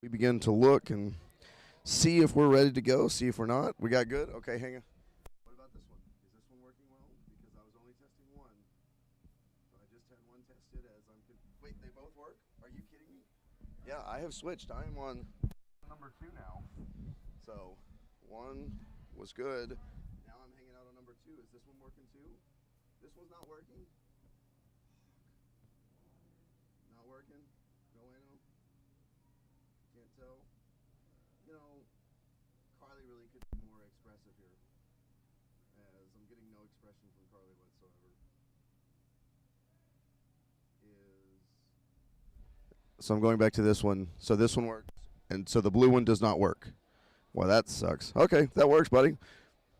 We begin to look and see if we're ready to go, see if we're not. We got good? Okay, hang on. What about this one? Is this one working well? Because I was only testing one. So I just had one tested as I'm... Wait, they both work? Are you kidding me? Yeah, I have switched. I am on number 2 now. So one was good. Now I'm hanging out on number 2. Is this one working too? This one's not working? Not working? No way, no? Can't tell. You know, Carly really could be more expressive here, as I'm getting no expression from Carly whatsoever. So I'm going back to this one. So this one works, and so the blue one does not work. Well, that sucks. Okay, that works, buddy.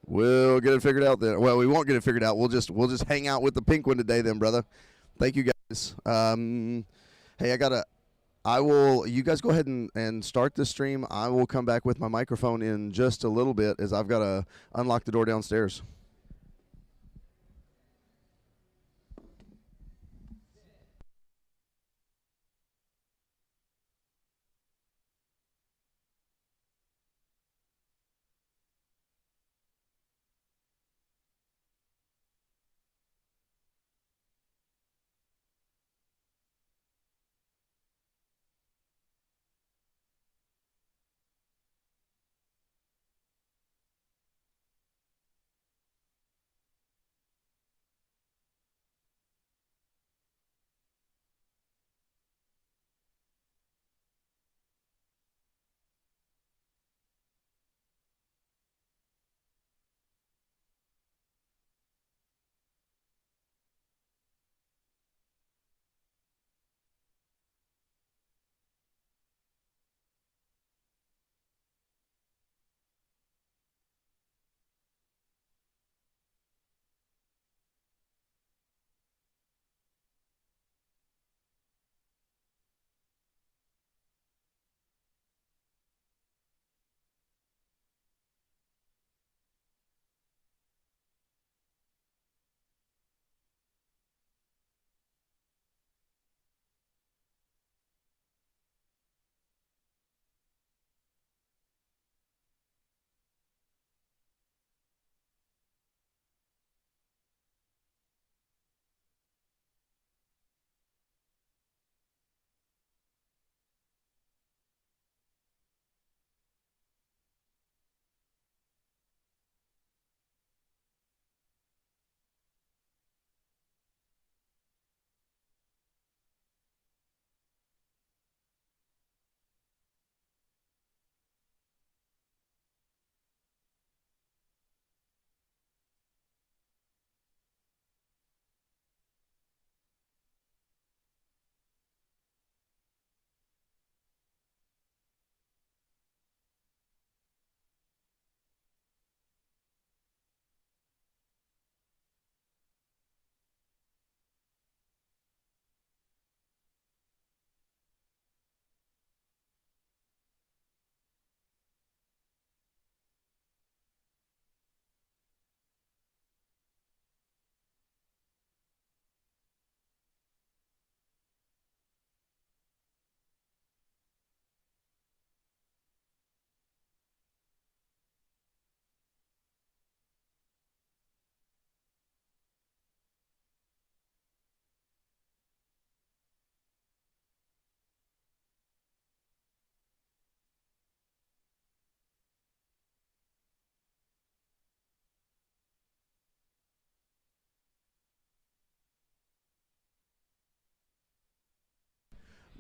We'll get it figured out then. Well, we won't get it figured out. We'll just hang out with the pink one today then, brother. Thank you guys. Hey, you guys go ahead and start this stream. I will come back with my microphone in just a little bit as I've got to unlock the door downstairs.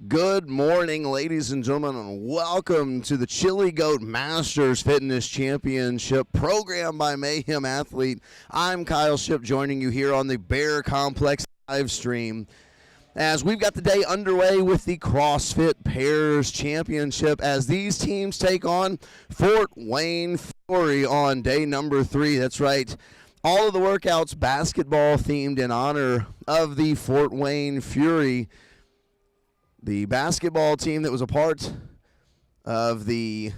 Good morning, ladies and gentlemen, and welcome to the Chili Goat Masters Fitness Championship program by Mayhem Athlete. I'm Kyle Ship, joining you here on the Bear Complex live stream as we've got the day underway with the CrossFit Pairs Championship as these teams take on Fort Wayne Fury on day number 3. That's right. All of the workouts basketball themed in honor of the Fort Wayne Fury. The basketball team that was a part of the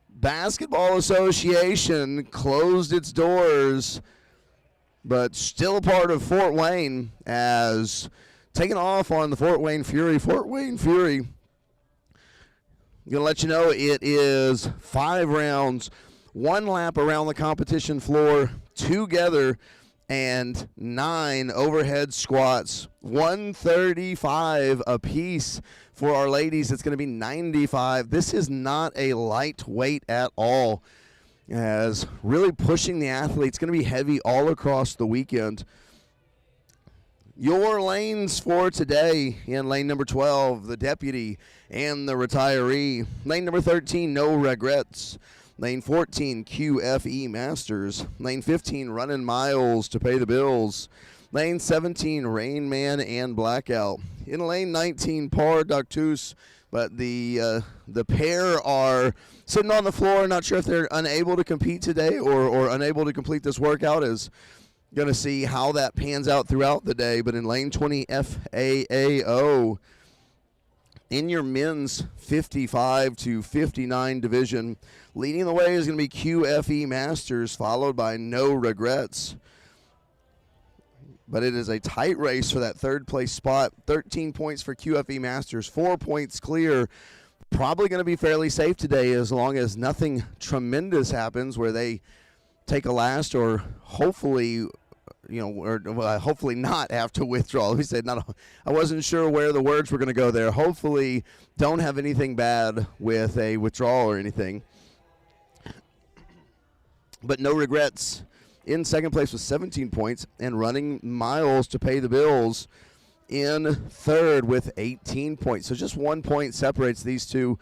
Basketball Association closed its doors, but still a part of Fort Wayne, as taking off on the Fort Wayne Fury. Fort Wayne Fury Going to let you know it is 5 rounds, 1 lap around the competition floor together, and 9 overhead squats, 135 apiece for our ladies. It's going to be 95. This is not a lightweight at all, as really pushing the athletes. Going to be heavy all across the weekend. Your lanes for today: in lane number 12, the deputy and the retiree. Lane number 13, no regrets. Lane 14, QFE Masters. Lane 15, running miles to pay the bills. Lane 17, Rain Man and Blackout. In lane 19, Par Doctus, but the pair are sitting on the floor. Not sure if they're unable to compete today or unable to complete this workout. Is going to see how that pans out throughout the day. But in lane 20, FAAO, in your men's 55 to 59 division, leading the way is going to be QFE Masters, followed by No Regrets. But it is a tight race for that third place spot. 13 points for QFE Masters, 4 points clear. Probably going to be fairly safe today as long as nothing tremendous happens where they take a last, or hopefully, hopefully not have to withdraw. We said I wasn't sure where the words were going to go there. Hopefully don't have anything bad with a withdrawal or anything. But No Regrets in second place with 17 points, and running miles to pay the bills in third with 18 points. So just 1 point separates these two.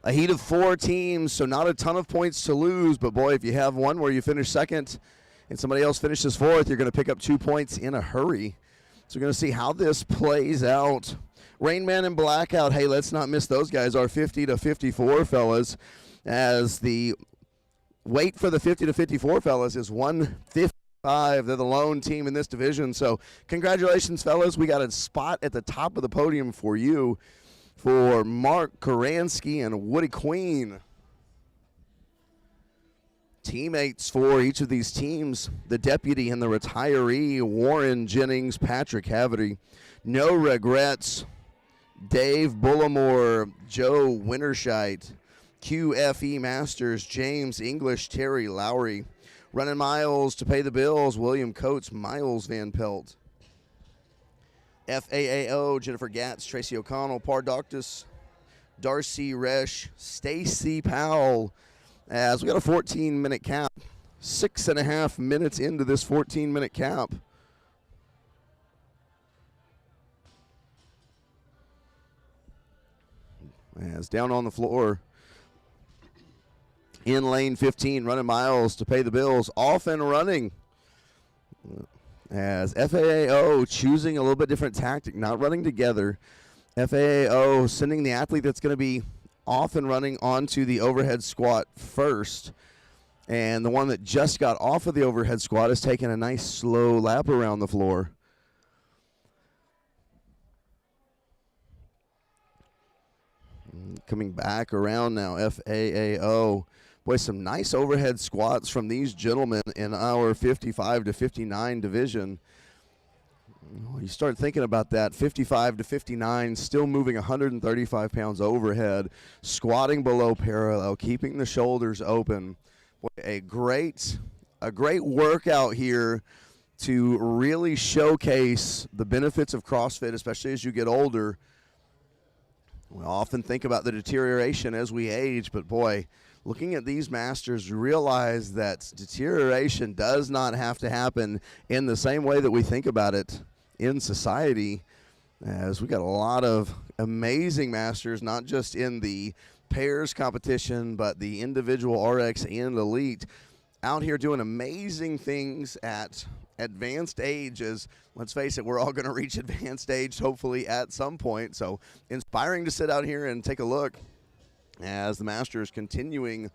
A heat of 4 teams, so not a ton of points to lose, but boy, if you have one where you finish second and somebody else finishes fourth, you're going to pick up 2 points in a hurry. So we're going to see how this plays out. Rain Man and Blackout, hey, let's not miss those guys, our 50 to 54 fellas, as the weight for the 50 to 54 fellas is 155. They're the lone team in this division. So congratulations, fellas. We got a spot at the top of the podium for you, for Mark Karansky and Woody Queen. Teammates for each of these teams: the deputy and the retiree, Warren Jennings, Patrick Haverty. No Regrets, Dave Bullimore, Joe Winterscheidt. QFE Masters, James English, Terry Lowry. Running miles to pay the bills, William Coates, Miles Van Pelt. FAAO, Jennifer Gatz, Tracy O'Connell, Par Doctus, Darcy Resch, Stacy Powell. As we got a 14-minute cap, 6.5 minutes into this 14-minute cap. As down on the floor, in lane 15, running miles to pay the bills, off and running. As FAAO choosing a little bit different tactic, not running together. FAAO sending the athlete that's going to be off and running onto the overhead squat first. And the one that just got off of the overhead squat is taking a nice slow lap around the floor. Coming back around now, FAAO. Boy, some nice overhead squats from these gentlemen in our 55 to 59 division. You start thinking about that, 55 to 59, still moving 135 pounds overhead, squatting below parallel, keeping the shoulders open. Boy, a great workout here to really showcase the benefits of CrossFit, especially as you get older. We often think about the deterioration as we age, but boy, looking at these masters, realize that deterioration does not have to happen in the same way that we think about it in society, as we got a lot of amazing masters, not just in the pairs competition, but the individual RX and elite, out here doing amazing things at advanced ages. Let's face it, we're all going to reach advanced age hopefully at some point. So inspiring to sit out here and take a look as the Masters continuing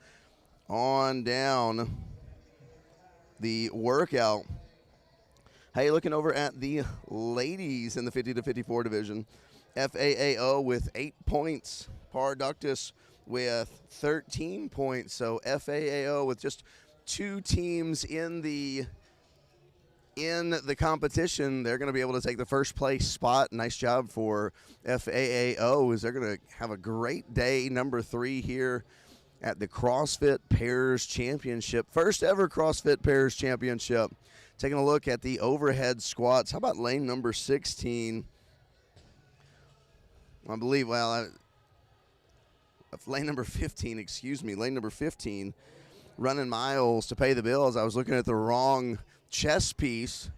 on down the workout. Hey, looking over at the ladies in the 50 to 54 division, FAAO with 8 points, Par Doctus with 13 points. So FAAO with just 2 teams in the in the competition, they're going to be able to take the first place spot. Nice job for FAAO, as they're going to have a great day number 3 here at the CrossFit Pairs Championship. First ever CrossFit Pairs Championship. Taking a look at the overhead squats. How about lane number 16? I believe, lane number 15, excuse me, lane number 15, running miles to pay the bills. I was looking at the wrong chest piece,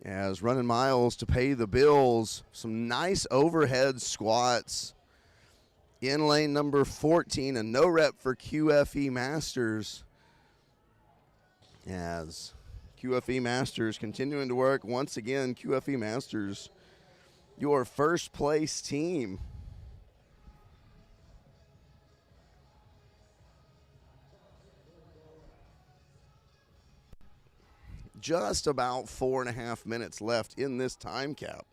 as running miles to pay the bills. Some nice overhead squats in lane number 14, a no rep for QFE Masters, as QFE Masters continuing to work. Once again, QFE Masters, your first place team. Just about 4.5 minutes left in this time cap.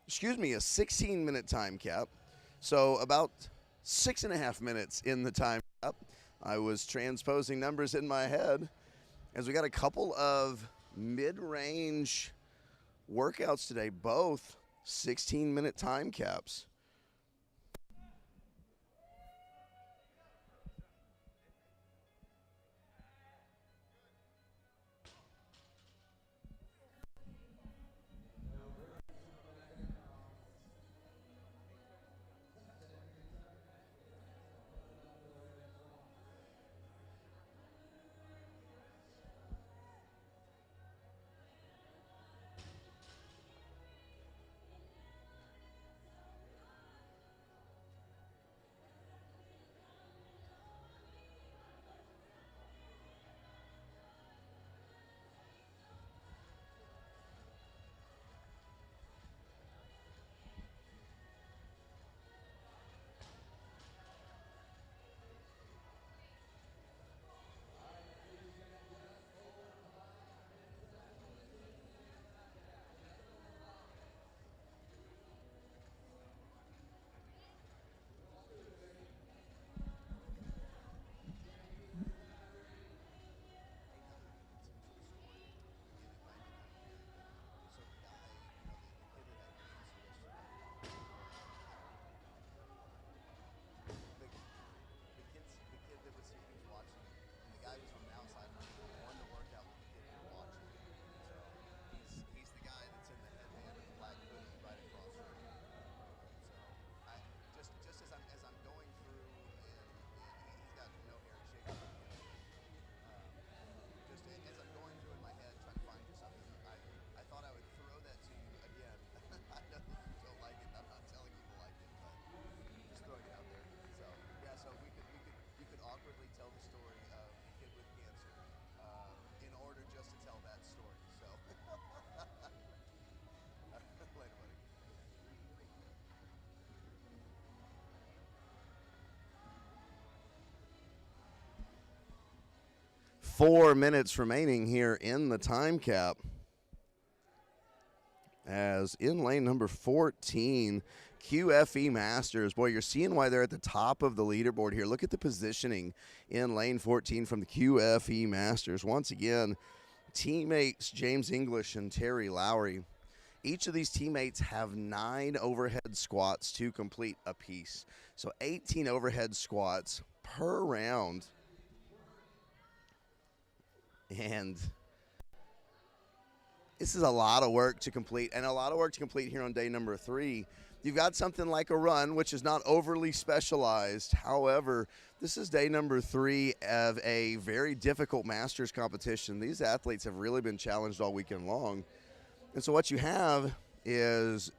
Excuse me, a 16-minute time cap. So about 6.5 minutes in the time cap. I was transposing numbers in my head, as we got a couple of mid-range workouts today, both 16-minute time caps. In order just to tell that story. So, later, buddy. 4 minutes remaining here in the time cap, as in lane number 14, QFE Masters. Boy, you're seeing why they're at the top of the leaderboard here. Look at the positioning in lane 14 from the QFE Masters. Once again, teammates James English and Terry Lowry. Each of these teammates have 9 overhead squats to complete a piece. So 18 overhead squats per round. And this is a lot of work to complete, and a lot of work to complete here on day number 3. You've got something like a run, which is not overly specialized. However, this is day number 3 of a very difficult Masters competition. These athletes have really been challenged all weekend long. And so what you have is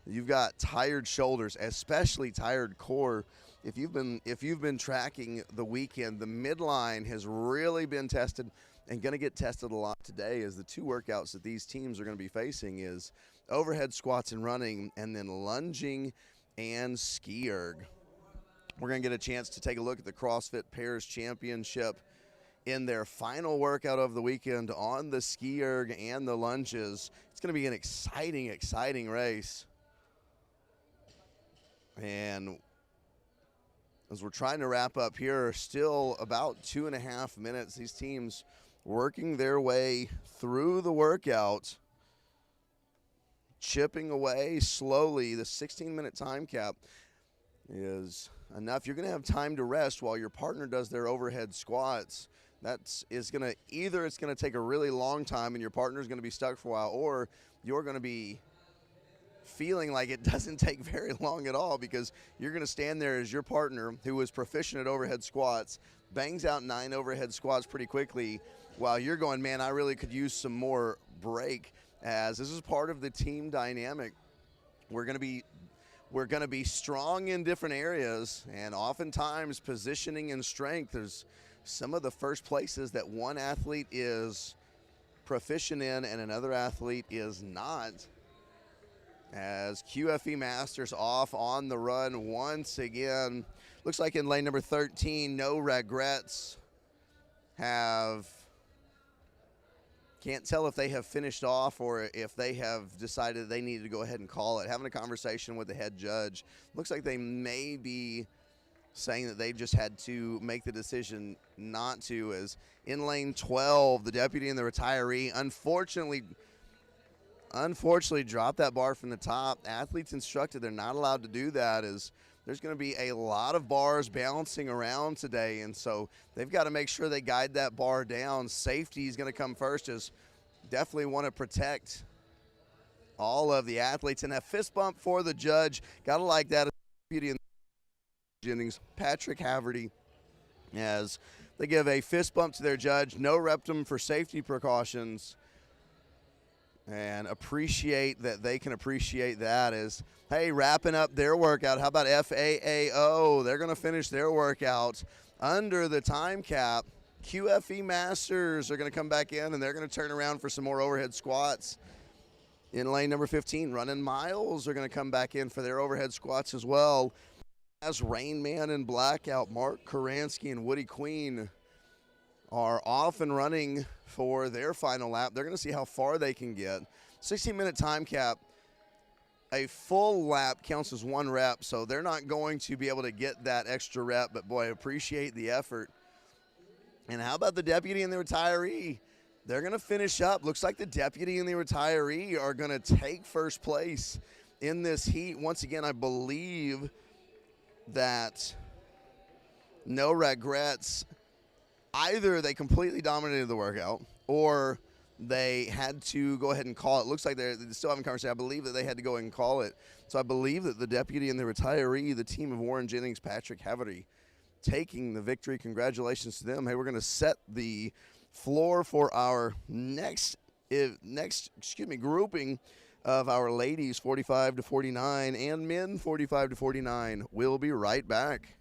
you've got tired shoulders, especially tired core. If you've been tracking the weekend, the midline has really been tested and going to get tested a lot today, as the 2 workouts that these teams are going to be facing is overhead squats and running, and then lunging and ski erg. We're going to get a chance to take a look at the CrossFit Pairs Championship in their final workout of the weekend on the ski erg and the lunges. It's going to be an exciting, exciting race. And as we're trying to wrap up here, still about 2.5 minutes. These teams working their way through the workout. chipping away slowly. The 16-minute time cap is enough. You're going to have time to rest while your partner does their overhead squats. It's going to take a really long time and your partner's going to be stuck for a while, or you're going to be feeling like it doesn't take very long at all, because you're going to stand there as your partner, who is proficient at overhead squats, bangs out 9 overhead squats pretty quickly, while you're going, man, I really could use some more break. As this is part of the team dynamic, we're going to be strong in different areas, and oftentimes positioning and strength is some of the first places that one athlete is proficient in and another athlete is not. As QFE Masters off on the run once again. Looks like in lane number 13, No Regrets can't tell if they have finished off or if they have decided they needed to go ahead and call it. Having a conversation with the head judge. Looks like they may be saying that they just had to make the decision not to. As in lane 12, the deputy and the retiree unfortunately dropped that bar from the top. Athletes instructed they're not allowed to do that, as there's going to be a lot of bars bouncing around today, and so they've got to make sure they guide that bar down. Safety is going to come first, as definitely want to protect all of the athletes. And a fist bump for the judge. Got to like that. Beauty and Jennings, Patrick Haverty, as they give a fist bump to their judge. No reptum for safety precautions. And appreciate that they can appreciate that as, hey, wrapping up their workout. How about FAAO? They're going to finish their workout under the time cap. QFE Masters are going to come back in, and they're going to turn around for some more overhead squats. In lane number 15, Running Miles are going to come back in for their overhead squats as well. As Rain Man and Blackout, Mark Karansky and Woody Queen are off and running for their final lap. They're going to see how far they can get. 16-minute time cap. A full lap counts as 1 rep, so they're not going to be able to get that extra rep, but boy, appreciate the effort. And how about the deputy and the retiree? They're going to finish up. Looks like the deputy and the retiree are going to take first place in this heat. Once again, I believe that No Regrets, either they completely dominated the workout or they had to go ahead and call it. Looks like they're still having a conversation. I believe that they had to go ahead and call it. So I believe that the deputy and the retiree, the team of Warren Jennings, Patrick Haverty, taking the victory. Congratulations to them. Hey, we're going to set the floor for our next grouping of our ladies 45 to 49 and men 45 to 49. We'll be right back.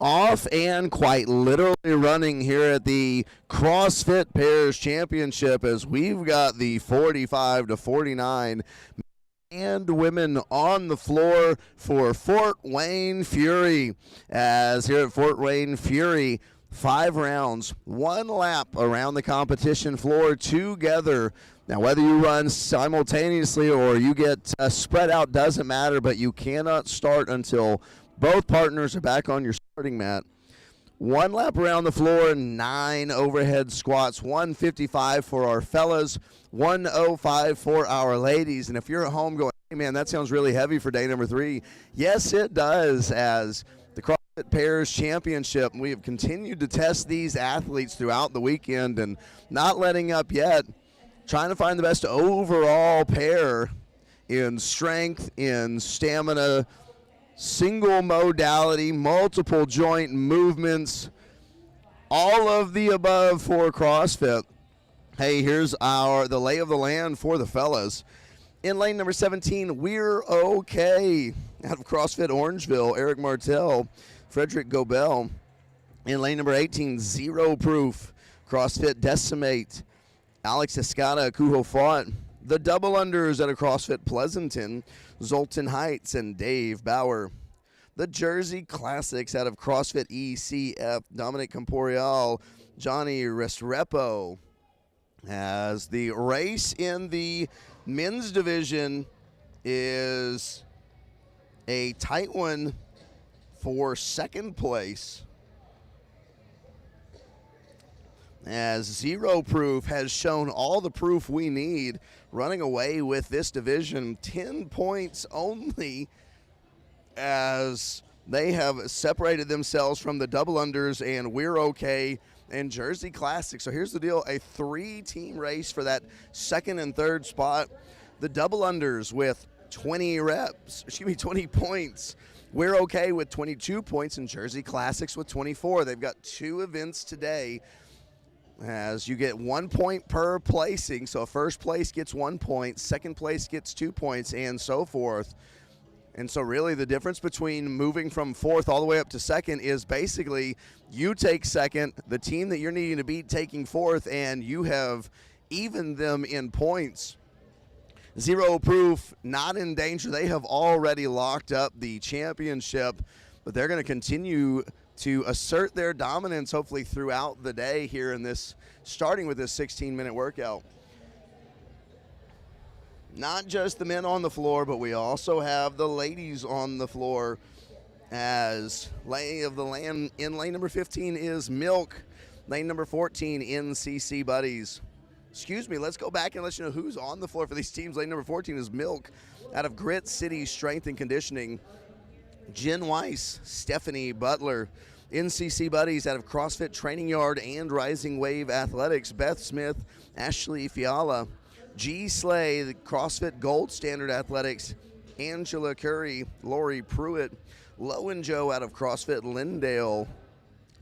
off and quite literally running here at the CrossFit Pairs Championship as we've got the 45 to 49 and women on the floor for Fort Wayne Fury. As here at Fort Wayne Fury, 5 rounds, 1 lap around the competition floor together. Now, whether you run simultaneously or you get spread out doesn't matter, but you cannot start until both partners are back on your starting mat. 1 lap around the floor, 9 overhead squats, 155 for our fellas, 105 for our ladies. And if you're at home going, hey man, that sounds really heavy for day number 3, yes it does, as the CrossFit Pairs Championship, we have continued to test these athletes throughout the weekend and not letting up yet, trying to find the best overall pair in strength, in stamina, single modality, multiple joint movements, all of the above for CrossFit. Hey, here's the lay of the land for the fellas. In lane number 17, We're Okay, out of CrossFit Orangeville, Eric Martel, Frederick Gobel. In lane number 18, Zero Proof, CrossFit Decimate, Alex Escada, Kuho Fought. The double unders out of CrossFit Pleasanton, Zoltan Heights and Dave Bauer. The Jersey Classics out of CrossFit ECF, Dominic Camporial, Johnny Restrepo. As the race in the men's division is a tight one for second place, as Zero Proof has shown all the proof we need, running away with this division, 10 points only, as they have separated themselves from the double unders and We're Okay and Jersey Classic. So here's the deal, a 3-team race for that second and third spot. The double unders with 20 points. We're Okay with 22 points, and Jersey Classics with 24. They've got 2 events today, as you get 1 point per placing. So first place gets 1 point, second place gets 2 points, and so forth. And so really the difference between moving from fourth all the way up to second is basically you take second, the team that you're needing to beat taking fourth, and you have evened them in points. Zero Proof not in danger. They have already locked up the championship, but they're going to continue to assert their dominance hopefully throughout the day here in this, starting with this 16-minute workout. Not just the men on the floor, but we also have the ladies on the floor, as lay of the land in lane number 15 is Milk. Lane number 14, NCC Buddies. Excuse me, let's go back and let you know who's on the floor for these teams. Lane number 14 is Milk out of Grit City Strength and Conditioning. Jen Weiss, Stephanie Butler. NCC Buddies out of CrossFit Training Yard and Rising Wave Athletics, Beth Smith, Ashley Fiala. G Slay, the CrossFit Gold Standard Athletics, Angela Curry, Lori Pruitt. Low and Joe out of CrossFit Lindale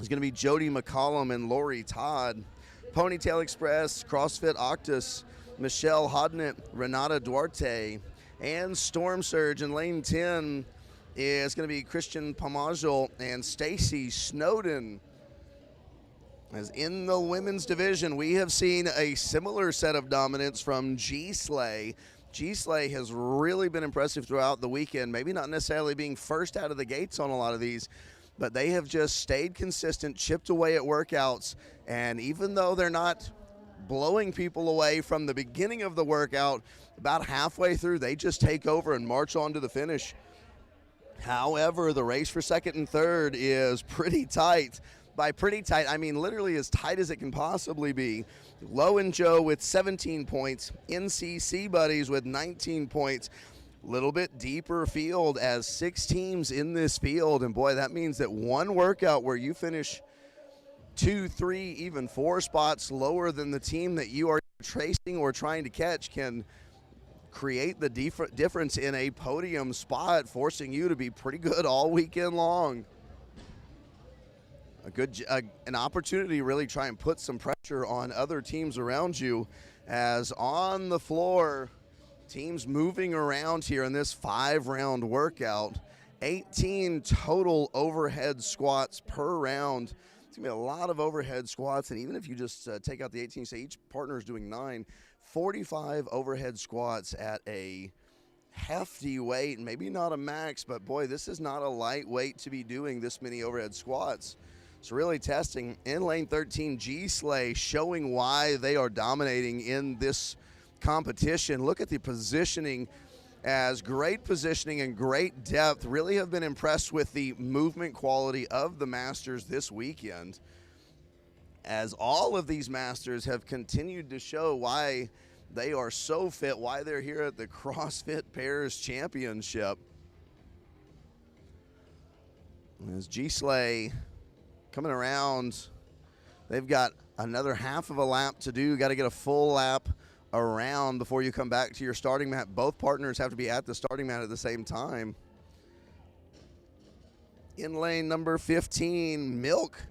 is going to be Jody McCollum and Lori Todd. Ponytail Express, CrossFit Octus, Michelle Hodnett, Renata Duarte. And Storm Surge in lane 10 is going to be Christian Pomajol and Stacy Snowden. As in the women's division, we have seen a similar set of dominance from G-Slay. G-Slay has really been impressive throughout the weekend, maybe not necessarily being first out of the gates on a lot of these, but they have just stayed consistent, chipped away at workouts, and even though they're not blowing people away from the beginning of the workout, about halfway through, they just take over and march on to the finish. However, the race for second and third is pretty tight. By pretty tight, I mean literally as tight as it can possibly be. Low and Joe with 17 points, NCC Buddies with 19 points. Little bit deeper field as 6 teams in this field, and boy, that means that one workout where you finish 2, 3, even 4 spots lower than the team that you are tracing or trying to catch can create the difference in a podium spot, forcing you to be pretty good all weekend long. An opportunity to really try and put some pressure on other teams around you, as on the floor, teams moving around here in this 5-round workout. 18 total overhead squats per round. It's going to be a lot of overhead squats, and even if you just take out the 18, say each partner is doing 9, 45 overhead squats at a hefty weight. Maybe not a max, but boy, this is not a light weight to be doing this many overhead squats. It's really testing. In lane 13, G-Slay showing why they are dominating in this competition. Look at the positioning, as great positioning and great depth. Really have been impressed with the movement quality of the Masters this weekend, as all of these Masters have continued to show why they are so fit, why they're here at the CrossFit Pairs Championship. As G-Slay coming around, they've got another half of a lap to do. Got to get a full lap around before you come back to your starting mat. Both partners have to be at the starting mat at the same time. In lane number 15, Milk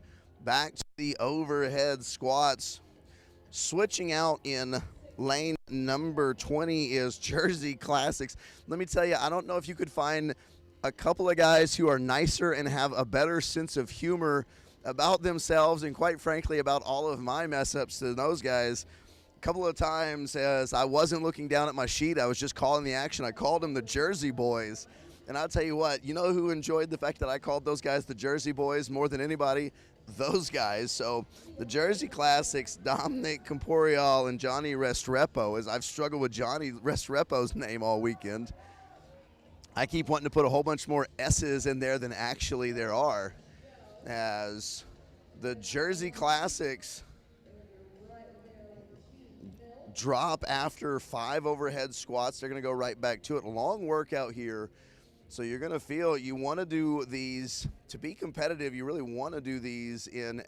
back to the overhead squats. Switching out in lane number 20 is Jersey Classics. Let me tell you, I don't know if you could find a couple of guys who are nicer and have a better sense of humor about themselves and, quite frankly, about all of my mess ups than those guys. A couple of times, as I wasn't looking down at my sheet, I was just calling the action. I called them the Jersey Boys. And I'll tell you what, you know who enjoyed the fact that I called those guys the Jersey Boys more than anybody? Those guys. So the Jersey Classics, Dominic Camporial and Johnny Restrepo, as I've struggled with Johnny Restrepo's name all weekend. I keep wanting to put a whole bunch more S's in there than actually there are, as the Jersey Classics drop after 5 overhead squats. They're going to go right back to it. Long workout here. So you're going to feel you want to do these to be competitive. You really want to do these in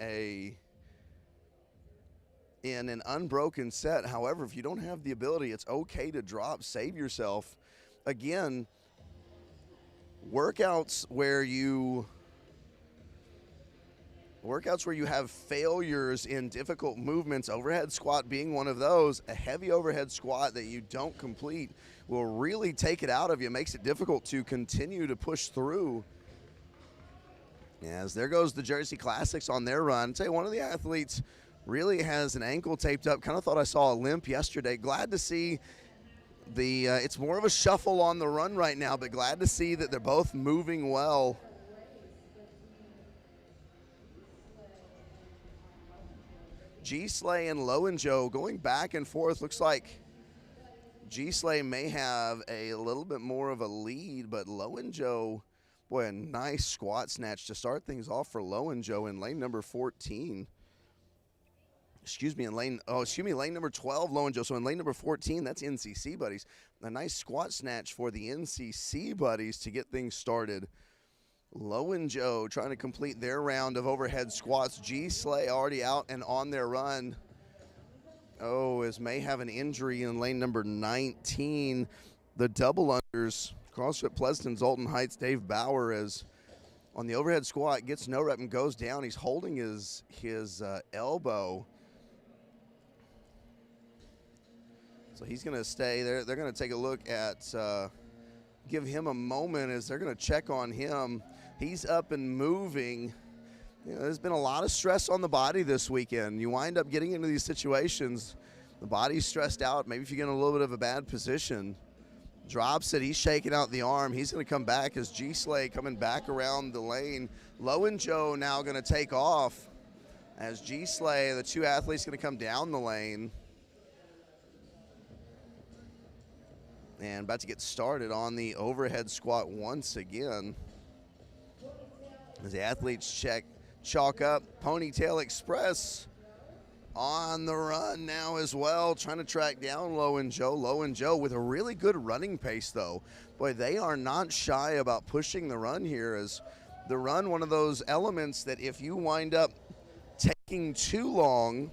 an unbroken set. However, if you don't have the ability, it's okay to drop. Save yourself. Again, workouts where you have failures in difficult movements, overhead squat being one of those. A heavy overhead squat that you don't complete will really take it out of you, makes it difficult to continue to push through. As there goes the Jersey Classics on their run. I'll tell you, one of the athletes really has an ankle taped up. Kind of thought I saw a limp yesterday. Glad to see it's more of a shuffle on the run right now, but glad to see that they're both moving well. G-Slay and Lowenjo going back and forth. Looks like G-Slay may have a little bit more of a lead, but Lowenjo, boy, a nice squat snatch to start things off for Lowenjo in lane number 14. Lane number 12, Lowenjo. So in lane number 14, that's NCC Buddies. A nice squat snatch for the NCC Buddies to get things started. Lowenjo trying to complete their round of overhead squats. G-Slay already out and on their run. As may have an injury in lane number 19. The double unders, CrossFit Pleasanton, Zoltan Heights, Dave Bauer, is on the overhead squat, gets no rep and goes down. He's holding his elbow. So he's going to stay there. They're going to take a look at, give him a moment as they're going to check on him. He's up and moving. You know, there's been a lot of stress on the body this weekend. You wind up getting into these situations, the body's stressed out. Maybe if you get in a little bit of a bad position. Drops it. He's shaking out the arm. He's going to come back as G-Slay coming back around the lane. Lowenjo now going to take off as G-Slay, the two athletes, going to come down the lane. And about to get started on the overhead squat once again. As the athletes chalk up. Ponytail Express on the run now as well, trying to track down Lowenjo. Lowenjo with a really good running pace, though. Boy, they are not shy about pushing the run here, as the run, one of those elements that if you wind up taking too long,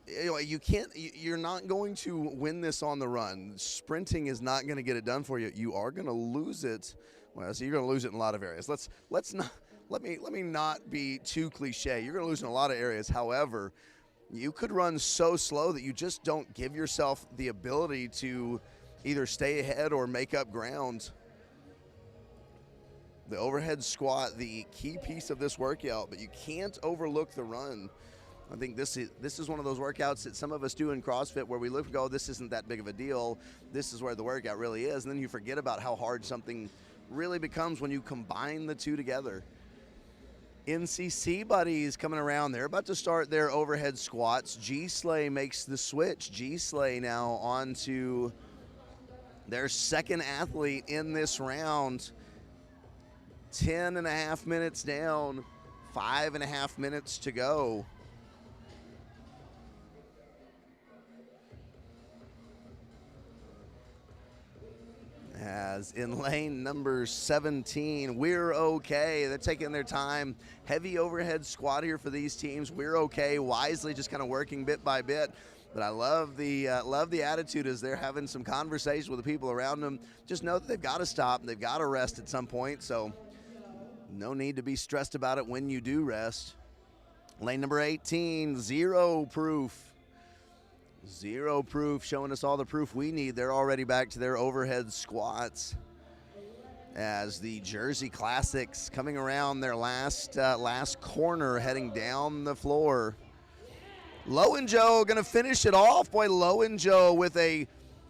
you're not going to win this on the run. Sprinting is not going to get it done for you. You are going to lose it. Well, so you're going to lose it in a lot of areas. Let me not be too cliche. You're going to lose in a lot of areas. However, you could run so slow that you just don't give yourself the ability to either stay ahead or make up ground. The overhead squat, the key piece of this workout, but you can't overlook the run. I think this is one of those workouts that some of us do in CrossFit where we look and go, this isn't that big of a deal. This is where the workout really is. And then you forget about how hard something really becomes when you combine the two together. NCC buddies coming around. They're about to start their overhead squats. G-Slay makes the switch. G-Slay now on to their second athlete in this round. 10.5 minutes down, 5.5 minutes to go. As in lane number 17, We're Okay. They're taking their time. Heavy overhead squat here for these teams. We're Okay. Wisely just kind of working bit by bit. But I love the attitude as they're having some conversation with the people around them. Just know that they've got to stop and they've got to rest at some point. So no need to be stressed about it when you do rest. Lane number 18, Zero Proof. Zero Proof showing us all the proof we need. They're already back to their overhead squats as the Jersey Classics coming around their last corner, heading down the floor. Lowenjo going to finish it off. Boy, Lowenjo with a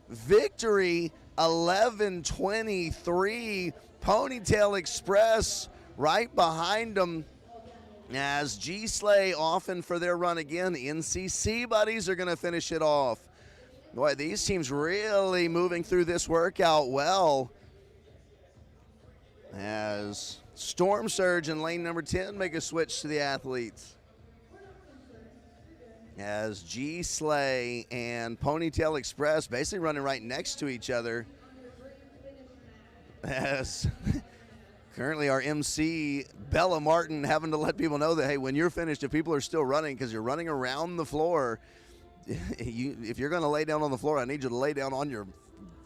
victory, 11:23. Ponytail Express right behind them. As G-Slay often for their run again. The NCC buddies are going to finish it off. Boy, these teams really moving through this workout well. As Storm Surge and lane number 10 make a switch to the athletes. As G-Slay and Ponytail Express basically running right next to each other. As currently our MC, Bella Martin, having to let people know that, hey, when you're finished, if people are still running, because you're running around the floor, if you're going to lay down on the floor, I need you to lay down on your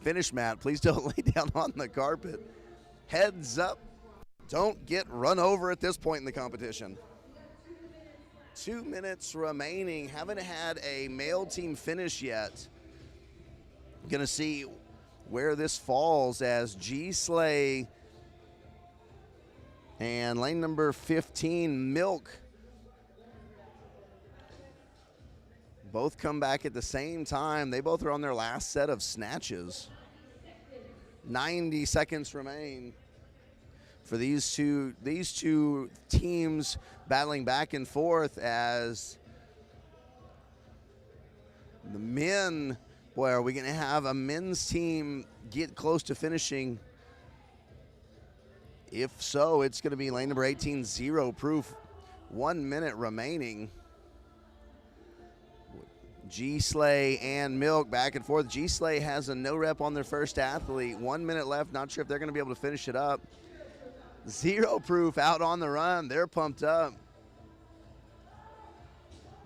finish mat. Please don't lay down on the carpet. Heads up. Don't get run over at this point in the competition. 2 minutes remaining. Haven't had a male team finish yet. Going to see where this falls as G-Slay and lane number 15, Milk, both come back at the same time. They both are on their last set of snatches. 90 seconds remain for these two teams battling back and forth as the men, boy, are we going to have a men's team get close to finishing? If so, it's going to be lane number 18, Zero Proof. 1 minute remaining. G-Slay and Milk back and forth. G-Slay has a no rep on their first athlete. 1 minute left. Not sure if they're going to be able to finish it up. Zero Proof out on the run. They're pumped up.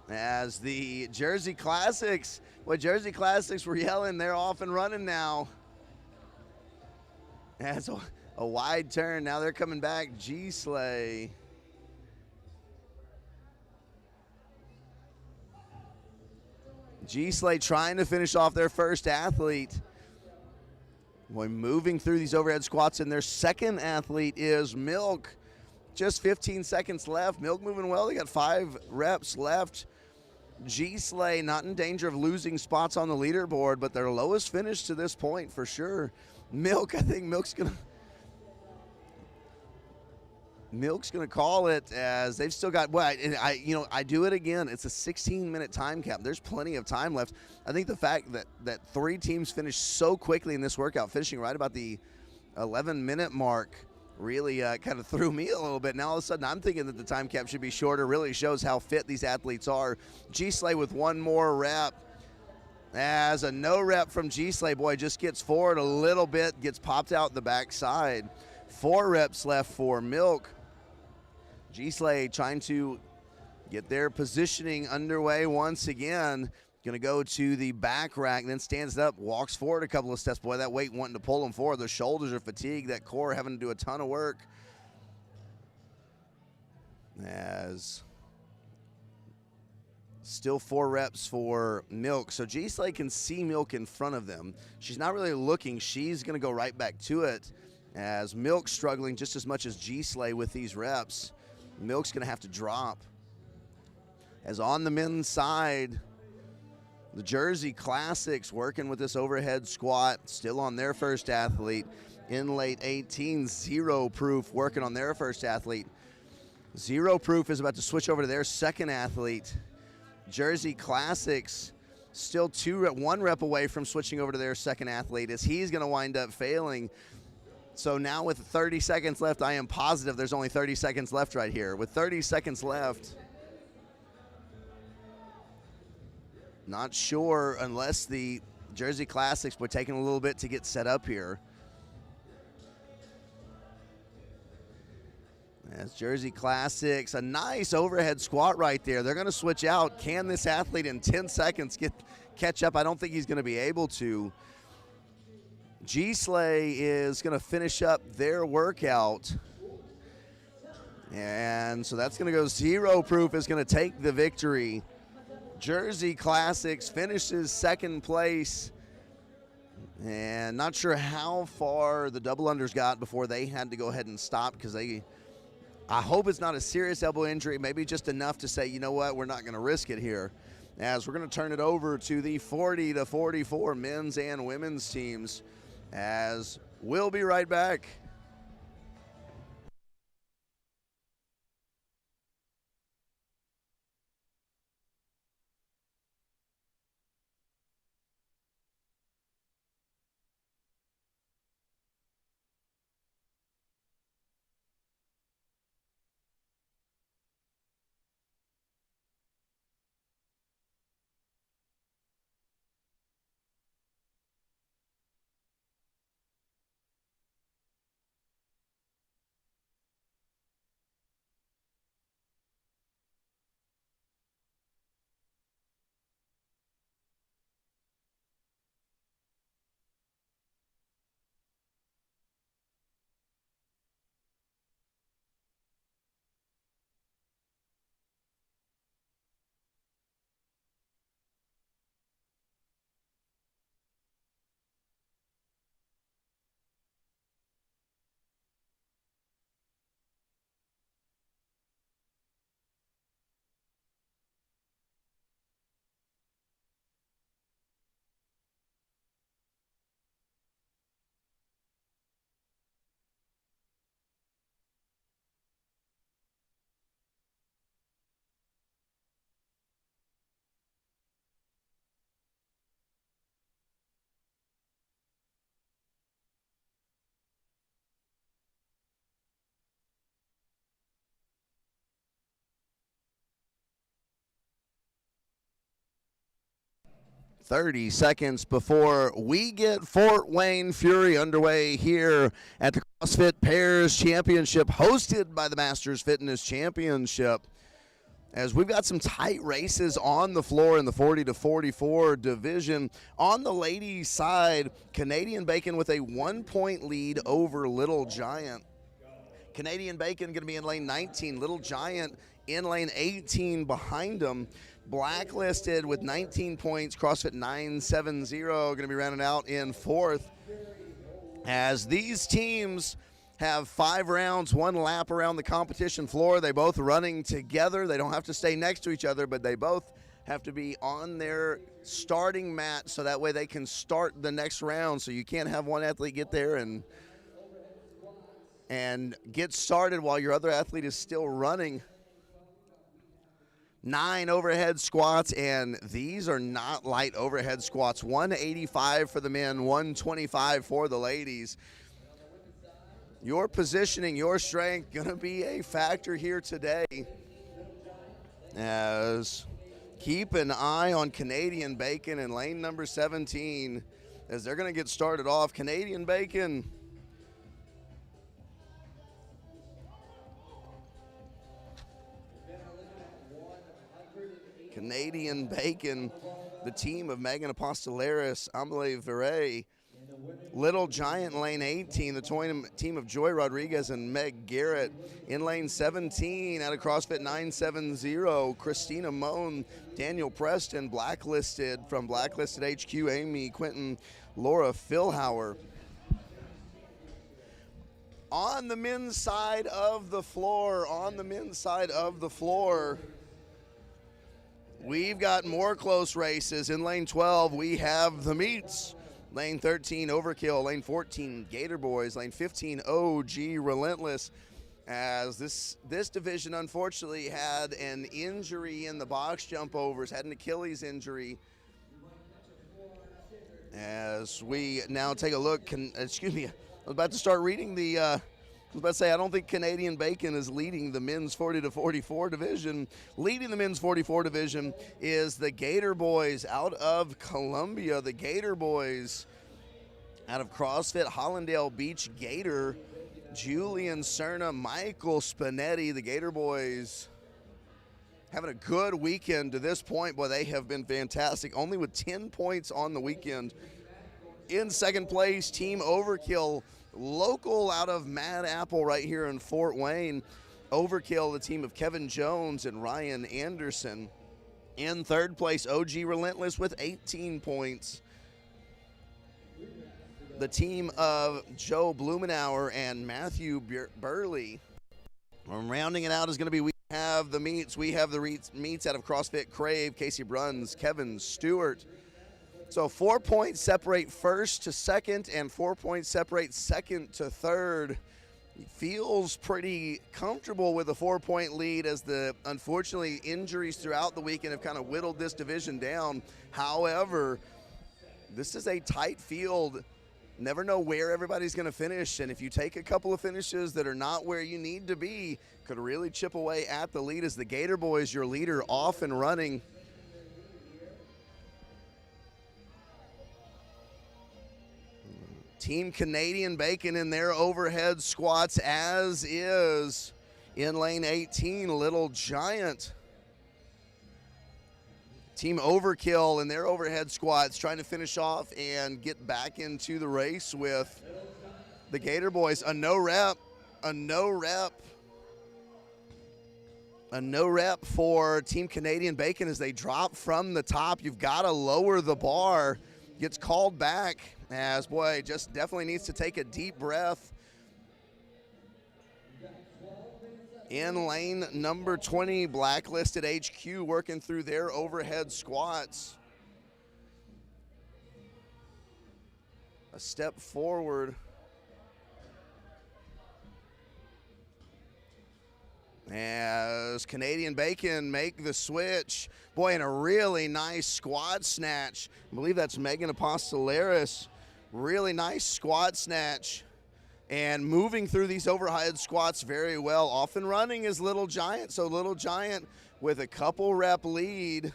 As the Jersey Classics, what Jersey Classics were yelling, they're off and running now. As a wide turn. Now they're coming back. G-Slay. G-Slay trying to finish off their first athlete. Boy, moving through these overhead squats, and their second athlete is Milk. Just 15 seconds left. Milk moving well. They got 5 reps left. G-Slay not in danger of losing spots on the leaderboard, but their lowest finish to this point for sure. Milk, I think Milk's gonna call it, as they've still got, well, I do it again. It's a 16-minute time cap. There's plenty of time left. I think the fact that 3 teams finished so quickly in this workout, finishing right about the 11-minute mark, really kind of threw me a little bit. Now all of a sudden I'm thinking that the time cap should be shorter. Really shows how fit these athletes are. G-Slay with 1 more rep. As a no rep from G-Slay, boy, just gets forward a little bit, gets popped out the backside. 4 reps left for Milk. G-Slay trying to get their positioning underway once again. Going to go to the back rack, then stands up, walks forward a couple of steps. Boy, that weight wanting to pull him forward. The shoulders are fatigued. That core having to do a ton of work. As still 4 reps for Milk. So G-Slay can see Milk in front of them. She's not really looking. She's going to go right back to it. as Milk struggling just as much as G-Slay with these reps. Milk's going to have to drop. As on the men's side, the Jersey Classics working with this overhead squat, still on their first athlete. In late 18, Zero Proof working on their first athlete. Zero Proof is about to switch over to their second athlete. Jersey Classics still one rep away from switching over to their second athlete, as he's going to wind up failing. So now with 30 seconds left, I am positive there's only 30 seconds left right here. With 30 seconds left, not sure unless the Jersey Classics were taking a little bit to get set up here. As Jersey Classics, a nice overhead squat right there. They're going to switch out. Can this athlete in 10 seconds catch up? I don't think he's going to be able to. G-Slay is going to finish up their workout. And so that's going to go. Zero Proof is going to take the victory. Jersey Classics finishes second place, and not sure how far the double unders got before they had to go ahead and stop, because I hope it's not a serious elbow injury, maybe just enough to say, you know what, we're not going to risk it here, as we're going to turn it over to the 40 to 44 men's and women's teams, as we'll be right back. 30 seconds before we get Fort Wayne Fury underway here at the CrossFit Pairs Championship, hosted by the Masters Fitness Championship. As we've got some tight races on the floor in the 40 to 44 division. On the ladies' side, Canadian Bacon with a 1-point lead over Little Giant. Canadian Bacon going to be in lane 19. Little Giant in lane 18 behind them. Blacklisted with 19 points. CrossFit 970 going to be rounding out in fourth. As these teams have 5 rounds, 1 lap around the competition floor. They both running together. They don't have to stay next to each other, but they both have to be on their starting mat so that way they can start the next round. So you can't have one athlete get there and get started while your other athlete is still running. 9 overhead squats, and these are not light overhead squats. 185 for the men, 125 for the ladies. Your positioning, your strength, going to be a factor here today. As keep an eye on Canadian Bacon in lane number 17 as they're going to get started off. Canadian Bacon. Canadian Bacon, the team of Megan Apostolaris, Amelie Verret. Little Giant in lane 18, the team of Joy Rodriguez and Meg Garrett. In lane 17, out of CrossFit 970, Christina Moan, Daniel Preston, Blacklisted from Blacklisted HQ, Amy Quinton, Laura Philhauer. On the men's side of the floor, we've got more close races. In lane 12, we have the meets. Lane 13, Overkill. Lane 14, Gator Boys. Lane 15, OG Relentless. As this division unfortunately had an injury in the box jump overs, had an Achilles injury. As we now take a look, excuse me, I was about to start reading I was about to say, I don't think Canadian Bacon is leading the men's 40 to 44 division. Leading the men's 44 division is the Gator Boys out of Columbia. The Gator Boys out of CrossFit Hollandale Beach Gator. Julian Cerna, Michael Spinetti, the Gator Boys having a good weekend to this point. Boy, they have been fantastic, only with 10 points on the weekend. In second place, Team Overkill, local out of Mad Apple right here in Fort Wayne. Overkill, the team of Kevin Jones and Ryan Anderson. In third place, OG Relentless with 18 points. The team of Joe Blumenauer and Matthew Burley. Rounding it out is going to be, we have the meets. We have the meets out of CrossFit Crave, Casey Bruns, Kevin Stewart. So 4 points separate first to second and 4 points separate second to third. Feels pretty comfortable with a 4-point lead, as unfortunately injuries throughout the weekend have kind of whittled this division down. However, this is a tight field. Never know where everybody's going to finish, and if you take a couple of finishes that are not where you need to be, could really chip away at the lead. As the Gator Boys, your leader, off and running. Team Canadian Bacon in their overhead squats, as is in lane 18, Little Giant. Team Overkill in their overhead squats, trying to finish off and get back into the race with the Gator Boys. A no rep for Team Canadian Bacon as they drop from the top. You've got to lower the bar. Gets called back, as boy just definitely needs to take a deep breath. In lane number 20, Blacklisted HQ working through their overhead squats. A step forward. As Canadian Bacon make the switch. Boy, and a really nice squat snatch. I believe that's Megan Apostolaris. Really nice squat snatch. And moving through these overhead squats very well. Off and running is Little Giant. So Little Giant with a couple rep lead.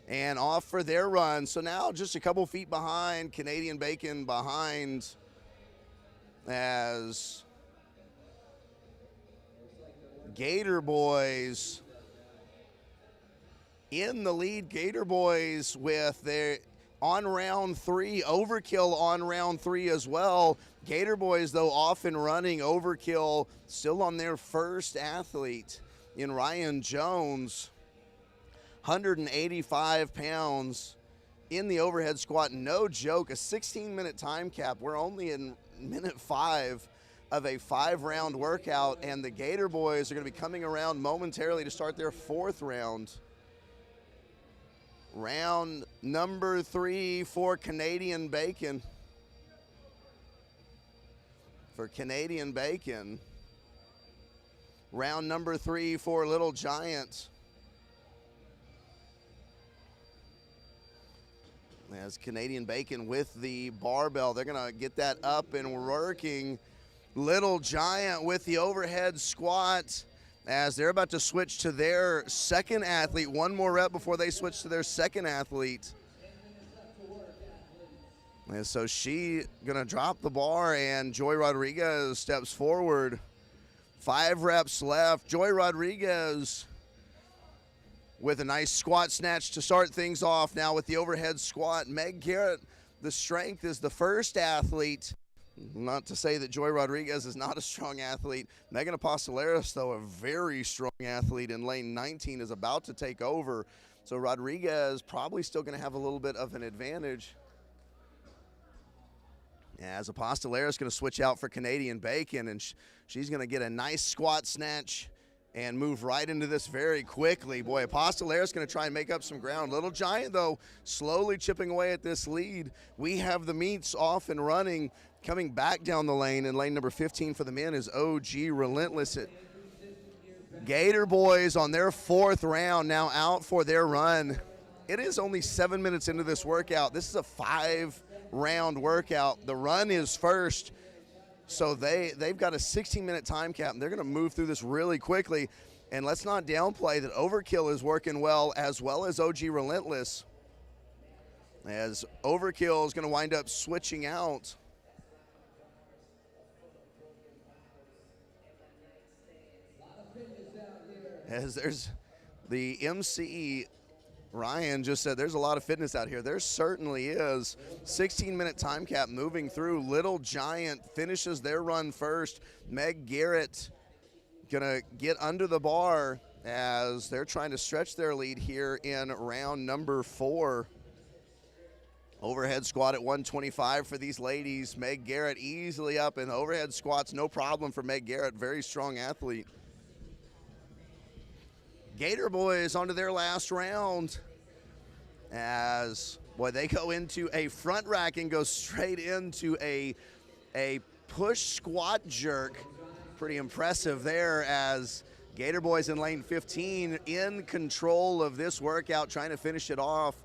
And off for their run. So now just a couple feet behind. Canadian Bacon behind, as Gator Boys in the lead. Gator Boys with their on round 3, Overkill on round 3 as well. Gator Boys, though, off and running. Overkill still on their first athlete in Ryan Jones. 185 pounds in the overhead squat. No joke, a 16-minute time cap. We're only in minute 5 of a 5-round workout, and the Gator Boys are going to be coming around momentarily to start their 4th round. Round number 3 for Canadian Bacon. Round number 3 for Little Giant. As Canadian Bacon with the barbell, they're going to get that up and working. Little Giant with the overhead squat, as they're about to switch to their second athlete. One more rep before they switch to their second athlete. And so she gonna drop the bar, and Joy Rodriguez steps forward. 5 reps left. Joy Rodriguez with a nice squat snatch to start things off now with the overhead squat. Meg Garrett, the strength, is the first athlete. Not to say that Joy Rodriguez is not a strong athlete. Megan Apostolaris, though, a very strong athlete in lane 19, is about to take over. So Rodriguez probably still going to have a little bit of an advantage. As Apostolera is going to switch out for Canadian Bacon, and she's going to get a nice squat snatch and move right into this very quickly. Boy, Apostolera is going to try and make up some ground. Little Giant, though, slowly chipping away at this lead. We have the meets off and running, coming back down the lane, and lane number 15 for the men is OG Relentless. Gator Boys on their 4th round, now out for their run. It is only 7 minutes into this workout. This is a 5-round workout. The run is first, so they've got a 16-minute time cap, and they're going to move through this really quickly. And let's not downplay that Overkill is working well as OG Relentless, as Overkill is going to wind up switching out. As there's the MC, Ryan just said there's a lot of fitness out here. There certainly is. 16-minute time cap moving through. Little Giant finishes their run first. Meg Garrett gonna get under the bar as they're trying to stretch their lead here in round number 4. Overhead squat at 125 for these ladies. Meg Garrett easily up in overhead squats, no problem for Meg Garrett, very strong athlete. Gator Boys onto their last round as, boy, they go into a front rack and go straight into a push squat jerk. Pretty impressive there as Gator Boys in lane 15 in control of this workout, trying to finish it off.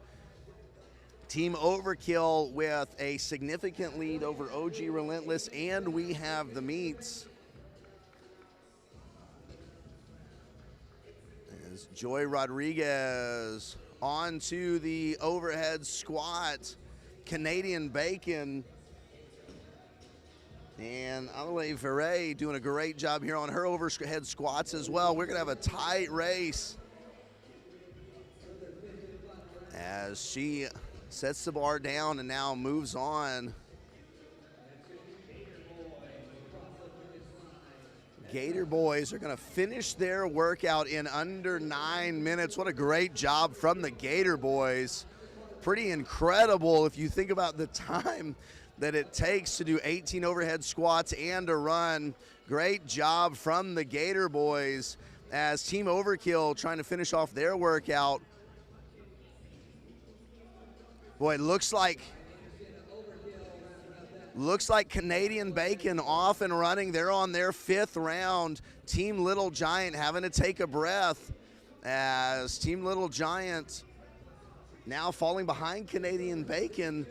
Team Overkill with a significant lead over OG Relentless, and we have the meets. As Joy Rodriguez onto the overhead squat. Canadian Bacon and Adelaide Verret doing a great job here on her overhead squats as well. We're going to have a tight race as she sets the bar down and now moves on. Gator Boys are going to finish their workout in under 9 minutes. What a great job from the Gator Boys. Pretty incredible if you think about the time that it takes to do 18 overhead squats and a run. Great job from the Gator Boys as Team Overkill trying to finish off their workout. Boy, it looks like Canadian Bacon off and running. They're on their 5th round. Team Little Giant having to take a breath as Team Little Giant now falling behind Canadian Bacon.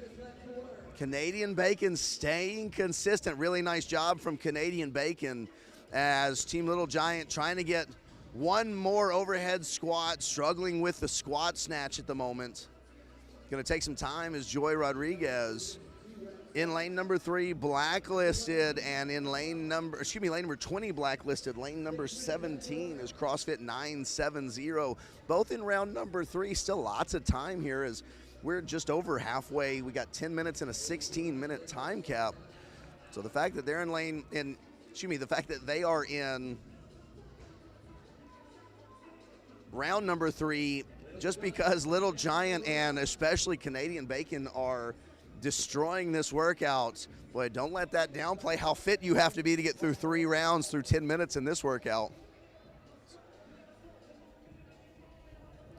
Canadian Bacon staying consistent. Really nice job from Canadian Bacon as Team Little Giant trying to get one more overhead squat, struggling with the squat snatch at the moment. Going to take some time is Joy Rodriguez. In lane number 3, blacklisted, and in lane number 20, blacklisted. Lane number 17 is CrossFit 970. Both in round number 3. Still lots of time here as we're just over halfway. We got 10 minutes and a 16-minute time cap. So the fact that they're the fact that they are in round number 3, just because Little Giant and especially Canadian Bacon are destroying this workout. Boy, don't let that downplay how fit you have to be to get through 3 rounds through 10 minutes in this workout.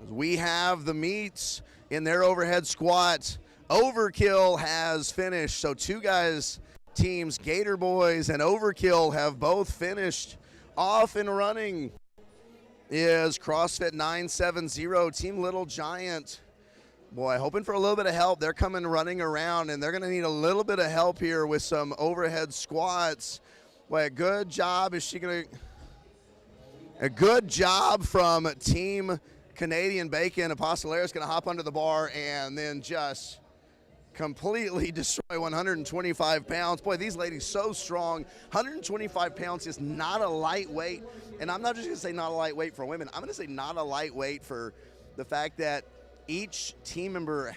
We have the meets in their overhead squat. Overkill has finished. So 2 guys, teams, Gator Boys and Overkill, have both finished. Off and running is CrossFit 970. Team Little Giant, boy, hoping for a little bit of help. They're coming running around, and they're going to need a little bit of help here with some overhead squats. Boy, a good job. A good job from Team Canadian Bacon. Apostolera is going to hop under the bar and then just completely destroy 125 pounds. Boy, these ladies so strong. 125 pounds is not a lightweight. And I'm not just going to say not a lightweight for women. I'm going to say not a lightweight for the fact that each team member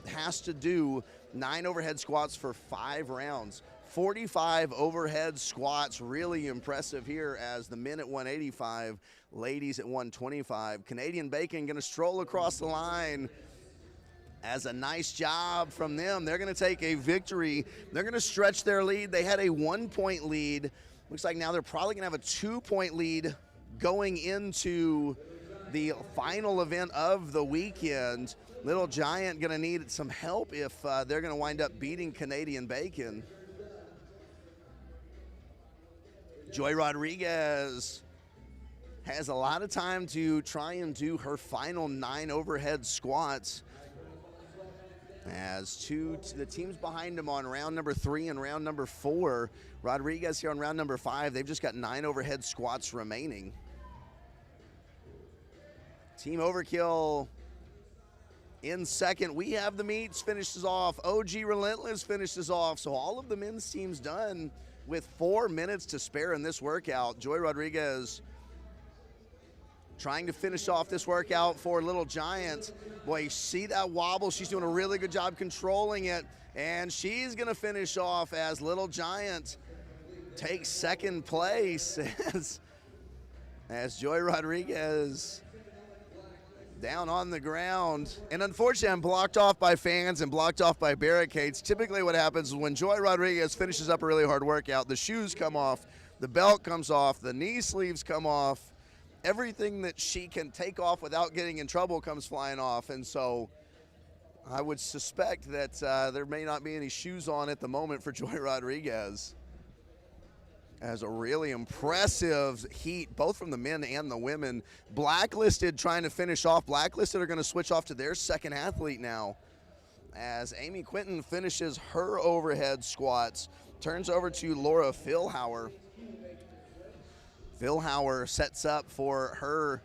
has to do 9 overhead squats for 5 rounds. 45 overhead squats, really impressive here as the men at 185, ladies at 125. Canadian Bacon going to stroll across the line As a nice job from them. They're going to take a victory. They're going to stretch their lead. They had a 1-point lead. Looks like now they're probably going to have a 2-point lead going into the final event of the weekend. Little Giant going to need some help if they're going to wind up beating Canadian Bacon. Joy Rodriguez has a lot of time to try and do her final 9 overhead squats. As the teams behind him on round number 3 and round number 4. Rodriguez here on round number 5. They've just got 9 overhead squats remaining. Team Overkill in second. We Have the Meats finishes off. OG Relentless finishes off. So all of the men's teams done with 4 minutes to spare in this workout. Joy Rodriguez trying to finish off this workout for Little Giant. Boy, you see that wobble. She's doing a really good job controlling it. And she's going to finish off as Little Giant takes second place as Joy Rodriguez down on the ground. And unfortunately, I'm blocked off by fans and blocked off by barricades. Typically what happens is when Joy Rodriguez finishes up a really hard workout, the shoes come off, the belt comes off, the knee sleeves come off. Everything that she can take off without getting in trouble comes flying off. And so I would suspect that there may not be any shoes on at the moment for Joy Rodriguez. As a really impressive heat, both from the men and the women. Blacklisted trying to finish off. Blacklisted are going to switch off to their second athlete now. As Amy Quinton finishes her overhead squats, turns over to Laura Philhauer. Philhauer sets up for her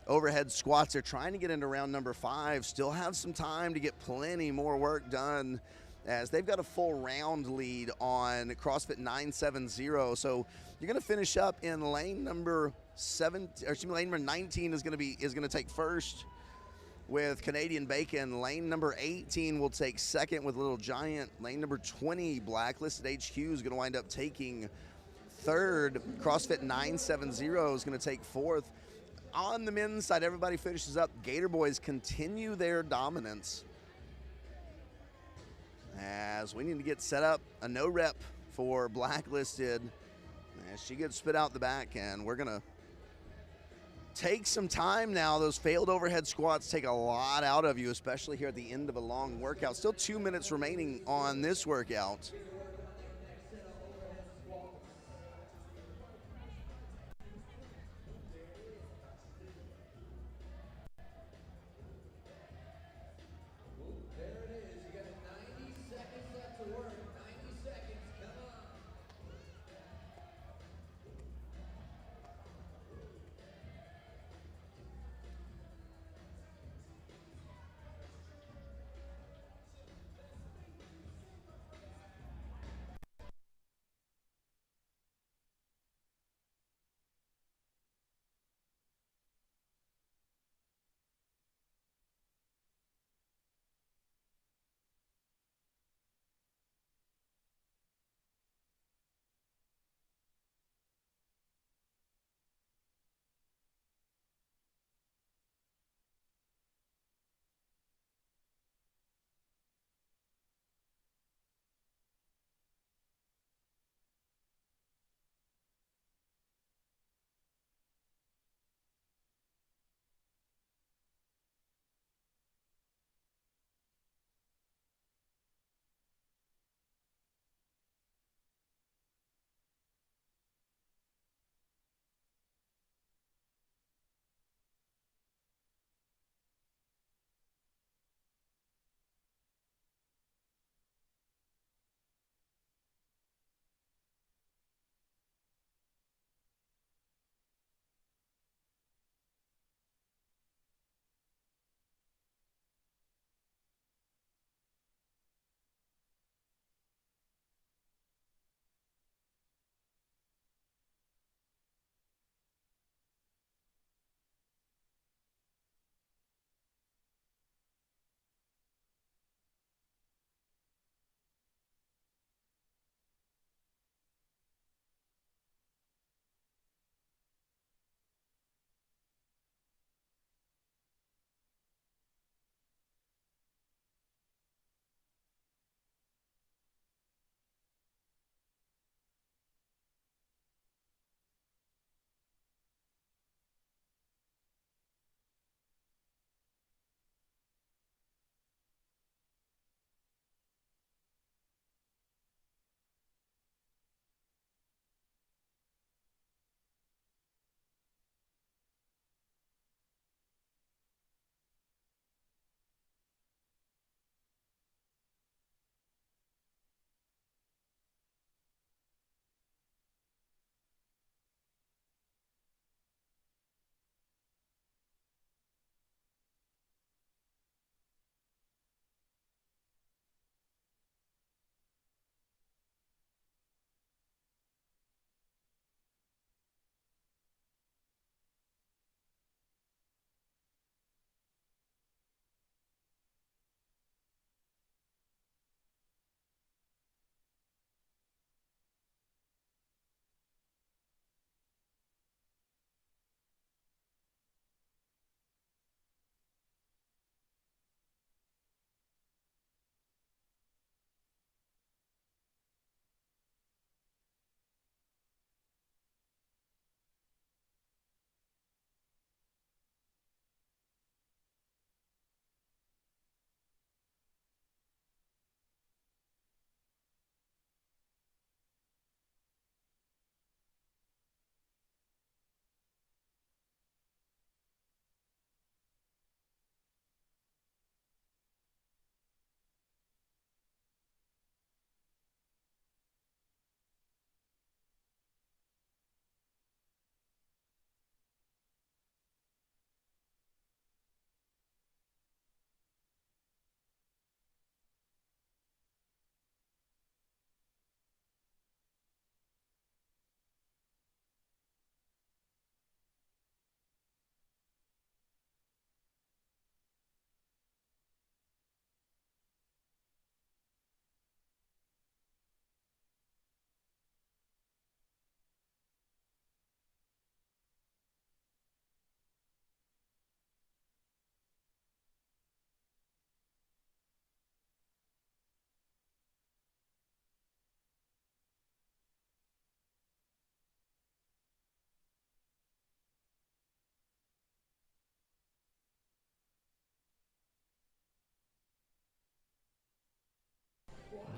overhead squats. They're trying to get into round number 5. Still have some time to get plenty more work done as they've got a full round lead on CrossFit 970. So you're going to finish up in lane number 19 is going to take first with Canadian Bacon. Lane number 18 will take second with Little Giant. Lane number 20, Blacklisted HQ, is going to wind up taking third. CrossFit 970 is going to take fourth. On the men's side, everybody finishes up. Gator Boys continue their dominance as we need to get set up a no rep for Blacklisted as she gets spit out the back, and we're going to take some time now. Those failed overhead squats take a lot out of you, especially here at the end of a long workout. Still 2 minutes remaining on this workout.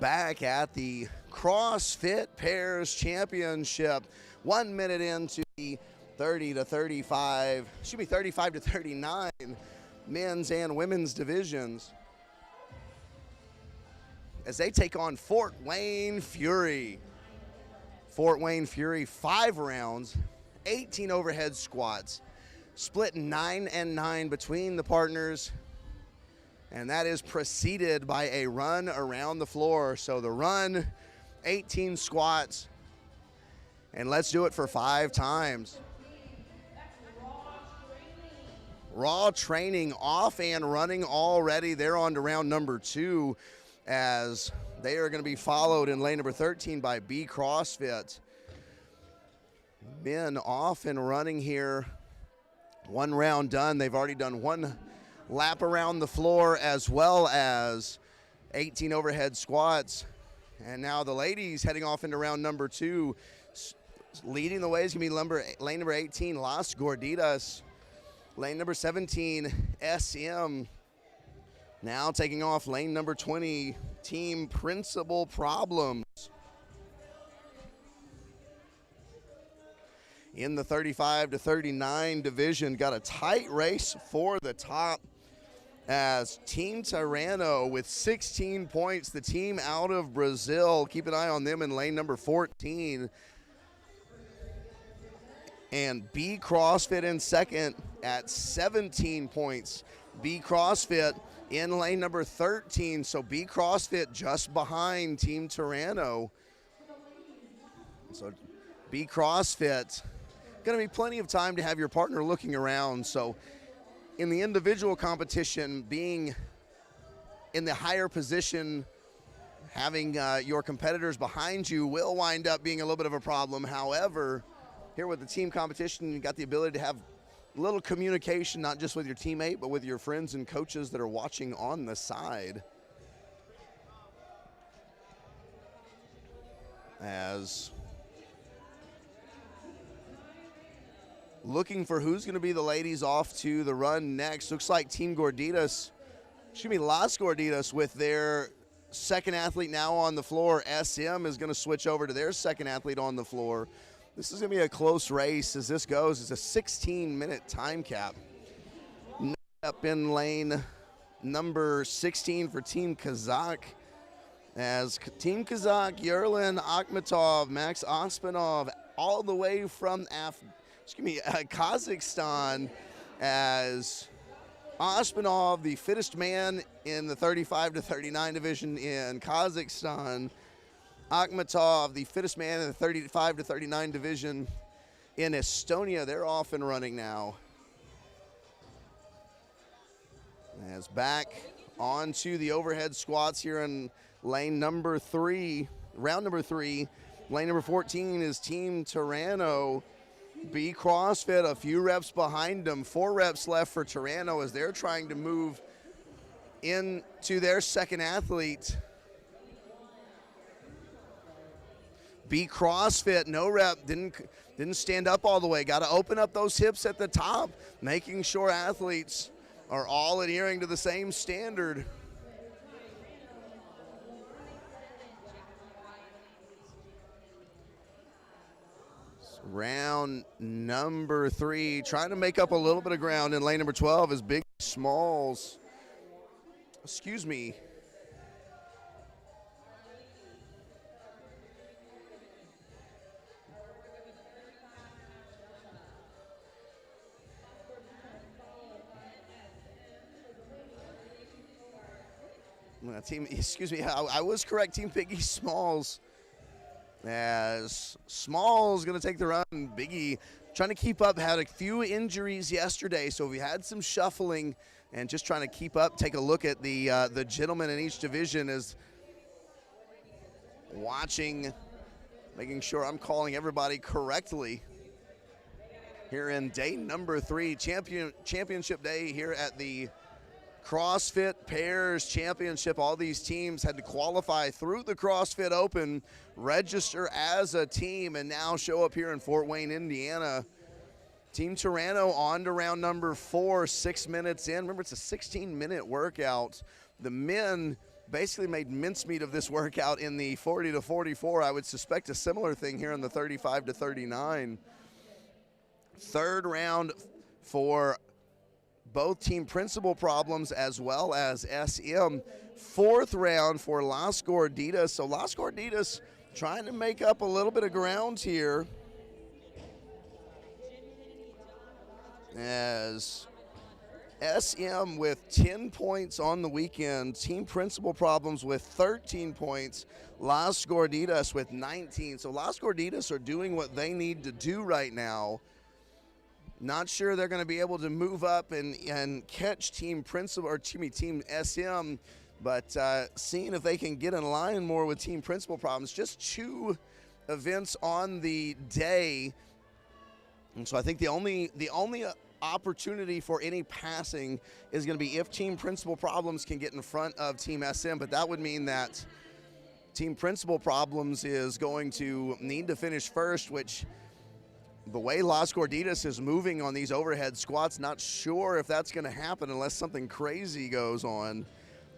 back at the CrossFit Pairs Championship. 1 minute into the 35 to 39 men's and women's divisions as they take on Fort Wayne Fury. Fort Wayne Fury, 5 rounds, 18 overhead squats, split 9 and 9 between the partners, and that is preceded by a run around the floor. So the run, 18 squats, and let's do it for 5 times. Raw training off and running already. They're on to round number 2 as they are going to be followed in lane number 13 by B CrossFit. Men off and running here. 1 round done. They've already done 1 lap around the floor as well as 18 overhead squats. And now the ladies heading off into round number 2. Leading the way is going to be lane number 18, Las Gorditas. Lane number 17, SM. Now taking off lane number 20, Team Principal Problems. In the 35 to 39 division, got a tight race for the top as Team Tirano with 16 points, the team out of Brazil. Keep an eye on them in lane number 14. And B CrossFit in second at 17 points. B CrossFit in lane number 13. So B CrossFit just behind Team Tirano. So B CrossFit, going to be plenty of time to have your partner looking around. So in the individual competition, being in the higher position, having your competitors behind you will wind up being a little bit of a problem. However, here with the team competition, you got the ability to have a little communication, not just with your teammate, but with your friends and coaches that are watching on the side. As looking for who's going to be the ladies off to the run next. Looks like Team Gorditas, Las Gorditas, with their second athlete now on the floor. SM is going to switch over to their second athlete on the floor. This is going to be a close race as this goes. It's a 16-minute time cap. Up in lane number 16 for Team Kazakh. As Team Kazakh, Yerlin Akhmatov, Max Ospanov, all the way from Kazakhstan, as Ospanov, the fittest man in the 35 to 39 division in Kazakhstan. Akhmatov, the fittest man in the 35 to 39 division in Estonia. They're off and running now. As back onto the overhead squats here in lane number 3, round number 3. Lane number 14 is Team Tirano. B CrossFit a few reps behind them. 4 reps left for Tirano as they're trying to move into their second athlete. B CrossFit, no rep, didn't stand up all the way. Got to open up those hips at the top, making sure athletes are all adhering to the same standard. Round number 3, trying to make up a little bit of ground in lane number 12 is Big Smalls. Excuse me. I was correct, Team Biggie Smalls. As Smalls going to take the run. Biggie trying to keep up, had a few injuries yesterday, so we had some shuffling and just trying to keep up. Take a look at the gentlemen in each division as watching, making sure I'm calling everybody correctly. Here in day number 3, championship day here at the CrossFit Pairs Championship. All these teams had to qualify through the CrossFit Open, register as a team, and now show up here in Fort Wayne, Indiana. Team Tirano on to round number 4, 6 minutes in. Remember, it's a 16-minute workout. The men basically made mincemeat of this workout in the 40 to 44. I would suspect a similar thing here in the 35 to 39. Third round for both Team Principal Problems as well as SM. Fourth round for Las Gorditas. So Las Gorditas trying to make up a little bit of ground here as SM with 10 points on the weekend. Team Principal Problems with 13 points. Las Gorditas with 19. So Las Gorditas are doing what they need to do right now. Not sure they're going to be able to move up and catch Team Principal or Team SM, but seeing if they can get in line more with Team Principal Problems. Just 2 events on the day, and so I think the only opportunity for any passing is going to be if Team Principal Problems can get in front of Team SM, but that would mean that Team Principal Problems is going to need to finish first, which the way Las Gorditas is moving on these overhead squats, not sure if that's going to happen unless something crazy goes on.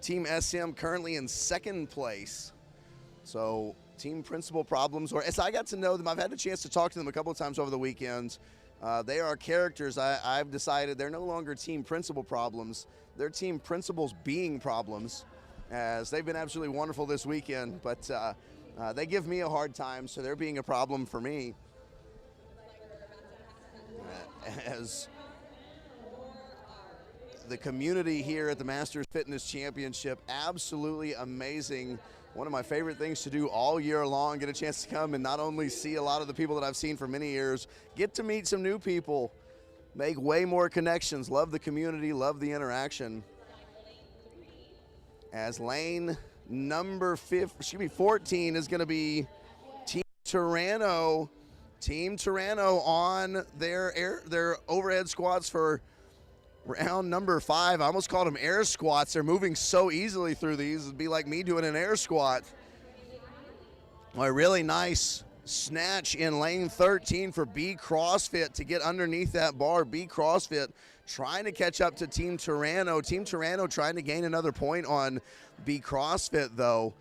Team SM currently in second place. So Team Principal Problems, or as I got to know them, I've had a chance to talk to them a couple of times over the weekend. They are characters. I've decided they're no longer Team Principal Problems. They're Team Principals Being Problems, as they've been absolutely wonderful this weekend. But they give me a hard time, so they're being a problem for me. As the community here at the Masters Fitness Championship, absolutely amazing. One of my favorite things to do all year long, get a chance to come and not only see a lot of the people that I've seen for many years, get to meet some new people, make way more connections, love the community, love the interaction. As lane number 14 is going to be Team Taranto. Team Taranto on their overhead squats for round number 5. I almost called them air squats. They're moving so easily through these. It'd be like me doing an air squat. A really nice snatch in lane 13 for B CrossFit to get underneath that bar. B CrossFit trying to catch up to Team Taranto. Team Taranto trying to gain another point on B CrossFit though.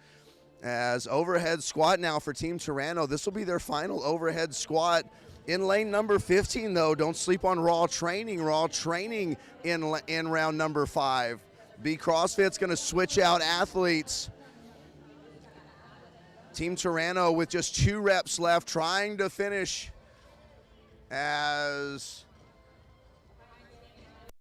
As overhead squat now for Team Taranto. This will be their final overhead squat. In lane number 15, though, don't sleep on Raw Training. Raw Training in round number 5. B CrossFit's going to switch out athletes. Team Taranto with just 2 reps left, trying to finish as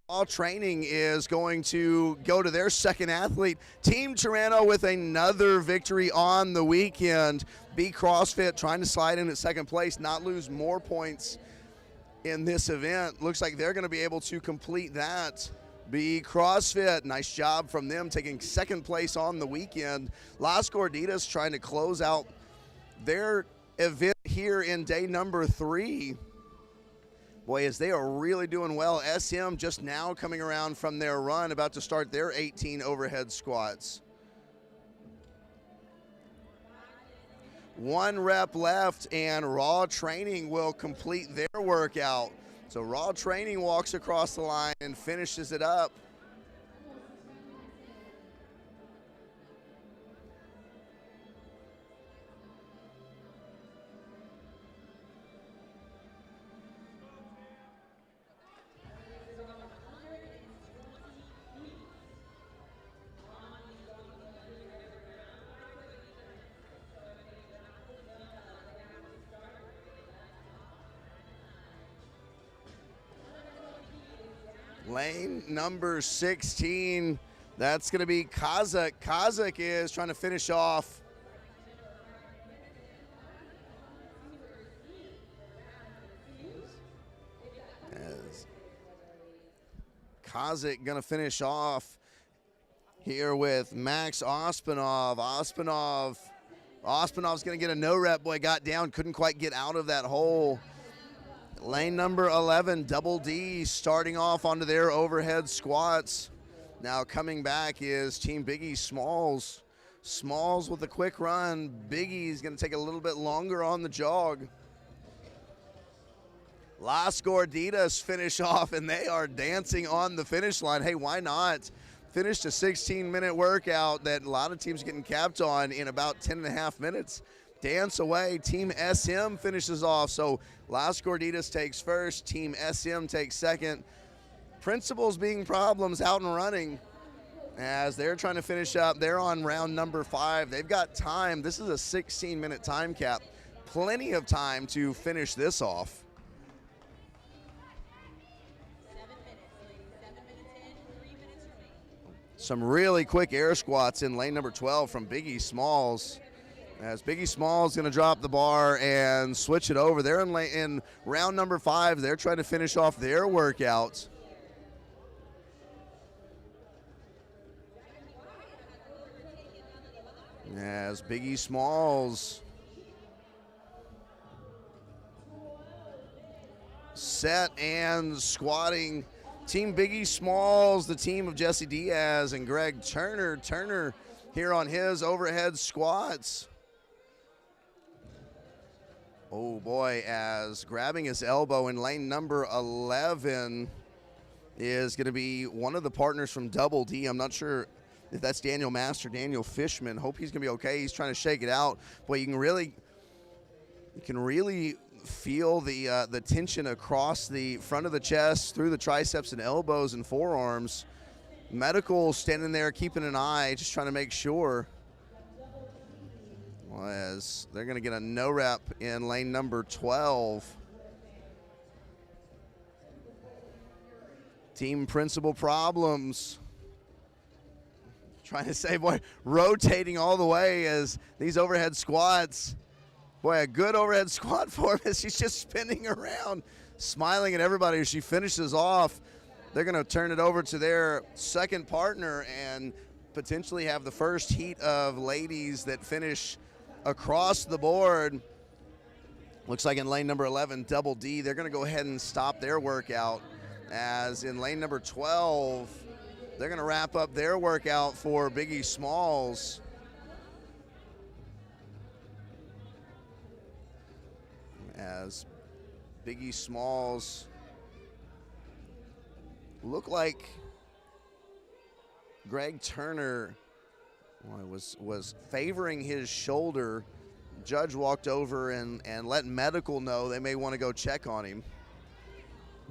Raw Training is going to go to their second athlete. Team Taranto with another victory on the weekend. B CrossFit trying to slide in at second place, not lose more points in this event. Looks like they're going to be able to complete that. B CrossFit, nice job from them taking second place on the weekend. Las Gorditas trying to close out their event here in day number 3. Boy, as they are really doing well. SM just now coming around from their run, about to start their 18 overhead squats. 1 rep left, and Raw Training will complete their workout. So Raw Training walks across the line and finishes it up. Lane number 16, that's going to be Kazak. Kazak is trying to finish off as Kazak going to finish off here with Max Ospinov. Ospinov's going to get a no rep. Boy, got down, couldn't quite get out of that hole. Lane number 11, Double D, starting off onto their overhead squats. Now coming back is Team Biggie Smalls. Smalls with a quick run. Biggie's going to take a little bit longer on the jog. Las Gorditas finish off, and they are dancing on the finish line. Hey, why not? finished a 16-minute workout that a lot of teams are getting capped on in about 10.5 minutes. Dance away. Team SM finishes off. So Las Gorditas takes first. Team SM takes second. Principals being problems out and running as they're trying to finish up. They're on round number 5. They've got time. This is a 16-minute time cap. Plenty of time to finish this off. 7 minutes, 7 minutes in, 3 minutes remaining. Some really quick air squats in lane number 12 from Biggie Smalls. As Biggie Smalls going to drop the bar and switch it over. They're in round number 5. They're trying to finish off their workout. As Biggie Smalls set and squatting. Team Biggie Smalls, the team of Jesse Diaz and Greg Turner. Turner here on his overhead squats. Oh boy, as grabbing his elbow in lane number 11 is going to be one of the partners from Double D. I'm not sure if that's Daniel Master, Daniel Fishman. Hope he's going to be okay. He's trying to shake it out. Boy, you can really feel the tension across the front of the chest, through the triceps and elbows and forearms. Medical standing there keeping an eye, just trying to make sure. As they're going to get a no rep in lane number 12. Team Principal problems. Trying to say, boy, rotating all the way as these overhead squats. Boy, a good overhead squat for him as she's just spinning around, smiling at everybody as she finishes off. They're going to turn it over to their second partner and potentially have the first heat of ladies that finish across the board. Looks like in lane number 11, Double D, they're going to go ahead and stop their workout. As in lane number 12, they're going to wrap up their workout for Biggie Smalls. As Biggie Smalls look like Greg Turner was favoring his shoulder. Judge walked over and let medical know they may want to go check on him.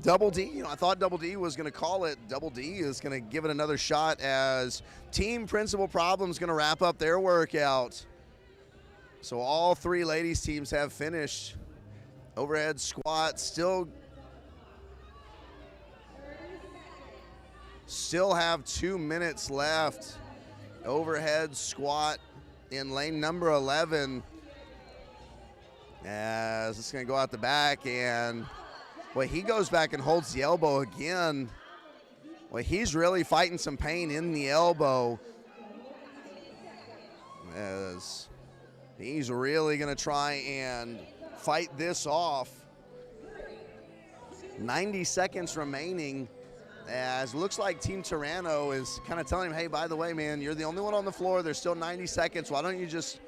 Double D, I thought Double D was going to call it. Double D is going to give it another shot as Team Principal Problems going to wrap up their workout. So all 3 ladies teams have finished. Overhead squat still have 2 minutes left. Overhead squat in lane number 11. As it's going to go out the back, and boy, he goes back and holds the elbow again. Boy, he's really fighting some pain in the elbow. As he's really going to try and fight this off. 90 seconds remaining. As looks like Team Turano is kind of telling him, hey, by the way, man, you're the only one on the floor. There's still 90 seconds. Why don't you just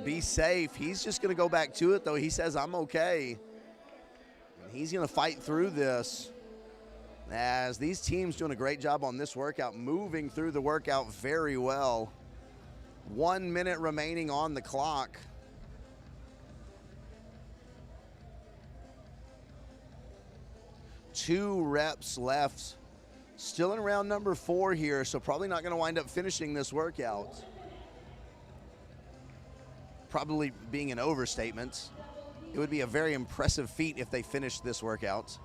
be safe? He's just going to go back to it, though. He says, I'm okay. And he's going to fight through this. As these teams doing a great job on this workout, moving through the workout very well. 1 minute remaining on the clock. Two reps left. Still in round number 4 here, so probably not going to wind up finishing this workout. Probably being an overstatement. It would be a very impressive feat if they finished this workout.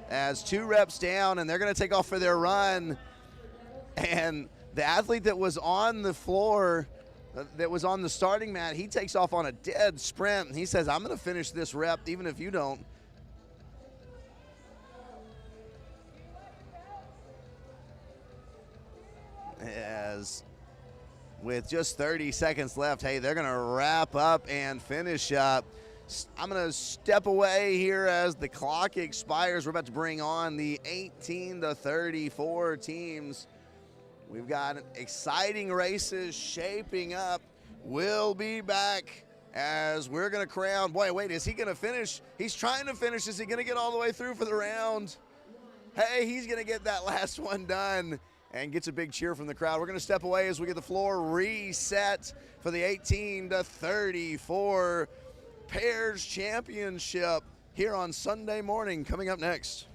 As 2 reps down, and they're going to take off for their run. And the athlete that was on the floor, that was on the starting mat, he takes off on a dead sprint. And he says, I'm going to finish this rep even if you don't. As with just 30 seconds left, hey, they're going to wrap up and finish up. I'm going to step away here as the clock expires. We're about to bring on the 18 to 34 teams. We've got exciting races shaping up. We'll be back as we're going to crown. Boy, wait, is he going to finish? He's trying to finish. Is he going to get all the way through for the round? Hey, he's going to get that last one done. and gets a big cheer from the crowd. We're going to step away as we get the floor reset for the 18-34 Pairs Championship here on Sunday morning. Coming up next.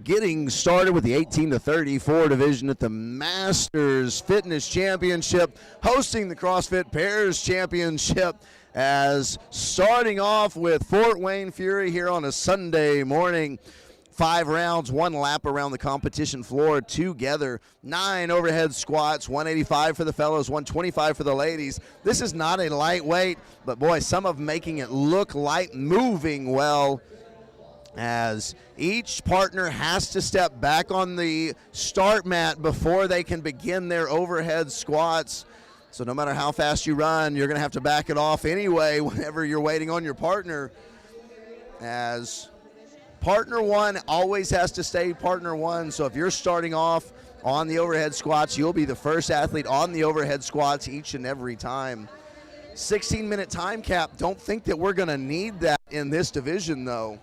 Getting started with the 18-34 division at the Masters Fitness Championship, hosting the CrossFit Pairs Championship, as starting off with Fort Wayne Fury here on a Sunday morning. 5 rounds, 1 lap around the competition floor together. 9 overhead squats, 185 for the fellows, 125 for the ladies. This is not a lightweight, but boy, some of making it look light, moving well, as each partner has to step back on the start mat before they can begin their overhead squats. So no matter how fast you run, you're going to have to back it off anyway whenever you're waiting on your partner, as partner one always has to stay partner one. So if you're starting off on the overhead squats, you'll be the first athlete on the overhead squats each and every time. 16-minute time cap. Don't think that we're going to need that in this division, though.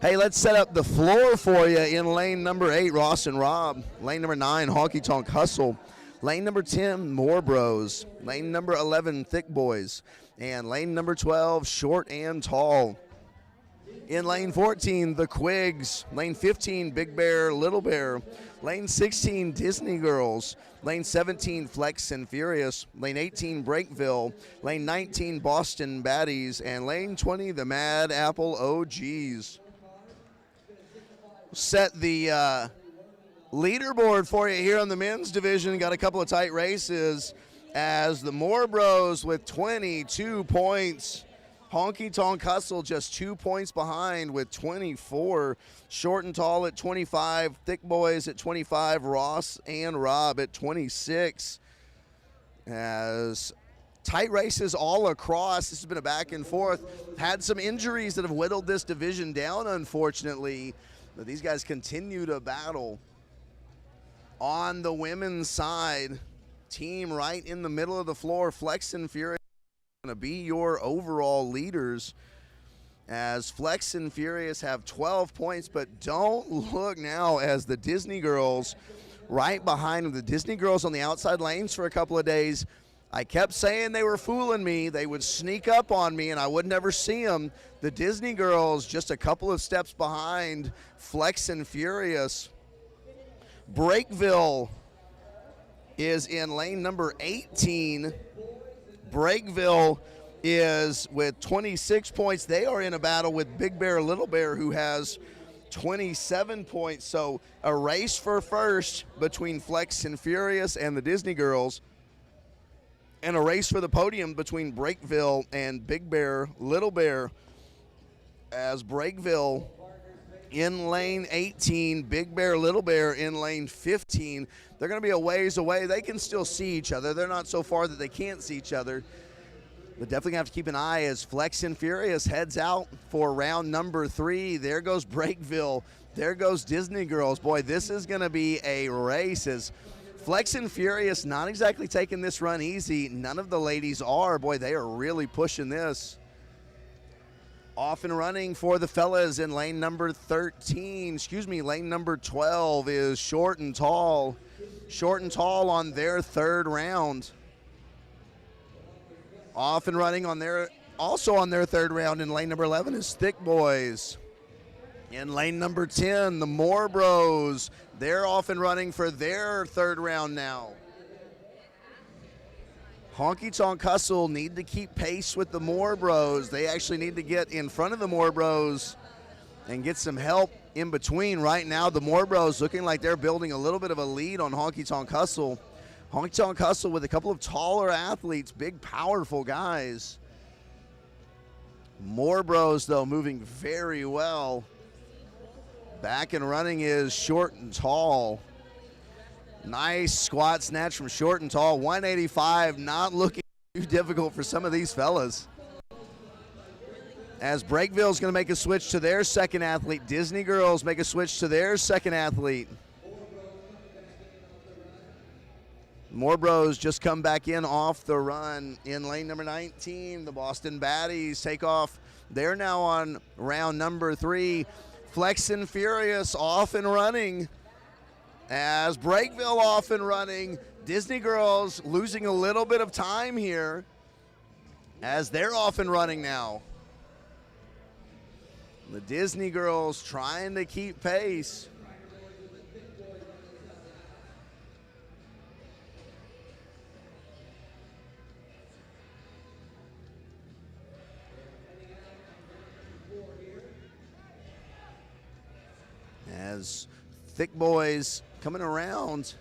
Hey, let's set up the floor for you in lane number 8, Ross and Rob. Lane number 9, Honky Tonk Hustle. Lane number 10, More Bros. Lane number 11, Thick Boys. And lane number 12, Short and Tall. In lane 14, The Quigs. Lane 15, Big Bear, Little Bear. Lane 16, Disney Girls. Lane 17, Flex and Furious. Lane 18, Breakville. Lane 19, Boston Baddies. And lane 20, the Mad Apple OGs. Set the leaderboard for you here on the men's division. Got a couple of tight races, as the More Bros with 22 points. Honky Tonk Hustle just 2 points behind with 24. Short and Tall at 25. Thick Boys at 25. Ross and Rob at 26. As tight races all across. This has been a back and forth. Had some injuries that have whittled this division down, unfortunately. But these guys continue to battle. On the women's side, team right in the middle of the floor, Flex and Furious, going to be your overall leaders, as Flex and Furious have 12 points. But don't look now, as the Disney Girls right behind them. The Disney Girls on the outside lanes for a couple of days. I kept saying they were fooling me. They would sneak up on me and I would never see them. The Disney Girls just a couple of steps behind Flex and Furious. Breakville is in lane number 18. Breakville is with 26 points. They are in a battle with Big Bear, Little Bear, who has 27 points. So a race for first between Flex and Furious and the Disney Girls, and a race for the podium between Breakville and Big Bear, Little Bear, as Breakville in lane 18, Big Bear, Little Bear in lane 15. They're going to be a ways away. They can still see each other. They're not so far that they can't see each other. But definitely gonna have to keep an eye as Flex and Furious heads out for round number 3. There goes Breakville. There goes Disney Girls. Boy, this is going to be a race as Flex and Furious not exactly taking this run easy. None of the ladies are. Boy, they are really pushing this. Off and running for the fellas in lane number 13. Lane number 12 is Short and Tall. Short and Tall on their third round. Off and running on their third round in lane number 11 is Thick Boys. In lane number 10, the Moore Bros. They're off and running for their third round now. Honky Tonk Hustle need to keep pace with the Moore Bros. They actually need to get in front of the Moore Bros and get some help in between. Right now, the Moore Bros looking like they're building a little bit of a lead on Honky Tonk Hustle. Honky Tonk Hustle with a couple of taller athletes, big, powerful guys. Moore Bros, though, moving very well. Back and running is Short and Tall. Nice squat snatch from Short and Tall. 185, not looking too difficult for some of these fellas. As Breakville's going to make a switch to their second athlete. Disney Girls make a switch to their second athlete. Moore Bros just come back in off the run in lane number 19. The Boston Baddies take off. They're now on round number 3. Flex and Furious off and running. As Breakville off and running. Disney Girls losing a little bit of time here as they're off and running now. The Disney Girls trying to keep pace. As Thick Boys coming around.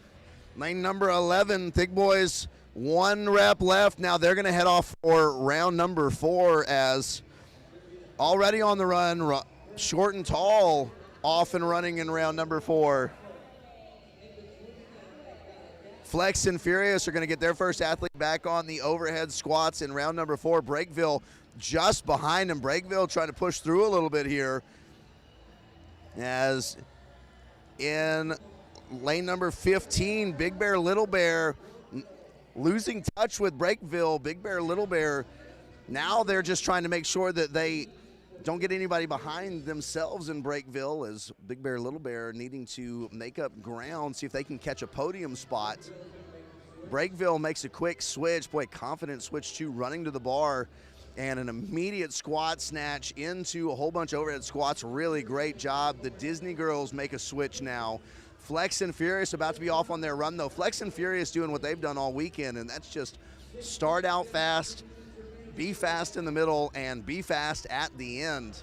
Lane number 11, Thick Boys, 1 rep left. Now they're going to head off for round number 4 as already on the run, Short and Tall off and running in round number 4. Flex and Furious are going to get their first athlete back on the overhead squats in round number 4. Breakville just behind them. Breakville trying to push through a little bit here. As in lane number 15, Big Bear, Little Bear losing touch with Breakville. Big Bear, Little Bear, now they're just trying to make sure that they don't get anybody behind themselves in Breakville, as Big Bear, Little Bear needing to make up ground, see if they can catch a podium spot. Breakville makes a quick switch, boy, confident switch too, running to the bar. And an immediate squat snatch into a whole bunch of overhead squats. Really great job. The Disney Girls make a switch now. Flex and Furious about to be off on their run, though. Flex and Furious doing what they've done all weekend, and that's just start out fast, be fast in the middle, and be fast at the end.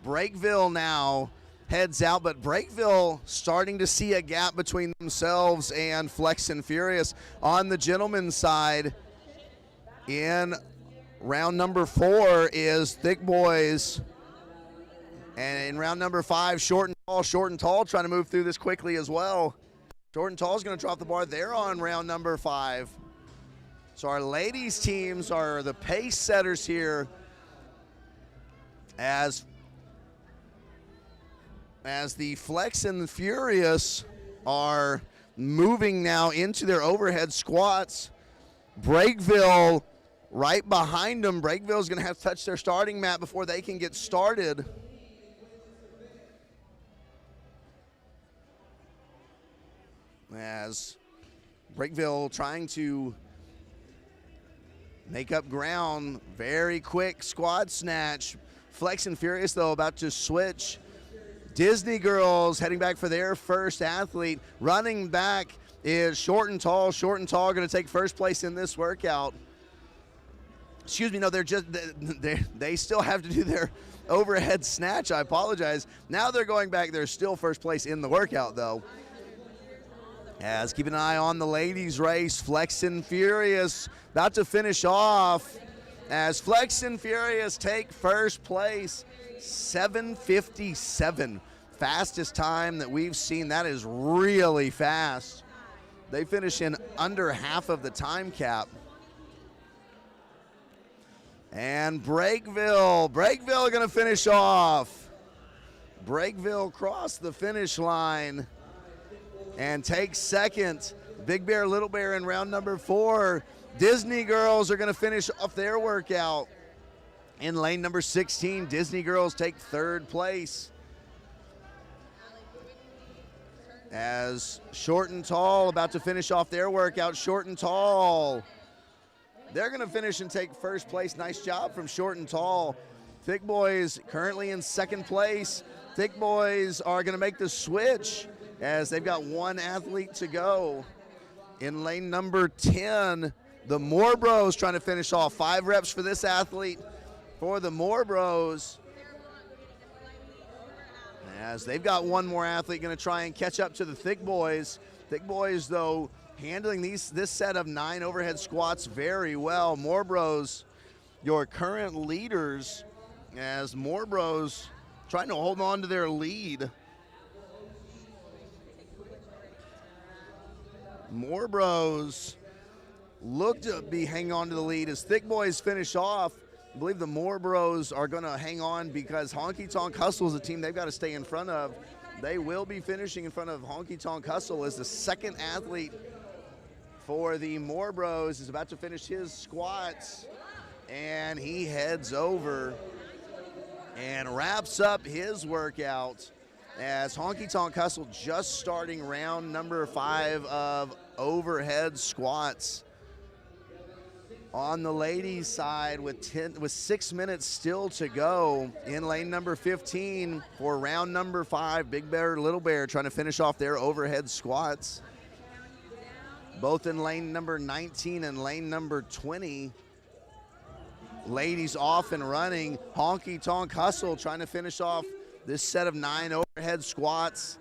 Breakville now heads out, but Breakville starting to see a gap between themselves and Flex and Furious. On the gentleman's side, in round number 4 is Thick Boys. And in round number 5, Short and Tall trying to move through this quickly as well. Short and Tall is going to drop the bar. They're on round number 5. So our ladies teams are the pace setters here as the Flex and the Furious are moving now into their overhead squats. Breakville right behind them. Breakville's going to have to touch their starting mat before they can get started. As Breakville trying to make up ground. Very quick squad snatch. Flex and Furious, though, about to switch. Disney Girls heading back for their first athlete. Running back is Short and Tall. Short and Tall going to take first place in this workout. Excuse me, no, they still have to do their overhead snatch. I apologize. Now they're going back. They're still first place in the workout, though. As keeping an eye on the ladies' race, Flex and Furious about to finish off. As Flex and Furious take first place, 7:57. Fastest time that we've seen. That is really fast. They finish in under half of the time cap. And Breakville going to finish off. Breakville crossed the finish line and takes second. Big Bear, Little Bear in round number 4. Disney Girls are going to finish off their workout in lane number 16. Disney Girls take third place. As Short and Tall about to finish off their workout. Short and Tall, they're going to finish and take first place. Nice job from Short and Tall. Thick Boys currently in second place. Thick Boys are going to make the switch as they've got one athlete to go. In lane number 10, the Moore Bros trying to finish off. 5 reps for this athlete for the Moore Bros. As they've got one more athlete going to try and catch up to the Thick Boys. Thick Boys, though, handling this set of 9 overhead squats very well. Moore Bros, your current leaders, as Moore Bros trying to hold on to their lead. Moore Bros look to be hanging on to the lead as Thick Boys finish off. I believe the Moore Bros are going to hang on because Honky Tonk Hustle is a team they've got to stay in front of. They will be finishing in front of Honky Tonk Hustle as the second athlete for the Moore Bros is about to finish his squats, and he heads over and wraps up his workout as Honky Tonk Hustle just starting round number 5 of overhead squats. On the ladies' side with 6 minutes still to go in lane number 15 for round number 5, Big Bear, Little Bear trying to finish off their overhead squats. Both in lane number 19 and lane number 20. Ladies off and running. Honky Tonk Hustle trying to finish off this set of 9 overhead squats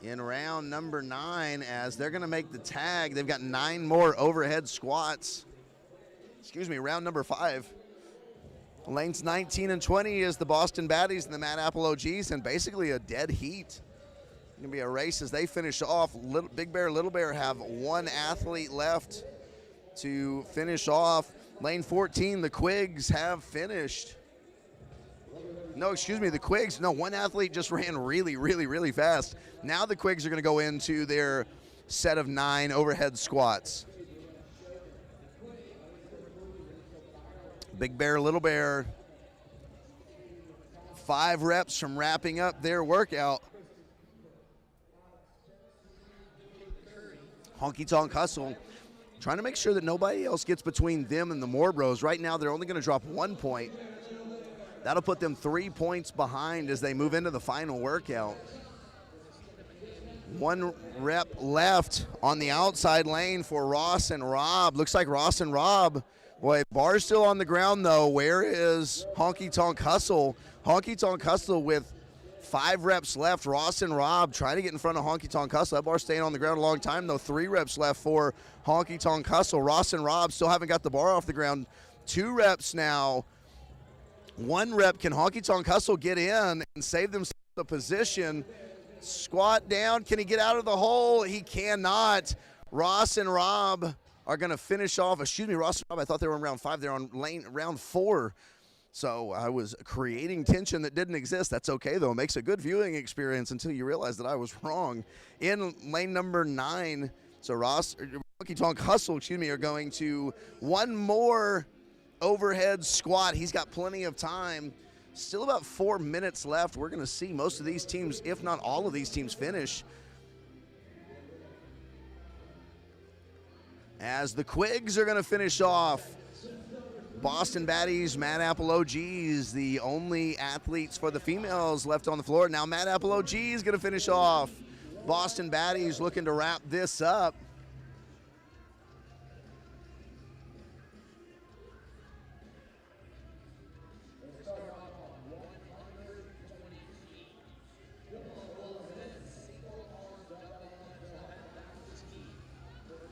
in round number 9 as they're going to make the tag. They've got 9 more overhead squats. Excuse me, round number 5. Lanes 19 and 20 is the Boston Baddies and the Mad Apple OGs, and basically a dead heat. It's going to be a race as they finish off. Big Bear, Little Bear have one athlete left to finish off. Lane 14, the Quigs have finished. No, excuse me, the Quigs, no, one athlete just ran really fast. Now the Quigs are going to go into their set of 9 overhead squats. Big Bear, Little Bear, 5 reps from wrapping up their workout. Honky Tonk Hustle trying to make sure that nobody else gets between them and the Moore Bros. Right now, they're only going to drop 1 point. That'll put them 3 points behind as they move into the final workout. 1 rep left on the outside lane for Ross and Rob. Looks like Ross and Rob. Boy, bar's still on the ground, though. Where is Honky Tonk Hustle? Honky Tonk Hustle with 5 reps left. Ross and Rob trying to get in front of Honky Tonk Hustle. That bar's staying on the ground a long time, though. 3 reps left for Honky Tonk Hustle. Ross and Rob still haven't got the bar off the ground. 2 reps now. 1 rep. Can Honky Tonk Hustle get in and save themselves a position? Squat down. Can he get out of the hole? He cannot. Ross and Rob are going to finish off. Excuse me, Ross and Rob, I thought they were in round 5. They're on round 4. So I was creating tension that didn't exist. That's okay, though. It makes a good viewing experience until you realize that I was wrong. In lane number 9, so Honky Tonk Hustle, are going to 1 more overhead squat. He's got plenty of time. Still about 4 minutes left. We're going to see most of these teams, if not all of these teams, finish. As the Quigs are going to finish off. Boston Baddies, Mad Apple OGs, the only athletes for the females left on the floor. Now Mad Apple OG is going to finish off. Boston Baddies looking to wrap this up.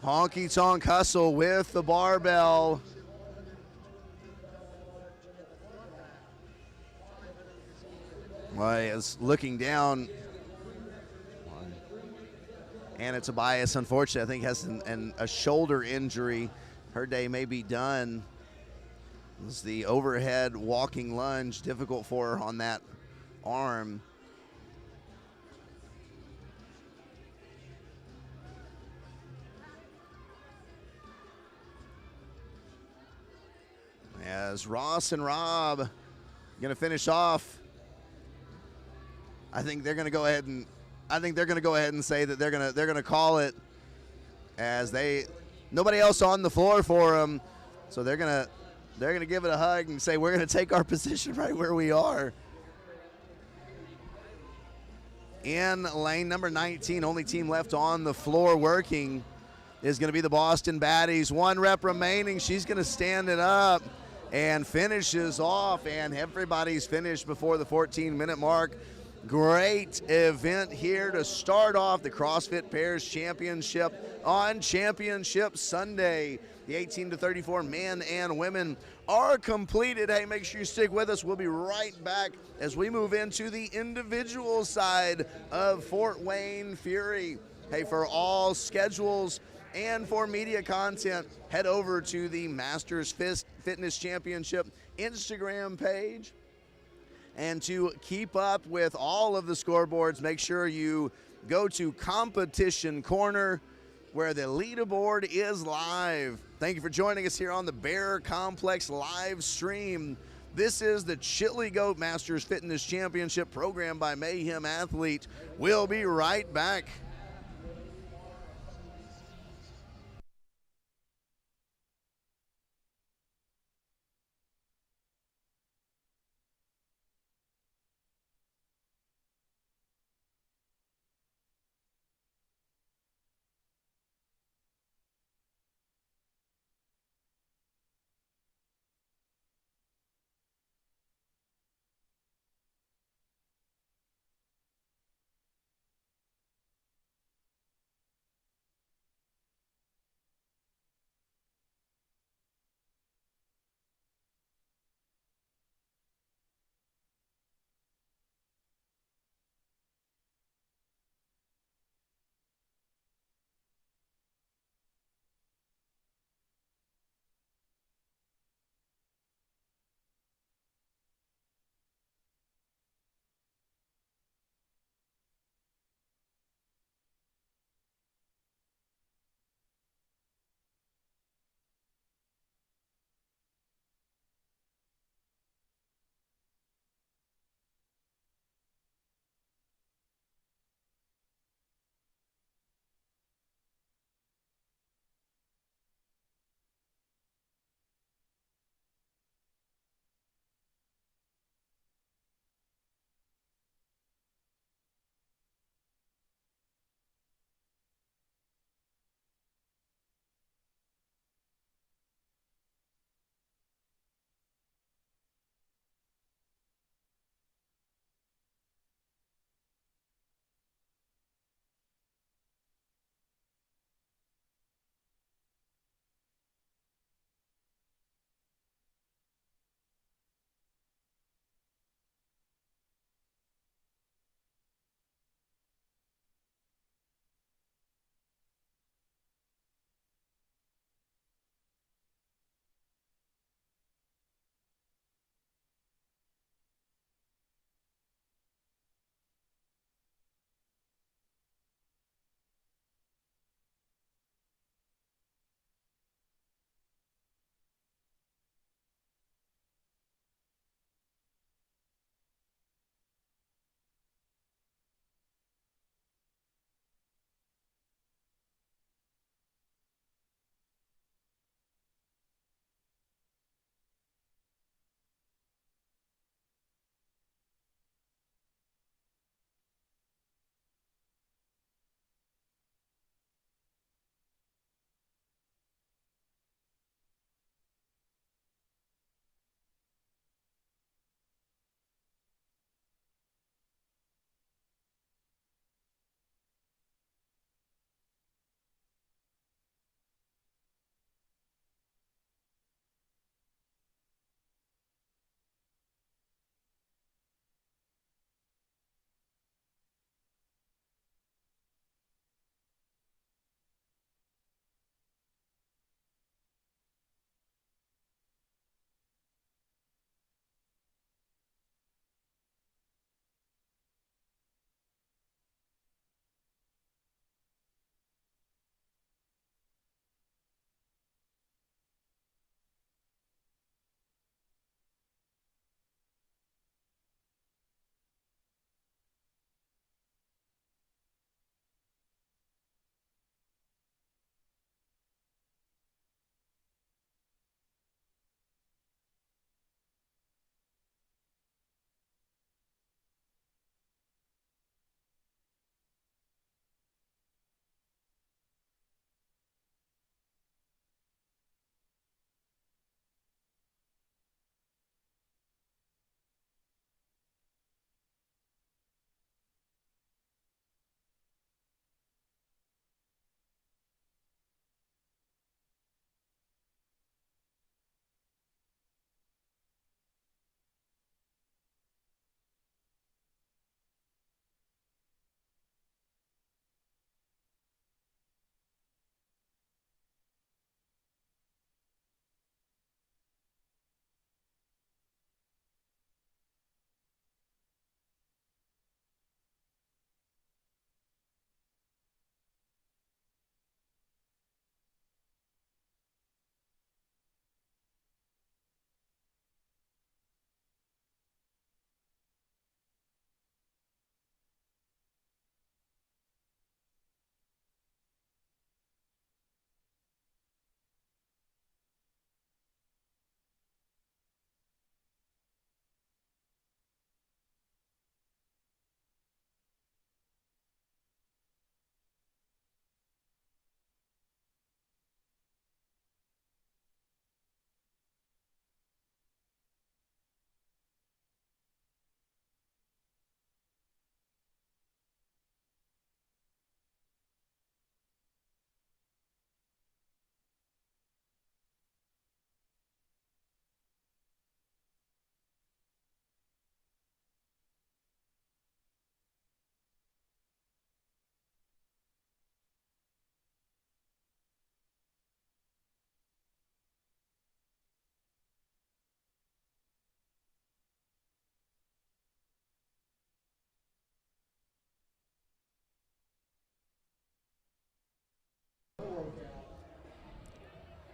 Honky Tonk Hustle with the barbell. Well, is looking down. Anna Tobias, unfortunately, I think has a shoulder injury. Her day may be done. It's the overhead walking lunge, difficult for her on that arm. As Ross and Rob going to finish off, I think they're going to go ahead and say that they're going to call it, as nobody else on the floor for them, so they're going to give it a hug and say we're going to take our position right where we are. In lane number 19, only team left on the floor working is going to be the Boston Baddies. 1 rep remaining. She's going to stand it up and finishes off, and everybody's finished before the 14-minute mark. Great event here to start off the CrossFit Pairs Championship on Championship Sunday. The 18 to 34 men and women are completed. Hey, make sure you stick with us. We'll be right back as we move into the individual side of Fort Wayne Fury. Hey, for all schedules and for media content, head over to the Masters Fitness Championship Instagram page. And to keep up with all of the scoreboards, make sure you go to Competition Corner, where the leaderboard is live. Thank you for joining us here on the Bear Complex live stream. This is the Chili Goat Masters Fitness Championship program by Mayhem Athlete. We'll be right back.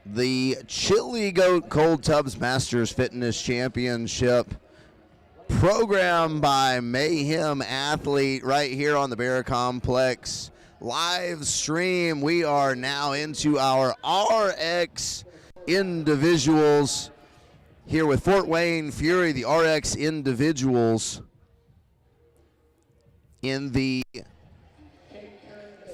The Chili Goat Cold Tubs Masters Fitness Championship, programmed by Mayhem Athlete right here on the Bear Complex live stream. We are now into our RX individuals here with Fort Wayne Fury, the RX individuals in the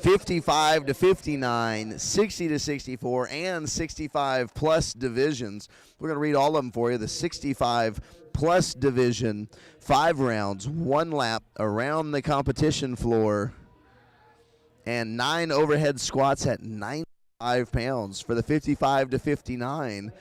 55 to 59, 60 to 64, and 65 plus divisions. We're going to read all of them for you. The 65 plus division, 5 rounds, 1 lap around the competition floor, and 9 overhead squats at 95 pounds. For the 55 to 59,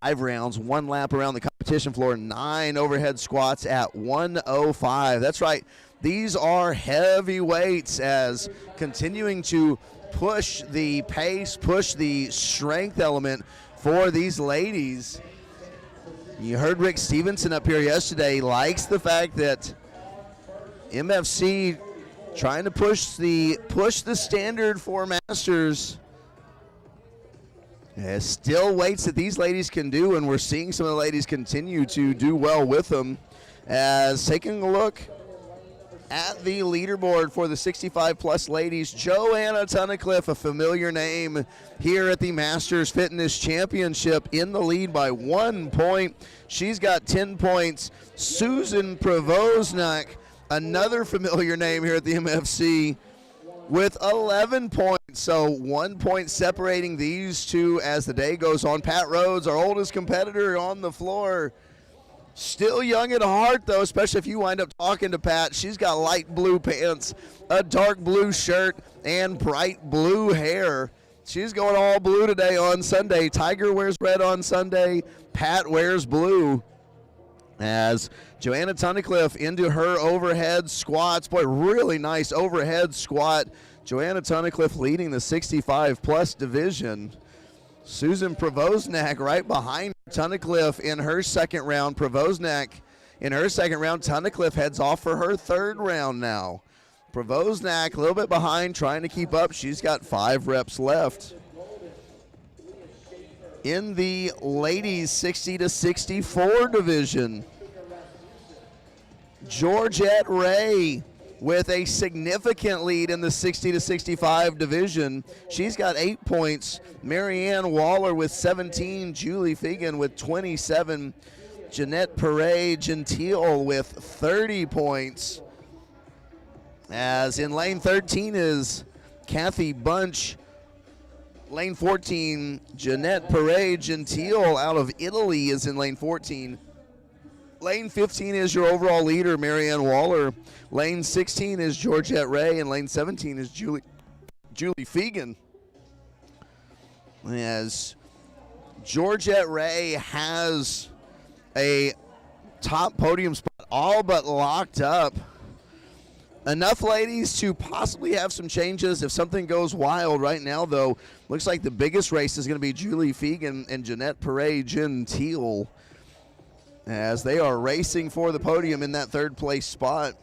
5 rounds, 1 lap around the competition floor, 9 overhead squats at 105. That's right. These are heavy weights, as continuing to push the pace, push the strength element for these ladies. You heard Rick Stevenson up here yesterday, likes the fact that MFC trying to push the standard for Masters. Yeah, still weights that these ladies can do, and we're seeing some of the ladies continue to do well with them. As taking a look at the leaderboard for the 65-plus ladies, Joanna Tunnicliffe, a familiar name here at the Masters Fitness Championship, in the lead by 1 point. She's got 10 points. Susan Provoznak, another familiar name here at the MFC, with 11 points. So 1 point separating these two as the day goes on. Pat Rhodes, our oldest competitor on the floor, still young at heart, though, especially if you wind up talking to Pat. She's got light blue pants, a dark blue shirt, and bright blue hair. She's going all blue today on Sunday. Tiger wears red on Sunday. Pat wears blue. As Joanna Tunnicliffe into her overhead squats. Boy, really nice overhead squat. Joanna Tunnicliffe leading the 65-plus division. Susan Provoznak right behind Tunnicliffe in her second round. Provoznak in her second round. Tunnicliffe heads off for her third round now. Provoznak a little bit behind, trying to keep up. She's got 5 reps left. In the ladies 60 to 64 division, Georgette Ray with a significant lead in the 60 to 65 division. She's got 8 points. Marianne Waller with 17. Julie Fegan with 27. Jeanette Perret-Gentile with 30 points. As in lane 13 is Kathy Bunch. Lane 14, Jeanette Perret-Gentile out of Italy is in lane 14. Lane 15 is your overall leader, Marianne Waller. Lane 16 is Georgette Ray, and lane 17 is Julie Fegan. As Georgette Ray has a top podium spot all but locked up. Enough ladies to possibly have some changes if something goes wild. Right now, though, looks like the biggest race is going to be Julie Fegan and Jeanette Perret-Gentile, as they are racing for the podium in that third place spot.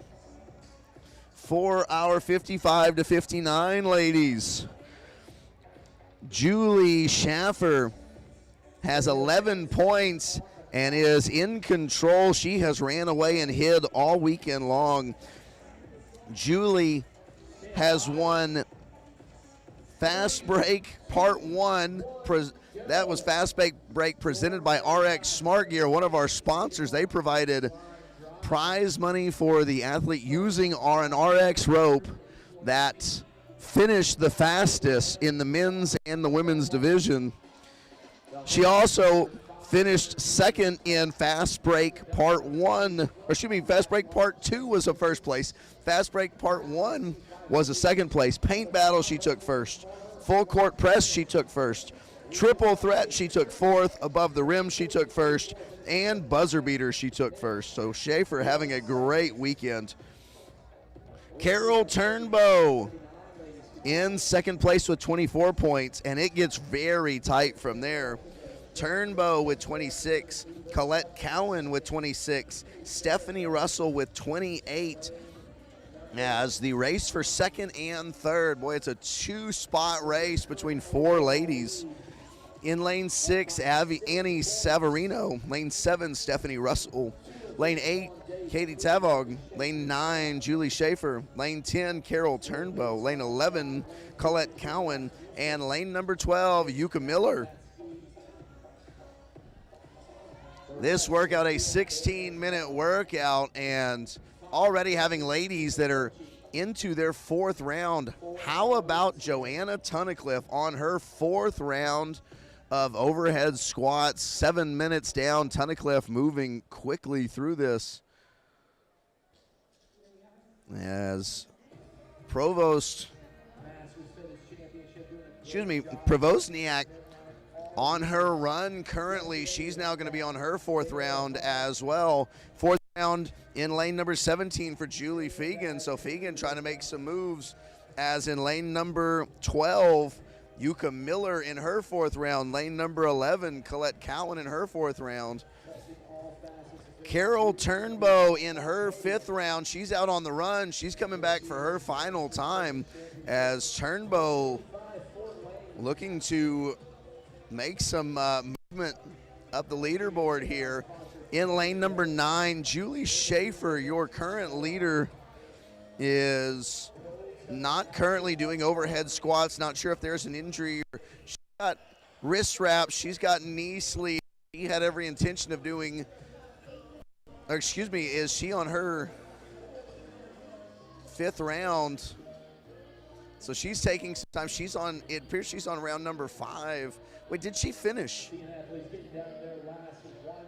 For our 55 to 59 ladies, Julie Schaffer has 11 points and is in control. She has ran away and hid all weekend long. Julie has won Fast Break Part 1. That was Fast Break presented by RX Smart Gear, one of our sponsors. They provided prize money for the athlete using an RX rope that finished the fastest in the men's and the women's division. She also finished second in Fast Break Part 1, or excuse me, Fast Break Part 2 was a first place. Fast Break Part 1 was a second place. Paint Battle she took first. Full Court Press she took first. Triple Threat she took fourth. Above the Rim she took first. And Buzzer Beater she took first. So Schaefer having a great weekend. Carol Turnbow in second place with 24 points, and it gets very tight from there. Turnbow with 26, Colette Cowan with 26, Stephanie Russell with 28, as the race for second and third. Boy, it's a two-spot race between four ladies. In lane 6, Annie Savarino. Lane 7, Stephanie Russell. Lane 8, Katie Tavog. Lane 9, Julie Schaefer. Lane 10, Carol Turnbow. Lane 11, Colette Cowan. And lane number 12, Yuka Miller. This workout, a 16-minute workout, and already having ladies that are into their fourth round. How about Joanna Tunnicliffe on her fourth round of overhead squats? 7 minutes down, Tunnicliffe moving quickly through this. As Provozniak on her run currently. She's now going to be on her fourth round as well. Fourth round in lane number 17 for Julie Fegan. So Fegan trying to make some moves, as in lane number 12, Yuka Miller in her fourth round. Lane number 11, Colette Cowan in her fourth round. Carol Turnbow in her fifth round. She's out on the run. She's coming back for her final time, as Turnbow looking to make some movement up the leaderboard here. In lane number 9, Julie Schaefer, your current leader, is not currently doing overhead squats. Not sure if there's an injury. She's got wrist wraps. She's got knee sleeve. She had every intention of doing, or excuse me, is she on her fifth round? So she's taking some time. She's on, it appears she's on round number 5. Wait, did she finish?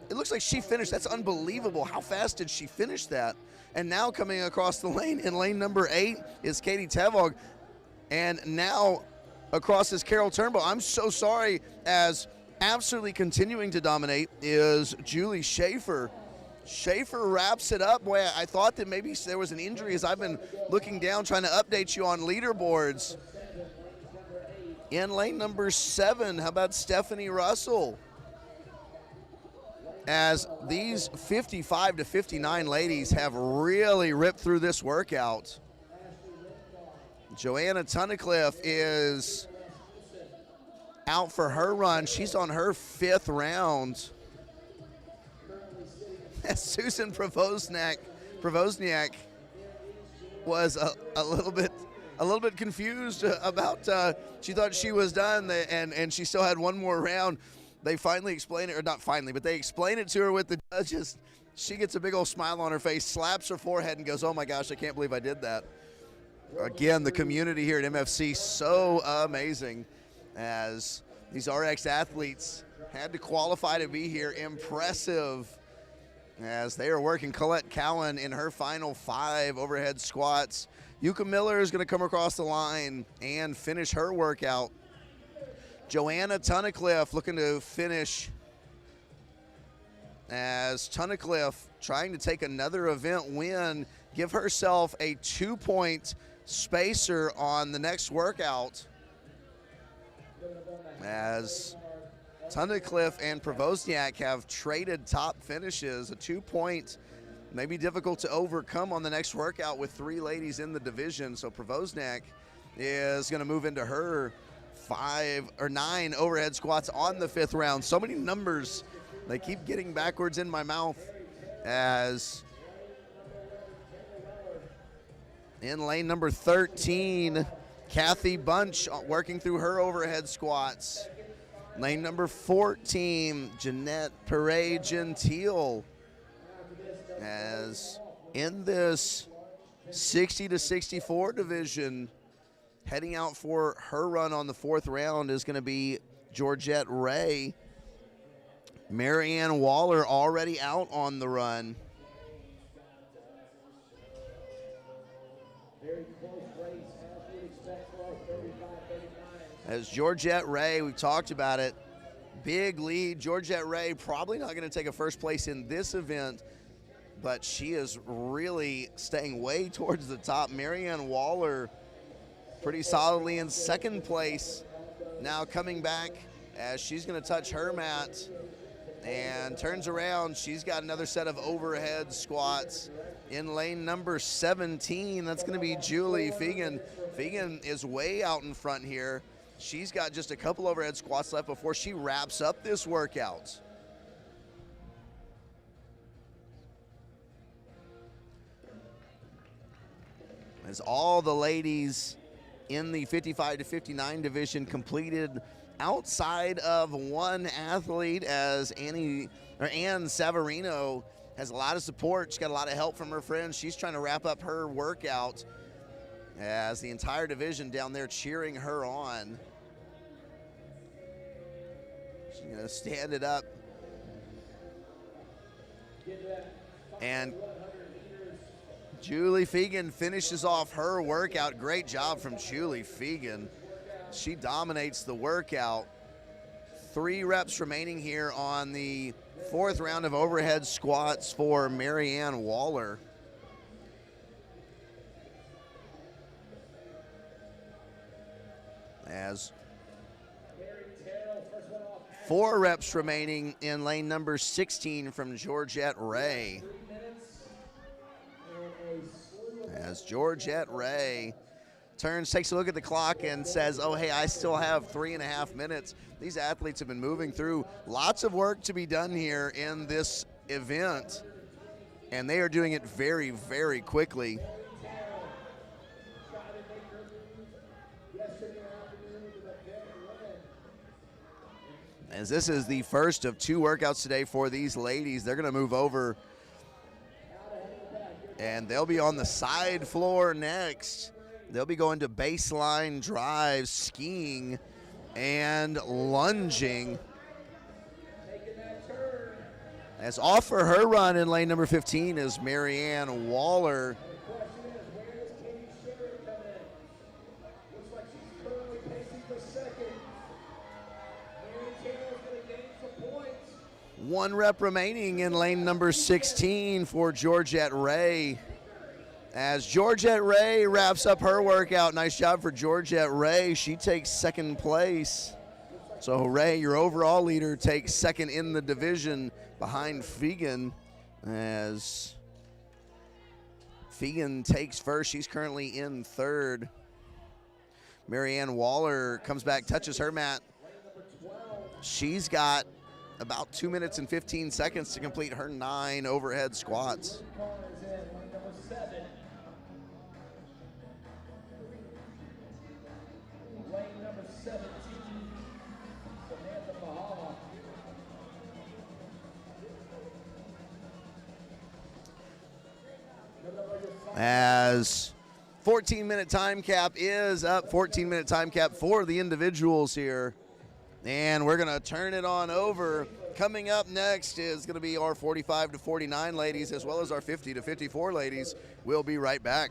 It looks like she finished. That's unbelievable. How fast did she finish that? And now coming across the lane in lane number 8 is Katie Tavog. And now across is Carol Turnbow. I'm so sorry, as absolutely continuing to dominate is Julie Schaefer. Schaefer wraps it up. Boy, I thought that maybe there was an injury, as I've been looking down trying to update you on leaderboards. In lane number 7, how about Stephanie Russell? As these 55 to 59 ladies have really ripped through this workout. Joanna Tunnicliffe is out for her run. She's on her 5th round. Susan Provozniak was a little bit confused about, she thought she was done, and she still had one more round. They finally explain it, or not finally, but they explain it to her with the judges. She gets a big old smile on her face, slaps her forehead, and goes, "Oh my gosh, I can't believe I did that." Again, the community here at MFC, so amazing, as these RX athletes had to qualify to be here. Impressive, as they are working. Colette Cowan in her final 5 overhead squats. Yuka Miller is going to come across the line and finish her workout. Joanna Tunnicliffe looking to finish, as Tunnicliffe trying to take another event win, give herself a 2-point spacer on the next workout, as Tunnicliffe and Provozniak have traded top finishes. A 2-point may be difficult to overcome on the next workout with 3 ladies in the division. So Provozniak is going to move into her 5 or 9 overhead squats on the 5th round. So many numbers, they keep getting backwards in my mouth, as in lane number 13, Kathy Bunch working through her overhead squats. Lane number 14, Jeanette Perret-Gentile, as in this 60 to 64 division, heading out for her run on the 4th round is going to be Georgette Ray. Marianne Waller already out on the run. Very close race, as you'd expect for our 35-39. As Georgette Ray, we've talked about it, big lead. Georgette Ray probably not going to take a first place in this event, but she is really staying way towards the top. Marianne Waller pretty solidly in 2nd place, now coming back as she's going to touch her mat. and turns around. She's got another set of overhead squats in lane number 17. That's going to be Julie Fegan. Fegan is way out in front here. She's got just a couple overhead squats left before she wraps up this workout. As all the ladies in the 55 to 59 division completed outside of one athlete, as Ann Savarino has a lot of support. She's got a lot of help from her friends. She's trying to wrap up her workout as the entire division down there cheering her on. She's going to stand it up. And Julie Fegan finishes off her workout. Great job from Julie Fegan. She dominates the workout. 3 reps remaining here on the 4th round of overhead squats for Marianne Waller. As 4 reps remaining in lane number 16 from Georgette Ray. As Georgette Ray turns, takes a look at the clock and says, oh, hey, I still have 3.5 minutes. These athletes have been moving through. Lots of work to be done here in this event, and they are doing it very, very quickly. As this is the first of 2 workouts today for these ladies, they're going to move over and they'll be on the side floor next. They'll be going to baseline drives, skiing, and lunging. As off for her run in lane number 15 is Marianne Waller. One rep remaining in lane number 16 for Georgette Ray. As Georgette Ray wraps up her workout, nice job for Georgette Ray. She takes 2nd place. So Ray, your overall leader, takes 2nd in the division behind Fegan. As Fegan takes 1st, she's currently in 3rd. Marianne Waller comes back, touches her mat. She's got about 2 minutes and 15 seconds to complete her 9 overhead squats. As 14-minute time cap is up, 14-minute time cap for the individuals here. And we're going to turn it on over. Coming up next is going to be our 45 to 49 ladies as well as our 50 to 54 ladies. We'll be right back.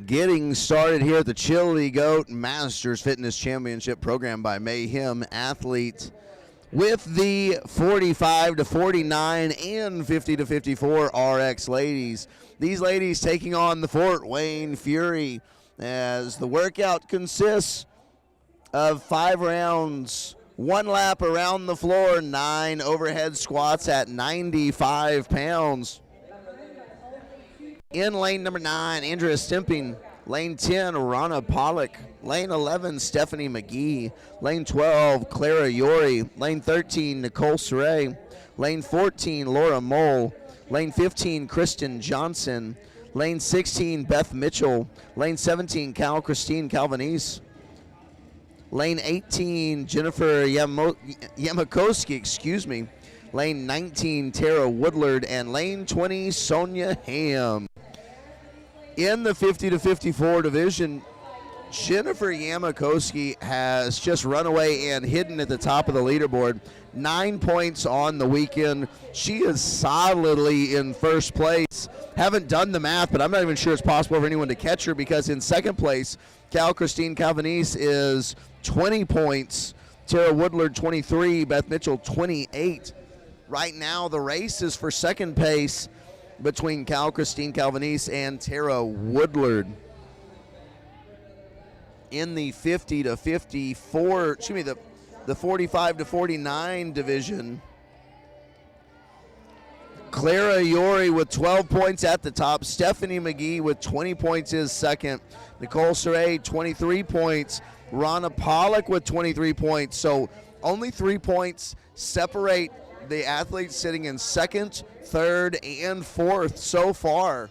Getting started here at the Chili Goat Masters Fitness Championship program by Mayhem Athlete with the 45 to 49 and 50 to 54 RX ladies. These ladies taking on the Fort Wayne Fury as the workout consists of 5 rounds, 1 lap around the floor, 9 overhead squats at 95 pounds. In lane number 9, Andrea Stimping. Lane 10, Rana Pollock. Lane 11, Stephanie McGee. Lane 12, Clara Yori. Lane 13, Nicole Saray. Lane 14, Laura Mole. Lane 15, Kristen Johnson. Lane 16, Beth Mitchell. Lane 17, Christine Calvanese. Lane 18, Jennifer Yamakowski, Lane 19, Tara Woodlard. And lane 20, Sonia Ham. In the 50 to 54 division, Jennifer Yamakowski has just run away and hidden at the top of the leaderboard. 9 points on the weekend. She is solidly in first place. Haven't done the math, but I'm not even sure it's possible for anyone to catch her, because in second place, Christine Calvanese is 20 points. Tara Woodlard 23, Beth Mitchell 28. Right now the race is for second place between Christine Calvanese and Tara Woodlard. In the 50 to 54, the 45 to 49 division, Clara Yori with 12 points at the top. Stephanie McGee with 20 points is second. Nicole Saray 23 points. Rana Pollock with 23 points. So only 3 points separate the athletes sitting in second, third, and fourth so far.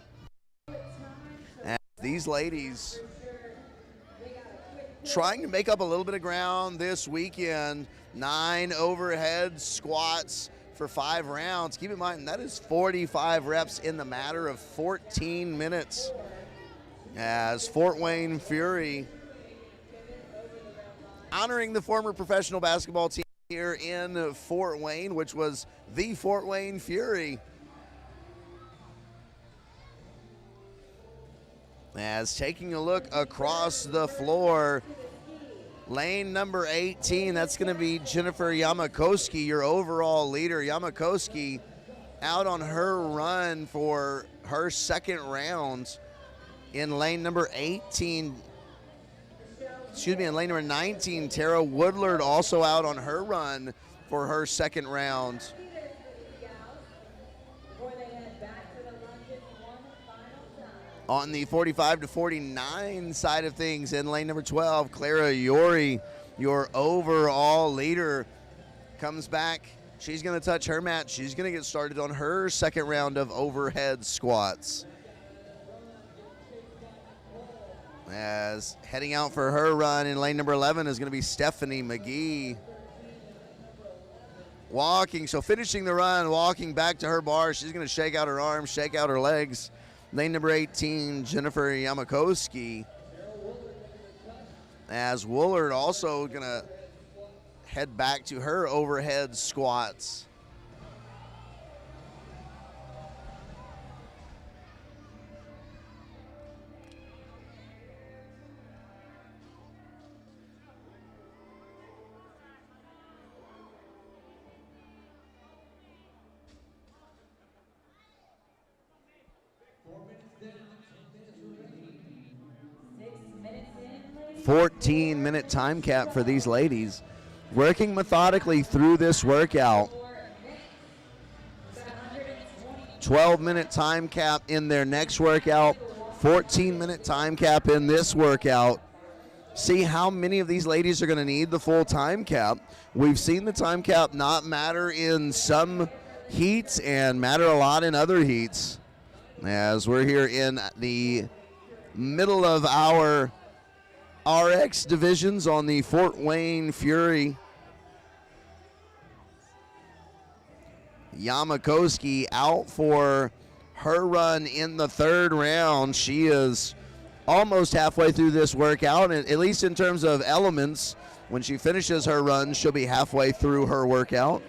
And these ladies trying to make up a little bit of ground this weekend. 9 overhead squats for 5 rounds. Keep in mind, that is 45 reps in the matter of 14 minutes. As Fort Wayne Fury honoring the former professional basketball team here in Fort Wayne, which was the Fort Wayne Fury. As taking a look across the floor, lane number 18, that's going to be Jennifer Yamakowski, your overall leader. Yamakowski out on her run for her second round. In lane number 18, in lane number 19, Tara Woodlard also out on her run for her second round. On the 45 to 49 side of things, in lane number 12, Clara Yori, your overall leader, comes back. She's going to touch her mat. She's going to get started on her second round of overhead squats. As heading out for her run in lane number 11 is going to be Stephanie McGee. Finishing the run, walking back to her bar. She's going to shake out her arms, shake out her legs. Lane number 18, Jennifer Yamakowski. As Woolard also going to head back to her overhead squats. A 14-minute time cap for these ladies. Working methodically through this workout. 12-minute time cap in their next workout. 14-minute time cap in this workout. See how many of these ladies are going to need the full time cap. We've seen the time cap not matter in some heats and matter a lot in other heats. As we're here in the middle of our RX divisions on the Fort Wayne Fury. Yamakowski out for her run in the third round. She is almost halfway through this workout, and at least in terms of elements, when she finishes her run, she'll be halfway through her workout.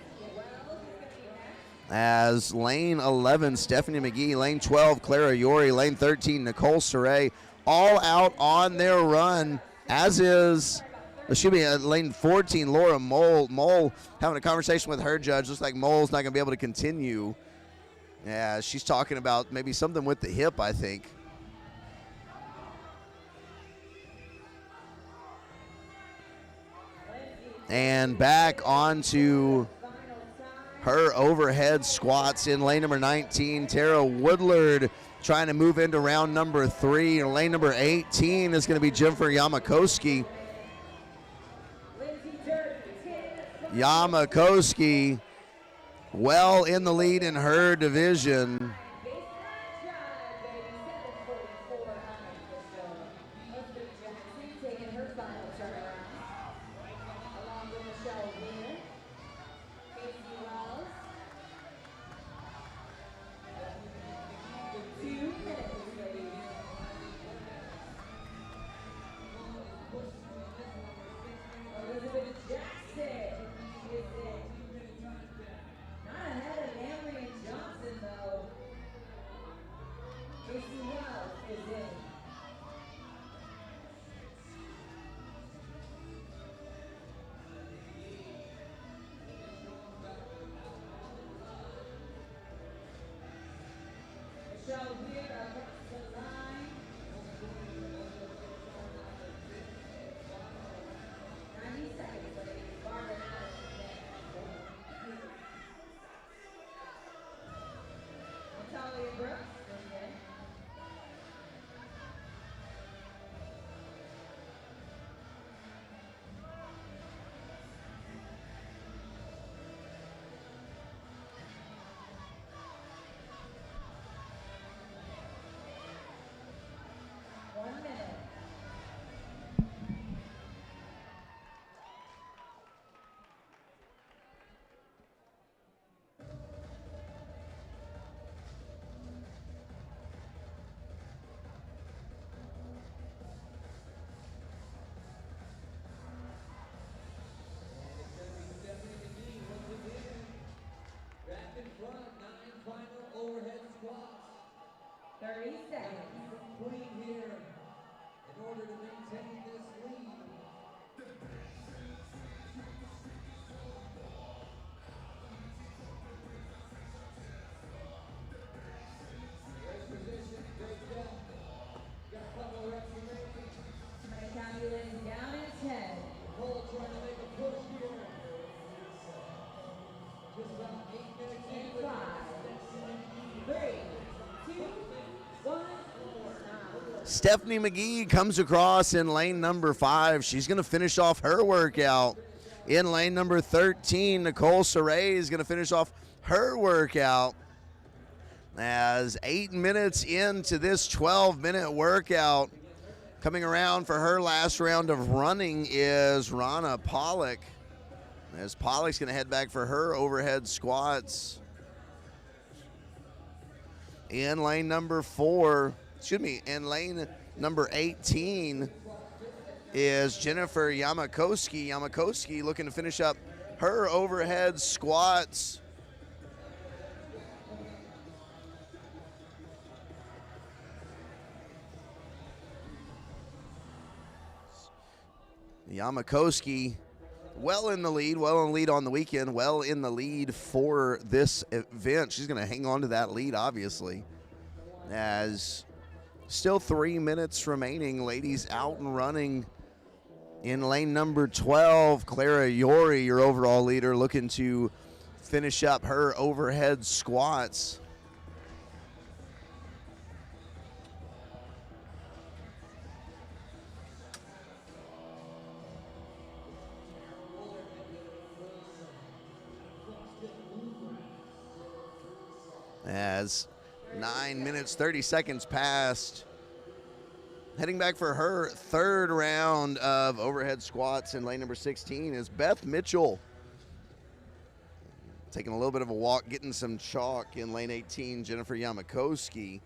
As lane 11, Stephanie McGee, lane 12, Clara Yori, lane 13, Nicole Saray, all out on their run, as is, excuse me, lane 14, Laura Mole. Mole having a conversation with her judge. Looks like Mole's not going to be able to continue. Yeah, she's talking about maybe something with the hip, I think. And back onto her overhead squats in lane number 19. Tara Woodlard trying to move into round number 3. And lane number 18 is going to be Jennifer Yamakowski. Yamakowski well in the lead in her division. Stephanie McGee comes across in lane number 5. She's going to finish off her workout. In lane number 13, Nicole Saray is going to finish off her workout. As 8 minutes into this 12-minute workout, coming around for her last round of running is Rana Pollock. As Pollock's going to head back for her overhead squats. In lane number 4, in lane number 18 is Jennifer Yamakowski. Yamakowski looking to finish up her overhead squats. Yamakowski well in the lead on the weekend, well in the lead for this event. She's going to hang on to that lead, obviously, as still 3 minutes remaining. Ladies out and running in lane number 12. Clara Yori, your overall leader, looking to finish up her overhead squats. As 9 minutes, 30 seconds passed. Heading back for her third round of overhead squats in lane number 16 is Beth Mitchell. Taking a little bit of a walk, getting some chalk in lane 18, Jennifer Yamakowski.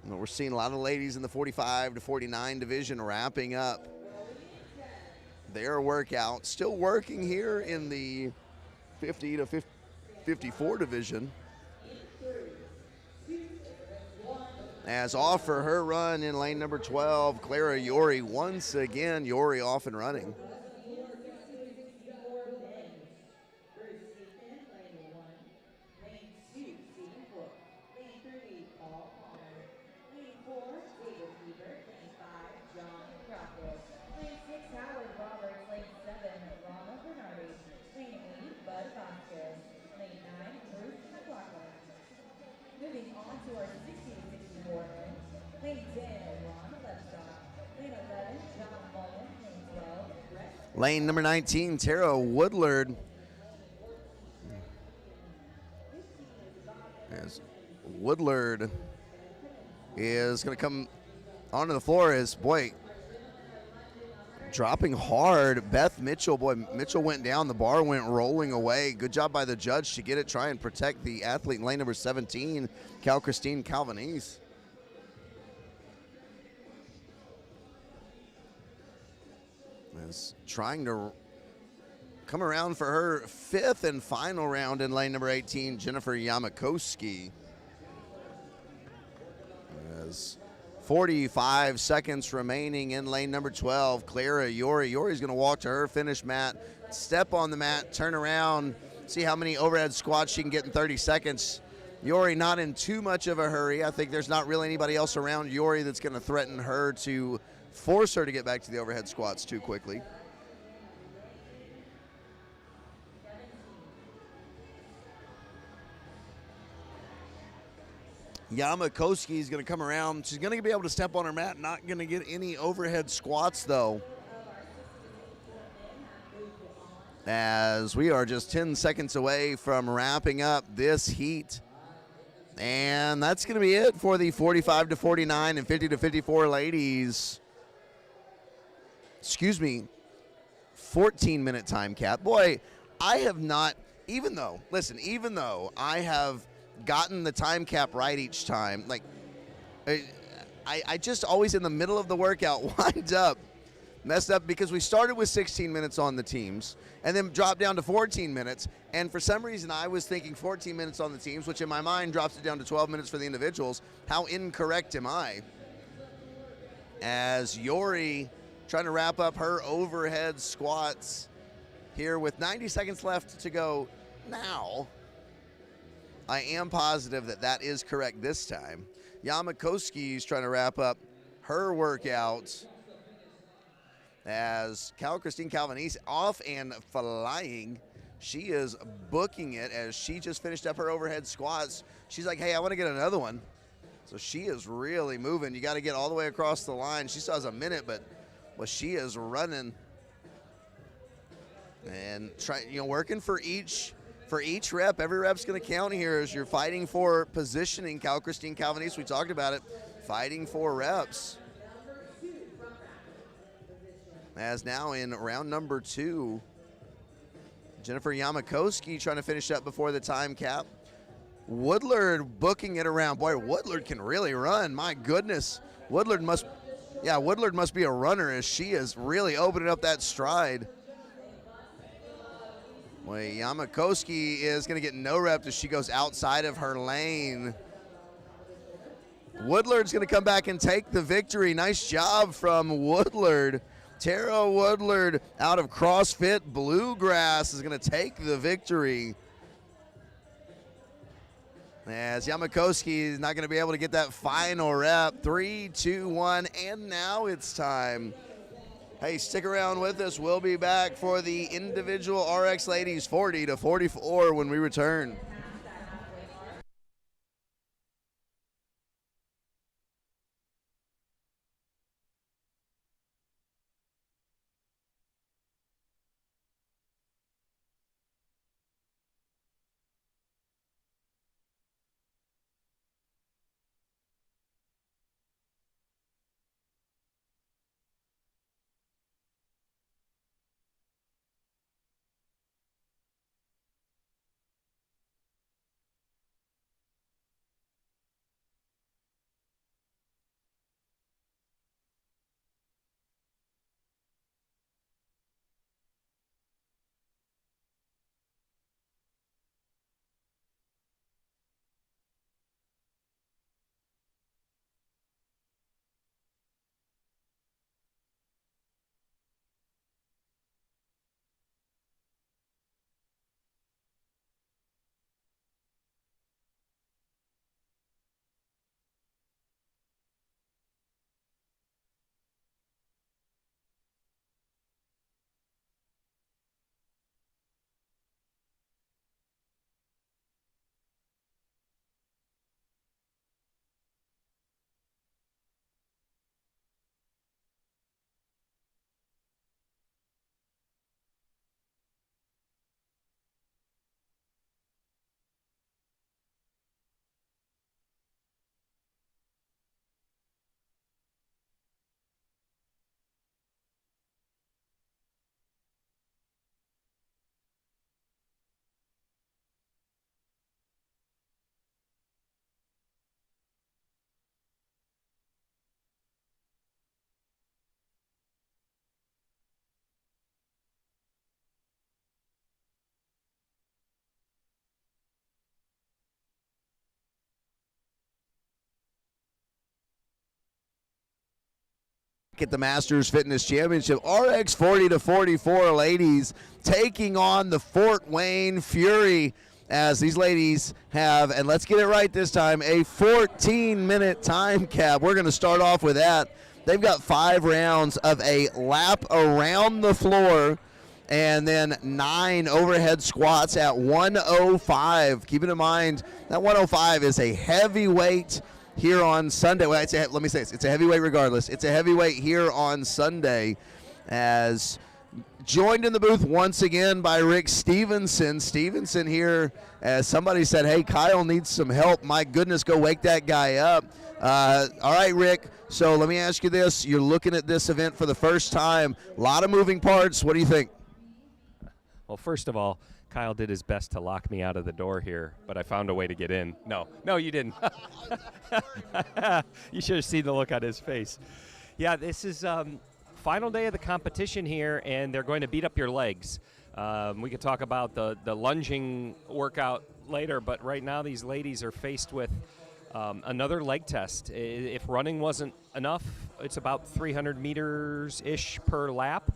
We're seeing a lot of ladies in the 45 to 49 division wrapping up their workout. Still working here in the 50 to 54 division. As off for her run in lane number 12, Clara Yori. Once again, Yori off and running. Moving on to our 60-64 men. Lane 10, Ron Levenstock. Lane 11, John Mullen. Lane 12, Rex. Lane number 19, Tara Woodlard. As Woodlard is going to come onto the floor as, boy, dropping hard. Beth Mitchell, boy, Mitchell went down. The bar went rolling away. Good job by the judge to get it, try and protect the athlete in lane number 17, Cal Christine Calvanese. Is trying to come around for her fifth and final round in lane number 18, Jennifer Yamakowski. As 45 seconds remaining in lane number 12, Clara Yori. Yori's going to walk to her finish mat, step on the mat, turn around, see how many overhead squats she can get in 30 seconds. Yori not in too much of a hurry. I think there's not really anybody else around Yori that's going to threaten her to force her to get back to the overhead squats too quickly. Yamakowski is going to come around. She's going to be able to step on her mat, not going to get any overhead squats though. As we are just 10 seconds away from wrapping up this heat. And that's going to be it for the 45 to 49 and 50 to 54 ladies. Excuse me, 14-minute time cap. Boy, I have not, even though I have gotten the time cap right each time, like, I just always in the middle of the workout wind up messed up because we started with 16 minutes on the teams and then dropped down to 14 minutes. And for some reason, I was thinking 14 minutes on the teams, which in my mind drops it down to 12 minutes for the individuals. How incorrect am I? As Yori trying to wrap up her overhead squats here with 90 seconds left to go now. I am positive that that is correct this time. Yamakowski is trying to wrap up her workout as Cal Christine Calvanese off and flying. She is booking it as she just finished up her overhead squats. She's like, hey, I want to get another one. So she is really moving. You got to get all the way across the line. She still has a minute, but she is running and working for each rep. Every rep's going to count here as you're fighting for positioning. Cal Christine Calvanese, we talked about it, fighting for reps. As now in round number 2, Jennifer Yamakowski trying to finish up before the time cap. Woodlard booking it around. Boy, Woodlard can really run. My goodness. Woodlard must be a runner as she is really opening up that stride. Boy, Yamakowski is going to get no reps as she goes outside of her lane. Woodlard's going to come back and take the victory. Nice job from Woodlard. Tara Woodlard out of CrossFit Bluegrass is going to take the victory. As Yamakowski is not going to be able to get that final rep. 3, 2, 1, and now it's time. Hey, stick around with us. We'll be back for the individual RX ladies 40 to 44 when we return. at the Masters Fitness Championship. RX 40-44 ladies taking on the Fort Wayne Fury, as these ladies have, and let's get it right this time, a 14-minute time cap. We're going to start off with that. They've got 5 rounds of a lap around the floor and then 9 overhead squats at 105. Keeping in mind that 105 is a heavyweight here on Sunday. Well, let me say this. It's a heavyweight regardless. It's a heavyweight here on Sunday, as joined in the booth once again by Rick Stevenson. Stevenson here, as somebody said, hey, Kyle needs some help. My goodness, go wake that guy up. All right, Rick, so let me ask you this. You're looking at this event for the first time. A lot of moving parts. What do you think? Well, first of all, Kyle did his best to lock me out of the door here, but I found a way to get in. No, you didn't. You should have seen the look on his face. Yeah, this is final day of the competition here, and they're going to beat up your legs. We could talk about the lunging workout later, but right now these ladies are faced with another leg test. If running wasn't enough, it's about 300 meters-ish per lap.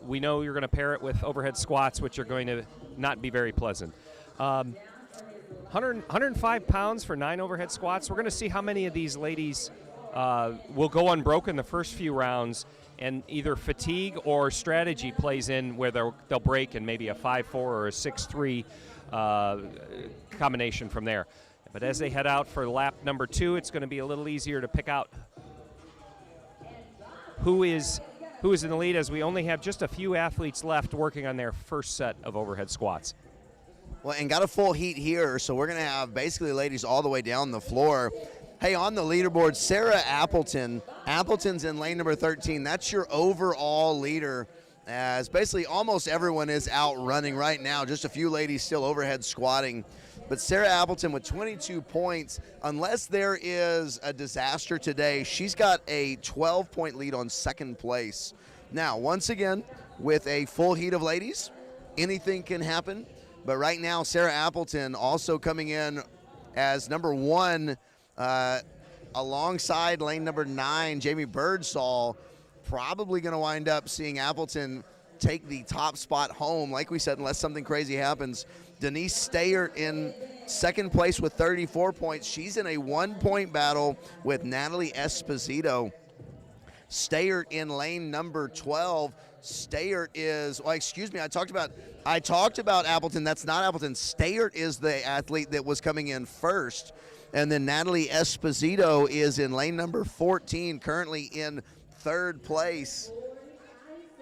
We know you're going to pair it with overhead squats, which are going to not be very pleasant. 105 pounds for 9 overhead squats. We're going to see how many of these ladies will go unbroken the first few rounds, and either fatigue or strategy plays in where they'll break in maybe a 5-4 or a 6-3 combination from there. But as they head out for lap number 2, it's going to be a little easier to pick out who is in the lead, as we only have just a few athletes left working on their first set of overhead squats. Well, and got a full heat here, so we're going to have basically ladies all the way down the floor. Hey, on the leaderboard, Sarah Appleton. Appleton's in lane number 13. That's your overall leader, as basically almost everyone is out running right now. Just a few ladies still overhead squatting. But Sarah Appleton with 22 points, unless there is a disaster today, she's got a 12-point lead on second place. Now, once again, with a full heat of ladies, anything can happen. But right now, Sarah Appleton also coming in as number 1 alongside lane number 9, Jamie Birdsall. Probably going to wind up seeing Appleton take the top spot home, like we said, unless something crazy happens. Denise Stayert in second place with 34 points. She's in a 1-point battle with Natalie Esposito. Stayert in lane number 12. Stayert is, well, excuse me, I talked about Appleton. That's not Appleton. Stayert is the athlete that was coming in first. And then Natalie Esposito is in lane number 14, currently in third place.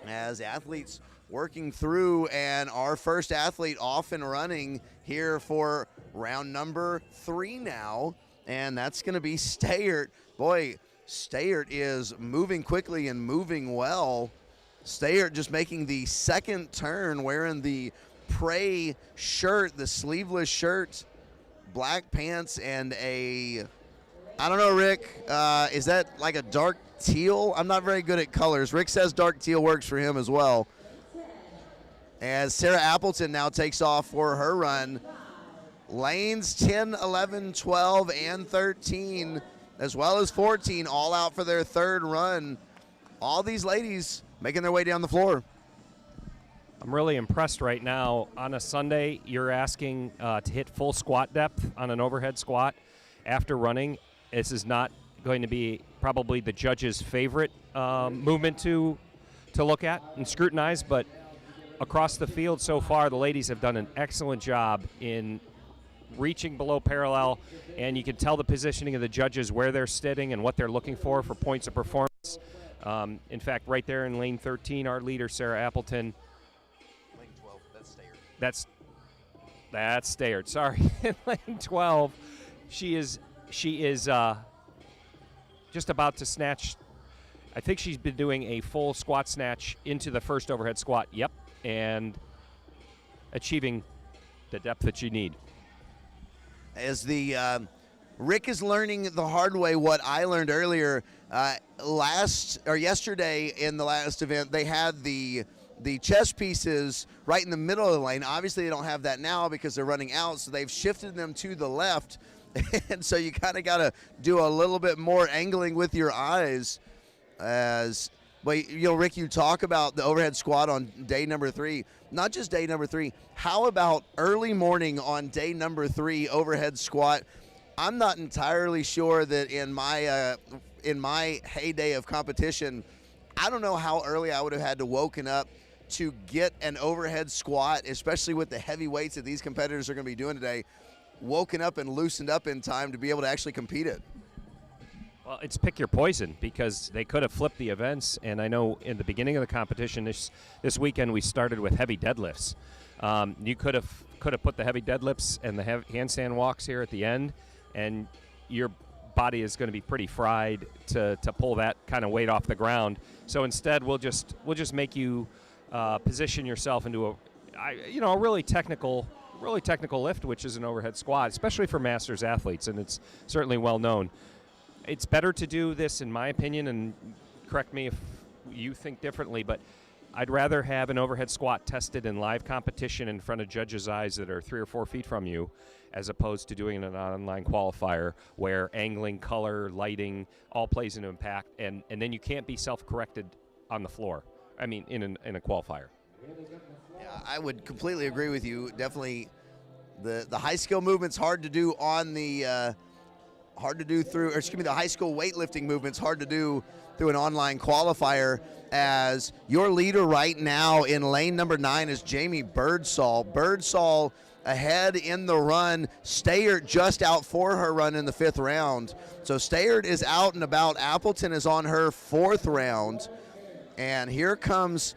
As athletes working through, and our first athlete off and running here for round number 3 now, and that's going to be Stayert. Boy, Stayert is moving quickly and moving well. Stayert just making the second turn, wearing the Prey shirt, the sleeveless shirt, black pants, and I don't know, Rick, is that like a dark teal? I'm not very good at colors. Rick says dark teal works for him as well. As Sarah Appleton now takes off for her run. Lanes 10, 11, 12, and 13, as well as 14, all out for their third run. All these ladies making their way down the floor. I'm really impressed right now. On a Sunday, you're asking to hit full squat depth on an overhead squat after running. This is not going to be probably the judge's favorite movement to look at and scrutinize, but across the field so far, the ladies have done an excellent job in reaching below parallel, and you can tell the positioning of the judges, where they're sitting and what they're looking for points of performance. In fact, right there in lane 13, our leader, Sarah Appleton. Lane 12, that's Stayert. That's Stayert, sorry. In lane 12, she is just about to snatch. I think she's been doing a full squat snatch into the first overhead squat. Yep, and achieving the depth that you need. As the Rick is learning the hard way what I learned earlier. Yesterday in the last event, they had the chest pieces right in the middle of the lane. Obviously, they don't have that now because they're running out, so they've shifted them to the left. And so you kind of got to do a little bit more angling with your eyes. But Rick, you talk about the overhead squat on day number 3. Not just day number 3. How about early morning on day number 3 overhead squat? I'm not entirely sure that in my heyday of competition, I don't know how early I would have had to woken up to get an overhead squat, especially with the heavy weights that these competitors are going to be doing today, woken up and loosened up in time to be able to actually compete it. Well, it's pick your poison because they could have flipped the events, and I know in the beginning of the competition this weekend we started with heavy deadlifts. You could have put the heavy deadlifts and the handstand walks here at the end, and your body is going to be pretty fried to pull that kind of weight off the ground. So instead, we'll just make you position yourself into a really technical lift, which is an overhead squat, especially for masters athletes, and it's certainly well known. It's better to do this, in my opinion, and correct me if you think differently, but I'd rather have an overhead squat tested in live competition in front of judges' eyes that are 3 or 4 feet from you, as opposed to doing an online qualifier where angling, color, lighting all plays an impact, and then you can't be self-corrected on the floor. I mean, in a qualifier. Yeah, I would completely agree with you. Definitely, the high skill movement's hard to do on the the high school weightlifting movement's hard to do through an online qualifier. As your leader right now in lane number 9 is Jamie Birdsall. Birdsall ahead in the run. Stayert just out for her run in the 5th round. So Stayert is out and about. Appleton is on her 4th round. And here comes,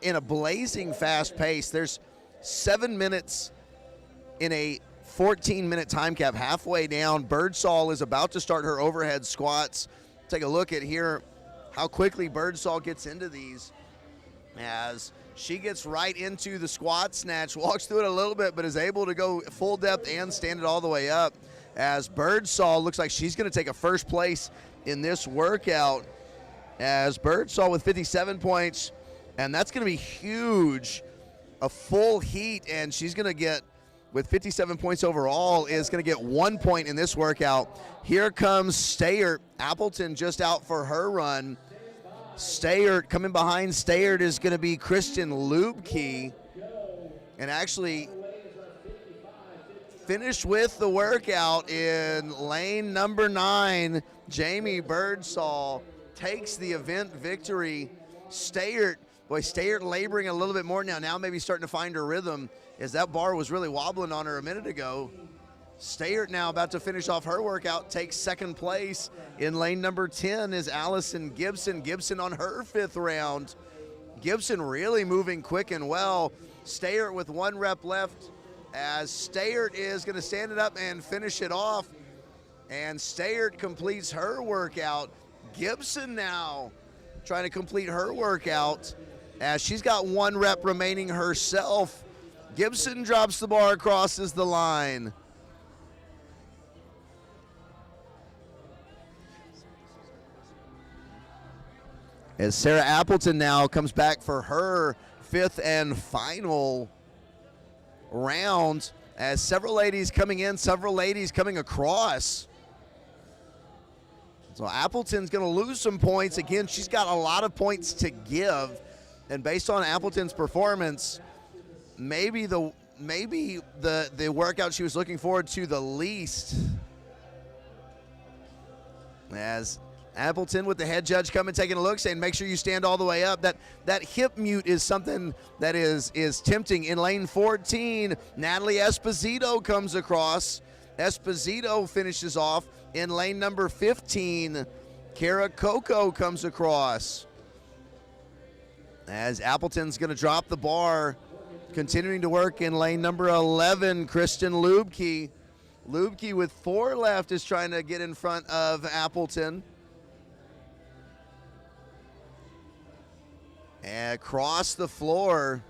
in a blazing fast pace, there's 7 minutes in a 14-minute time cap halfway down. Birdsall is about to start her overhead squats. Take a look at here how quickly Birdsall gets into these as she gets right into the squat snatch, walks through it a little bit, but is able to go full depth and stand it all the way up. As Birdsall looks like she's going to take a first place in this workout, as Birdsall with 57 points, and that's going to be huge. A full heat, and she's going to get, with 57 points overall, is going to get 1 point in this workout. Here comes Stayert. Appleton just out for her run. Stayert, coming behind Stayert is going to be Kristen Lubke, and actually finished with the workout in lane number 9. Jamie Birdsall takes the event victory. Stayert laboring a little bit more now maybe starting to find her rhythm, as that bar was really wobbling on her a minute ago. Stayert now about to finish off her workout, takes 2nd place. In lane number 10 is Allison Gibson. Gibson on her 5th round. Gibson really moving quick and well. Stayert with 1 rep left, as Stayert is going to stand it up and finish it off. And Stayert completes her workout. Gibson now trying to complete her workout, as she's got 1 rep remaining herself. Gibson drops the bar, crosses the line. As Sarah Appleton now comes back for her 5th and final round, as several ladies coming in, several ladies coming across. So Appleton's going to lose some points. Again, she's got a lot of points to give, and based on Appleton's performance, maybe the workout she was looking forward to the least. As Appleton with the head judge coming, taking a look, saying make sure you stand all the way up. That hip mute is something that is tempting. In lane 14, Natalie Esposito comes across. Esposito finishes off. In lane number 15, Kara Coco comes across. As Appleton's going to drop the bar, continuing to work in lane number 11, Kristen Lubke. Lubke with 4 left is trying to get in front of Appleton. And across the floor,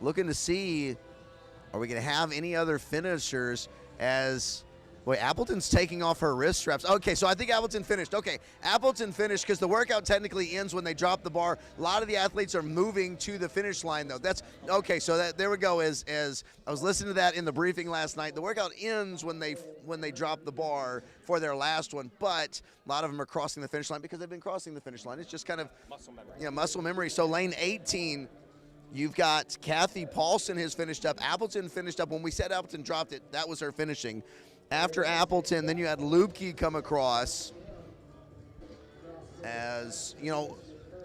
looking to see, are we going to have any other finishers, as Boy, Appleton's taking off her wrist straps. Okay, so I think Appleton finished. Okay, Appleton finished because the workout technically ends when they drop the bar. A lot of the athletes are moving to the finish line, though. That's okay. So there we go. As I was listening to that in the briefing last night, the workout ends when they drop the bar for their last one. But a lot of them are crossing the finish line because they've been crossing the finish line. It's just kind of Muscle memory. Yeah, muscle memory. So lane 18. You've got Kathy Paulson has finished up. Appleton finished up. When we said Appleton dropped it, that was her finishing. After Appleton, then you had Lubke come across. As, you know,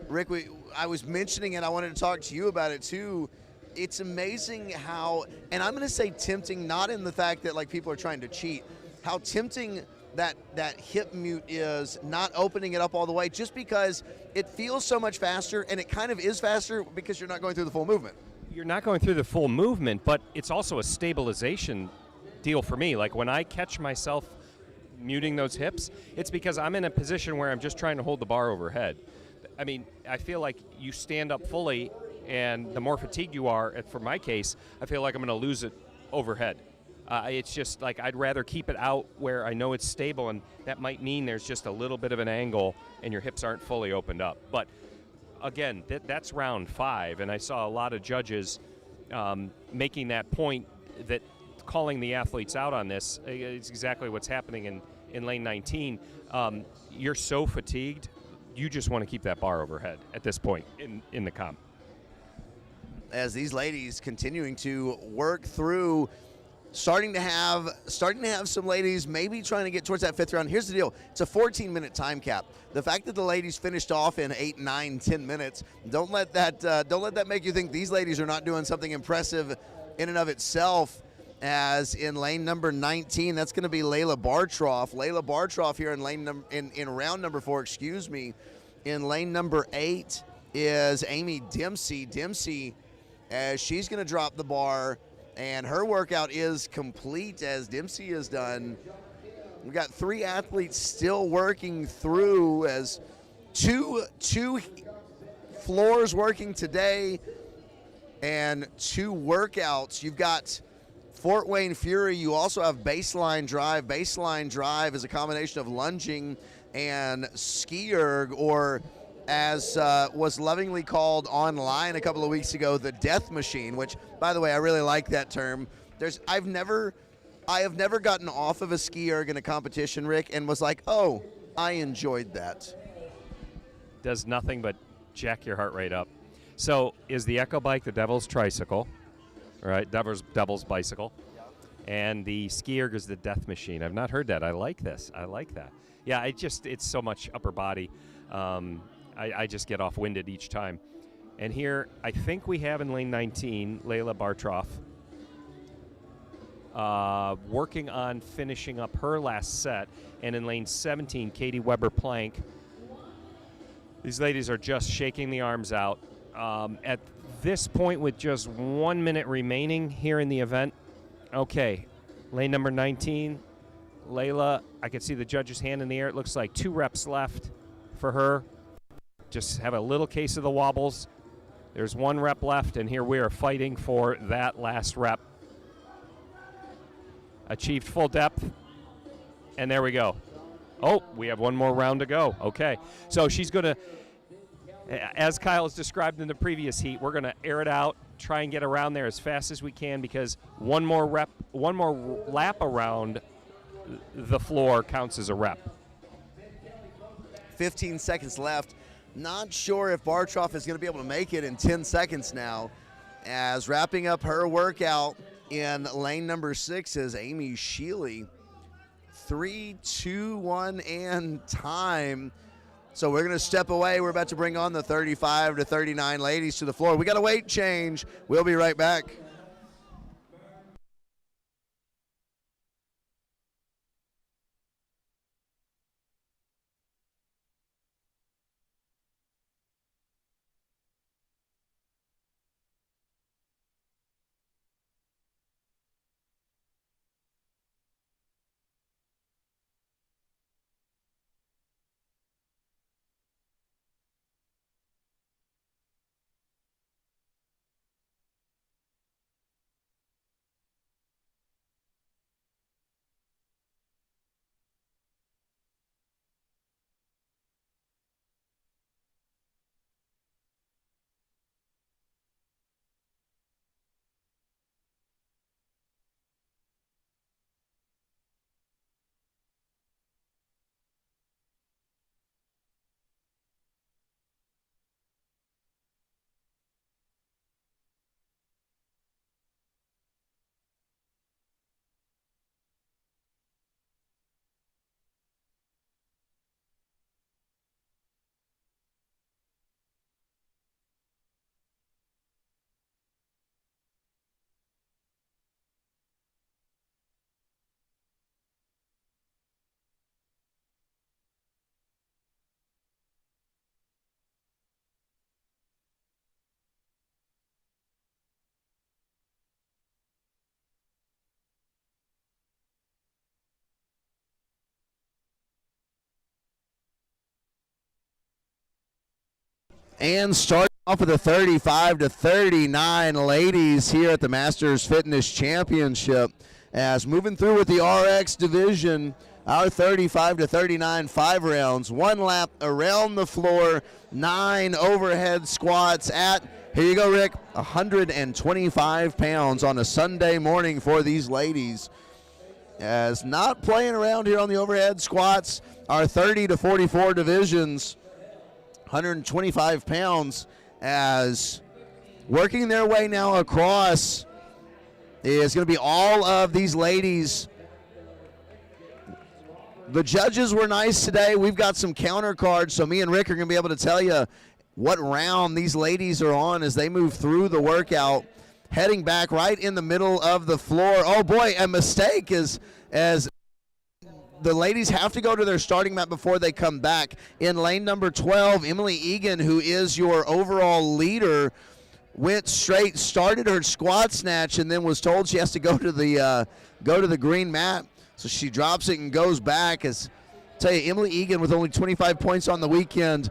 Rick, I was mentioning it. I wanted to talk to you about it, too. It's amazing how, and I'm going to say tempting, not in the fact that, like, people are trying to cheat, how tempting that hip mute is, not opening it up all the way, just because it feels so much faster, and it kind of is faster because you're not going through the full movement. You're not going through the full movement, but it's also a stabilization deal for me. Like when I catch myself muting those hips, it's because I'm in a position where I'm just trying to hold the bar overhead. I mean, I feel like you stand up fully, and the more fatigued you are, for my case, I feel like I'm going to lose it overhead. It's just like I'd rather keep it out where I know it's stable, and that might mean there's just a little bit of an angle and your hips aren't fully opened up. But again, that's round 5, and I saw a lot of judges making that point, that calling the athletes out on this. It's exactly what's happening in lane 19. You're so fatigued, you just want to keep that bar overhead at this point in the comp. As these ladies continuing to work through, starting to have some ladies maybe trying to get towards that 5th round. Here's the deal. It's a 14-minute time cap. The fact that the ladies finished off in 8, 9, 10 minutes, don't let that make you think these ladies are not doing something impressive in and of itself. As in lane number 19, that's going to be Layla Bartroff. Layla Bartroff here in round number 4, excuse me. In lane number 8 is Amy Dempsey. Dempsey, as she's going to drop the bar, and her workout is complete as Dempsey is done. We've got 3 athletes still working through, as two floors working today and 2 workouts. You've got Fort Wayne Fury. You also have baseline drive. Baseline drive is a combination of lunging and ski erg, or as was lovingly called online a couple of weeks ago, the death machine, which, by the way, I really like that term. I have never gotten off of a ski erg in a competition, Rick, and was like, oh, I enjoyed that. Does nothing but jack your heart rate up. So is the Echo Bike the devil's tricycle, right? Devil's bicycle. And the ski erg is the death machine. I've not heard that. I like this. I like that. Yeah, it's so much upper body. I just get off-winded each time. And here, I think we have in lane 19, Layla Bartroff working on finishing up her last set. And in lane 17, Katie Weber-Plank. These ladies are just shaking the arms out. At this point, with just 1 minute remaining here in the event, okay, lane number 19, Layla, I can see the judge's hand in the air. It looks like 2 reps left for her. Just have a little case of the wobbles. There's 1 rep left, and here we are fighting for that last rep. Achieved full depth, and there we go. Oh, we have 1 more round to go. Okay, so she's going to, as Kyle has described in the previous heat, we're going to air it out, try and get around there as fast as we can, because 1 more lap around the floor counts as a rep. 15 seconds left. Not sure if Bartroff is going to be able to make it in 10 seconds now. As wrapping up her workout in lane number 6 is Amy Sheely. 3, 2, 1, and time. So we're going to step away. We're about to bring on the 35 to 39 ladies to the floor. We got a weight change. We'll be right back. And starting off with a 35-39 ladies here at the Masters Fitness Championship. As moving through with the RX division, our 35-39 5 rounds, 1 lap around the floor, 9 overhead squats at, here you go, Rick, 125 pounds on a Sunday morning for these ladies. As not playing around here on the overhead squats, our 30-44 divisions, 125 pounds, as working their way now across is going to be all of these ladies. The judges were nice today. We've got some counter cards, so me and Rick are going to be able to tell you what round these ladies are on as they move through the workout, heading back right in the middle of the floor. Oh boy, a mistake as the ladies have to go to their starting mat before they come back. In lane number 12, Emily Egan, who is your overall leader, went straight, started her squat snatch, and then was told she has to go to the green mat. So she drops it and goes back. As I tell you, Emily Egan with only 25 points on the weekend.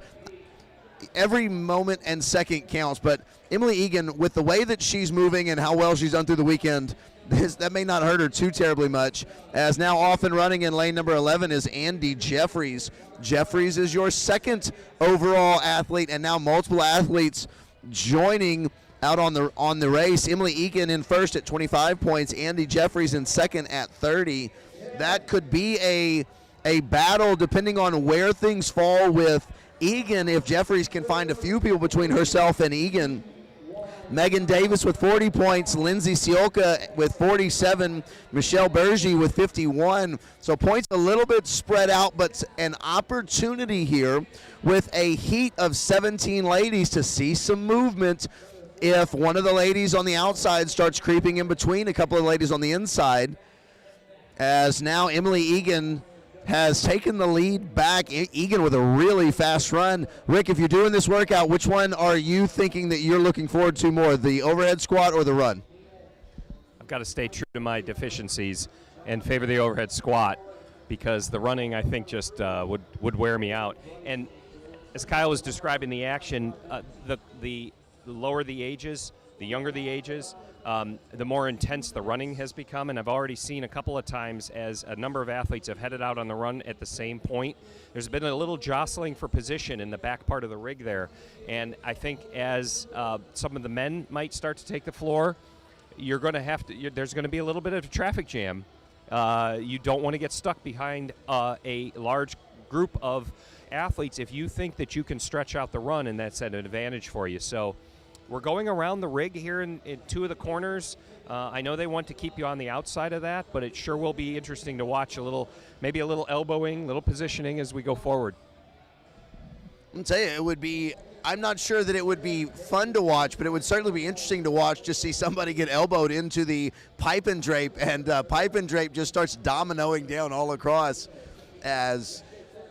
Every moment and second counts, but Emily Egan, with the way that she's moving and how well she's done through the weekend, that may not hurt her too terribly much. As now off and running in lane number 11 is Andy Jeffries. Jeffries is your second overall athlete, and now multiple athletes joining out on the race. Emily Egan in first at 25 points, Andy Jeffries in second at 30. That could be a battle depending on where things fall with Egan, if Jeffries can find a few people between herself and Egan. Megan Davis with 40 points, Lindsay Ciolka with 47, Michelle Bergy with 51. So points a little bit spread out, but an opportunity here with a heat of 17 ladies to see some movement if one of the ladies on the outside starts creeping in between a couple of ladies on the inside. As now Emily Egan has taken the lead back. Egan with a really fast run. Rick, if you're doing this workout, which one are you thinking that you're looking forward to more, the overhead squat or the run? I've got to stay true to my deficiencies and favor the overhead squat, because the running, I think, just would wear me out. And as Kyle was describing the action, the lower the ages, the younger the ages, the more intense the running has become. And I've already seen a couple of times as a number of athletes have headed out on the run at the same point. There's been a little jostling for position in the back part of the rig there. And I think as some of the men might start to take the floor, you're going to have to, there's going to be a little bit of a traffic jam. You don't want to get stuck behind a large group of athletes if you think that you can stretch out the run, and that's an advantage for you. So we're going around the rig here in two of the corners. I know they want to keep you on the outside of that, but it sure will be interesting to watch maybe a little elbowing, little positioning as we go forward. I'll tell you, I'm not sure that it would be fun to watch, but it would certainly be interesting to watch to see somebody get elbowed into the pipe and drape, and pipe and drape just starts dominoing down all across, as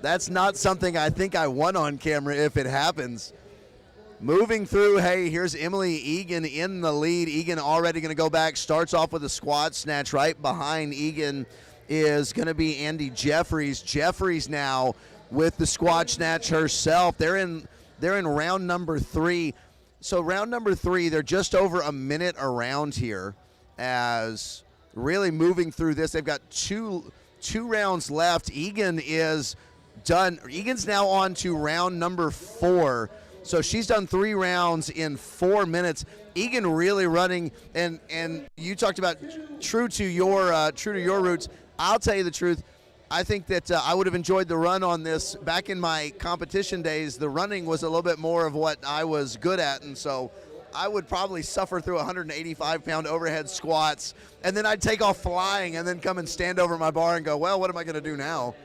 that's not something I think I want on camera if it happens. Moving through, hey, here's Emily Egan in the lead. Egan already going to go back, starts off with a squat snatch. Right behind Egan is going to be Andy Jeffries. Jeffries now with the squat snatch herself. They're in round number 3. So round number 3, they're just over a minute around here, as really moving through this. They've got two rounds left. Egan is done. Egan's now on to round number 4. So she's done 3 rounds in 4 minutes. Egan really running, and you talked about true to your roots. I'll tell you the truth. I think that I would have enjoyed the run on this. Back in my competition days, the running was a little bit more of what I was good at, and so I would probably suffer through 185-pound overhead squats, and then I'd take off flying and then come and stand over my bar and go, well, what am I going to do now?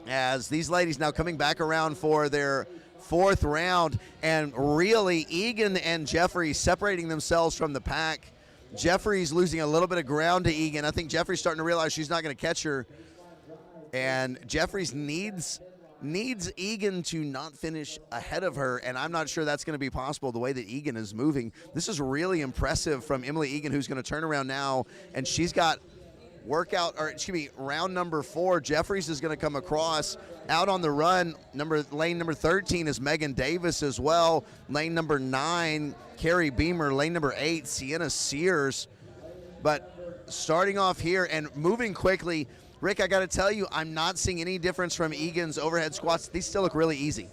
As these ladies now coming back around for their 4th round, and really Egan and Jeffries separating themselves from the pack. Jeffries losing a little bit of ground to Egan. I think Jeffries starting to realize she's not going to catch her, and Jeffries needs Egan to not finish ahead of her, and I'm not sure that's going to be possible the way that Egan is moving. This is really impressive from Emily Egan, who's going to turn around now, and she's got round number 4. Jeffries is going to come across. Out on the run, lane number 13 is Megan Davis as well. Lane number 9, Carrie Beamer. Lane number 8, Sienna Sears. But starting off here and moving quickly, Rick, I got to tell you, I'm not seeing any difference from Egan's overhead squats. These still look really easy.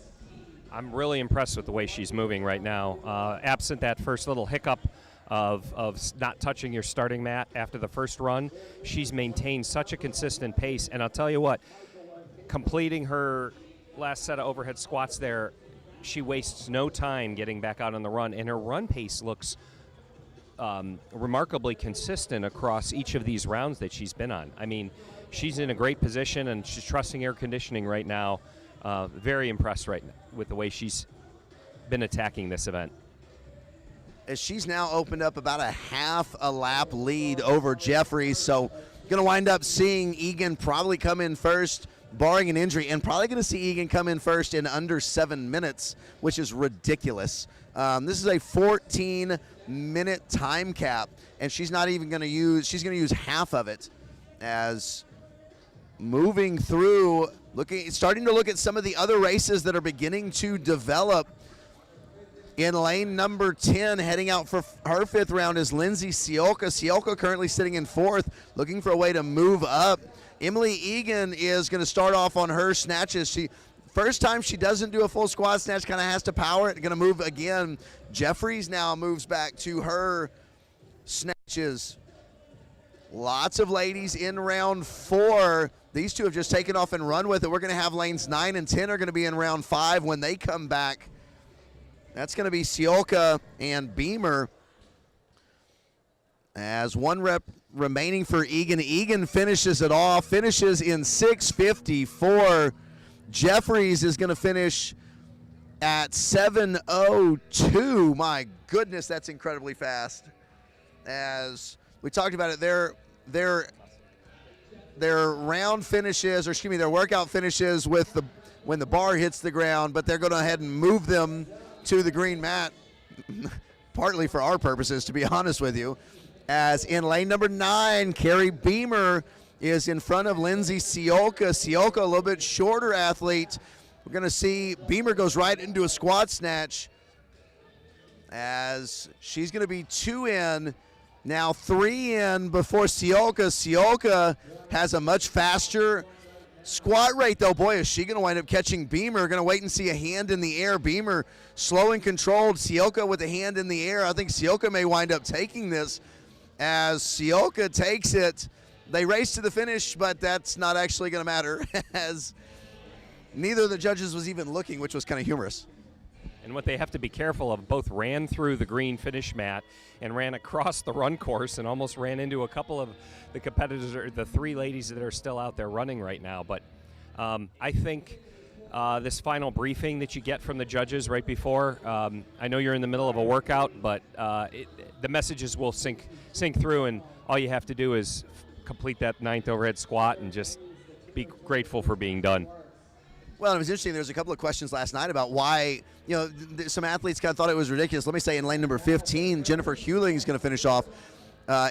I'm really impressed with the way she's moving right now. Absent that first little hiccup of not touching your starting mat after the first run, she's maintained such a consistent pace. And I'll tell you what, completing her last set of overhead squats there, she wastes no time getting back out on the run, and her run pace looks remarkably consistent across each of these rounds that she's been on. I mean, she's in a great position, and she's trusting air conditioning right now. Very impressed right now with the way she's been attacking this event. As she's now opened up about a half a lap lead over Jeffries, so going to wind up seeing Egan probably come in first, barring an injury, and probably going to see Egan come in first in under 7 minutes, which is ridiculous. This is a 14-minute time cap, and she's not even going to use, she's going to use half of it. As moving through, starting to look at some of the other races that are beginning to develop. In lane number 10, heading out for her 5th round, is Lindsay Sioka. Sioka currently sitting in 4th, looking for a way to move up. Emily Egan is going to start off on her snatches. First time she doesn't do a full squat snatch, kind of has to power it. Going to move again. Jeffries now moves back to her snatches. Lots of ladies in round 4. These two have just taken off and run with it. We're going to have lanes 9 and 10 are going to be in round 5 when they come back. That's going to be Sioka and Beamer. As one rep remaining for Egan. Egan finishes it off, finishes in 6:54. Jeffries is going to finish at 7:02. My goodness, that's incredibly fast. As we talked about it, their round finishes, or excuse me, their workout finishes with when the bar hits the ground, but they're going to go ahead and move them to the green mat, partly for our purposes, to be honest with you. As in lane number 9, Carrie Beamer is in front of Lindsay Sioka. Sioka, a little bit shorter athlete. We're going to see Beamer goes right into a squat snatch, as she's going to be 2 in, now 3 in before Sioka. Sioka has a much faster squat rate, though. Boy, is she going to wind up catching Beamer. Going to wait and see a hand in the air. Beamer slow and controlled. Sioka with a hand in the air. I think Sioka may wind up taking this. As Sioka takes it, they race to the finish, but that's not actually going to matter, as neither of the judges was even looking, which was kind of humorous. And what they have to be careful of, both ran through the green finish mat and ran across the run course and almost ran into a couple of the competitors, or the 3 ladies that are still out there running right now. But I think this final briefing that you get from the judges right before, I know you're in the middle of a workout, but the messages will sink through, and all you have to do is complete that 9th overhead squat and just be grateful for being done. Well, it was interesting. There was a couple of questions last night about why, some athletes kind of thought it was ridiculous. Let me say, in lane number 15, Jennifer Hewling is going to finish off.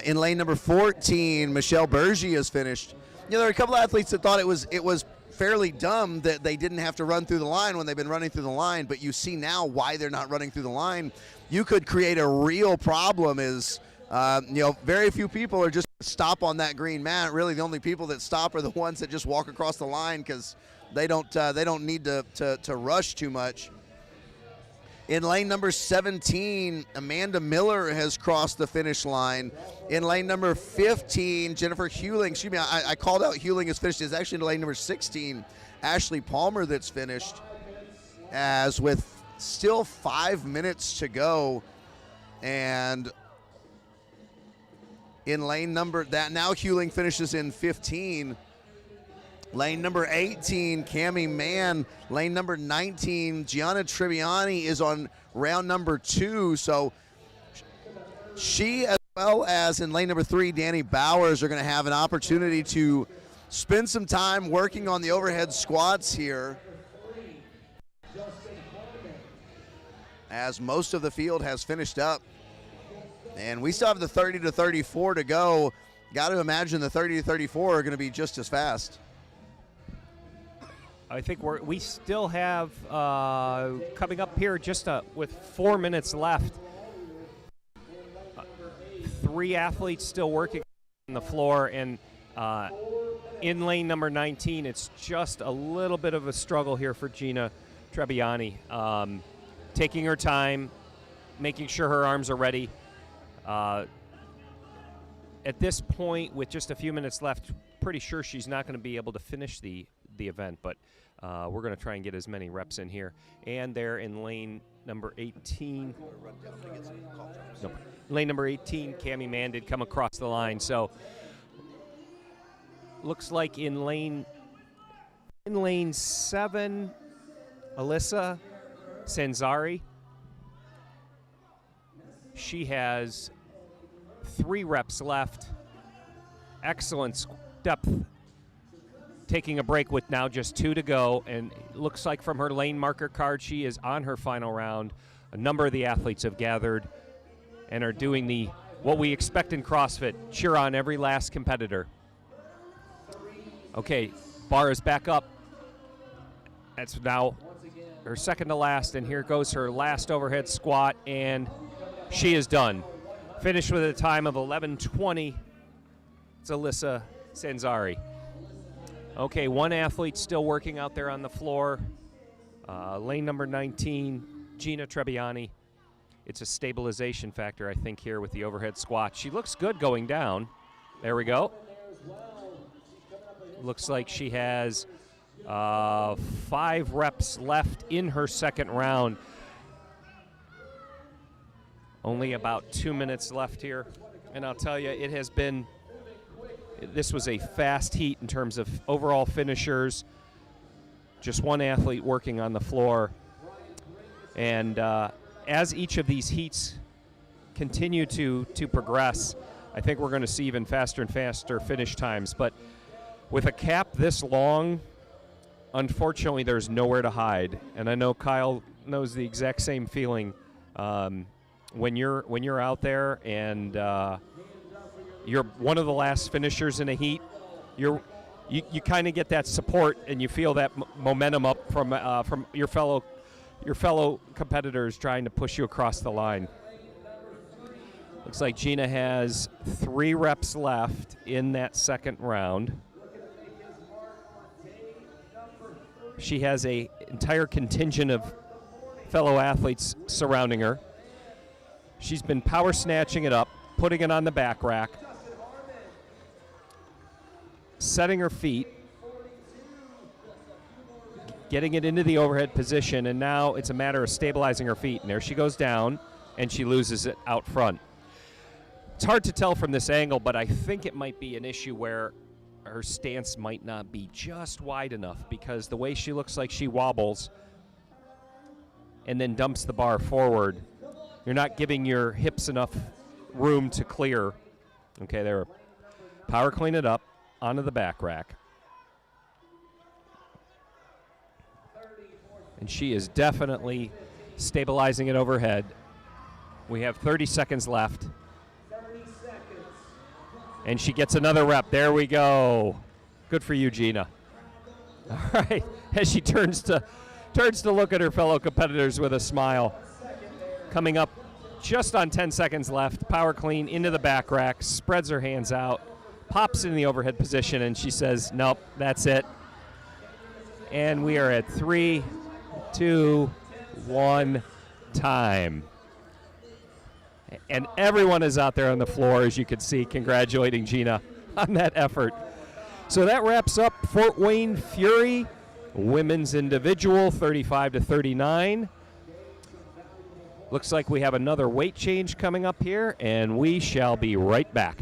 In lane number 14, Michelle Bergy has finished. There are a couple of athletes that thought it was fairly dumb that they didn't have to run through the line when they've been running through the line, but you see now why they're not running through the line. You could create a real problem. Very few people are just stop on that green mat. Really, the only people that stop are the ones that just walk across the line, because they don't need to rush too much. In lane number 17, Amanda Miller has crossed the finish line. In lane number 15, Jennifer Hewling, excuse me, I called out Hewling has finished. It's actually in lane number 16, Ashley Palmer that's finished. As with still 5 minutes to go, and in lane number, that now Hewling finishes in 15. Lane number 18, Cami Mann. Lane number 19, Gianna Tribbiani is on round number 2. So she, as well as in lane number 3, Danny Bowers, are going to have an opportunity to spend some time working on the overhead squats here, as most of the field has finished up. And we still have the 30 to 34 to go. Got to imagine the 30 to 34 are going to be just as fast. I think we still have coming up here just with 4 minutes left. 3 athletes still working on the floor, and in lane number 19, it's just a little bit of a struggle here for Gina Trebbiani. Taking her time, making sure her arms are ready. At this point, with just a few minutes left, pretty sure she's not going to be able to finish the event, but we're going to try and get as many reps in here. And they're in lane number 18. Nope. Lane number 18, Cami Mann did come across the line. So looks like in lane 7, Alyssa Sanzari. She has 3 reps left. Excellent depth. Taking a break with now just 2 to go, and it looks like from her lane marker card she is on her final round. A number of the athletes have gathered and are doing what we expect in CrossFit, cheer on every last competitor. Okay, bar is back up. That's now her second to last, and here goes her last overhead squat, and she is done. Finished with a time of 11:20. It's Alyssa Sanzari. Okay, 1 athlete still working out there on the floor. Lane number 19, Gina Trebbiani. It's a stabilization factor, I think, here with the overhead squat. She looks good going down. There we go. Looks like she has 5 reps left in her second round. Only about 2 minutes left here. And I'll tell you, this was a fast heat in terms of overall finishers. Just 1 athlete working on the floor. And as each of these heats continue to progress, I think we're going to see even faster and faster finish times. But with a cap this long, unfortunately, there's nowhere to hide. And I know Kyle knows the exact same feeling. When you're out there and you're one of the last finishers in a heat, you kind of get that support and you feel that momentum up from your fellow competitors trying to push you across the line. Looks like Gina has 3 reps left in that second round. She has an entire contingent of fellow athletes surrounding her. She's been power snatching it up, putting it on the back rack, setting her feet, getting it into the overhead position, and now it's a matter of stabilizing her feet. And there she goes down, and she loses it out front. It's hard to tell from this angle, but I think it might be an issue where her stance might not be just wide enough, because the way she looks like she wobbles and then dumps the bar forward, you're not giving your hips enough room to clear. Okay, there. Power clean it up onto the back rack. And she is definitely stabilizing it overhead. We have 30 seconds left. And she gets another rep. There we go. Good for you, Gina. All right, as she turns to look at her fellow competitors with a smile. Coming up just on 10 seconds left, power clean into the back rack, spreads her hands out, pops in the overhead position, and she says, nope, that's it. And we are at 3, 2, 1, time. And everyone is out there on the floor, as you can see, congratulating Gina on that effort. So that wraps up Fort Wayne Fury women's individual 35 to 39. Looks like we have another weight change coming up here, and we shall be right back.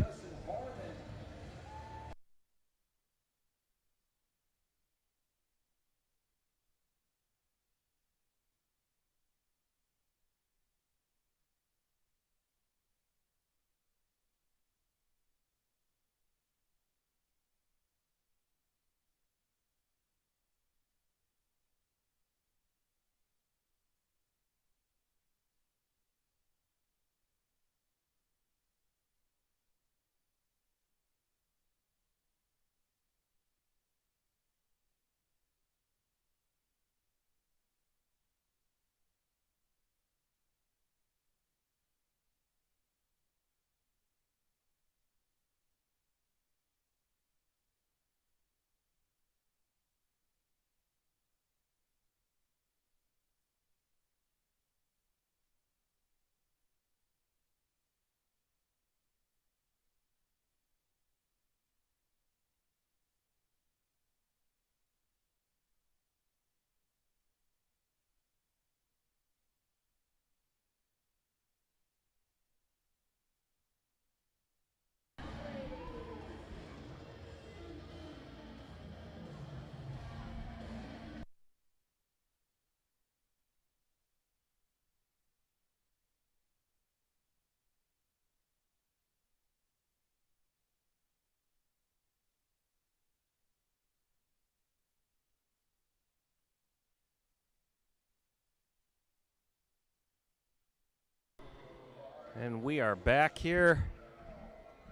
And we are back here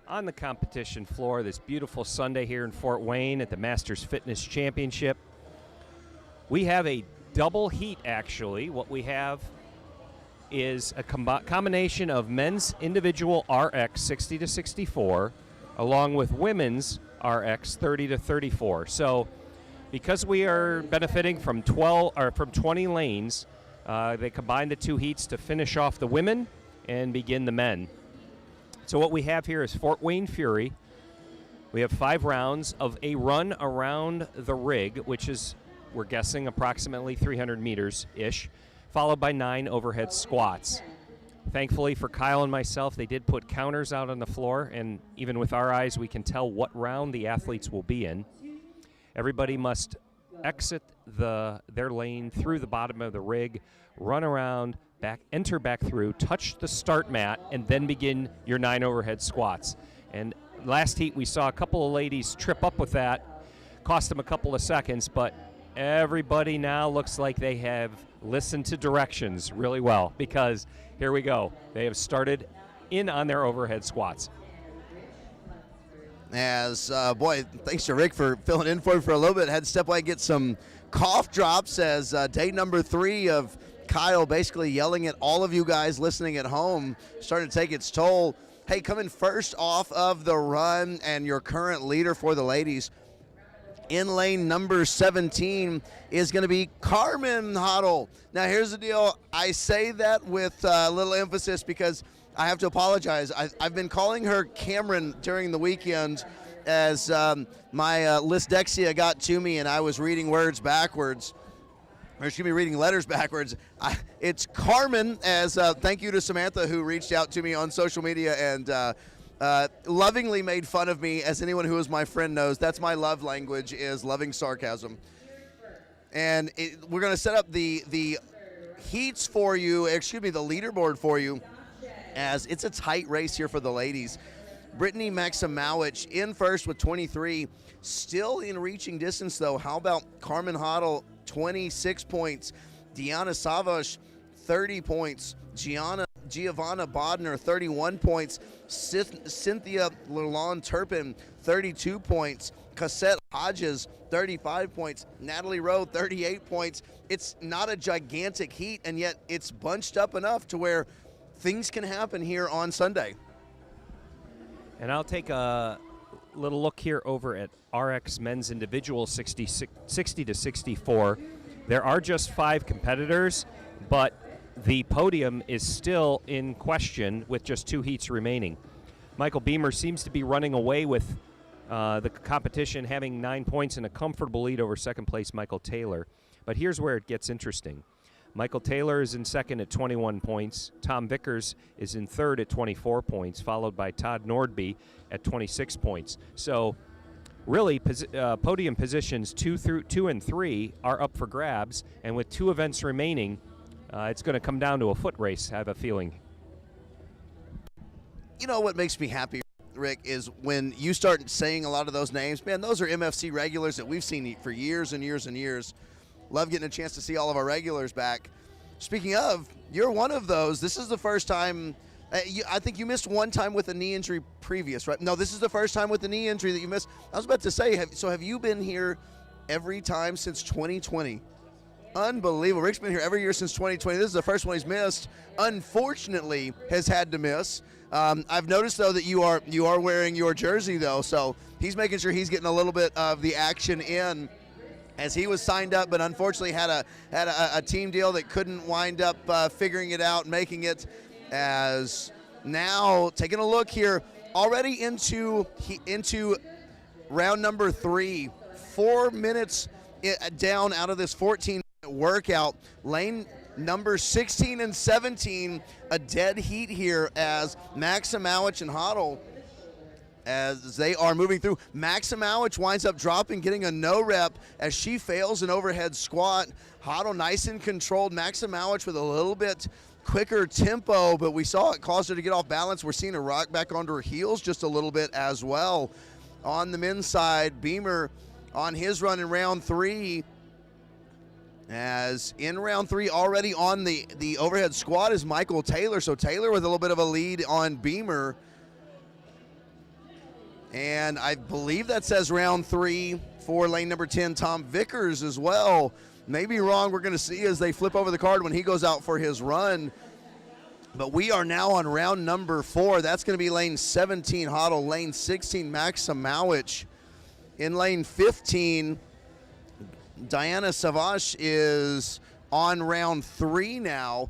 on the competition floor this beautiful Sunday here in Fort Wayne at the Masters Fitness Championship. We have a double heat, actually. What we have is a combination of men's individual RX 60 to 64 along with women's RX 30 to 34. So because we are benefiting from 20 lanes, they combine the two heats to finish off the women and begin the men. So what we have here is Fort Wayne Fury. We have 5 rounds of a run around the rig, which is, we're guessing, approximately 300 meters-ish, followed by 9 overhead squats. Thankfully for Kyle and myself, they did put counters out on the floor, and even with our eyes, we can tell what round the athletes will be in. Everybody must exit their lane through the bottom of the rig, run around, enter back through, touch the start mat, and then begin your 9 overhead squats. And last heat, we saw a couple of ladies trip up with that, cost them a couple of seconds, but everybody now looks like they have listened to directions really well, because here we go. They have started in on their overhead squats. As, boy, thanks to Rick for filling in for a little bit. Had to step away and get some cough drops as day number 3 of Kyle basically yelling at all of you guys listening at home, starting to take its toll. Hey, coming first off of the run and your current leader for the ladies, in lane number 17 is going to be Carmen Hoddle. Now, here's the deal. I say that with a little emphasis because I have to apologize. I've been calling her Cameron during the weekend as my dyslexia got to me and I was reading words backwards. Or excuse me, reading letters backwards. It's Carmen, as thank you to Samantha who reached out to me on social media and lovingly made fun of me. As anyone who is my friend knows, that's my love language, is loving sarcasm. And we're going to set up the heats for you, the leaderboard for you, as it's a tight race here for the ladies. Brittany Maximowicz in first with 23, still in reaching distance though. How about Carmen Hoddle, 26 points. Deanna Savas, 30 points. Giovanna Bodner, 31 points. Cynthia Lalonde-Turpin, 32 points. Cassette Hodges, 35 points. Natalie Rowe, 38 points. It's not a gigantic heat, and yet it's bunched up enough to where things can happen here on Sunday. And I'll take a little look here over at RX men's individual 60 to 64. There are just 5 competitors, but the podium is still in question with just 2 heats remaining. Michael Beamer seems to be running away with the competition, having 9 points and a comfortable lead over second place Michael Taylor. But here's where it gets interesting. Michael Taylor is in second at 21 points. Tom Vickers is in third at 24 points, followed by Todd Nordby at 26 points. So really, podium positions 2 and 3 are up for grabs, and with 2 events remaining, it's going to come down to a foot race, I have a feeling. You know what makes me happy, Rick, is when you start saying a lot of those names. Man, those are MFC regulars that we've seen for years and years and years. Love getting a chance to see all of our regulars back. Speaking of, you're one of those. This is the first time. I think you missed one time with a knee injury previous, right? No, this is the first time with the knee injury that you missed. I was about to say, so have you been here every time since 2020? Unbelievable. Rick's been here every year since 2020. This is the first one he's missed. Unfortunately, has had to miss. I've noticed, though, that you are wearing your jersey, though, so he's making sure he's getting a little bit of the action in, as he was signed up, but unfortunately had a team deal that couldn't wind up figuring it out, making it. As now taking a look here, already into round number 3, 4 minutes down out of this 14-minute workout. Lane number 16 and 17, a dead heat here as Maximowicz and Hoddle, as they are moving through. Maximowicz winds up dropping, getting a no rep as she fails an overhead squat. Hoddle nice and controlled. Maximowicz with a little bit quicker tempo, but we saw it caused her to get off balance. We're seeing her rock back onto her heels just a little bit as well. On the men's side, Beamer on his run in round 3 As in round 3, already on the overhead squat is Michael Taylor. So Taylor with a little bit of a lead on Beamer. And I believe that says round 3 for lane number 10, Tom Vickers as well. Maybe wrong. We're going to see as they flip over the card when he goes out for his run. But we are now on round number 4. That's going to be lane 17, Hoddle. Lane 16, Maximowicz. In lane 15, Diana Savage is on round 3 now.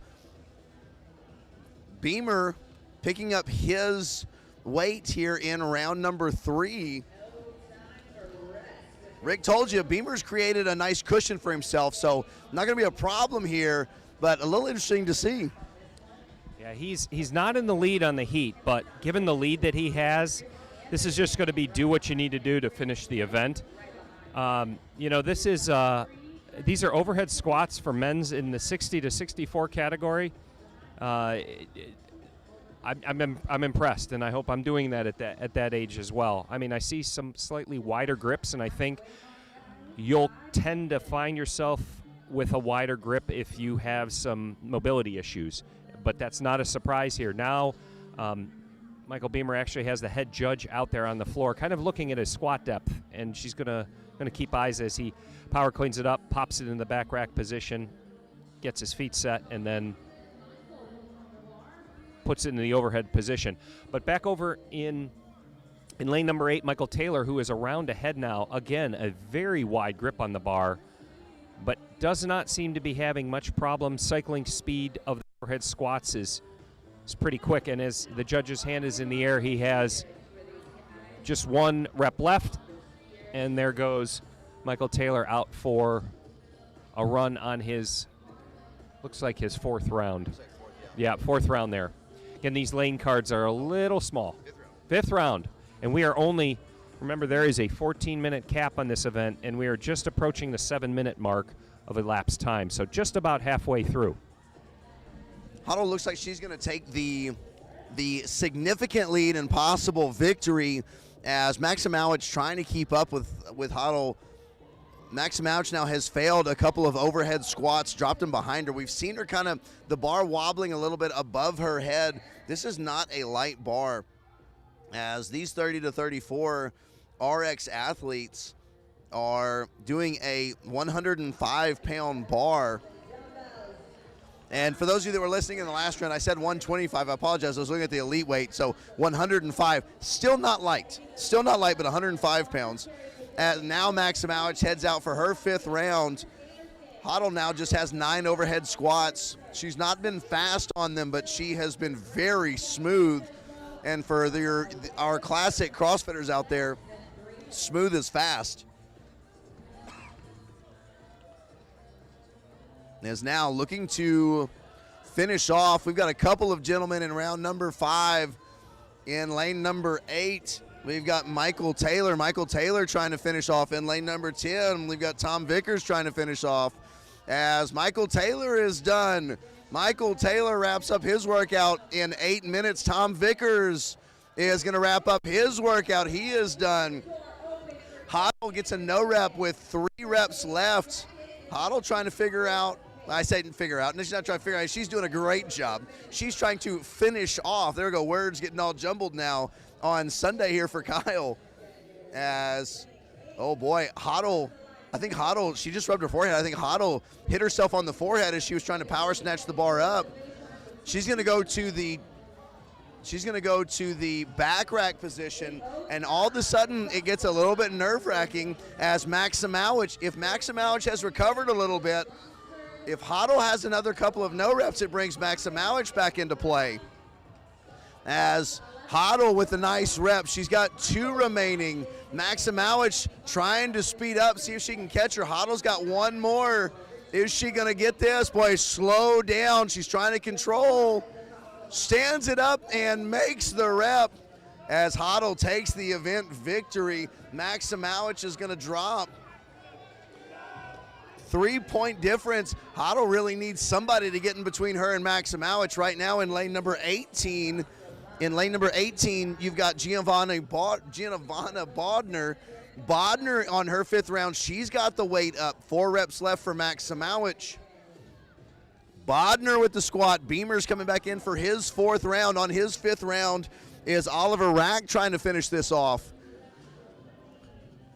Beamer picking up his weight here in round number 3. Rick told you, Beamer's created a nice cushion for himself, so not going to be a problem here, but a little interesting to see. Yeah, he's not in the lead on the heat, but given the lead that he has, this is just going to be do what you need to do to finish the event. This is these are overhead squats for men's in the 60 to 64 category. I'm impressed, and I hope I'm doing that at that age as well. I mean, I see some slightly wider grips, and I think you'll tend to find yourself with a wider grip if you have some mobility issues. But that's not a surprise here. Now, Michael Beamer actually has the head judge out there on the floor, kind of looking at his squat depth, and she's gonna keep eyes as he power cleans it up, pops it in the back rack position, gets his feet set, and then puts it in the overhead position. But back over in lane number 8, Michael Taylor, who is around ahead now. Again, a very wide grip on the bar, but does not seem to be having much problem. Cycling speed of the overhead squats is pretty quick, and as the judge's hand is in the air, he has just 1 rep left, and there goes Michael Taylor out for a run on his, looks like his 4th round. Yeah, 4th round there. Again, these lane cards are a little small. 5th round. And we are only, remember, there is a 14-minute cap on this event, and we are just approaching the 7-minute mark of elapsed time, so just about halfway through. Hoddle looks like she's going to take the significant lead and possible victory as Maximowicz trying to keep up with Hoddle. Maximowicz now has failed a couple of overhead squats, dropped them behind her. We've seen her kind of, the bar wobbling a little bit above her head. This is not a light bar, as these 30 to 34 RX athletes are doing a 105-pound bar. And for those of you that were listening in the last round, I said 125. I apologize. I was looking at the elite weight. So 105, still not light. Still not light, but 105 pounds. Now Maximowicz heads out for her 5th round. Hoddle now just has 9 overhead squats. She's not been fast on them, but she has been very smooth. And for our classic CrossFitters out there, smooth is fast. Is now looking to finish off. We've got a couple of gentlemen in round number 5. In lane number 8, we've got Michael Taylor. Michael Taylor trying to finish off. In lane number 10, we've got Tom Vickers trying to finish off. As Michael Taylor is done, Michael Taylor wraps up his workout in 8 minutes. Tom Vickers is going to wrap up his workout. He is done. Hoddle gets a no rep with 3 reps left. Hoddle trying to figure out, I say figure out, and she's not trying to figure out, she's doing a great job. She's trying to finish off. There we go, words getting all jumbled now on Sunday here for Kyle. As, oh boy, Hoddle, I think Hoddle, she just rubbed her forehead. I think Hoddle hit herself on the forehead as she was trying to power snatch the bar up. She's going to go to the back rack position, and all of a sudden it gets a little bit nerve-wracking as Maximowicz, if Maximowicz has recovered a little bit, if Hoddle has another couple of no reps, it brings Maximowicz back into play. As Hoddle with a nice rep, she's got 2 remaining. Maximowicz trying to speed up, see if she can catch her. Hoddle's got 1 more. Is she gonna get this? Boy, slow down, she's trying to control. Stands it up and makes the rep as Hoddle takes the event victory. Maximowicz is going to drop. 3-point difference. Hoddle really needs somebody to get in between her and Maximowicz right now in lane number 18 In lane number 18, you've got Giovanna Bodner. Bodner on her 5th round, she's got the weight up. 4 reps left for Maximowicz. Bodner with the squat. Beamer's coming back in for his 4th round. On his 5th round is Oliver Rack trying to finish this off.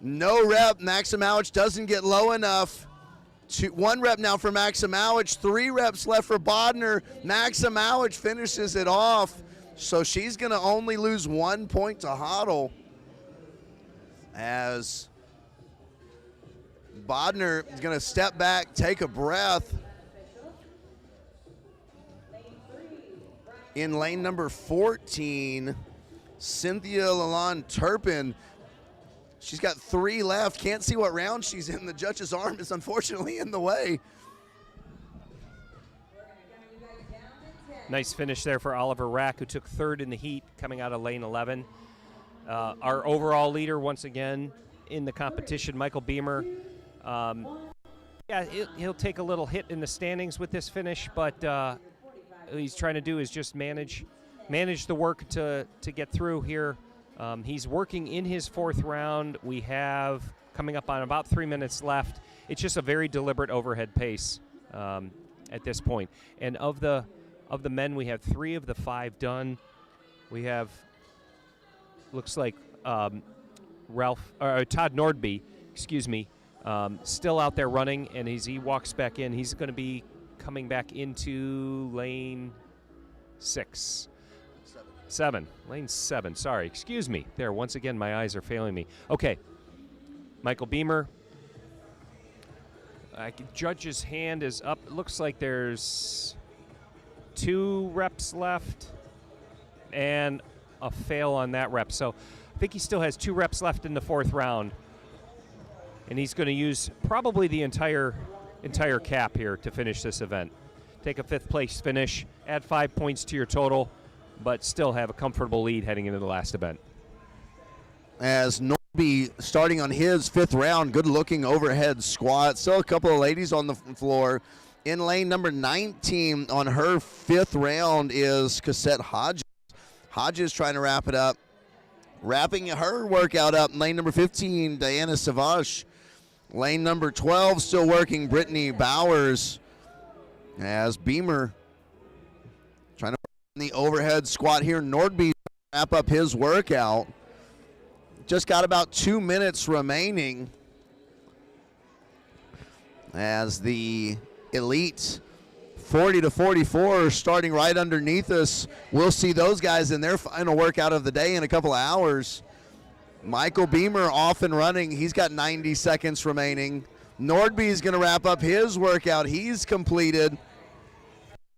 No rep. Maximowicz doesn't get low enough. 1 rep now for Maximowicz. 3 reps left for Bodner. Maximowicz finishes it off. So she's going to only lose 1 point to Hoddle, as Bodner is going to step back, take a breath. In lane number 14, Cynthia Lalonde Turpin. She's got 3 left. Can't see what round she's in. The judge's arm is unfortunately in the way. Nice finish there for Oliver Rack, who took 3rd in the heat coming out of lane 11. Our overall leader, once again, in the competition, Michael Beamer. Yeah, he'll take a little hit in the standings with this finish, but what he's trying to do is just manage the work to get through here. He's working in his 4th round. We have coming up on about 3 minutes left. It's just a very deliberate overhead pace at this point. And of the men, we have 3 of the 5 done. We have, looks like Todd Nordby, still out there running, and as he walks back in, he's going to be coming back into lane 7. Lane 7, sorry, excuse me. There, once again, my eyes are failing me. Okay, Michael Beamer. Judge's hand is up. It looks like there's 2 reps left and a fail on that rep. So I think he still has 2 reps left in the 4th round. And he's going to use probably the entire cap here to finish this event. Take a 5th place finish, add 5 points to your total, but still have a comfortable lead heading into the last event. As Norby starting on his 5th round, good-looking overhead squat. Still a couple of ladies on the floor. In lane number 19 on her 5th round is Cassette Hodges. Hodges trying to wrap it up. Wrapping her workout up, lane number 15, Diana Savage. Lane number 12 still working, Brittany Bowers. As Beamer trying to the overhead squat here. Nordby wrap up his workout. Just got about 2 minutes remaining as the elite 40 to 44 starting right underneath us. We'll see those guys in their final workout of the day in a couple of hours. Michael Beamer off and running. He's got 90 seconds remaining. Nordby is going to wrap up his workout. He's completed.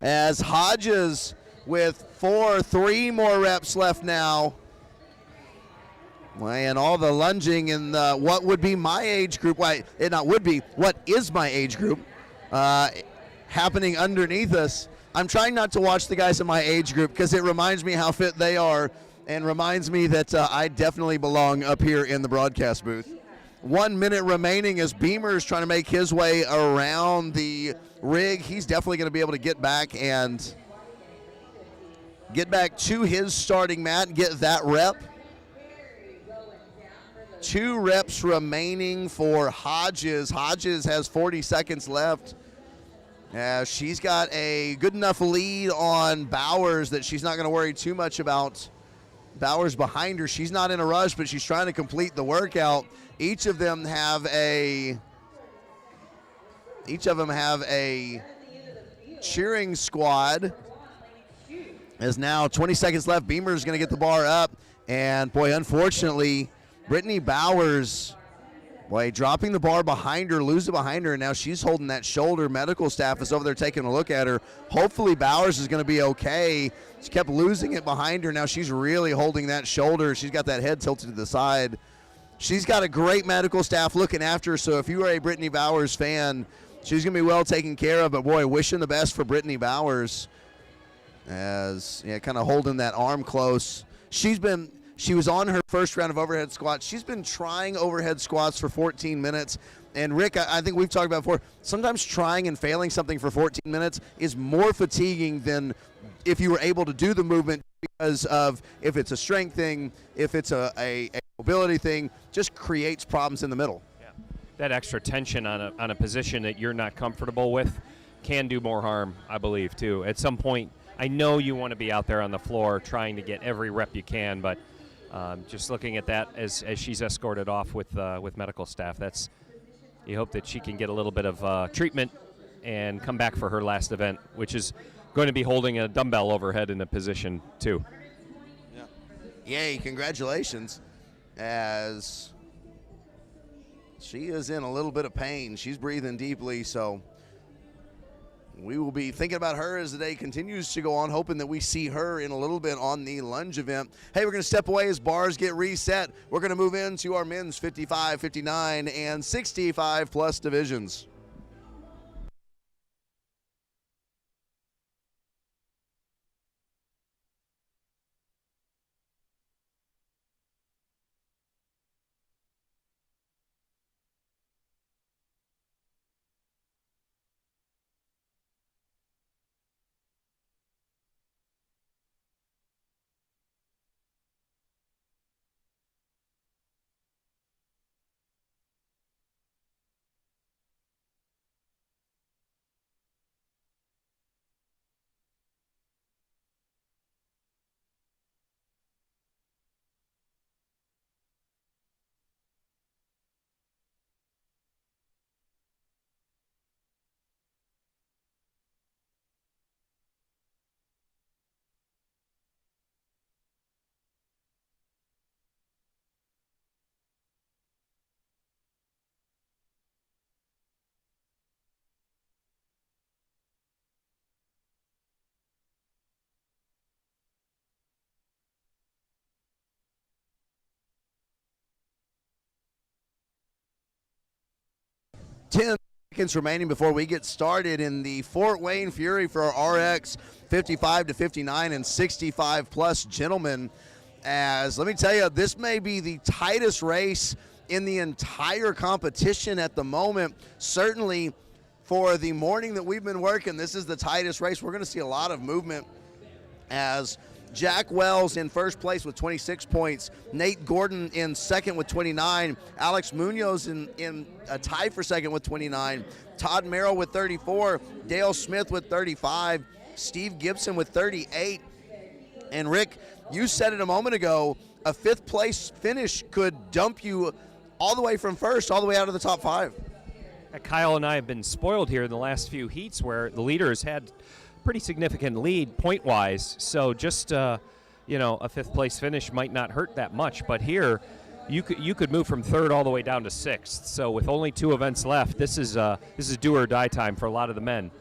As Hodges with 3 more reps left now. And all the lunging in what would be my age group. What is my age group happening underneath us. I'm trying not to watch the guys in my age group because it reminds me how fit they are and reminds me that I definitely belong up here in the broadcast booth. 1 minute remaining as Beamer's trying to make his way around the rig. He's definitely going to be able to get back to his starting mat and get that rep. 2 reps remaining for Hodges. Hodges has 40 seconds left. She's got a good enough lead on Bowers that she's not going to worry too much about. Bowers behind her. She's not in a rush, but she's trying to complete the workout. Each of them have a cheering squad. As now 20 seconds left, Beamer's going to get the bar up. And boy, unfortunately, Brittany Bowers, dropping the bar behind her, lose it behind her, and now she's holding that shoulder. Medical staff is over there taking a look at her. Hopefully Bowers is going to be okay. She kept losing it behind her. Now she's really holding that shoulder. She's got that head tilted to the side. She's got a great medical staff looking after her, so if you are a Brittany Bowers fan, she's going to be well taken care of. But, boy, wishing the best for Brittany Bowers as, kind of holding that arm close. She was on her first round of overhead squats. She's been trying overhead squats for 14 minutes. And, Rick, I think we've talked about before, sometimes trying and failing something for 14 minutes is more fatiguing than if you were able to do the movement, because of if it's a strength thing, if it's a mobility thing, just creates problems in the middle. Yeah. That extra tension on a position that you're not comfortable with can do more harm, I believe, too. At some point, I know you want to be out there on the floor trying to get every rep you can, but just looking at that as she's escorted off with medical staff, you hope that she can get a little bit of treatment and come back for her last event, which is going to be holding a dumbbell overhead in a position too. Yeah. Yay, congratulations, as she is in a little bit of pain. She's breathing deeply, so we will be thinking about her as the day continues to go on, hoping that we see her in a little bit on the lunge event. Hey, we're going to step away as bars get reset. We're going to move into our men's 55, 59, and 65 plus divisions. Ten seconds remaining before we get started in the Fort Wayne Fury for our RX 55 to 59 and 65 plus gentlemen. As let me tell you, this may be the tightest race in the entire competition at the moment. Certainly for the morning that we've been working, this is the tightest race. We're going to see a lot of movement, as Jack Wells in first place with 26 points, Nate Gordon in second with 29, Alex Munoz in a tie for second with 29, Todd Merrill with 34, Dale Smith with 35, Steve Gibson with 38. And Rick, you said it a moment ago, a fifth place finish could dump you all the way from first all the way out of the top five. Kyle and I have been spoiled here in the last few heats where the leaders had pretty significant lead point-wise, so just a fifth place finish might not hurt that much. But here, you could move from third all the way down to sixth. So with only 2 events left, this is do or die time for a lot of the men.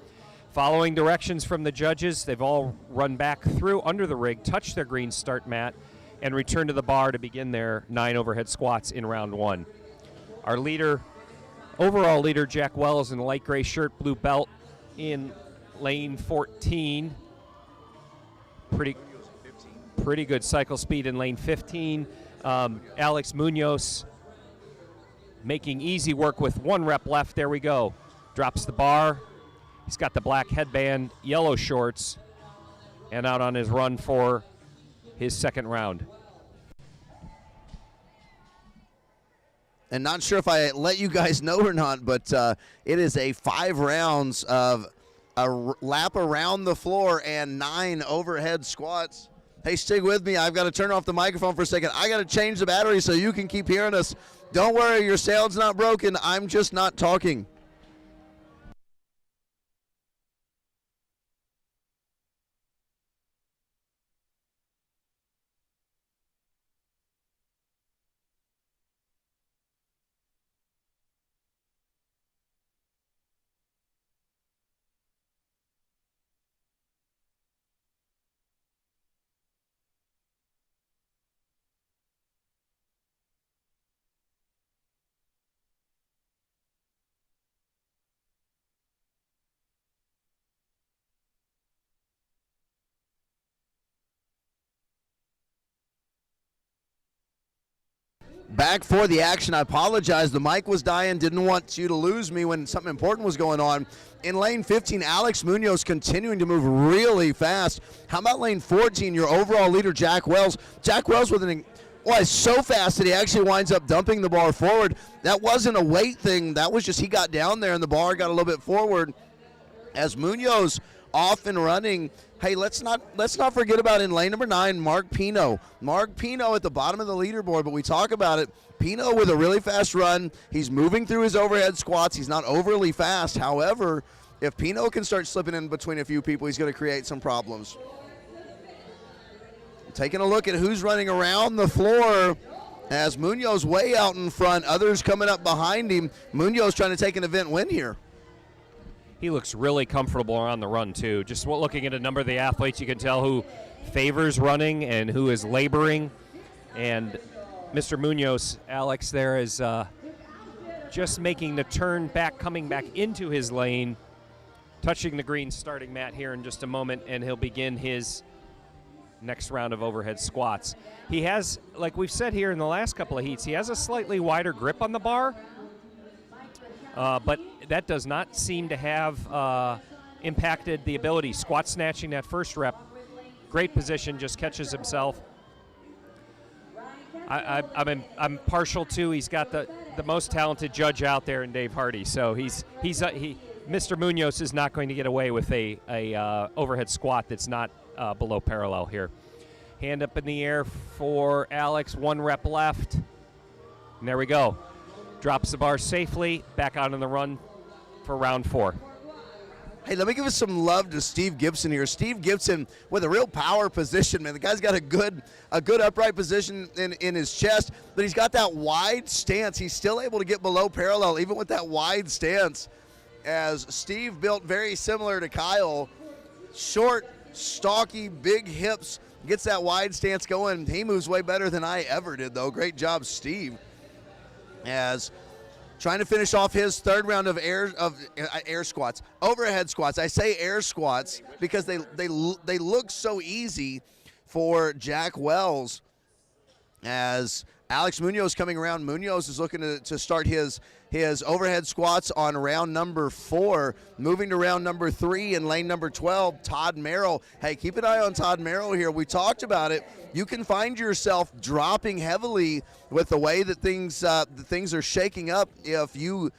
Following directions from the judges, they've all run back through under the rig, touched their green start mat, and return to the bar to begin their 9 overhead squats in round 1. Our overall leader, Jack Wells, in a light gray shirt, blue belt in lane 14. Pretty good cycle speed in lane 15. Alex Munoz making easy work with 1 rep left. There we go. Drops the bar. He's got the black headband, yellow shorts, and out on his run for his second round. And not sure if I let you guys know or not, but it is a 5 rounds of a lap around the floor and 9 overhead squats. Hey, stick with me. I've got to turn off the microphone for a second. I got to change the battery so you can keep hearing us. Don't worry, your sound's not broken. I'm just not talking. back for the action. I apologize. The mic was dying. Didn't want you to lose me when something important was going on. In lane 15, Alex Munoz continuing to move really fast. How about lane 14, your overall leader, Jack Wells? Jack Wells with is so fast that he actually winds up dumping the bar forward. That wasn't a weight thing. That was just he got down there and the bar got a little bit forward. As Munoz off and running, hey, let's not forget about in lane number 9, Mark Pino. Mark Pino at the bottom of the leaderboard, but we talk about it. Pino with a really fast run. He's moving through his overhead squats. He's not overly fast. However, if Pino can start slipping in between a few people, he's going to create some problems. Taking a look at who's running around the floor as Munoz way out in front, others coming up behind him. Munoz trying to take an event win here. He looks really comfortable on the run, too. Just looking at a number of the athletes, you can tell who favors running and who is laboring. And Mr. Munoz, Alex, there is just making the turn back, coming back into his lane, touching the green starting mat here in just a moment, and he'll begin his next round of overhead squats. He has, like we've said here in the last couple of heats, he has a slightly wider grip on the bar, but that does not seem to have impacted the ability. Squat snatching that first rep, great position, just catches himself. I'm partial to. He's got the most talented judge out there in Dave Hardy. So Mr. Munoz is not going to get away with a overhead squat that's not below parallel here. Hand up in the air for Alex. 1 rep left. And there we go. Drops the bar safely. Back out on the run for round 4. Hey, let me give us some love to Steve Gibson here. Steve Gibson with a real power position, man. The guy's got a good upright position in his chest, but he's got that wide stance. He's still able to get below parallel, even with that wide stance. As Steve built very similar to Kyle, short, stocky, big hips, gets that wide stance going. He moves way better than I ever did, though. Great job, Steve. As trying to finish off his third round of air squats, overhead squats. I say air squats because they look so easy for Jack Wells. As Alex Munoz coming around, Munoz is looking to start his overhead squats on round number 4. Moving to round number 3 in lane number 12, Todd Merrill. Hey, keep an eye on Todd Merrill here. We talked about it. You can find yourself dropping heavily with the way that things are shaking up if you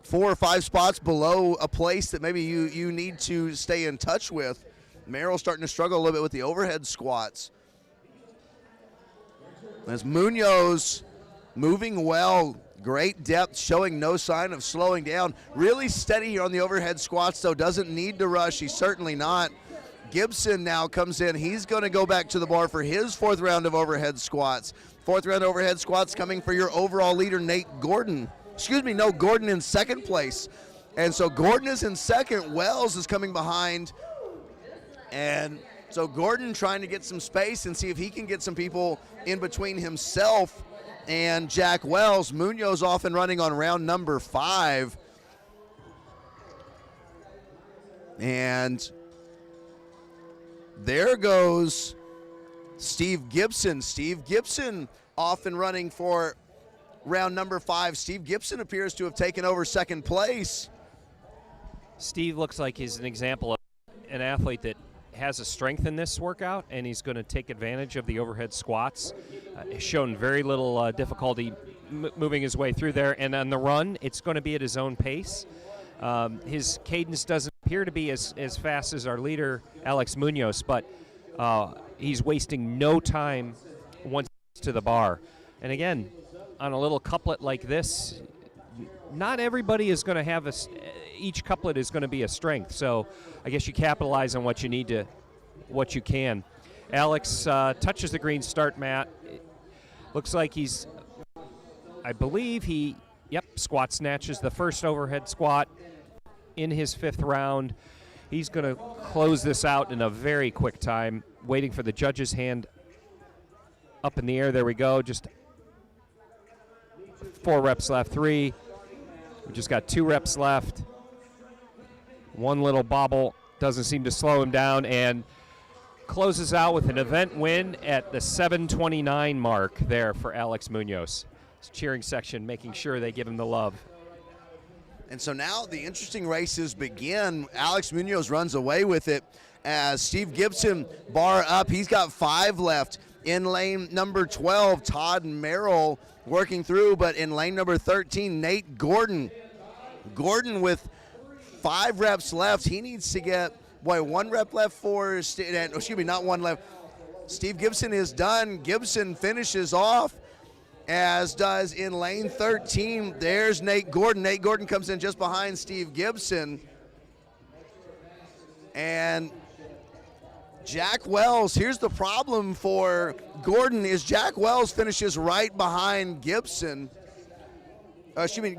4 or 5 spots below a place that maybe you need to stay in touch with. Merrill starting to struggle a little bit with the overhead squats. As Munoz moving well, great depth, showing no sign of slowing down. Really steady here on the overhead squats, though. Doesn't need to rush. He's certainly not. Gibson now comes in. He's going to go back to the bar for his 4th round of overhead squats. 4th round overhead squats coming for your overall leader, Nate Gordon. Gordon in 2nd place. And so Gordon is in 2nd. Wells is coming behind. And so Gordon trying to get some space and see if he can get some people in between himself and Jack Wells. Munoz off and running on round number 5. And there goes Steve Gibson. Steve Gibson off and running for round number 5. Steve Gibson appears to have taken over 2nd place. Steve looks like he's an example of an athlete that has a strength in this workout, and he's going to take advantage of the overhead squats. He's shown very little difficulty moving his way through there, and on the run, it's going to be at his own pace. His cadence doesn't appear to be as fast as our leader, Alex Munoz, but he's wasting no time once he gets to the bar. And again, on a little couplet like this, not everybody is going to have each couplet is going to be a strength. So I guess you capitalize on what you can. Alex touches the green start mat. Looks like I believe squat snatches the first overhead squat in his 5th round. He's going to close this out in a very quick time, waiting for the judge's hand up in the air. There we go. Just 4 reps left, 3. We just got 2 reps left. One little bobble doesn't seem to slow him down, and closes out with an event win at the 7:29 mark there for Alex Munoz. cheering section making sure they give him the love. And so now the interesting races begin. Alex Munoz runs away with it as Steve Gibson bar up. He's got 5 left. In lane number 12, Todd Merrill working through, but in lane number 13, Nate Gordon. Gordon with 5 reps left. He needs to get, 1 rep left for, not 1 left. Steve Gibson is done. Gibson finishes off, as does in lane 13. There's Nate Gordon. Nate Gordon comes in just behind Steve Gibson. And Jack Wells, here's the problem for Gordon, is Jack Wells finishes right behind Gibson.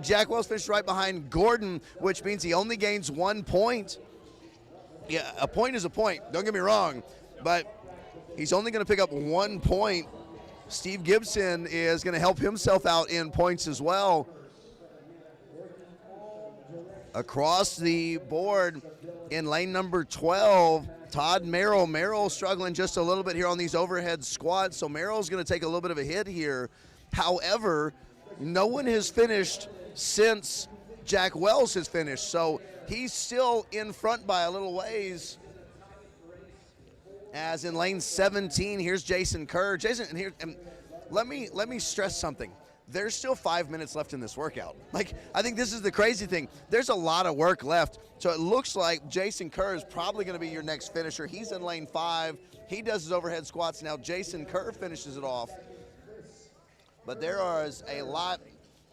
Jack Wells finishes right behind Gordon, which means he only gains 1 point. Yeah, a point is a point, don't get me wrong, but he's only going to pick up 1 point. Steve Gibson is going to help himself out in points as well. Across the board in lane number 12, Todd Merrill. Merrill struggling just a little bit here on these overhead squats, so Merrill's going to take a little bit of a hit here. However, no one has finished since Jack Wells has finished, so he's still in front by a little ways. As in lane 17, here's Jason Kerr. Jason, and let me stress something. There's still 5 minutes left in this workout. I think this is the crazy thing. There's a lot of work left. So it looks like Jason Kerr is probably going to be your next finisher. He's in lane 5. He does his overhead squats. Now Jason Kerr finishes it off. But there is a lot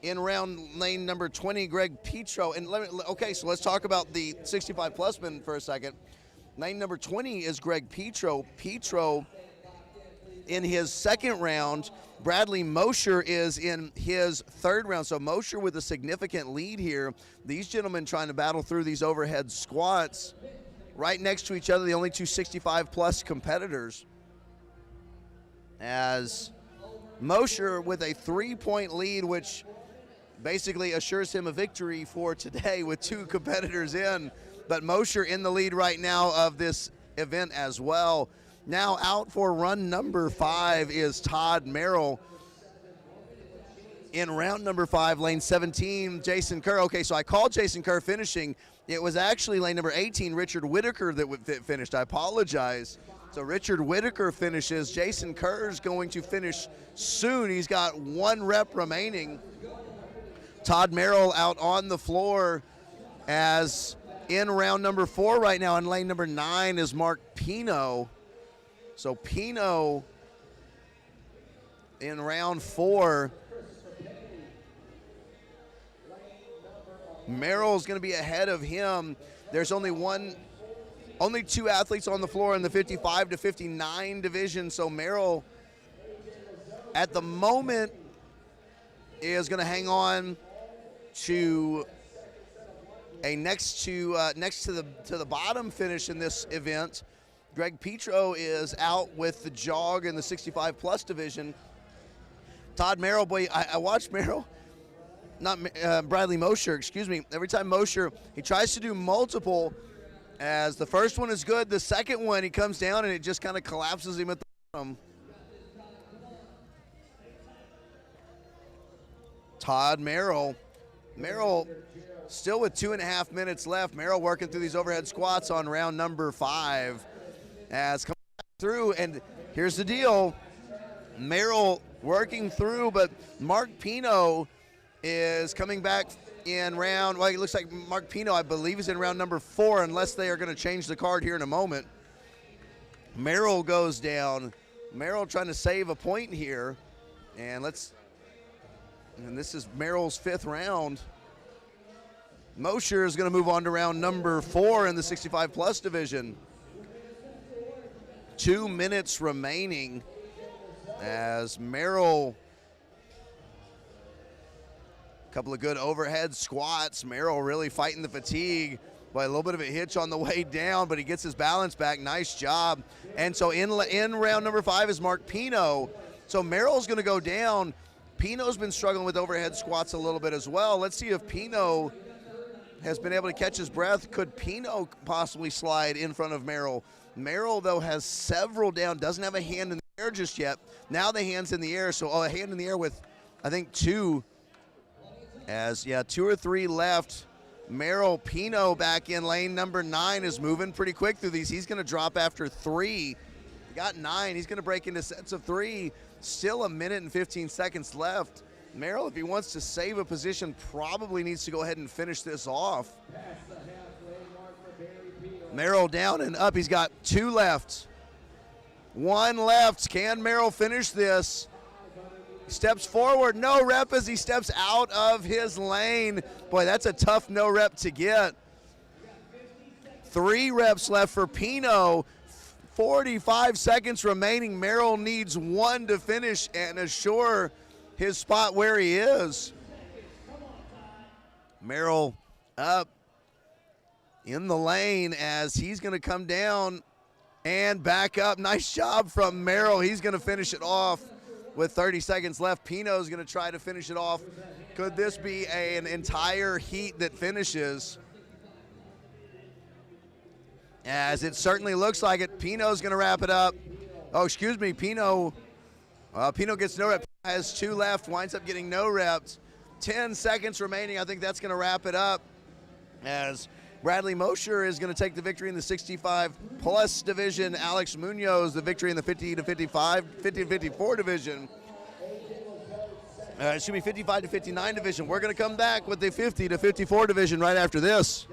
in round lane number 20, Greg Petro. And so let's talk about the 65-plus men for a second. Lane number 20 is Greg Petro. Petro in his second round. Bradley Mosher is in his third round. So Mosher with a significant lead here. These gentlemen trying to battle through these overhead squats right next to each other, the only 2 65-plus competitors. As Mosher with a 3-point lead, which basically assures him a victory for today with 2 competitors in. But Mosher in the lead right now of this event as well. Now out for run number 5 is Todd Merrill. In round number 5, lane 17, Jason Kerr. Okay, so I called Jason Kerr finishing. It was actually lane number 18, Richard Whitaker, that finished. I apologize. So Richard Whitaker finishes. Jason Kerr's going to finish soon. He's got 1 rep remaining. Todd Merrill out on the floor as in round number 4 right now. In lane number 9 is Mark Pino. So Pino in round 4. Merrill's going to be ahead of him. There's only 2 athletes on the floor in the 55 to 59 division. So Merrill at the moment is going to hang on to a next to the bottom finish in this event. Greg Petro is out with the jog in the 65-plus division. Todd Merrill, boy, I watched Merrill, Bradley Mosher, excuse me. Every time Mosher, he tries to do multiple, as the first one is good, the second one he comes down and it just kind of collapses him at the bottom. Todd Merrill still with 2.5 minutes left. Merrill working through these overhead squats on round number 5. As coming through, and here's the deal. Merrill working through, but Mark Pino is coming back in round, well, it looks like Mark Pino, I believe, is in round number 4, unless they are going to change the card here in a moment. Merrill goes down. Merrill trying to save a point here. And this is Merrill's 5th round. Mosher is going to move on to round number 4 in the 65-plus division. 2 minutes remaining as Merrill, a couple of good overhead squats. Merrill really fighting the fatigue, but a little bit of a hitch on the way down, but he gets his balance back. Nice job. And so in round number 5 is Mark Pino. So Merrill's going to go down. Pino's been struggling with overhead squats a little bit as well. Let's see if Pino has been able to catch his breath. Could Pino possibly slide in front of Merrill? Merrill, though, has several down, doesn't have a hand in the air just yet. Now the hand's in the air, so a hand in the air with I think two or three left. Merrill Pino back in lane number 9 is moving pretty quick through these. He's going to drop after 3. He got 9. He's going to break into sets of 3. Still 1 minute and 15 seconds left. Merrill, if he wants to save a position, probably needs to go ahead and finish this off. Merrill down and up. He's got 2 left. 1 left. Can Merrill finish this? Steps forward, no rep as he steps out of his lane. Boy, that's a tough no rep to get. 3 reps left for Pino. 45 seconds remaining. Merrill needs 1 to finish and assure his spot where he is. Merrill up in the lane as he's going to come down and back up. Nice job from Merrill. He's going to finish it off. With 30 seconds left, Pino's going to try to finish it off. Could this be an entire heat that finishes? As it certainly looks like it. Pino's going to wrap it up. Oh, excuse me, Pino gets no rep. Has 2 left, winds up getting no reps. 10 seconds remaining. I think that's going to wrap it up. As Bradley Mosher is going to take the victory in the 65-plus division. Alex Munoz the victory in the 50 to 54 division. It should be 55 to 59 division. We're going to come back with the 50 to 54 division right after this.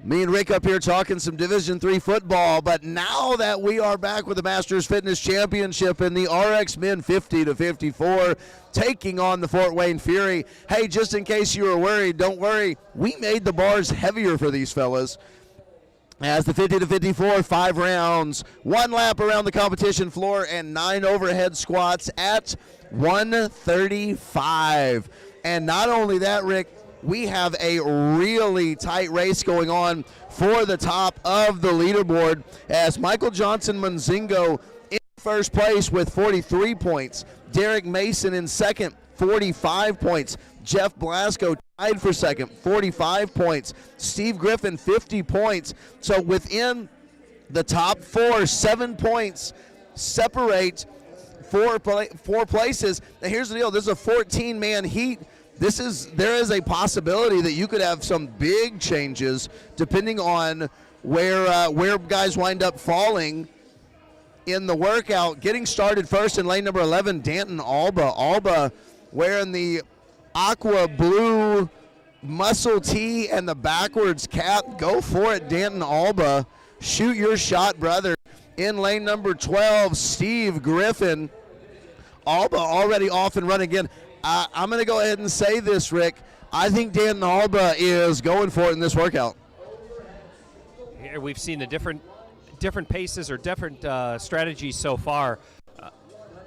Me and Rick up here talking some Division III football, but now that we are back with the Masters Fitness Championship and the RX Men 50-54 taking on the Fort Wayne Fury. Hey, just in case you were worried, don't worry. We made the bars heavier for these fellas. As the 50-54, 5 rounds, 1 lap around the competition floor, and 9 overhead squats at 135. And not only that, Rick, we have a really tight race going on for the top of the leaderboard as Michael Johnson Munzingo in first place with 43 points. Derek Mason in second, 45 points. Jeff Blasco tied for second, 45 points. Steve Griffin, 50 points. So within the top 4, 7 points separate four places. Now here's the deal. This is a 14-man heat. There is a possibility that you could have some big changes depending on where guys wind up falling in the workout. Getting started first in lane number 11, Danton Alba. Alba wearing the aqua blue muscle tee and the backwards cap. Go for it, Danton Alba. Shoot your shot, brother. In lane number 12, Steve Griffin. Alba already off and running again. I'm going to go ahead and say this, Rick. I think Danton Alba is going for it in this workout. Here we've seen the different paces or different strategies so far.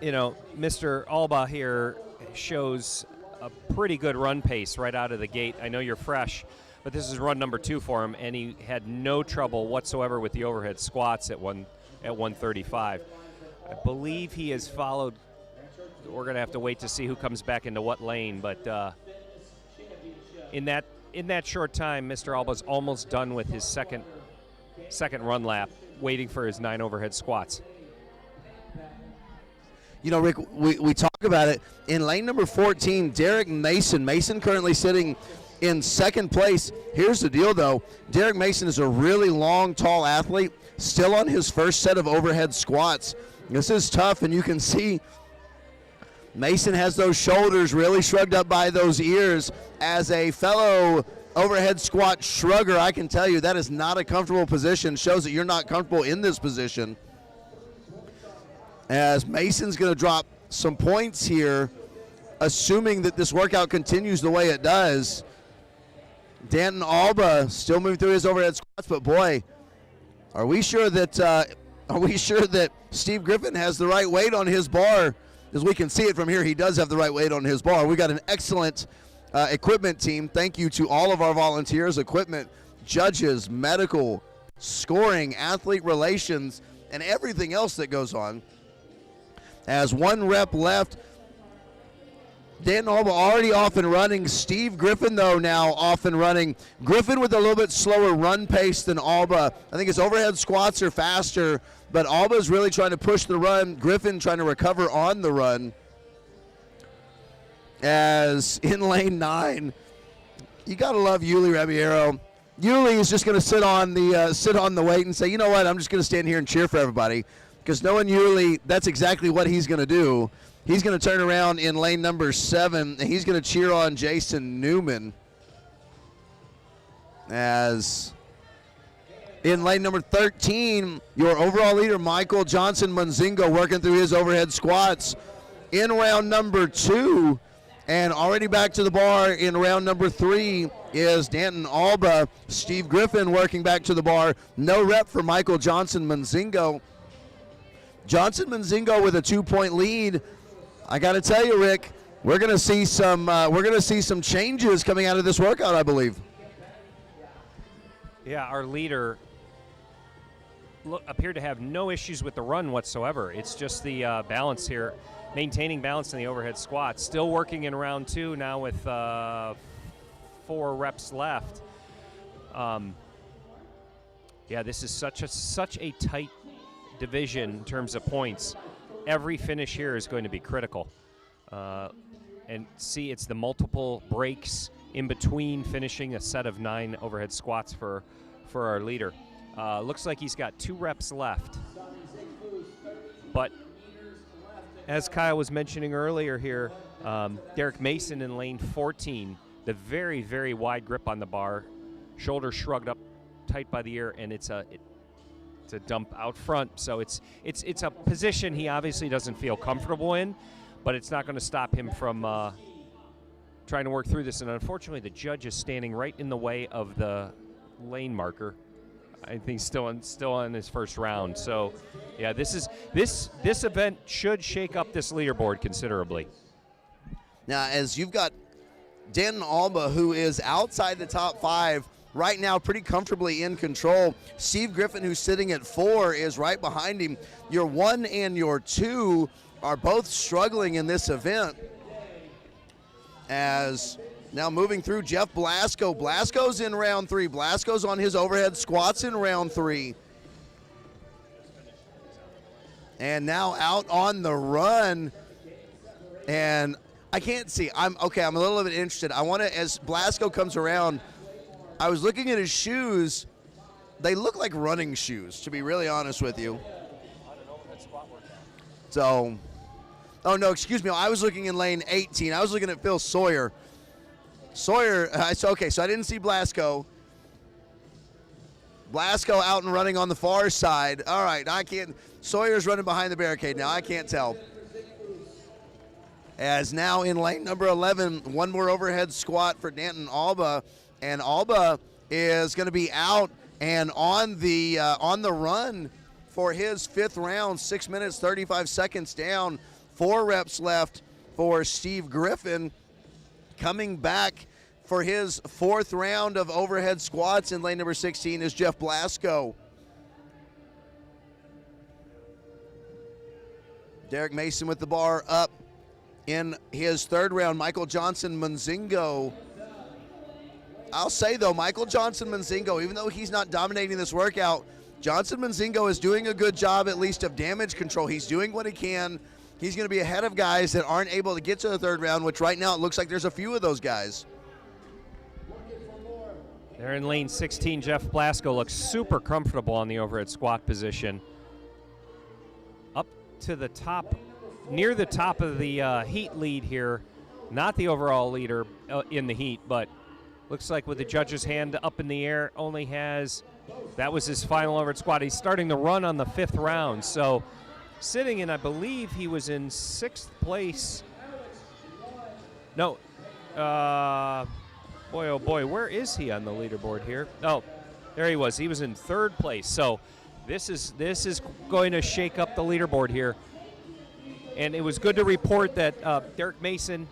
Mr. Alba here shows a pretty good run pace right out of the gate. I know you're fresh, but this is run number 2 for him, and he had no trouble whatsoever with the overhead squats at 135. I believe he has followed. We're going to have to wait to see who comes back into what lane, but in that short time, Mr. Alba's almost done with his second run lap, waiting for his 9 overhead squats. You know, Rick, we talk about it. In lane number 14, Derek Mason. Mason currently sitting in second place. Here's the deal, though. Derek Mason is a really long, tall athlete, still on his first set of overhead squats. This is tough, and you can see Mason has those shoulders really shrugged up by those ears. As a fellow overhead squat shrugger, I can tell you that is not a comfortable position. Shows that you're not comfortable in this position. As Mason's going to drop some points here, assuming that this workout continues the way it does. Danton Alba still moving through his overhead squats, but boy, are we sure that Steve Griffin has the right weight on his bar? As we can see it from here, he does have the right weight on his bar. We got an excellent equipment team. Thank you to all of our volunteers, equipment, judges, medical, scoring, athlete relations, and everything else that goes on. As 1 rep left, Danton Alba already off and running. Steve Griffin, though, now off and running. Griffin with a little bit slower run pace than Alba. I think his overhead squats are faster, but Alba's really trying to push the run. Griffin trying to recover on the run. As in lane 9, you got to love Yuli Rabiero. Yuli is just going to sit on the weight and say, you know what, I'm just going to stand here and cheer for everybody. Because knowing Yuli, that's exactly what he's going to do. He's going to turn around in lane number 7, and he's going to cheer on Jason Newman. As in lane number 13, your overall leader, Michael Johnson Munzingo, working through his overhead squats in round number 2. And already back to the bar in round number 3 is Danton Alba. Steve Griffin working back to the bar. No rep for Michael Johnson Munzingo. Johnson Munzingo with a 2-point lead. I got to tell you, Rick, we're going to see some changes coming out of this workout, I believe. Yeah, our leader appeared to have no issues with the run whatsoever. It's just the balance here, maintaining balance in the overhead squats. Still working in round 2 now with 4 reps left. Yeah, this is such a tight division in terms of points. Every finish here is going to be critical. And see, it's the multiple breaks in between finishing a set of 9 overhead squats for our leader. Looks like he's got 2 reps left. But as Kyle was mentioning earlier here, Derek Mason in lane 14, the very, very wide grip on the bar, shoulders shrugged up tight by the ear, and it's a dump out front. So it's a position he obviously doesn't feel comfortable in, but it's not going to stop him from trying to work through this. And unfortunately, the judge is standing right in the way of the lane marker. I think still on his first round. So, yeah, this event should shake up this leaderboard considerably. Now, as you've got Danton Alba, who is outside the top 5 right now, pretty comfortably in control. Steve Griffin, who's sitting at 4, is right behind him. Your 1 and your 2 are both struggling in this event. As now moving through, Jeff Blasco. Blasco's in round 3. Blasco's on his overhead squats in round 3. And now out on the run. And I can't see. I'm a little bit interested. I want to, as Blasco comes around, I was looking at his shoes. They look like running shoes, to be really honest with you. So, oh no, excuse me. I was looking in lane 18. I was looking at Phil Sawyer. So I didn't see Blasco. Blasco out and running on the far side. All right, Sawyer's running behind the barricade now. I can't tell. As now in lane number 11, one more overhead squat for Danton Alba, and Alba is going to be out and on the run for his 5th round. 6 minutes 35 seconds down. 4 reps left for Steve Griffin. Coming back for his 4th round of overhead squats in lane number 16 is Jeff Blasco. Derek Mason with the bar up in his 3rd round. Michael Johnson Munzingo. I'll say, though, Michael Johnson Munzingo, even though he's not dominating this workout, Johnson Munzingo is doing a good job, at least, of damage control. He's doing what he can. He's going to be ahead of guys that aren't able to get to the 3rd round, which right now it looks like there's a few of those guys. There in lane 16, Jeff Blasco looks super comfortable on the overhead squat position. Up to the top, near the top of the heat lead here. Not the overall leader in the heat, but looks like with the judge's hand up in the air, that was his final overhead squat. He's starting to run on the 5th round, so sitting in, I believe he was in 6th place. No, boy, oh boy, where is he on the leaderboard here? Oh, there he was. He was in 3rd place. So this is going to shake up the leaderboard here. And it was good to report that Derek Mason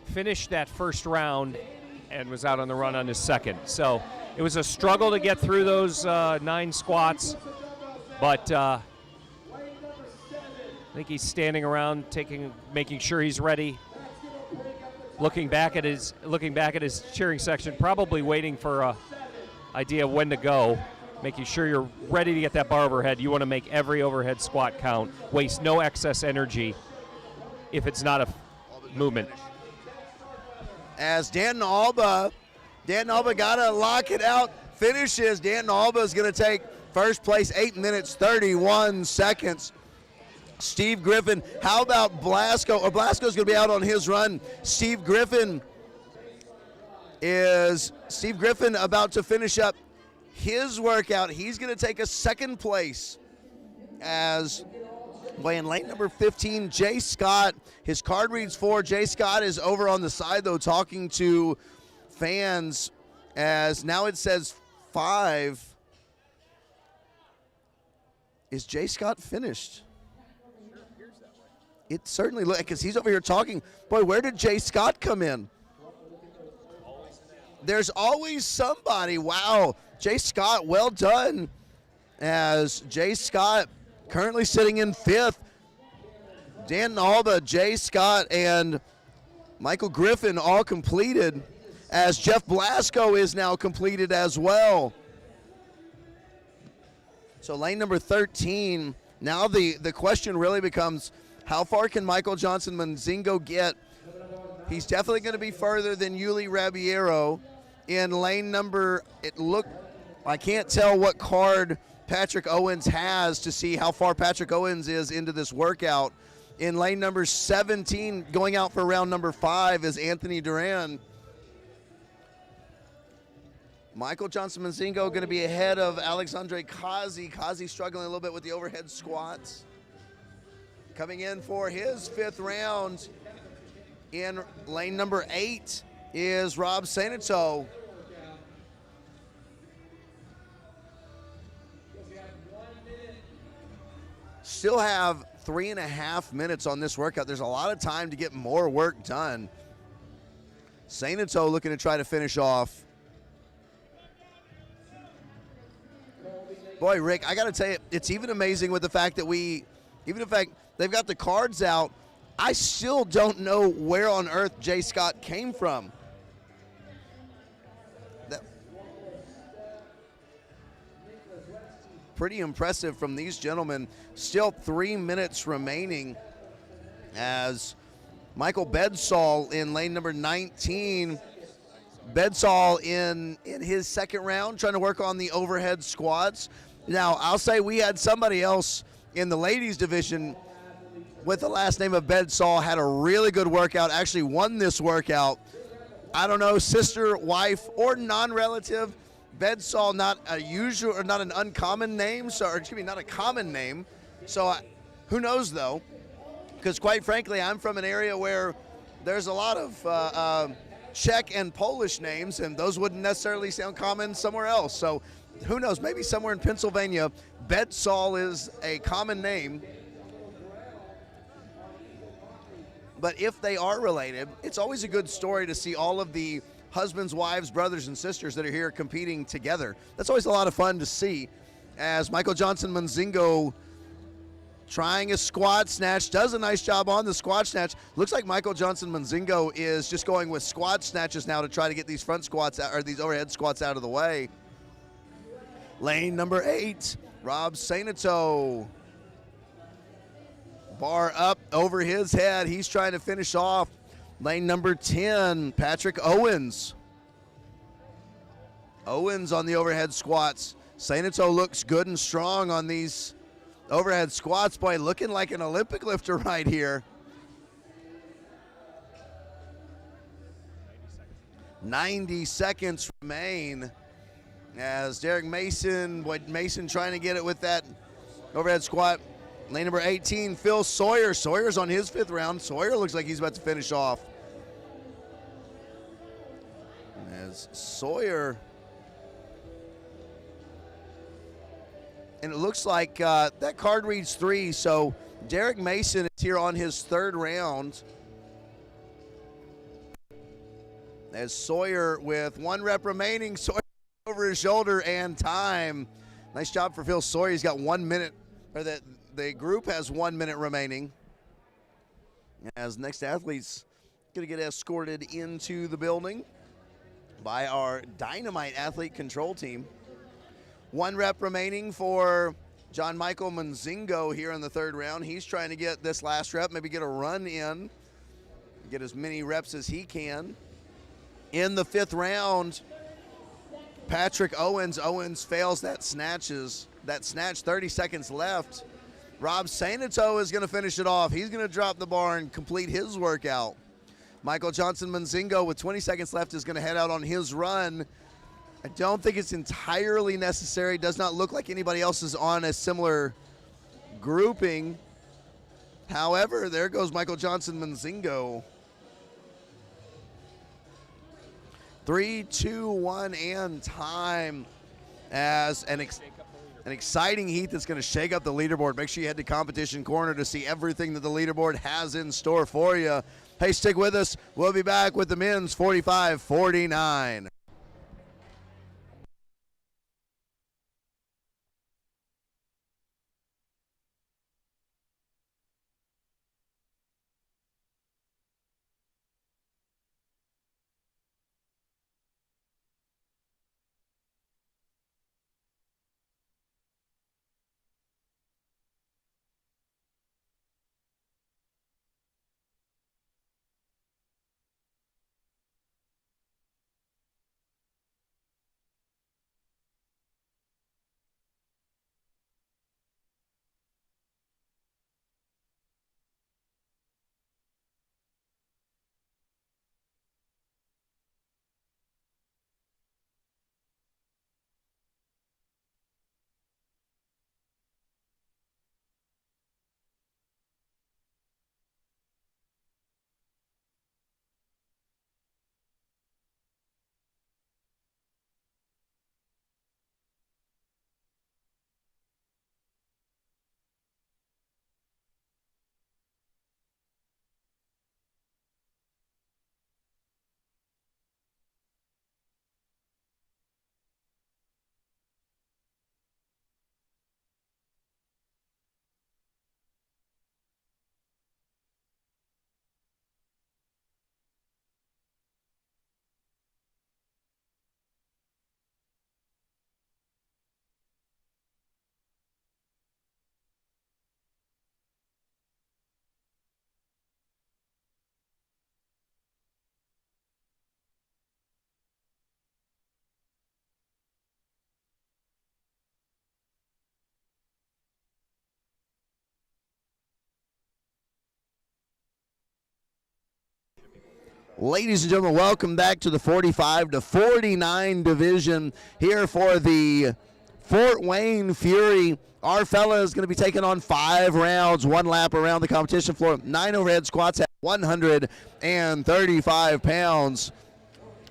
finished that 1st round and was out on the run on his 2nd. So it was a struggle to get through those 9 squats, but I think he's standing around, making sure he's ready. Looking back at his cheering section, probably waiting for an idea of when to go, making sure you're ready to get that bar overhead. You want to make every overhead squat count. Waste no excess energy if it's not a movement. As Danton Alba got to lock it out, finishes. Danton Alba is going to take 1st place, 8 minutes 31 seconds. Steve Griffin, how about Blasco? Or Blasco's going to be out on his run. Steve Griffin about to finish up his workout. He's going to take a 2nd place as in lane number 15, Jay Scott. His card reads 4. Jay Scott is over on the side, though, talking to fans, as now it says 5. Is Jay Scott finished? It certainly looks, because he's over here talking. Boy, where did Jay Scott come in? There's always somebody. Wow. Jay Scott, well done. As Jay Scott currently sitting in 5th. Danton Alba, Jay Scott, and Michael Griffin all completed, as Jeff Blasco is now completed as well. So lane number 13, now the question really becomes, how far can Michael Johnson Munzingo get? He's definitely going to be further than Yuli Rabiero. In lane number, I can't tell what card Patrick Owens has to see how far Patrick Owens is into this workout. In lane number 17, going out for round number 5, is Anthony Duran. Michael Johnson Manzingo going to be ahead of Alexandre Kazi. Kazi struggling a little bit with the overhead squats. Coming in for his 5th round in lane number 8 is Rob Sainato. Still have 3.5 minutes on this workout. There's a lot of time to get more work done. Sainato looking to try to finish off. Boy, Rick, I got to tell you, it's even amazing with the fact that they've got the cards out, I still don't know where on earth Jay Scott came from. Pretty impressive from these gentlemen. Still 3 minutes remaining as Michael Bedsall in lane number 19. Bedsall in his 2nd round trying to work on the overhead squats. Now, I'll say we had somebody else in the ladies division with the last name of Bedsall, had a really good workout, actually won this workout. I don't know, sister, wife, or non-relative. Bedsall, not a usual or not an uncommon name, not a common name. So who knows though? Because quite frankly, I'm from an area where there's a lot of Czech and Polish names, and those wouldn't necessarily sound common somewhere else. So who knows? Maybe somewhere in Pennsylvania, Bedsall is a common name. But if they are related, it's always a good story to see all of the husbands, wives, brothers, and sisters that are here competing together. That's always a lot of fun to see as Michael Johnson Manzingo trying a squat snatch, does a nice job on the squat snatch. Looks like Michael Johnson Manzingo is just going with squat snatches now to try to get these front squats or these overhead squats out of the way. Lane number 8, Rob Sainato. Bar up over his head. He's trying to finish off. Lane number 10, Patrick Owens. Owens on the overhead squats. Sainato looks good and strong on these overhead squats. Boy, looking like an Olympic lifter right here. 90 seconds remain as Derek Mason, Mason trying to get it with that overhead squat. Lane number 18, Phil Sawyer. Sawyer's on his 5th round. Sawyer looks like he's about to finish off. As Sawyer, and it looks like that card reads 3, so Derek Mason is here on his 3rd round. As Sawyer with 1 rep remaining, Sawyer over his shoulder and time. Nice job for Phil Sawyer. He's got 1 minute, or the group has 1 minute remaining. As next athlete's going to get escorted into the building by our Dynamite athlete control team. 1 rep remaining for John Michael Manzingo here in the 3rd round. He's trying to get this last rep, maybe get a run in, get as many reps as he can. In the 5th round, Patrick Owens. Owens fails that snatch, 30 seconds left. Rob Sainato is going to finish it off. He's going to drop the bar and complete his workout. Michael Johnson Manzingo with 20 seconds left is going to head out on his run. I don't think it's entirely necessary. Does not look like anybody else is on a similar grouping. However, there goes Michael Johnson Manzingo. 3, 2, 1, and time as an exciting heat that's going to shake up the leaderboard. Make sure you head to Competition Corner to see everything that the leaderboard has in store for you. Hey, stick with us. We'll be back with the men's 45-49. Ladies and gentlemen, welcome back to the 45 to 49 division here for the Fort Wayne Fury. Our fella is going to be taking on 5 rounds, 1 lap around the competition floor, 9 overhead squats at 135 pounds.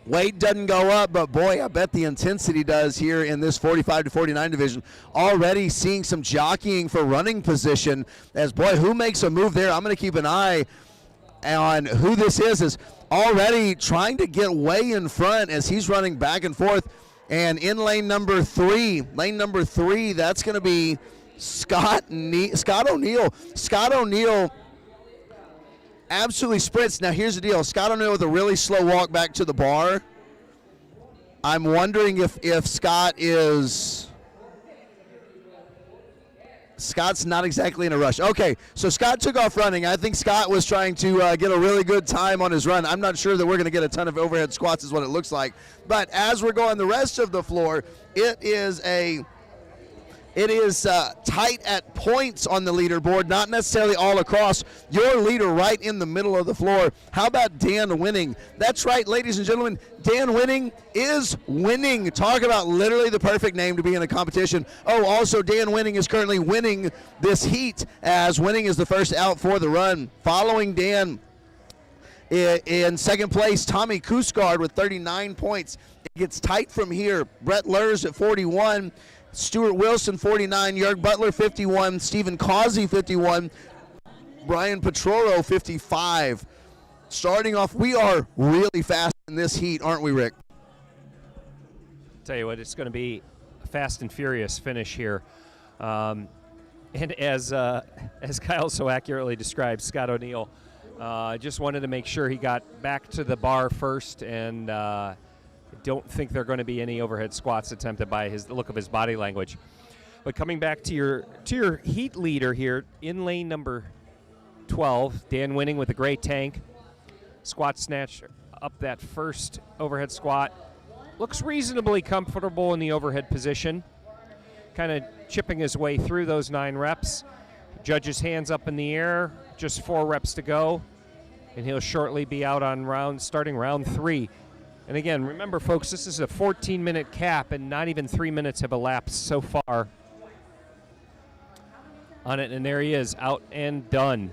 Weight doesn't go up, but boy, I bet the intensity does here in this 45 to 49 division. Already seeing some jockeying for running position as, boy, who makes a move there? I'm going to keep an eye on who this is already trying to get way in front as he's running back and forth. And in lane number 3, that's going to be Scott O'Neill. Scott O'Neill absolutely sprints. Now, here's the deal. Scott O'Neill with a really slow walk back to the bar. I'm wondering if Scott's not exactly in a rush. Okay, so Scott took off running. I think Scott was trying to get a really good time on his run. I'm not sure that we're going to get a ton of overhead squats is what it looks like. But as we're going the rest of the floor, it is tight at points on the leaderboard, not necessarily all across. Your leader right in the middle of the floor. How about Dan Winning? That's right, ladies and gentlemen. Dan Winning is winning. Talk about literally the perfect name to be in a competition. Oh, also Dan Winning is currently winning this heat as Winning is the first out for the run. Following Dan in second place, Tommy Kusgard with 39 points. It gets tight from here. Brett Lurs at 41. Stuart Wilson, 49. Jörg Butler, 51. Stephen Causey, 51. Brian Petroro, 55. Starting off, we are really fast in this heat, aren't we, Rick? Tell you what, it's going to be a fast and furious finish here. And as Kyle so accurately described, Scott O'Neill just wanted to make sure he got back to the bar first, and don't think there are going to be any overhead squats attempted by the look of his body language. But coming back to your heat leader here in lane number 12, Dan Winning with a gray tank. Squat snatch up that first overhead squat. Looks reasonably comfortable in the overhead position. Kind of chipping his way through those 9 reps. Judge's hands up in the air. Just 4 reps to go. And he'll shortly be out on starting round 3. And again, remember, folks, this is a 14-minute cap, and not even 3 minutes have elapsed so far on it. And there he is, out and done.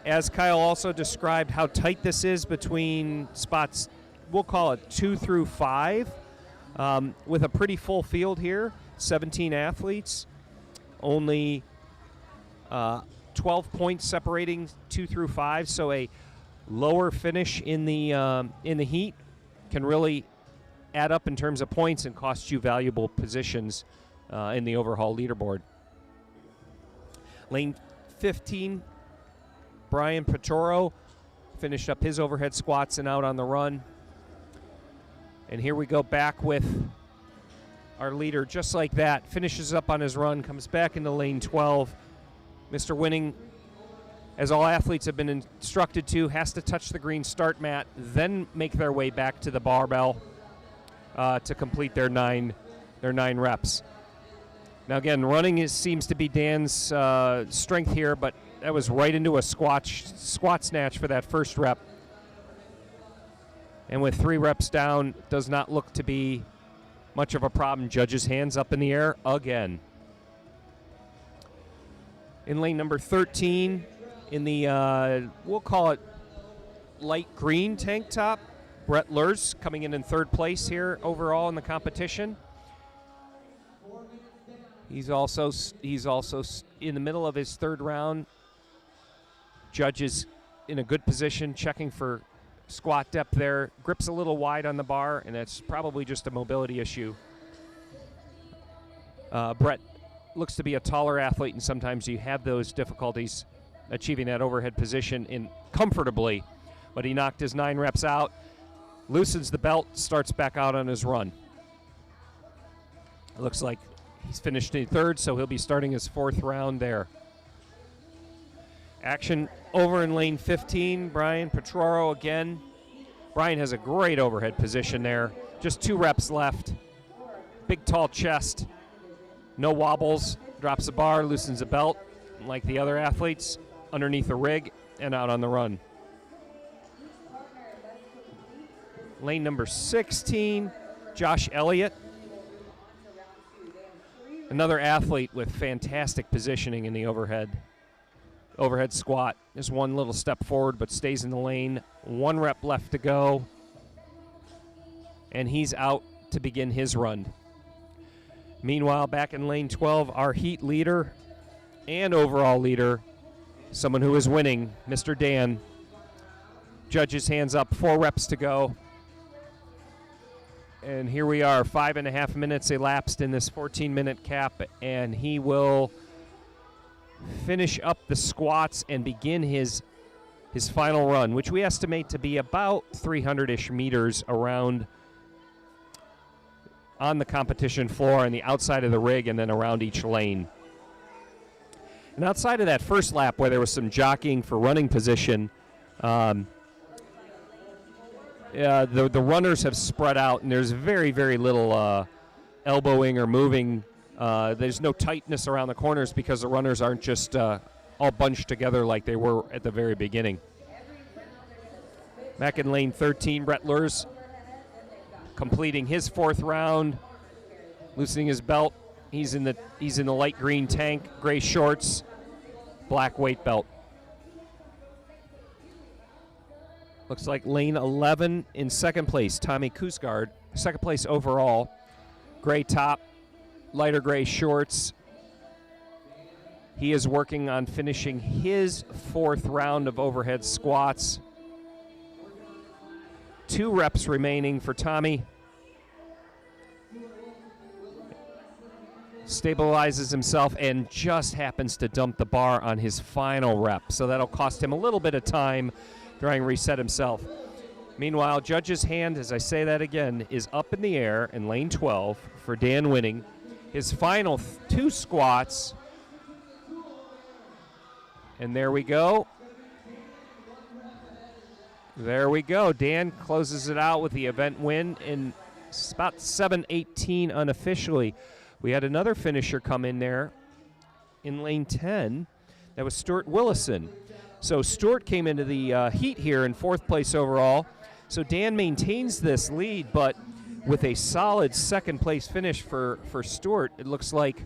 As Kyle also described how tight this is between spots, we'll call it 2 through 5, with a pretty full field here, 17 athletes, only 12 points separating 2 through 5, so a lower finish in the heat can really add up in terms of points and cost you valuable positions in the overall leaderboard. Lane 15, Brian Petroro finished up his overhead squats and out on the run. And here we go back with our leader just like that. Finishes up on his run, comes back into lane 12. Mr. Winning, as all athletes have been instructed to, has to touch the green start mat, then make their way back to the barbell to complete their nine reps. Now again, running seems to be Dan's strength here, but that was right into a squat snatch for that first rep. And with 3 reps down, does not look to be much of a problem. Judge's hands up in the air again. In lane number 13, in the, we'll call it light green tank top, Brett Lurs coming in third place here overall in the competition. He's also in the middle of his 3rd round. Judge is in a good position, checking for squat depth there. Grips a little wide on the bar, and that's probably just a mobility issue. Brett looks to be a taller athlete, and sometimes you have those difficulties achieving that overhead position comfortably. But he knocked his 9 reps out, loosens the belt, starts back out on his run. It looks like he's finished in 3rd, so he'll be starting his 4th round there. Action over in lane 15, Brian Petroro again. Brian has a great overhead position there. Just 2 reps left. Big, tall chest. No wobbles. Drops the bar, loosens the belt, like the other athletes, underneath the rig and out on the run. Lane number 16, Josh Elliott. Another athlete with fantastic positioning in the overhead squat. Just one little step forward, but stays in the lane. 1 rep left to go. And he's out to begin his run. Meanwhile, back in lane 12, our heat leader and overall leader, someone who is winning, Mr. Dan. Judges hands up, 4 reps to go. And here we are, 5.5 minutes elapsed in this 14-minute cap, and he will finish up the squats and begin his final run, which we estimate to be about 300-ish meters around on the competition floor on the outside of the rig and then around each lane. And outside of that first lap where there was some jockeying for running position, the runners have spread out, and there's very, very little elbowing or moving. There's no tightness around the corners because the runners aren't just all bunched together like they were at the very beginning. Back in lane 13, Brett Lurs completing his 4th round, loosening his belt. He's in the light green tank, gray shorts, black weight belt. Looks like lane 11 in second place, Tommy Koosgaard, second place overall. Gray top, lighter gray shorts. He is working on finishing his 4th round of overhead squats. 2 reps remaining for Tommy. Stabilizes himself and just happens to dump the bar on his final rep. So that'll cost him a little bit of time trying to reset himself. Meanwhile, judge's hand, as I say that again, is up in the air in lane 12 for Dan Winning. His final 2 squats. And there we go. There we go. Dan closes it out with the event win in about 7:18 unofficially. We had another finisher come in there in lane 10. That was Stuart Willison. So Stuart came into the heat here in 4th place overall. So Dan maintains this lead, but with a solid 2nd place finish for Stuart, it looks like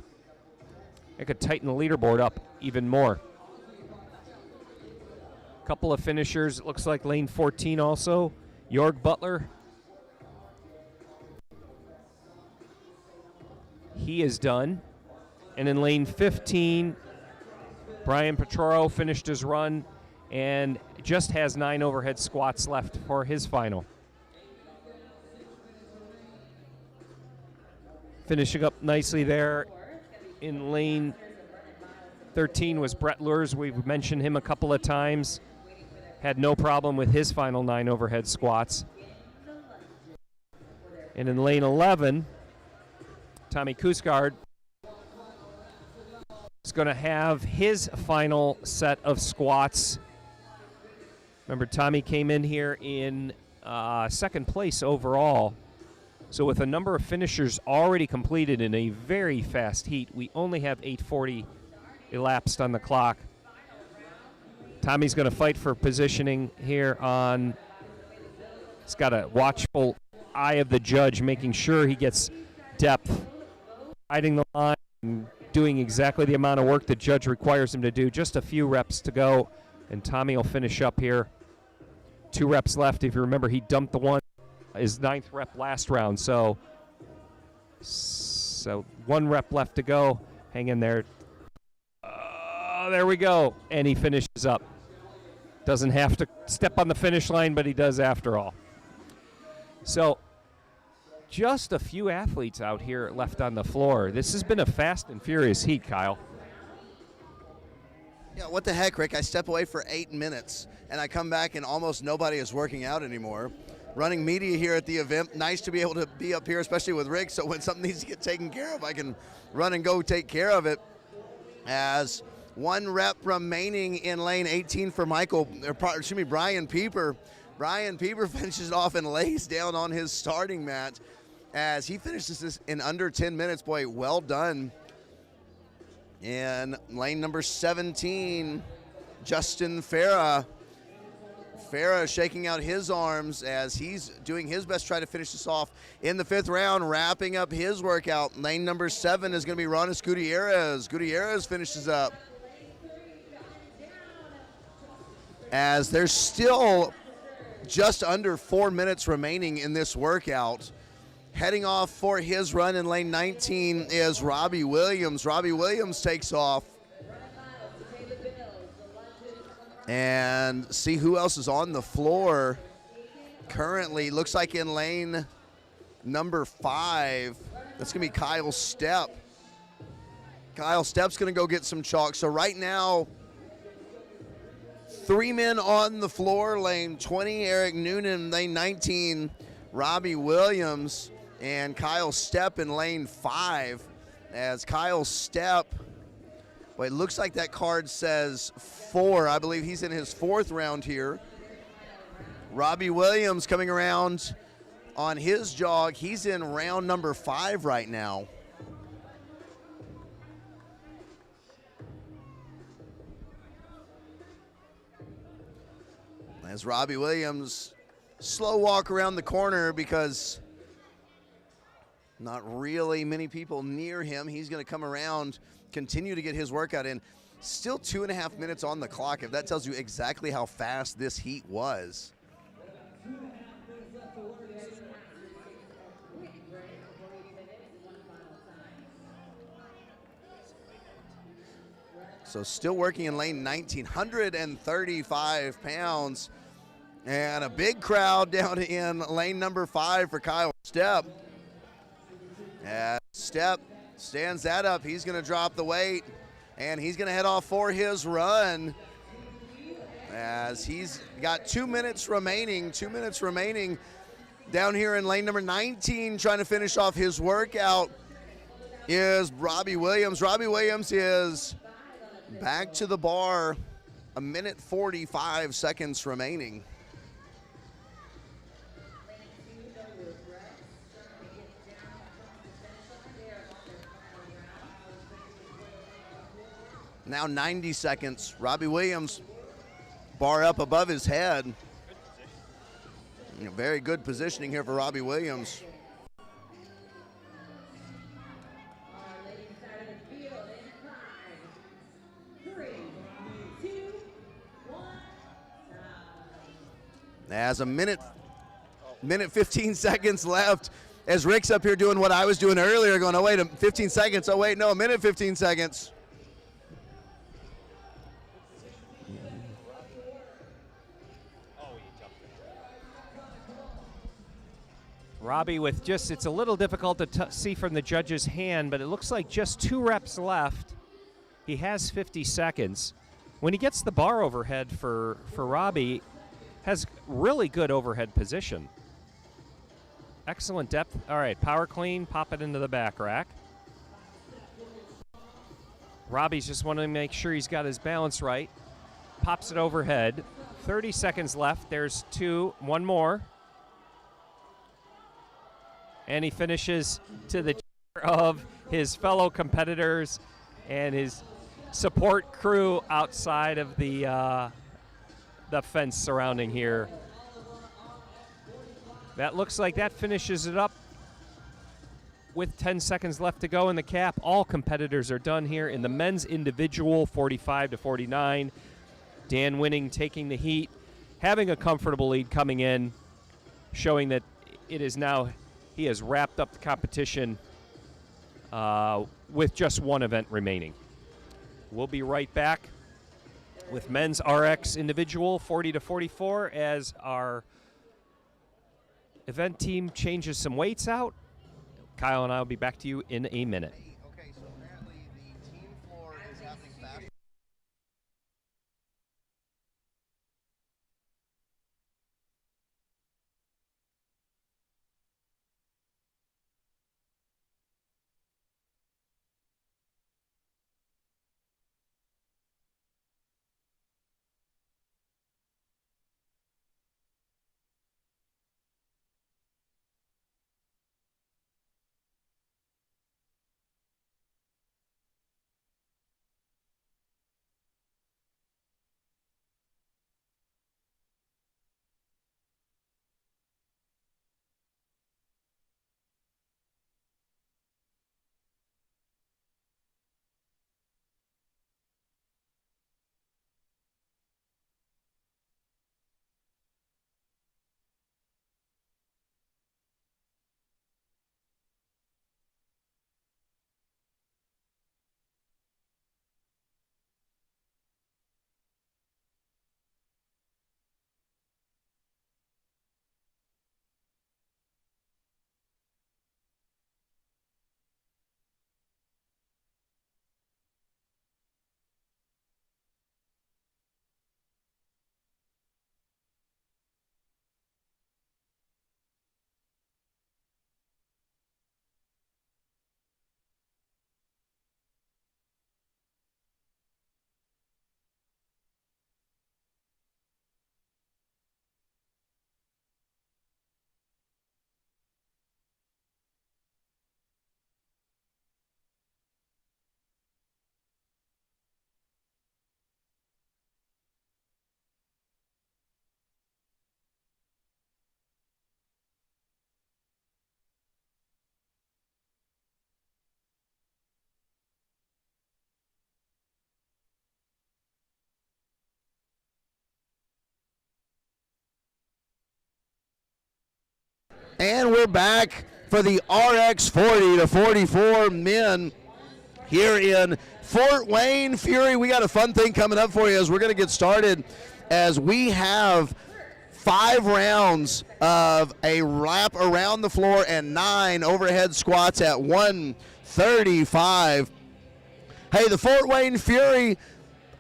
it could tighten the leaderboard up even more. Couple of finishers. It looks like lane 14 also. Jorg Butler. He is done. And in lane 15, Brian Petroro finished his run and just has 9 overhead squats left for his final. Finishing up nicely there in lane 13 was Brett Lurs. We've mentioned him a couple of times. Had no problem with his final 9 overhead squats. And in lane 11, Tommy Koosgaard is going to have his final set of squats. Remember, Tommy came in here in 2nd place overall. So with a number of finishers already completed in a very fast heat, we only have 8:40 elapsed on the clock. Tommy's going to fight for positioning here on. He's got a watchful eye of the judge, making sure he gets depth, riding the line, and doing exactly the amount of work the judge requires him to do. Just a few reps to go, and Tommy will finish up here. 2 reps left. If you remember, he dumped the one, his 9th rep last round. So 1 rep left to go. Hang in there. There we go. And he finishes up. Doesn't have to step on the finish line, but he does after all. So just a few athletes out here left on the floor. This has been a fast and furious heat, Kyle. Yeah, what the heck, Rick? I step away for 8 minutes, and I come back, and almost nobody is working out anymore. Running media here at the event. Nice to be able to be up here, especially with Rick, so when something needs to get taken care of, I can run and go take care of it. As 1 rep remaining in lane 18 for Brian Pieper. Brian Pieper finishes off and lays down on his starting mat as he finishes this in under 10 minutes. Boy, well done. In lane number 17, Justin Farah. Farah shaking out his arms as he's doing his best to try to finish this off in the 5th round, wrapping up his workout. Lane number 7 is going to be Ronis Gutierrez. Gutierrez finishes up. As there's still just under 4 minutes remaining in this workout. Heading off for his run in lane 19 is Robbie Williams. Robbie Williams takes off. And see who else is on the floor currently. Looks like in lane number 5, that's going to be Kyle Stepp. Kyle Stepp's going to go get some chalk. So right now, 3 men on the floor. Lane 20, Eric Noonan. Lane 19, Robbie Williams. And Kyle Stepp in lane 5. As Kyle Stepp, well, it looks like that card says 4. I believe he's in his 4th round here. Robbie Williams coming around on his jog. He's in round number 5 right now. As Robbie Williams slow walk around the corner because not really many people near him. He's going to come around, continue to get his workout in. Still 2.5 minutes on the clock, if that tells you exactly how fast this heat was. So still working in lane 19, 135 pounds. And a big crowd down in lane number 5 for Kyle Stepp. As Stepp stands that up, he's going to drop the weight, and he's going to head off for his run. As he's got 2 minutes remaining, down here in lane number 19, trying to finish off his workout is Robbie Williams. Robbie Williams is back to the bar, 1:45 seconds remaining. Now 90 seconds. Robbie Williams, bar up above his head. Very good positioning here for Robbie Williams. As a minute 15 seconds left, as Rick's up here doing what I was doing earlier, going, oh wait, 15 seconds, oh wait, no, a minute 15 seconds. Robbie with just, it's a little difficult to see from the judge's hand, but it looks like just 2 reps left. He has 50 seconds. When he gets the bar overhead for Robbie, has really good overhead position. Excellent depth. All right, power clean, pop it into the back rack. Robbie's just wanting to make sure he's got his balance right. Pops it overhead. 30 seconds left. There's 2, 1 more. And he finishes to the cheer of his fellow competitors and his support crew outside of the fence surrounding here. That looks like that finishes it up with 10 seconds left to go in the cap. All competitors are done here in the men's individual, 45-49. Dan Winning taking the heat, having a comfortable lead coming in, showing that it is now, he has wrapped up the competition with just 1 event remaining. We'll be right back with men's RX individual 40-44 as our event team changes some weights out. Kyle and I will be back to you in a minute. Okay, so apparently the team floor is happening faster. And we're back for the RX 40 to 44 men here in Fort Wayne. Fury, we got a fun thing coming up for you as we're going to get started, as we have 5 rounds of a wrap around the floor and 9 overhead squats at 135. Hey, the Fort Wayne Fury,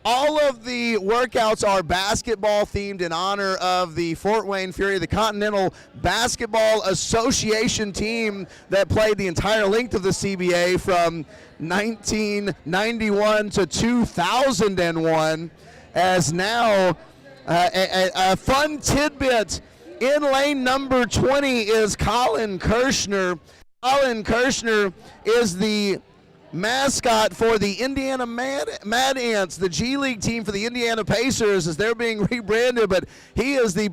all of the workouts are basketball themed in honor of the Fort Wayne Fury, the Continental Basketball Association team that played the entire length of the CBA from 1991 to 2001. As now a fun tidbit, in lane number 20 is Colin Kirshner. Colin Kirshner is the mascot for the Indiana Mad Ants, the G League team for the Indiana Pacers, as they're being rebranded, but he is the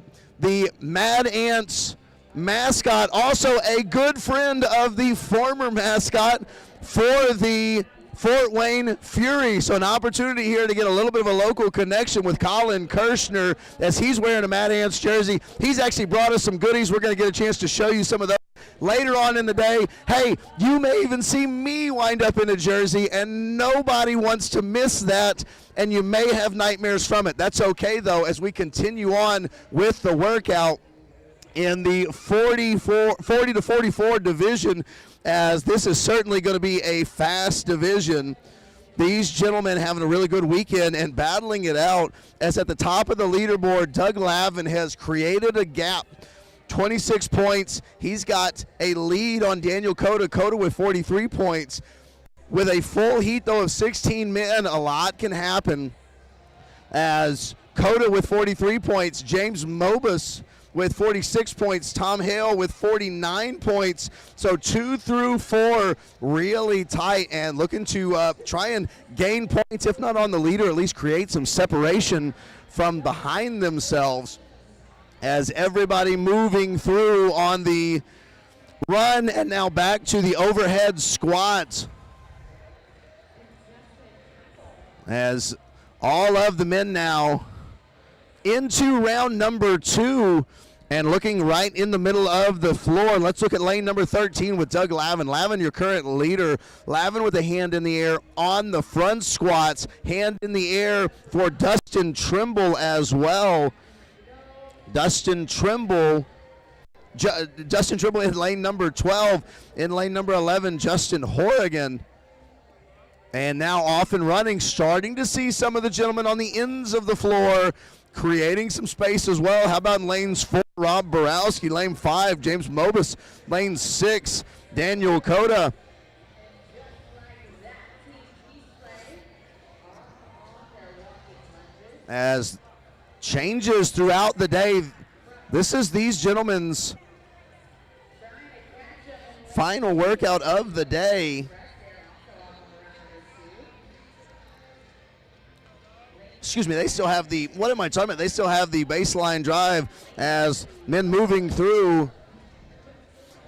Mad Ants mascot, also a good friend of the former mascot for the Fort Wayne Fury. So an opportunity here to get a little bit of a local connection with Colin Kirshner as he's wearing a Mad Ants jersey. He's actually brought us some goodies. We're going to get a chance to show you some of those later on in the day. Hey, you may even see me wind up in a jersey, and nobody wants to miss that, and you may have nightmares from it. That's okay, though, as we continue on with the workout in the 40 to 44 division, as this is certainly going to be a fast division. These gentlemen having a really good weekend and battling it out, as at the top of the leaderboard, Doug Lavin has created a gap. 26 points. He's got a lead on Daniel Cota. Cota with 43 points. With a full heat, though, of 16 men, a lot can happen. As Cota with 43 points, James Mobus with 46 points, Tom Hale with 49 points. So 2 through 4 really tight and looking to try and gain points, if not on the leader, at least create some separation from behind themselves, as everybody moving through on the run. And now back to the overhead squat, as all of the men now into round number 2 and looking right in the middle of the floor. Let's look at lane number 13 with Doug Lavin. Lavin, your current leader. Lavin with a hand in the air on the front squats. Hand in the air for Dustin Trimble as well. Dustin Trimble in lane number 12. In lane number 11, Justin Horrigan. And now off and running, starting to see some of the gentlemen on the ends of the floor creating some space as well. How about in lanes 4, Rob Borowski, lane 5, James Mobus, lane 6, Daniel Cota. As changes throughout the day, this is these gentlemen's final workout of the day. Excuse me, they still have the, what am I talking about? They still have the baseline drive as men moving through.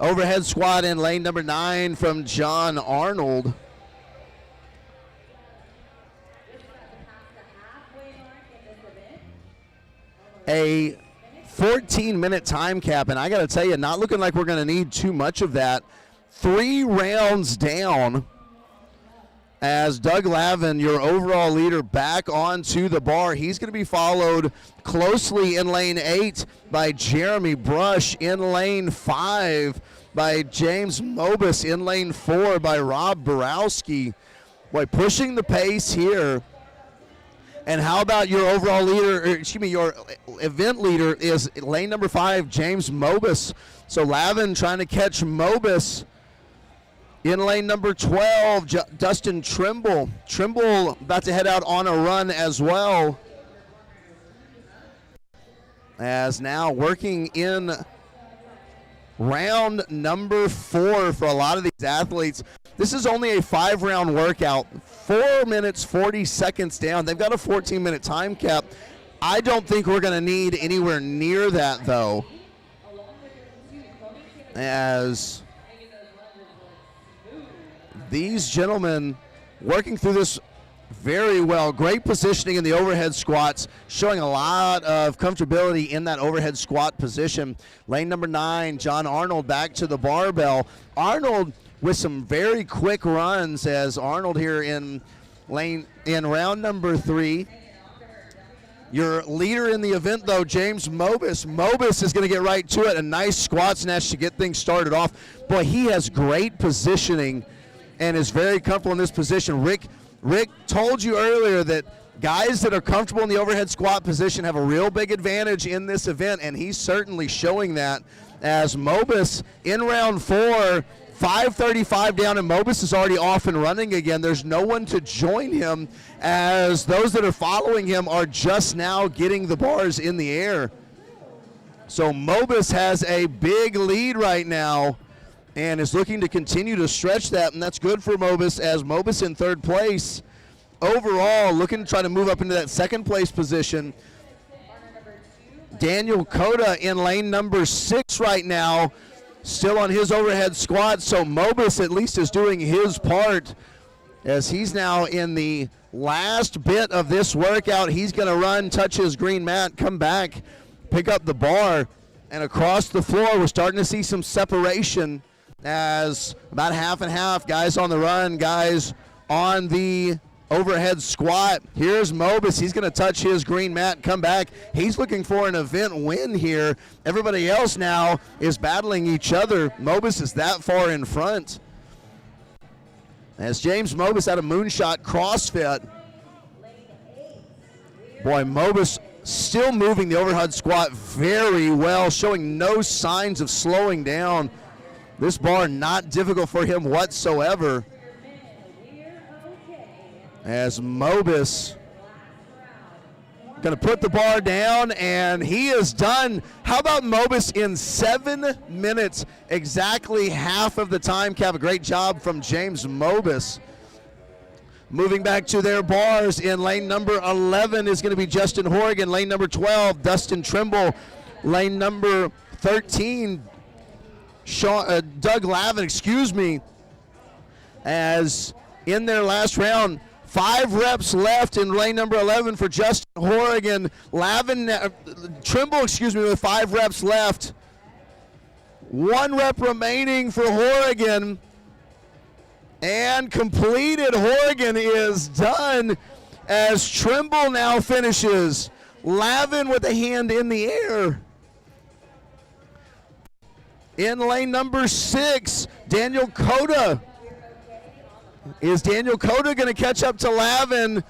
Overhead squat in lane number 9 from John Arnold. A 14-minute time cap, and I got to tell you, not looking like we're going to need too much of that. 3 rounds down, as Doug Lavin, your overall leader, back onto the bar. He's going to be followed closely in lane 8 by Jeremy Brush, in lane 5 by James Mobus, in lane 4 by Rob Borowski. Boy, pushing the pace here. And how about your overall leader, your event leader is lane number 5, James Mobus. So Lavin trying to catch Mobus. In lane number 12, Dustin Trimble. Trimble about to head out on a run as well. As now working in round number 4 for a lot of these athletes. This is only a 5-round workout. 4 minutes, 40 seconds down. They've got a 14-minute time cap. I don't think we're going to need anywhere near that, though. As these gentlemen working through this very well. Great positioning in the overhead squats, showing a lot of comfortability in that overhead squat position. Lane number 9, John Arnold back to the barbell. Arnold with some very quick runs, as Arnold here in round number 3. Your leader in the event, though, James Mobus. Mobus is going to get right to it. A nice squat snatch to get things started off. Boy, he has great positioning and is very comfortable in this position. Rick told you earlier that guys that are comfortable in the overhead squat position have a real big advantage in this event, and he's certainly showing that, as Mobus in round 4, 5:35 down, and Mobus is already off and running again. There's no one to join him, as those that are following him are just now getting the bars in the air. So Mobus has a big lead right now and is looking to continue to stretch that, and that's good for Mobus, as Mobus in 3rd place. Overall, looking to try to move up into that 2nd place position. Daniel Cota in lane number 6 right now, still on his overhead squat, so Mobus at least is doing his part, as he's now in the last bit of this workout. He's going to run, touch his green mat, come back, pick up the bar, and across the floor we're starting to see some separation, as about half and half, guys on the run, guys on the overhead squat. Here's Mobus. He's going to touch his green mat, come back. He's looking for an event win here. Everybody else now is battling each other. Mobus is that far in front, as James Mobus out of Moonshot CrossFit. Boy, Mobus still moving the overhead squat very well, showing no signs of slowing down. This bar not difficult for him whatsoever, as Mobus going to put the bar down, and he is done. How about Mobus in 7 minutes, exactly half of the time cap? A great job from James Mobus. Moving back to their bars, in lane number 11 is going to be Justin Horrigan. Lane number 12, Dustin Trimble. Lane number 13, Doug Lavin, as in their last round. 5 reps left in lane number 11 for Justin Horrigan. Trimble, with 5 reps left. 1 rep remaining for Horrigan. And completed. Horrigan is done, as Trimble now finishes. Lavin with a hand in the air. In lane number 6, Daniel Cota. Is Daniel Cota going to catch up to Lavin?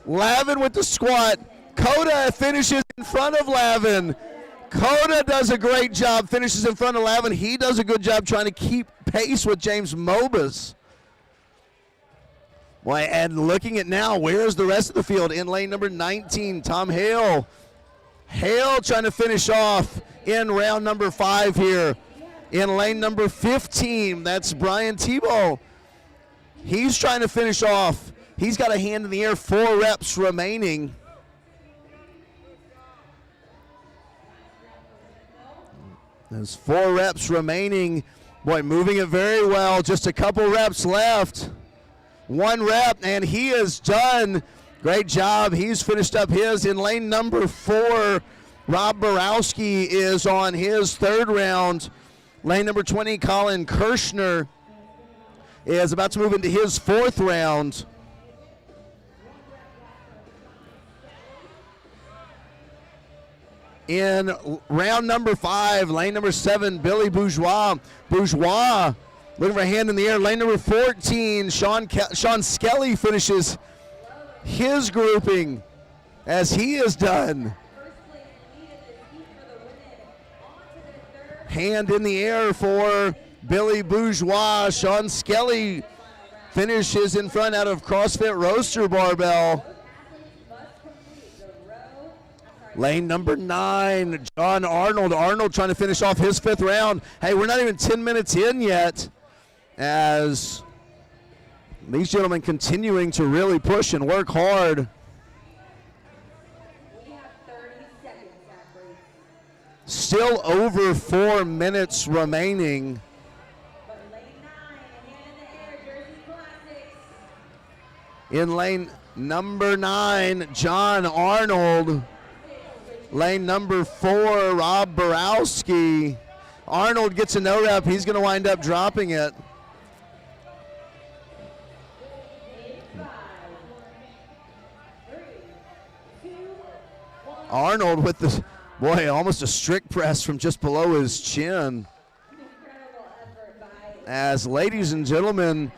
Lavin with the squat. Cota finishes in front of Lavin. Cota does a great job, finishes in front of Lavin. He does a good job trying to keep pace with James Mobus. Boy, and looking at now, where's the rest of the field? In lane number 19, Tom Hale. Hale trying to finish off in round number 5 here. In lane number 15, that's Brian Tebow. He's trying to finish off. He's got a hand in the air, 4 reps remaining. There's 4 reps remaining. Boy, moving it very well. Just a couple reps left. 1 rep, and he is done. Great job. He's finished up his. In lane number 4, Rob Borowski is on his 3rd round. Lane number 20, Colin Kirshner, is about to move into his 4th round. In round number 5, lane number 7, Billy Bourgeois. Bourgeois looking for a hand in the air. Lane number 14, Sean Skelly finishes his grouping, as he is done. Hand in the air for Billy Bourgeois. Sean Skelly finishes in front out of CrossFit Roaster Barbell. Lane number 9, John Arnold. Arnold trying to finish off his 5th round. Hey, we're not even 10 minutes in yet, as these gentlemen continuing to really push and work hard. We have 30 seconds, athletes. Still over 4 minutes remaining. But lane 9, a hand in the air, Jersey Classics. In lane number 9, John Arnold. Lane number 4, Rob Borowski. Arnold gets a no rep. He's going to wind up dropping it. Arnold with the, boy, almost a strict press from just below his chin. As ladies and gentlemen,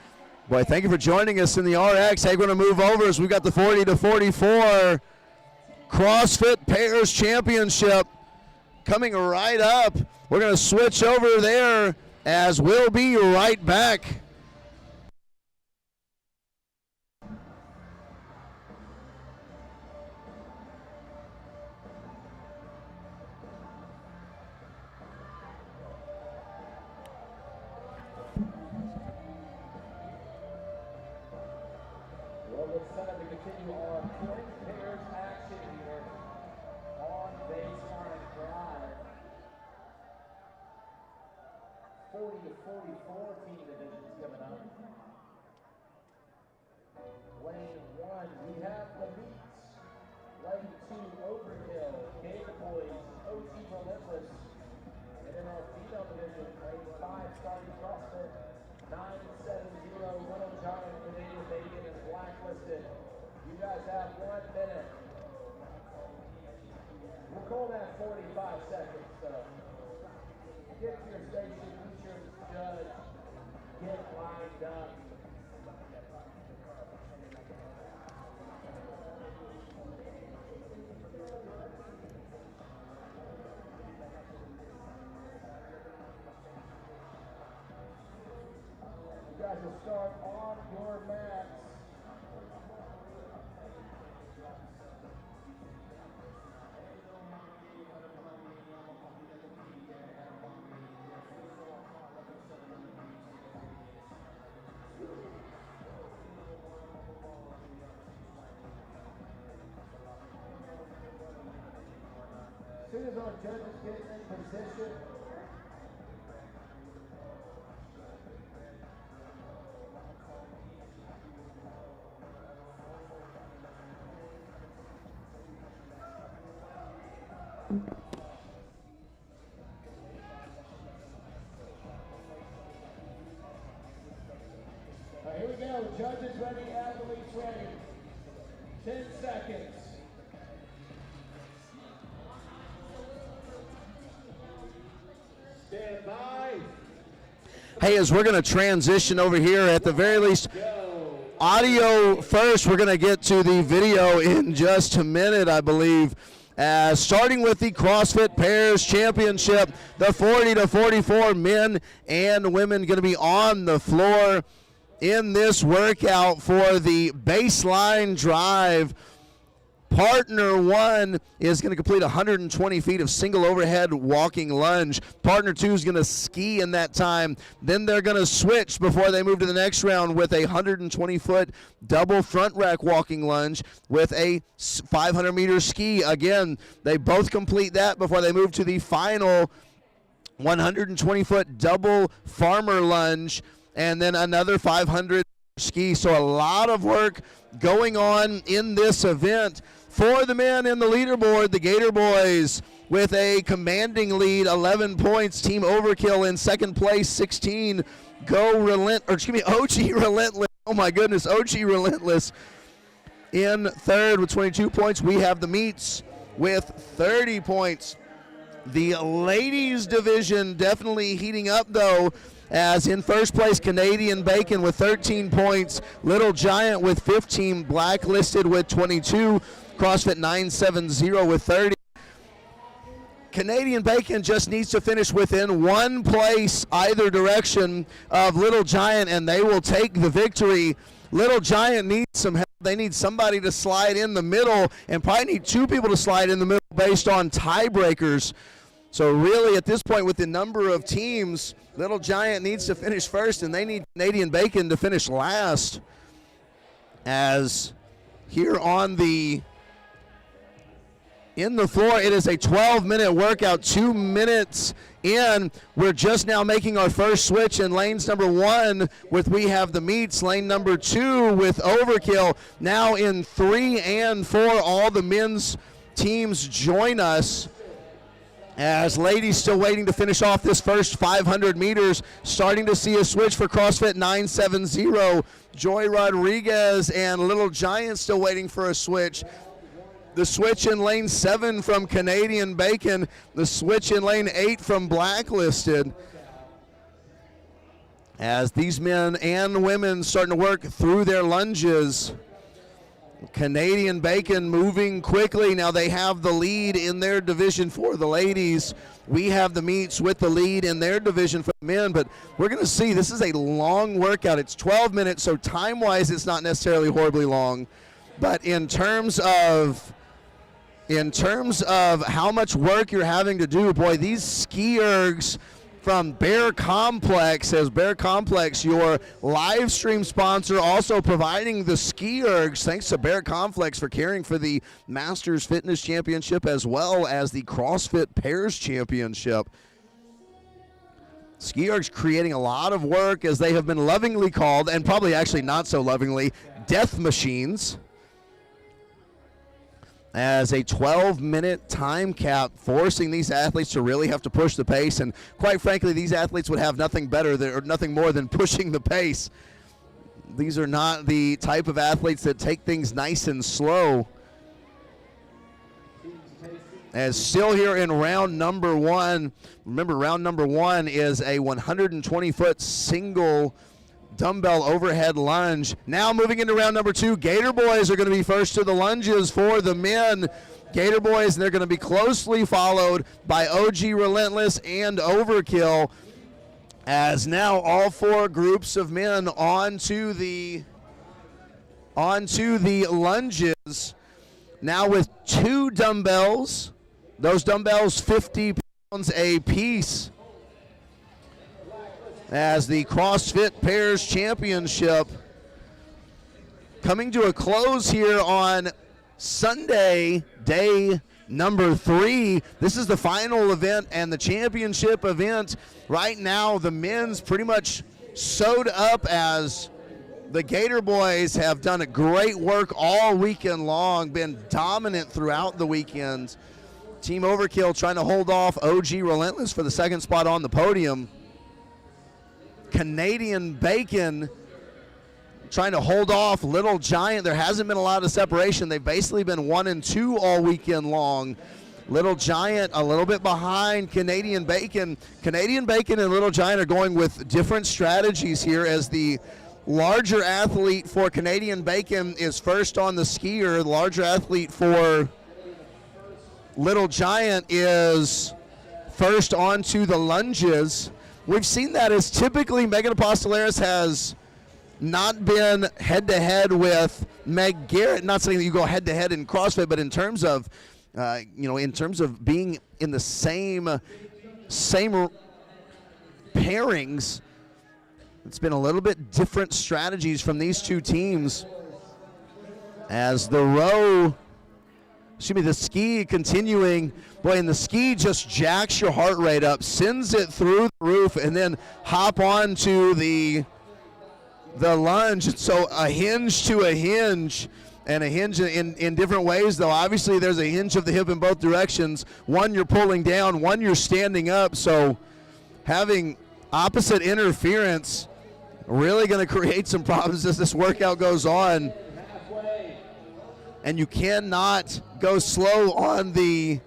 boy, thank you for joining us in the RX. Hey, we're going to move over as we got the 40 to 44 CrossFit Pairs Championship coming right up. We're going to switch over there as we'll be right back. Will start on your mats. As soon as our judges get in position, here we go. Judges ready, athletes ready. 10 seconds. Stand by. Hey, as we're going to transition over here, at the very least, audio first. We're going to get to the video in just a minute, I believe. Starting with the CrossFit Pairs Championship, the 40 to 44 men and women going to be on the floor in this workout for the baseline drive. Partner 1 is going to complete 120 feet of single overhead walking lunge. Partner 2 is going to ski in that time. Then they're going to switch before they move to the next round with a 120-foot double front rack walking lunge with a 500-meter ski. Again, they both complete that before they move to the final 120-foot double farmer lunge, and then another 500 ski. So a lot of work going on in this event. For the men in the leaderboard, the Gator Boys with a commanding lead, 11 points. Team Overkill in second place, 16. OG Relentless. Oh my goodness, OG Relentless in third with 22 points. We have the Meats with 30 points. The ladies division definitely heating up though, as in first place, Canadian Bacon with 13 points, Little Giant with 15, Blacklisted with 22, CrossFit 970 with 30. Canadian Bacon just needs to finish within one place either direction of Little Giant, and they will take the victory. Little Giant needs some help. They need somebody to slide in the middle, and probably need two people to slide in the middle based on tiebreakers. So really, at this point, with the number of teams, Little Giant needs to finish first, and they need Canadian Bacon to finish last. As here on the in the floor. It is a 12-minute workout, 2 minutes in. We're just now making our first switch in lanes number 1 with We Have the Meats, lane number 2 with Overkill. Now in 3 and 4, all the men's teams join us. As ladies still waiting to finish off this first 500 meters, starting to see a switch for CrossFit 970. Joy Rodriguez and Little Giant still waiting for a switch. The switch in lane 7 from Canadian Bacon. The switch in lane 8 from Blacklisted. As these men and women starting to work through their lunges. Canadian Bacon moving quickly. Now they have the lead in their division for the ladies. We Have the Meats with the lead in their division for the men, but we're going to see this is a long workout. It's 12 minutes, so time-wise it's not necessarily horribly long. But in terms of how much work you're having to do, boy, these ski ergs from Bear Complex, as Bear Complex, your live stream sponsor, also providing the ski ergs. Thanks to Bear Complex for caring for the Masters Fitness Championship as well as the CrossFit Pairs Championship. Ski ergs creating a lot of work, as they have been lovingly called, and probably actually not so lovingly, death machines. As a 12-minute time cap, forcing these athletes to really have to push the pace, and quite frankly, these athletes would have nothing better or nothing more than pushing the pace. These are not the type of athletes that take things nice and slow. As still here in round number 1, remember round number 1 is a 120-foot single dumbbell overhead lunge. Now moving into round number 2, Gator Boys are going to be first to the lunges for the men. Gator Boys, and they're going to be closely followed by OG Relentless and Overkill. As now all 4 groups of men onto the lunges. Now with 2 dumbbells, those dumbbells 50 pounds a piece. As the CrossFit Pairs Championship coming to a close here on Sunday, day number 3. This is the final event and the championship event. Right now, the men's pretty much sewed up, as the Gator Boys have done a great work all weekend long, been dominant throughout the weekend. Team Overkill trying to hold off OG Relentless for the second spot on the podium. Canadian Bacon trying to hold off Little Giant. There hasn't been a lot of separation. They've basically been 1 and 2 all weekend long. Little Giant a little bit behind Canadian Bacon. Canadian Bacon and Little Giant are going with different strategies here, as the larger athlete for Canadian Bacon is first on the skier. The larger athlete for Little Giant is first onto the lunges. We've seen that, as typically Megan Apostolaris has not been head-to-head with Meg Garrett. Not saying that you go head-to-head in CrossFit, but in terms of, in terms of being in the same pairings, it's been a little bit different strategies from these 2 teams. As the ski continuing. Boy, and the ski just jacks your heart rate up, sends it through the roof, and then hop on to the lunge. So a hinge to a hinge, and a hinge in different ways, though. Obviously, there's a hinge of the hip in both directions. One you're pulling down, one you're standing up. So having opposite interference really going to create some problems as this workout goes on. And you cannot go slow on the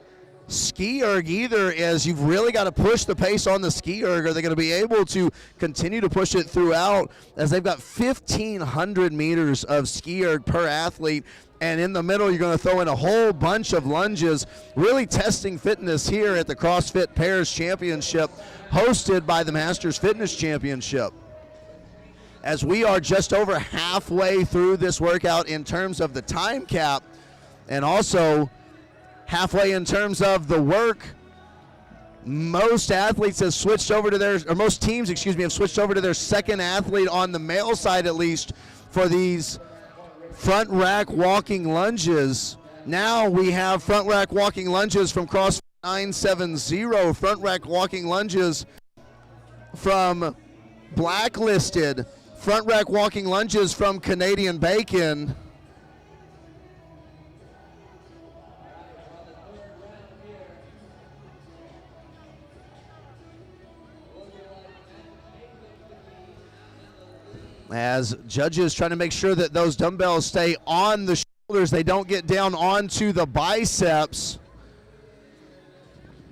ski erg either, as you've really got to push the pace on the ski erg. Are they going to be able to continue to push it throughout, as they've got 1,500 meters of ski erg per athlete, and in the middle you're going to throw in a whole bunch of lunges, really testing fitness here at the CrossFit Pairs Championship, hosted by the Masters Fitness Championship. As we are just over halfway through this workout in terms of the time cap, and also halfway in terms of the work. Most athletes have switched over to most teams, have switched over to their second athlete on the male side, at least, for these front rack walking lunges. Now we have front rack walking lunges from CrossFit 970, front rack walking lunges from Blacklisted, front rack walking lunges from Canadian Bacon. As judges trying to make sure that those dumbbells stay on the shoulders, they don't get down onto the biceps.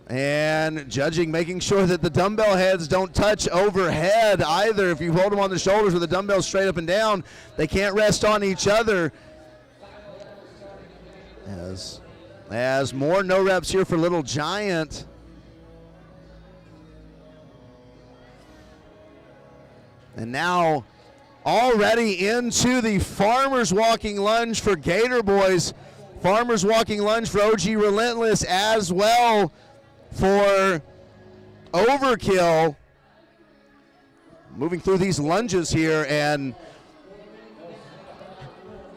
And judging, making sure that the dumbbell heads don't touch overhead either. If you hold them on the shoulders with the dumbbells straight up and down, they can't rest on each other. As more no reps here for Little Giant. And now already into the farmer's walking lunge for Gator Boys. Farmer's walking lunge for OG Relentless as well for Overkill. Moving through these lunges here, and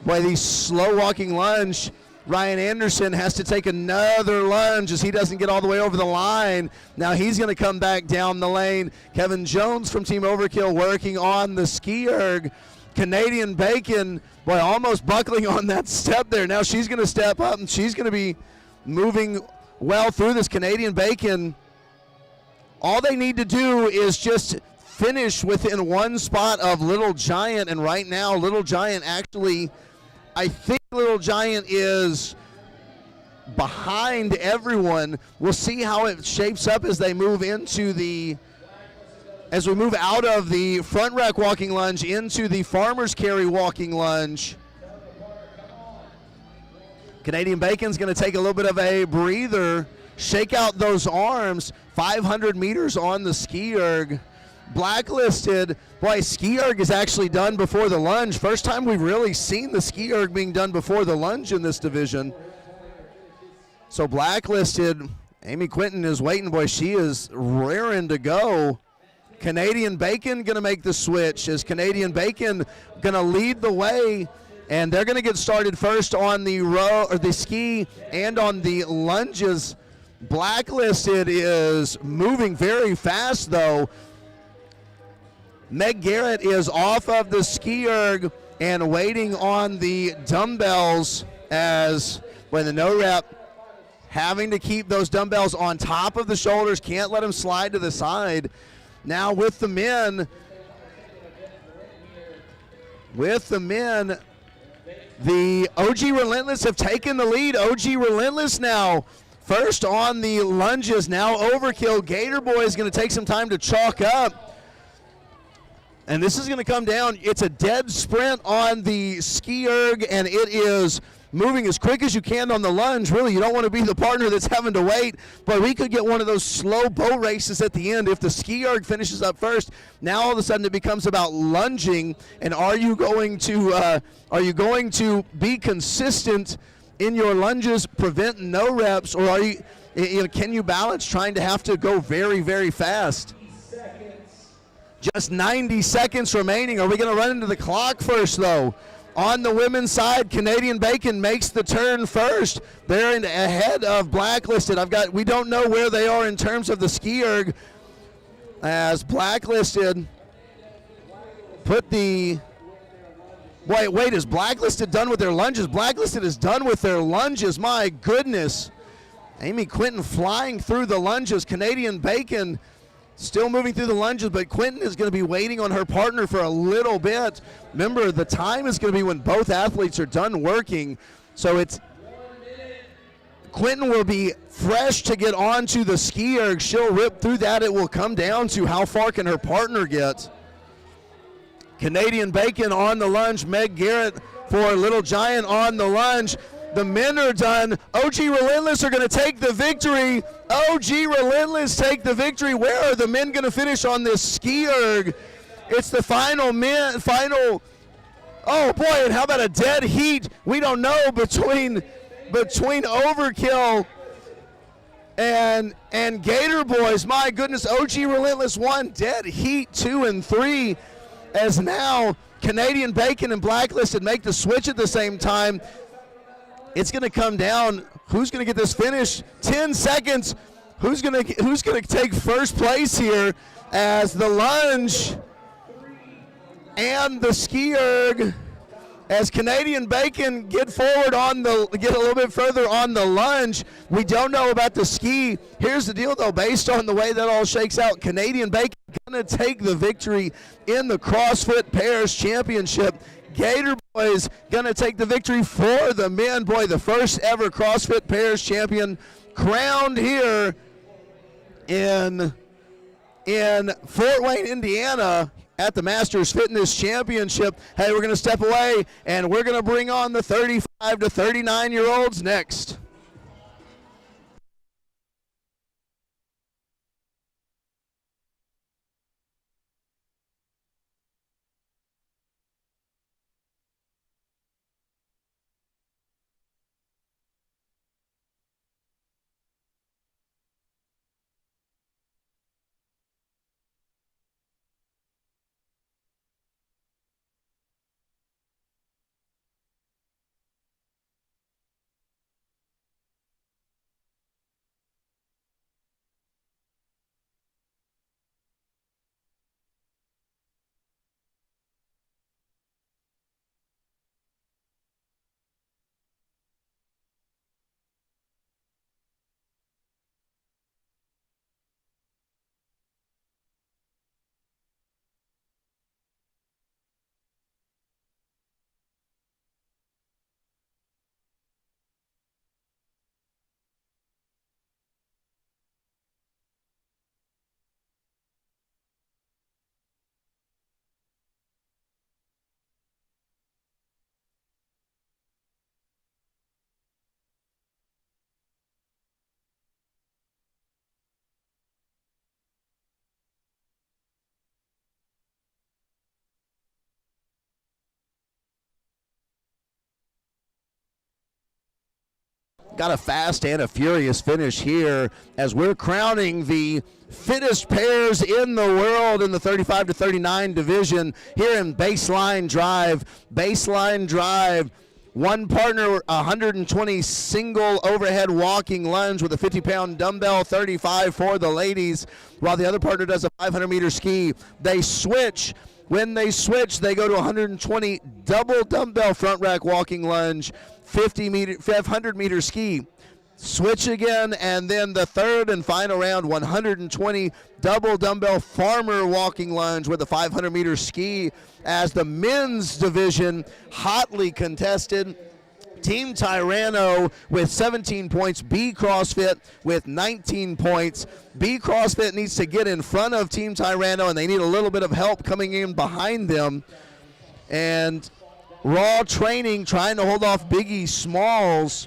by the slow walking lunge, Ryan Anderson has to take another lunge as he doesn't get all the way over the line. Now he's going to come back down the lane. Kevin Jones from Team Overkill working on the ski erg. Canadian Bacon, boy, almost buckling on that step there. Now she's going to step up, and she's going to be moving well through this. Canadian Bacon, all they need to do is just finish within one spot of Little Giant, and right now Little Giant actually, I think Little Giant is behind everyone. We'll see how it shapes up as they move into as we move out of the front rack walking lunge into the farmer's carry walking lunge. Canadian Bacon's going to take a little bit of a breather, shake out those arms. 500 meters on the ski erg. Blacklisted, boy, ski erg is actually done before the lunge. First time we've really seen the ski erg being done before the lunge in this division. So Blacklisted, Amy Quinton is waiting, boy, she is raring to go. Canadian Bacon going to make the switch. Is Canadian Bacon going to lead the way? And they're going to get started first on the row or the ski and on the lunges. Blacklisted is moving very fast though. Meg Garrett is off of the ski erg and waiting on the dumbbells as when the no rep, having to keep those dumbbells on top of the shoulders, can't let them slide to the side. Now with the men, the OG Relentless have taken the lead. OG Relentless now first on the lunges. Now Overkill. Gator Boy is going to take some time to chalk up. And this is going to come down. It's a dead sprint on the ski erg, and it is moving as quick as you can on the lunge. Really, you don't want to be the partner that's having to wait, but we could get one of those slow boat races at the end if the ski erg finishes up first. Now all of a sudden it becomes about lunging, and are you going to be consistent in your lunges, prevent no reps, or can you balance trying to have to go very, very fast? Just 90 seconds remaining. Are we going to run into the clock first, though? On the women's side, Canadian Bacon makes the turn first. They're ahead of Blacklisted. We don't know where they are in terms of the ski erg, as Blacklisted put the... Wait, is Blacklisted done with their lunges? Blacklisted is done with their lunges. My goodness. Amy Quinton flying through the lunges. Canadian Bacon still moving through the lunges, but Quinton is going to be waiting on her partner for a little bit. Remember, the time is going to be when both athletes are done working. So Quinton will be fresh to get onto the ski erg. She'll rip through that. It will come down to how far can her partner get. Canadian Bacon on the lunge. Meg Garrett for Little Giant on the lunge. The men are done. OG Relentless are going to take the victory. OG Relentless take the victory. Where are the men going to finish on this ski erg? It's the final. Oh boy, and how about a dead heat? We don't know between Overkill and Gator Boys. My goodness, OG Relentless 1, dead heat 2 and 3, as now Canadian Bacon and Blacklisted make the switch at the same time. it's going to come down. Who's going to get this finish? 10 seconds. Who's going to take first place here as the lunge and the ski erg, as Canadian Bacon get a little bit further on the lunge. We don't know about the ski. Here's the deal, though. Based on the way that all shakes out, Canadian Bacon going to take the victory in the CrossFit Pairs Championship. Gator Boys going to take the victory for the men. Boy, the first ever CrossFit Pairs champion crowned here in Fort Wayne, Indiana, at the Masters Fitness Championship. Hey, we're going to step away, and we're going to bring on the 35 to 39-year-olds next. Got a fast and a furious finish here as we're crowning the fittest pairs in the world in the 35 to 39 division here in Baseline Drive. Baseline Drive, one partner, 120 single overhead walking lunge with a 50-pound dumbbell, 35 for the ladies, while the other partner does a 500-meter ski. They switch. When they switch, they go to 120 double dumbbell front rack walking lunge, 500-meter ski. Switch again, and then the third and final round, 120 double dumbbell farmer walking lunge with a 500-meter ski, as the men's division hotly contested. Team Tyranno with 17 points, B CrossFit with 19 points. B CrossFit needs to get in front of Team Tyranno, and they need a little bit of help coming in behind them. And Raw Training trying to hold off Biggie Smalls,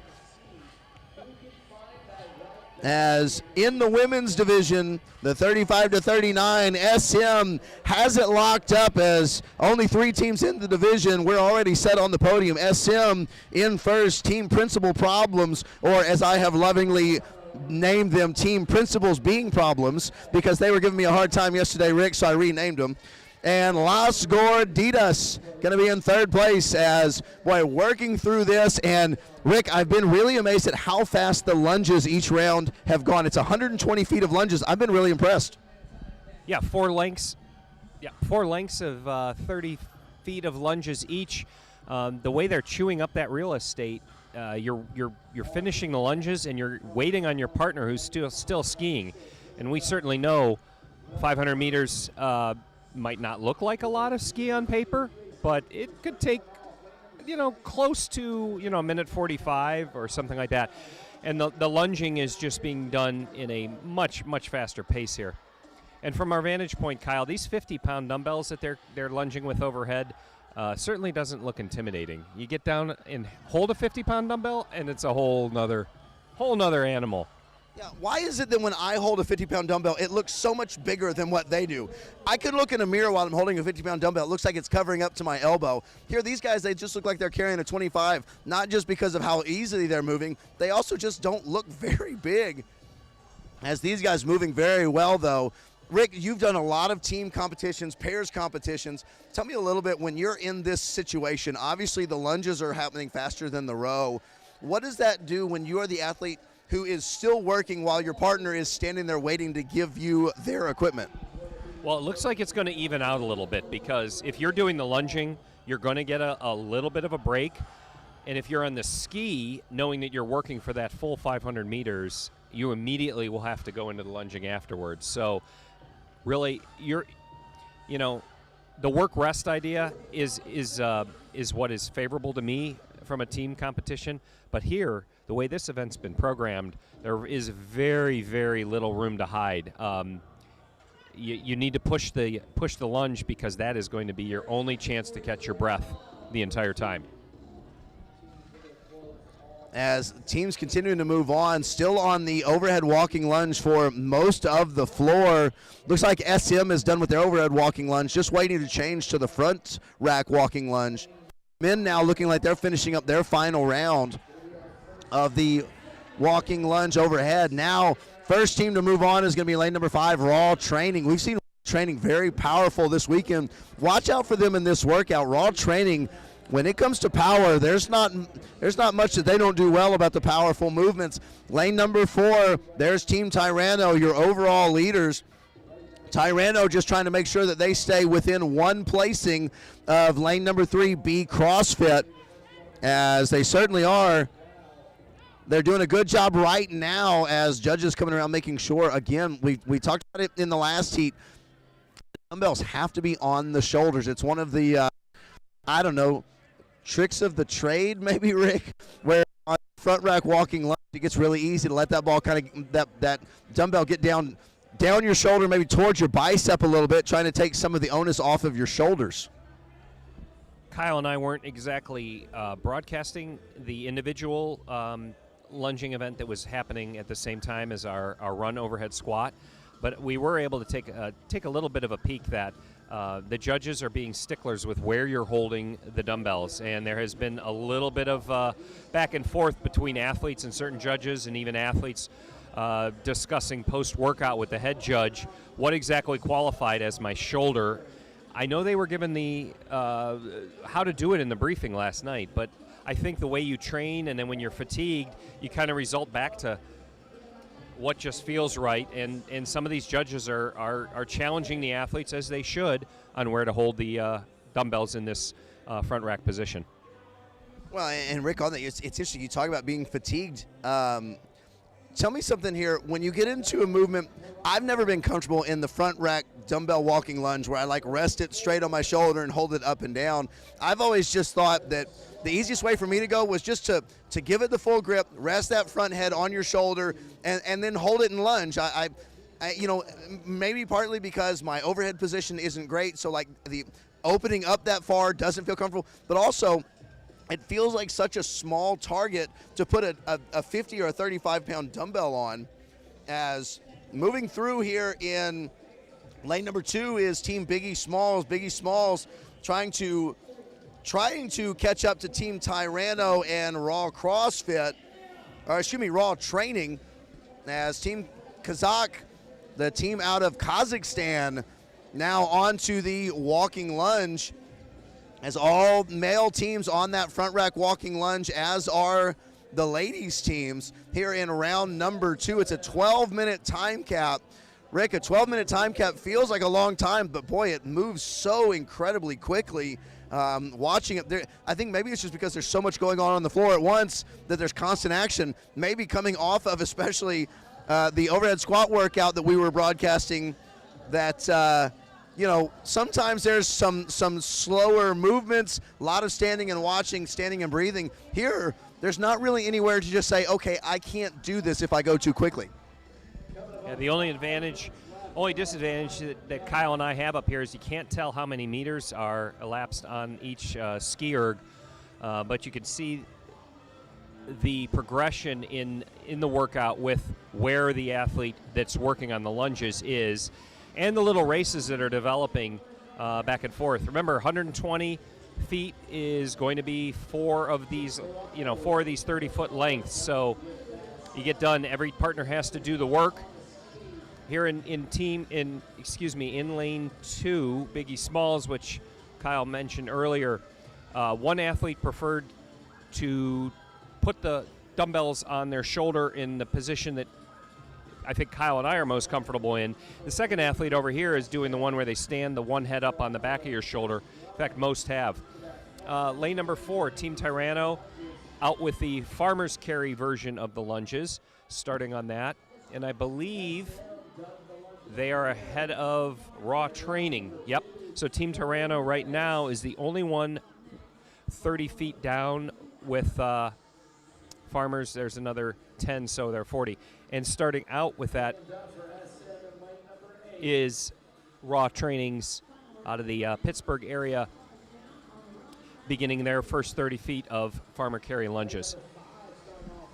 as in the women's division, the 35 to 39, SM has it locked up as only 3 teams in the division. We're already set on the podium. SM in first, Team Principal Problems, or as I have lovingly named them, Team Principals Being Problems, because they were giving me a hard time yesterday, Rick, so I renamed them. And Las Gorditas going to be in third place, as, boy, working through this. And, Rick, I've been really amazed at how fast the lunges each round have gone. It's 120 feet of lunges. I've been really impressed. Yeah, 4 lengths. Yeah, 4 lengths of 30 feet of lunges each. The way they're chewing up that real estate, you're finishing the lunges and you're waiting on your partner who's still skiing. And we certainly know 500 meters might not look like a lot of ski on paper, but it could take, close to, a minute 45 or something like that. And the lunging is just being done in a much, much faster pace here. And from our vantage point, Kyle, these 50-pound dumbbells that they're lunging with overhead certainly doesn't look intimidating. You get down and hold a 50-pound dumbbell, and it's a whole nother animal. Yeah, why is it that when I hold a 50-pound dumbbell, it looks so much bigger than what they do? I could look in a mirror while I'm holding a 50-pound dumbbell. It looks like it's covering up to my elbow. Here, these guys, they just look like they're carrying a 25, not just because of how easily they're moving. They also just don't look very big, as these guys moving very well, though. Rick, you've done a lot of team competitions, pairs competitions. Tell me a little bit, when you're in this situation, obviously the lunges are happening faster than the row. What does that do when you are the athlete who is still working while your partner is standing there waiting to give you their equipment? Well, it looks like it's going to even out a little bit, because if you're doing the lunging, you're going to get a little bit of a break. And if you're on the ski, knowing that you're working for that full 500 meters, you immediately will have to go into the lunging afterwards. So really, the work rest idea is what is favorable to me from a team competition. But here, the way this event's been programmed, there is very, very little room to hide. You need to push the lunge, because that is going to be your only chance to catch your breath the entire time. As teams continuing to move on, still on the overhead walking lunge for most of the floor. Looks like SM is done with their overhead walking lunge, just waiting to change to the front rack walking lunge. Men now looking like they're finishing up their final round of the walking lunge overhead. Now, first team to move on is going to be lane number 5, Raw Training. We've seen training very powerful this weekend. Watch out for them in this workout. Raw Training, when it comes to power, there's not much that they don't do well about the powerful movements. Lane number 4, there's Team Tyranno, your overall leaders. Tyranno just trying to make sure that they stay within one placing of lane number 3, B CrossFit, as they certainly are. They're doing a good job right now as judges coming around making sure, again, we talked about it in the last heat, dumbbells have to be on the shoulders. It's one of the, tricks of the trade, maybe, Rick, where on front rack walking lunge, it gets really easy to let that ball that dumbbell get down your shoulder, maybe towards your bicep a little bit, trying to take some of the onus off of your shoulders. Kyle and I weren't exactly broadcasting the individual lunging event that was happening at the same time as our run overhead squat, but we were able to take a little bit of a peek that the judges are being sticklers with where you're holding the dumbbells, and there has been a little bit of back and forth between athletes and certain judges, and even athletes discussing post-workout with the head judge what exactly qualified as my shoulder. I know they were given the how to do it in the briefing last night, but I think the way you train, and then when you're fatigued, you kind of result back to what just feels right, and some of these judges are challenging the athletes, as they should, on where to hold the dumbbells in this front rack position. Well, and Rick, on that, it's interesting. You talk about being fatigued. Tell me something here. When you get into a movement, I've never been comfortable in the front rack dumbbell walking lunge where I rest it straight on my shoulder and hold it up and down. I've always just thought that the easiest way for me to go was just to give it the full grip, rest that front head on your shoulder, and then hold it and lunge. I maybe partly because my overhead position isn't great, so the opening up that far doesn't feel comfortable, but also it feels like such a small target to put a 50 or a 35-pound dumbbell on. As moving through here in lane number 2 is Team Biggie Smalls. Biggie Smalls trying to catch up to Team Tyranno and Raw Training, as Team Kazakh, the team out of Kazakhstan, now onto the walking lunge, as all male teams on that front rack walking lunge, as are the ladies teams here in round number 2. It's a 12-minute time cap. Rick, a 12-minute time cap feels like a long time, but boy, it moves so incredibly quickly. Watching it there, I think maybe it's just because there's so much going on the floor at once that there's constant action, maybe coming off of especially the overhead squat workout that we were broadcasting, that sometimes there's some slower movements, a lot of standing and watching, standing and breathing. Here, there's not really anywhere to just say, okay, I can't do this if I go too quickly. Yeah, the only disadvantage that Kyle and I have up here is you can't tell how many meters are elapsed on each ski erg, but you can see the progression in the workout with where the athlete that's working on the lunges is, and the little races that are developing back and forth. Remember, 120 feet is going to be 4 of these 30-foot lengths. So you get done, every partner has to do the work. Here in lane 2, Biggie Smalls, which Kyle mentioned earlier, one athlete preferred to put the dumbbells on their shoulder in the position that I think Kyle and I are most comfortable in. The second athlete over here is doing the one where they stand the one head up on the back of your shoulder. In fact, most have. Lane number 4, Team Tyranno, out with the farmer's carry version of the lunges, starting on that. And I believe they are ahead of Raw Training. Yep. So Team Tyranno right now is the only one 30 feet down with farmers. There's another 10, so they're 40. And starting out with that is Raw Trainings out of the Pittsburgh area, beginning their first 30 feet of farmer carry lunges.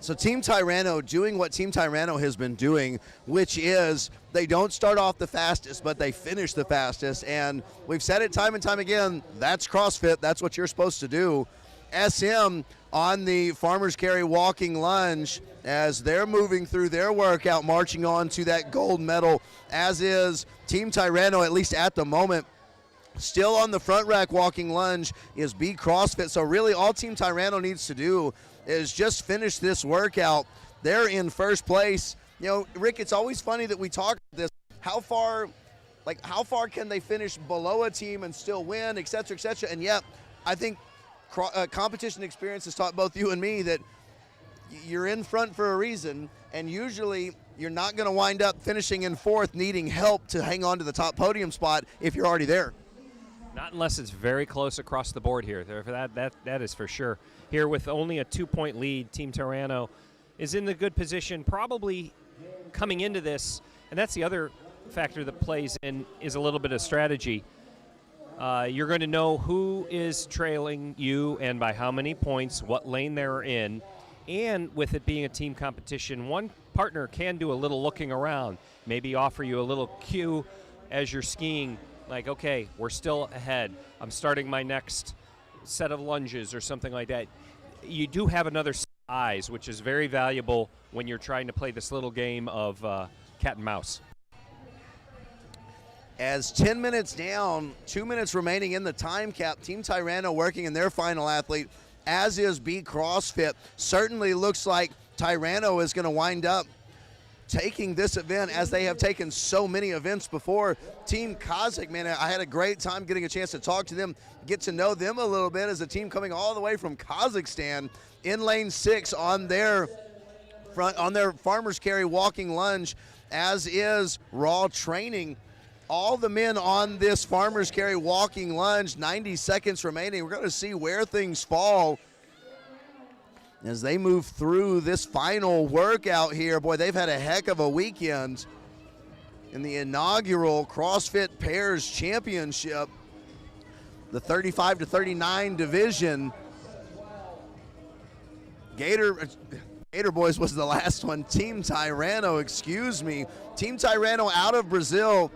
So Team Tyranno doing what Team Tyranno has been doing, which is they don't start off the fastest, but they finish the fastest. And we've said it time and time again, that's CrossFit. That's what you're supposed to do. SM on the farmer's carry walking lunge as they're moving through their workout, marching on to that gold medal, as is Team Tyranno, at least at the moment. Still on the front rack walking lunge is B CrossFit. So really all Team Tyranno needs to do is just finish this workout. They're in first place. You know, Rick, it's always funny that we talk about this. How far can they finish below a team and still win, et cetera, et cetera. And yet, I think competition experience has taught both you and me that you're in front for a reason, and usually you're not going to wind up finishing in fourth needing help to hang on to the top podium spot if you're already there. Not unless it's very close across the board here. That is for sure. Here with only a 2-point lead, Team Tyranno is in the good position, probably coming into this, and that's the other factor that plays in is a little bit of strategy. You're going to know who is trailing you and by how many points, what lane they're in, and with it being a team competition, one partner can do a little looking around, maybe offer you a little cue as you're skiing, like, okay, we're still ahead. I'm starting my next set of lunges or something like that. You do have another set of eyes, which is very valuable when you're trying to play this little game of cat and mouse. As 10 minutes down, 2 minutes remaining in the time cap, Team Tyranno working in their final athlete, as is B CrossFit. Certainly looks like Tyranno is going to wind up taking this event as they have taken so many events before. Team Kazakh, man, I had a great time getting a chance to talk to them, get to know them a little bit as a team coming all the way from Kazakhstan in lane 6 on their front, on their farmer's carry walking lunge, as is Raw Training. All the men on this farmer's carry walking lunge, 90 seconds remaining. We're going to see where things fall as they move through this final workout here. Boy, they've had a heck of a weekend in the inaugural CrossFit Pairs Championship, the 35 to 39 division. Gator Boys was the last one. Team Tyranno, excuse me. Team Tyranno out of Brazil,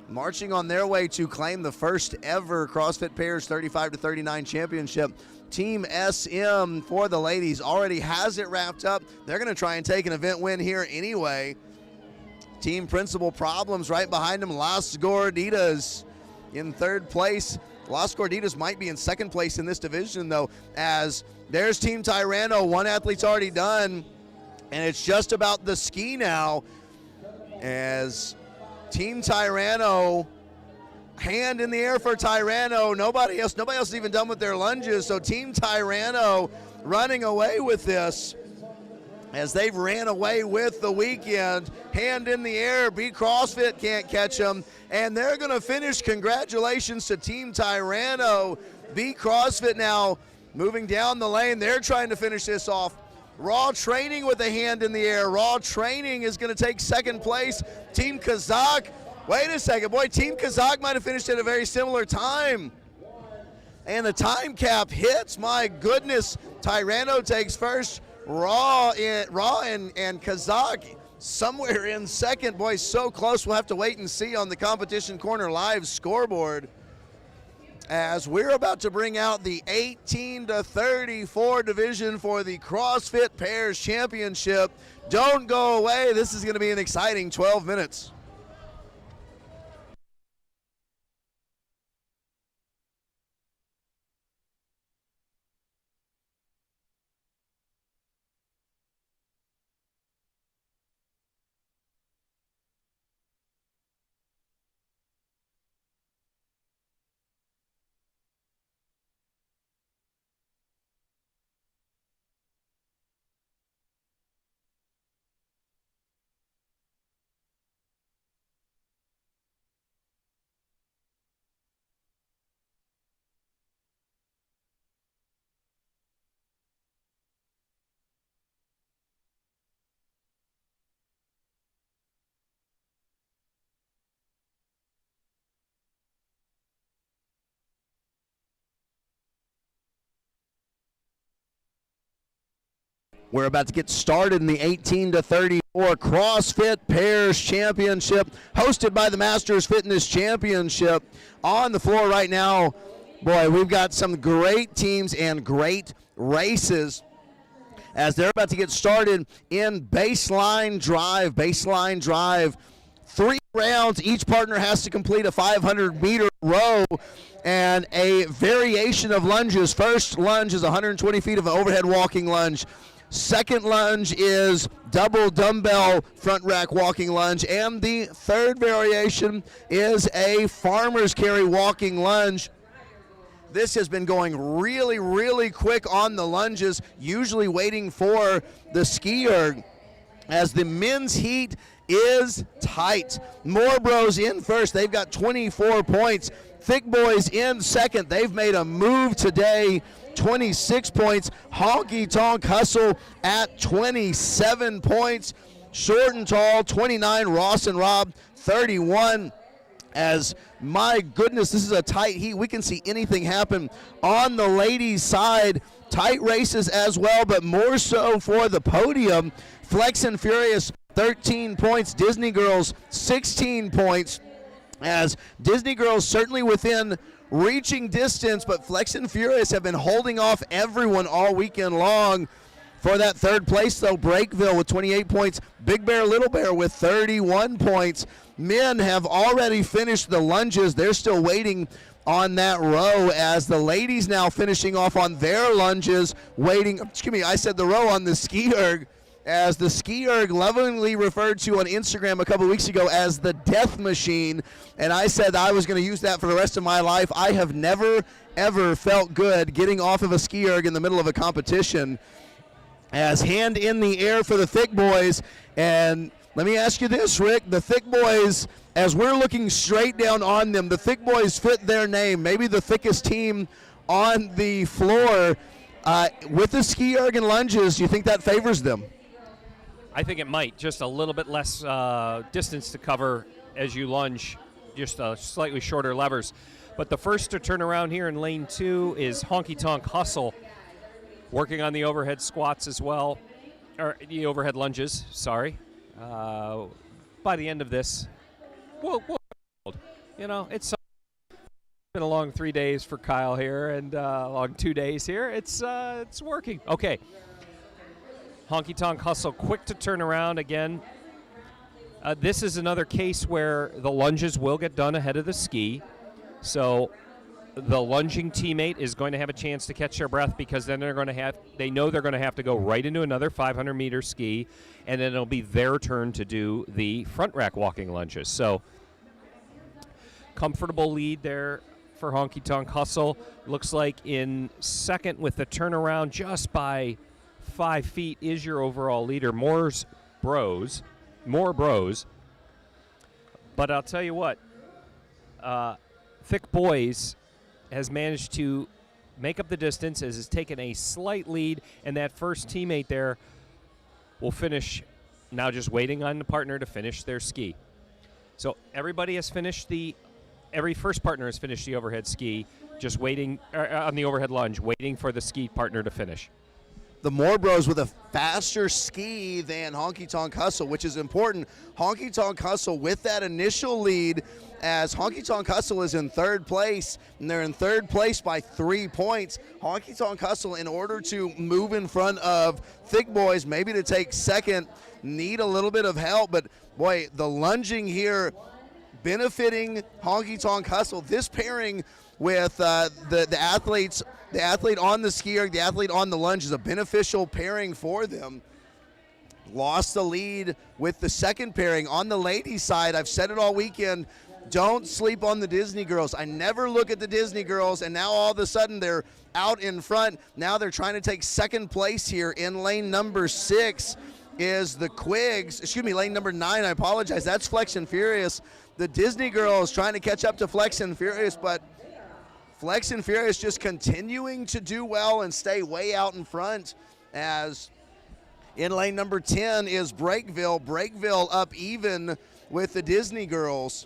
marching on their way to claim the first ever CrossFit Pairs 35 to 39 championship. Team SM for the ladies already has it wrapped up. They're going to try and take an event win here anyway. Team Principal Problems right behind them. Las Gorditas in third place. Las Gorditas might be in second place in this division, though, as there's Team Tyranno. One athlete's already done, and it's just about the ski now, as Team Tyranno, hand in the air for Tyranno. Nobody else is even done with their lunges, so Team Tyranno running away with this as they've ran away with the weekend. Hand in the air, B CrossFit can't catch them, and they're going to finish. Congratulations to Team Tyranno. B CrossFit now moving down the lane. They're trying to finish this off. Raw Training with a hand in the air. Raw Training is going to take second place. Team Kazakh, wait a second, boy, Team Kazakh might have finished at a very similar time. And the time cap hits, my goodness. Tyranno takes first. Raw and Kazakh somewhere in second. Boy, so close. We'll have to wait and see on the Competition Corner Live scoreboard, as we're about to bring out the 18 to 34 division for the CrossFit Pairs Championship. Don't go away. This is going to be an exciting 12 minutes. We're about to get started in the 18 to 34 CrossFit Pairs Championship, hosted by the Masters Fitness Championship. On the floor right now, boy, we've got some great teams and great races as they're about to get started in baseline drive. Baseline drive, 3 rounds. Each partner has to complete a 500-meter row and a variation of lunges. First lunge is 120 feet of an overhead walking lunge. Second lunge is double dumbbell front rack walking lunge. And the third variation is a farmer's carry walking lunge. This has been going really, really quick on the lunges, usually waiting for the ski erg, as the men's heat is tight. More Bros in first. They've got 24 points. Thick Boys in second. They've made a move today. 26 points. Honky Tonk Hustle at 27 points. Short and Tall, 29. Ross and Rob, 31. As, my goodness, this is a tight heat. We can see anything happen on the ladies' side. Tight races as well, but more so for the podium. Flex and Furious, 13 points. Disney Girls, 16 points. As Disney Girls certainly within reaching distance, but Flex and Furious have been holding off everyone all weekend long. For that third place, though, Breakville with 28 points. Big Bear, Little Bear with 31 points. Men have already finished the lunges. They're still waiting on that row, as the ladies now finishing off on their lunges, waiting. Excuse me, I said the row on the ski erg, as the ski erg lovingly referred to on Instagram a couple weeks ago as the death machine, and I said I was going to use that for the rest of my life. I have never, ever felt good getting off of a ski erg in the middle of a competition. As hand in the air for the Thick Boys. And let me ask you this, Rick. The Thick Boys, as we're looking straight down on them, the Thick Boys fit their name, maybe the thickest team on the floor. With the ski erg and lunges, do you think that favors them? I think it might. Just a little bit less distance to cover as you lunge, just slightly shorter levers. But the first to turn around here in lane 2 is Honky Tonk Hustle, working on the overhead squats as well, or the overhead lunges, sorry. By the end of this, it's been a long 3 days for Kyle here, and long 2 days here. It's working. Okay. Honky Tonk Hustle, quick to turn around again. This is another case where the lunges will get done ahead of the ski. So the lunging teammate is going to have a chance to catch their breath, because then they know they're going to have to go right into another 500-meter ski, and then it'll be their turn to do the front rack walking lunges. So comfortable lead there for Honky Tonk Hustle. Looks like in second with the turnaround just by 5 feet is your overall leader, More Bros. But I'll tell you what, Thick Boys has managed to make up the distance, has taken a slight lead, and that first teammate there will finish, now just waiting on the partner to finish their ski. So everybody has finished every first partner has finished the overhead ski, just waiting, on the overhead lunge, waiting for the ski partner to finish. The More Bros with a faster ski than Honky Tonk Hustle, which is important. Honky Tonk Hustle with that initial lead, as Honky Tonk Hustle is in third place, and they're in third place by 3 points. Honky Tonk Hustle, in order to move in front of Thick Boys, maybe to take second, need a little bit of help. But boy, the lunging here benefiting Honky Tonk Hustle. This pairing with the athletes, the athlete on the ski erg, the athlete on the lunge, is a beneficial pairing for them. Lost the lead with the second pairing. On the ladies' side, I've said it all weekend, don't sleep on the Disney Girls. I never look at the Disney Girls, and now all of a sudden they're out in front. Now they're trying to take second place here in lane number 6 is the Quigs. Excuse me, lane number 9, I apologize. That's Flex and Furious. The Disney Girls trying to catch up to Flex and Furious, but Flex and Furious just continuing to do well and stay way out in front, as in lane number 10 is Breakville. Breakville up even with the Disney Girls.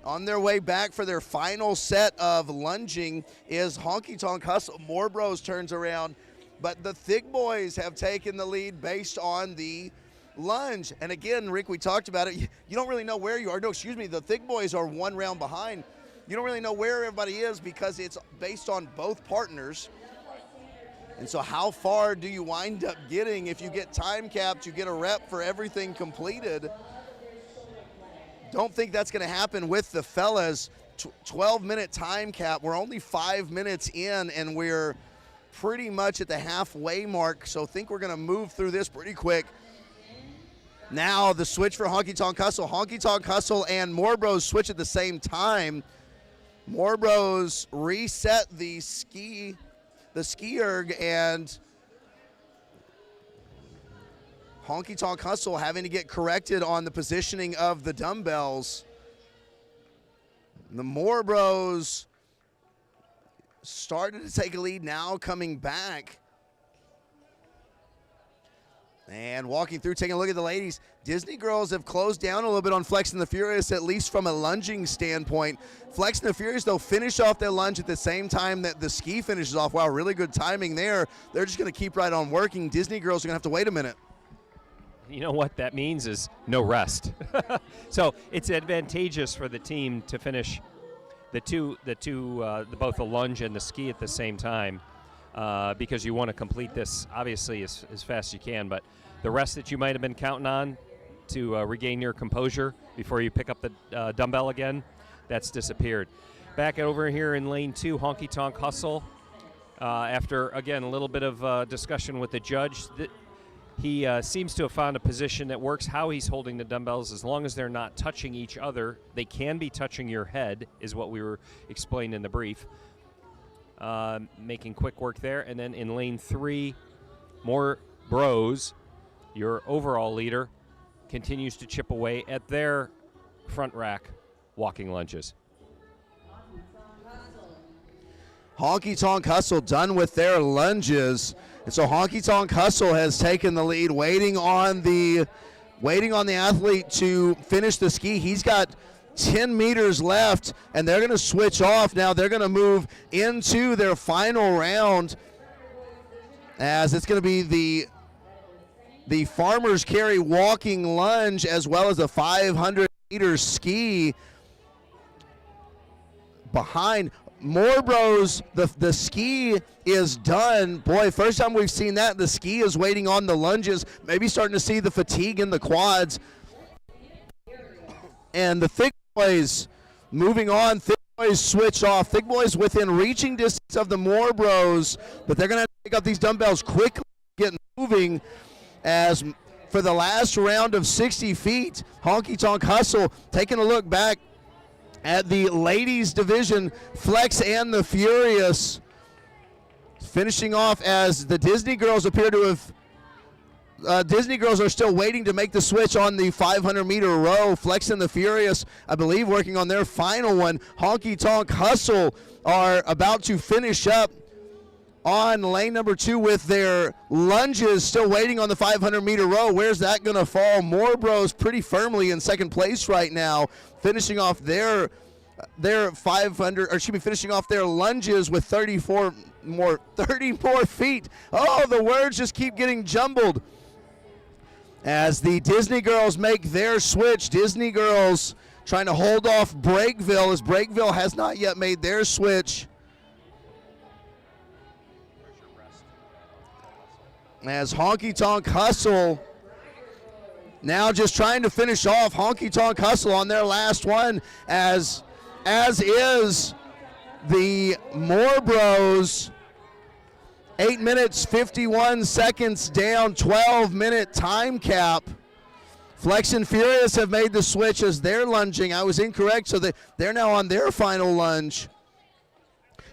On their way back for their final set of lunging is Honky Tonk Hustle. More Bros turns around. but the Thick Boys have taken the lead based on the lunge. And again, Rick, we talked about it. You don't really know where you are. No, excuse me, the Thick Boys are 1 round behind. You don't really know where everybody is because it's based on both partners. And so how far do you wind up getting? If you get time capped, you get a rep for everything completed. Don't think that's going to happen with the fellas. 12-minute time cap. We're only 5 minutes in, and we're pretty much at the halfway mark, so think we're going to move through this pretty quick. Now the switch for Honky Tonk Hustle. Honky Tonk Hustle and More Bros switch at the same time. More Bros reset the ski erg, and Honky Tonk Hustle having to get corrected on the positioning of the dumbbells. The More Bros started to take a lead, now coming back. And walking through, taking a look at the ladies. Disney Girls have closed down a little bit on Flex and the Furious, at least from a lunging standpoint. Flex and the Furious, though, finish off their lunge at the same time that the ski finishes off. Wow, really good timing there. They're just going to keep right on working. Disney Girls are going to have to wait a minute. You know what that means is no rest. So it's advantageous for the team to finish both the lunge and the ski at the same time, because you want to complete this obviously as fast as you can. But the rest that you might have been counting on to regain your composure before you pick up the dumbbell again, that's disappeared. Back over here in lane 2, Honky Tonk Hustle. After again a little bit of discussion with the judge, he seems to have found a position that works. How he's holding the dumbbells, as long as they're not touching each other, they can be touching your head, is what we were explained in the brief. Making quick work there. And then in lane 3, More Bros, your overall leader, continues to chip away at their front rack walking lunges. Honky Tonk Hustle done with their lunges. And so Honky Tonk Hustle has taken the lead, waiting on the athlete to finish the ski. He's got 10 meters left, and they're going to switch off. Now they're going to move into their final round, as it's going to be the Farmer's Carry walking lunge as well as a 500-meter ski behind. More Bros, the ski is done. Boy, first time we've seen that. The ski is waiting on the lunges, maybe starting to see the fatigue in the quads. And the Thick Boys moving on. Thick Boys switch off. Thick Boys within reaching distance of the More Bros, but they're going to have to pick up these dumbbells quickly, get moving, as for the last round of 60 feet, Honky Tonk Hustle taking a look back at the ladies division. Flex and the Furious finishing off, as the Disney Girls appear to have Disney Girls are still waiting to make the switch on the 500-meter row. Flex and the Furious, I believe, working on their final one. Honky Tonk Hustle are about to finish up on lane number 2 with their lunges, still waiting on the 500-meter row. Where's that going to fall? More Bros pretty firmly in second place right now, finishing off their 500, or excuse me, finishing off their lunges with 30 more feet. Oh, the words just keep getting jumbled as the Disney Girls make their switch. Disney Girls trying to hold off Breakville, as Breakville has not yet made their switch. As Honky Tonk Hustle now just trying to finish off. Honky Tonk Hustle on their last one, as is the More Bros. 8 minutes, 51 seconds down, 12-minute time cap. Flex and Furious have made the switch as they're lunging. I was incorrect, so they're now on their final lunge.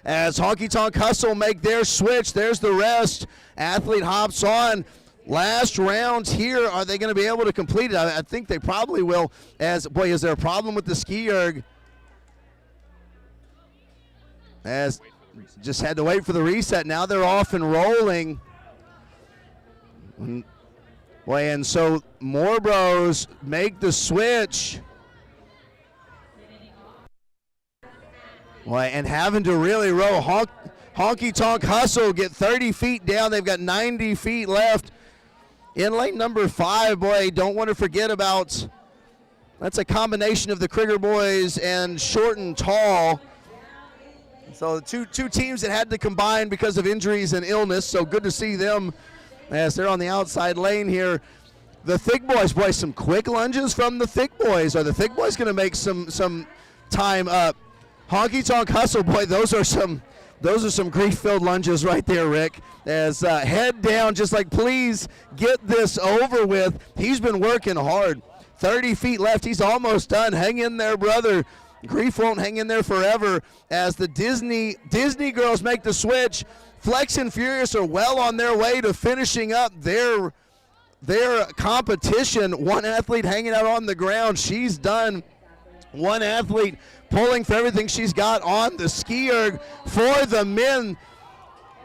As Honky Tonk Hustle make their switch, there's the rest. Athlete hops on. Last rounds here. Are they going to be able to complete it? I think they probably will. Boy, is there a problem with the ski erg? As just had to wait for the reset. Now they're off and rolling. Boy, and so More Bros make the switch. Boy, and having to really row. Honky Tonk Hustle get 30 feet down. They've got 90 feet left. In lane number 5, boy, don't want to forget about, that's a combination of the Krieger boys and short and tall. So two teams that had to combine because of injuries and illness, so good to see them as they're on the outside lane here. The Thick Boys, boy, some quick lunges from the Thick Boys. Are the Thick Boys going to make some time up? Honky Tonk Hustle, boy, those are some grief-filled lunges right there, Rick. As head down, just like, please get this over with. He's been working hard. 30 feet left. He's almost done. Hang in there, brother. Grief won't hang in there forever as the Disney girls make the switch. Flex and Furious are well on their way to finishing up their competition. One athlete hanging out on the ground. She's done. One athlete pulling for everything she's got on the ski erg for the men.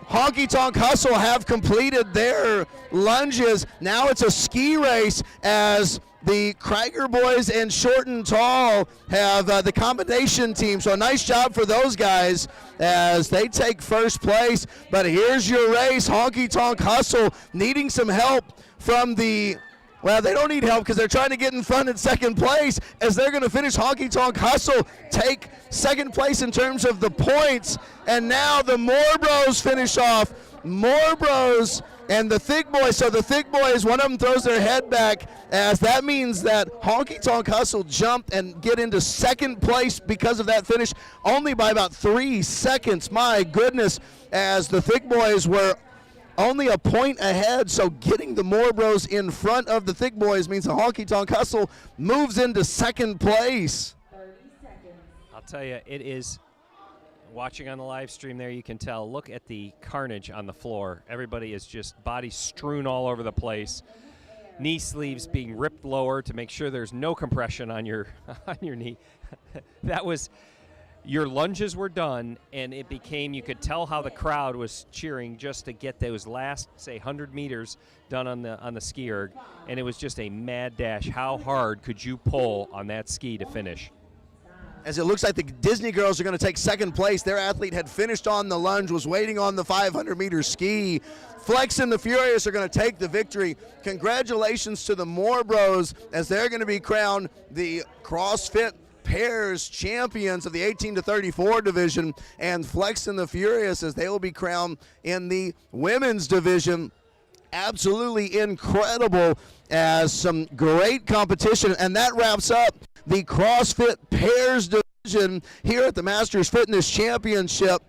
Honky Tonk Hustle have completed their lunges. Now it's a ski race as the Krieger boys and short and tall have the combination team. So a nice job for those guys as they take first place. But here's your race. Honky Tonk Hustle needing some help from the, well, they don't need help because they're trying to get in front in second place as they're going to finish. Honky Tonk Hustle take second place in terms of the points. And now the Moore Bros finish off. Moore Bros and the Thick Boys. So the Thick Boys, one of them throws their head back as that means that Honky Tonk Hustle jumped and get into second place because of that finish only by about 3 seconds. My goodness, as the Thick Boys were only a point ahead, so getting the Moore Bros in front of the Thick Boys means the Honky Tonk Hustle moves into second place. 30 seconds. I'll tell you, it is, watching on the live stream there, you can tell. Look at the carnage on the floor. Everybody is just bodies strewn all over the place. Knee sleeves being ripped lower to make sure there's no compression on your on your knee. That was, your lunges were done, and it became, you could tell how the crowd was cheering just to get those last, say, 100 meters done on the ski erg, and it was just a mad dash. How hard could you pull on that ski to finish? As it looks like the Disney girls are going to take second place. Their athlete had finished on the lunge, was waiting on the 500-meter ski. Flex and the Furious are going to take the victory. Congratulations to the Moore Bros as they're going to be crowned the CrossFit Pairs champions of the 18 to 34 division, and Flex and the Furious as they will be crowned in the women's division. Absolutely incredible as some great competition, and that wraps up the CrossFit Pairs division here at the Masters Fitness Championship.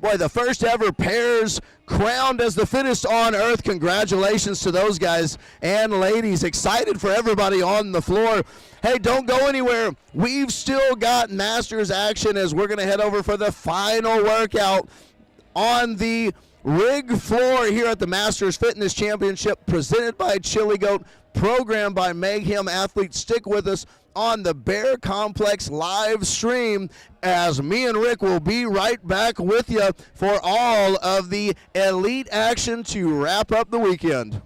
Boy, the first ever pairs crowned as the fittest on earth. Congratulations to those guys and ladies. Excited for everybody on the floor. Hey, don't go anywhere. We've still got Masters action as we're going to head over for the final workout on the rig floor here at the Masters Fitness Championship, presented by Chili Goat, programmed by Mayhem Athletes. Stick with us on the Bear Complex live stream as me and Rick will be right back with you for all of the elite action to wrap up the weekend.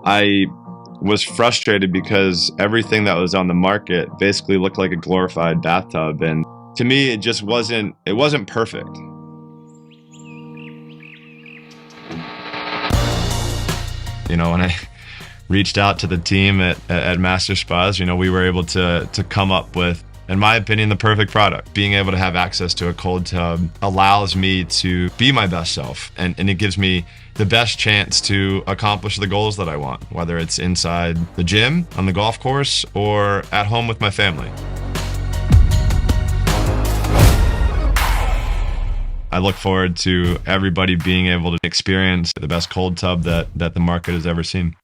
I was frustrated because everything that was on the market basically looked like a glorified bathtub, and to me it wasn't perfect. You know, when I reached out to the team at Master Spas, you know, we were able to come up with, in my opinion, the perfect product. Being able to have access to a cold tub allows me to be my best self, and it gives me the best chance to accomplish the goals that I want, whether it's inside the gym, on the golf course, or at home with my family. I look forward to everybody being able to experience the best cold tub that the market has ever seen.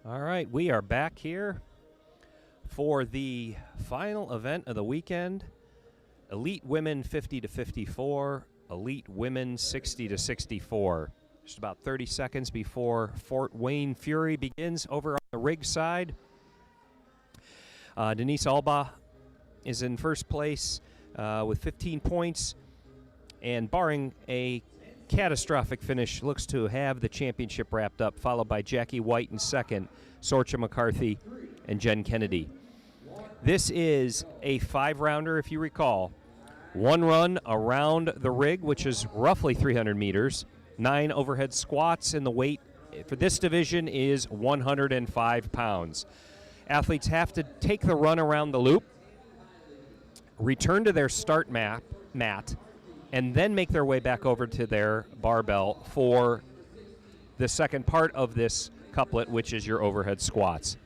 All right, we are back here for the final event of the weekend. Elite Women 50 to 54, Elite Women 60 to 64. Just about 30 seconds before Fort Wayne Fury begins over on the rig side. Denise Alba is in first place with 15 points, and barring a catastrophic finish, looks to have the championship wrapped up, followed by Jackie White in second, Sorcha McCarthy, and Jen Kennedy. This is a 5-rounder, if you recall. 1 run around the rig, which is roughly 300 meters, 9 overhead squats, and the weight for this division is 105 pounds. Athletes have to take the run around the loop, return to their start mat, and then make their way back over to their barbell for the second part of this couplet, which is your overhead squats.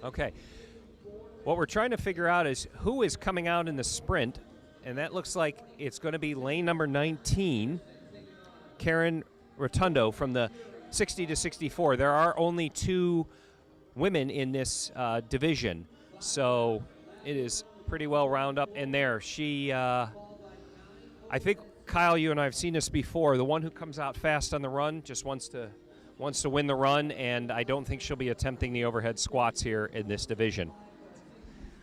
Okay. What we're trying to figure out is who is coming out in the sprint, and that looks like it's going to be lane number 19, Karen Rotundo from the 60 to 64. There are only 2 women in this division, so it is pretty well round up in there. She, I think, Kyle, you and I have seen this before. The one who comes out fast on the run just wants to win the run, and I don't think she'll be attempting the overhead squats here in this division.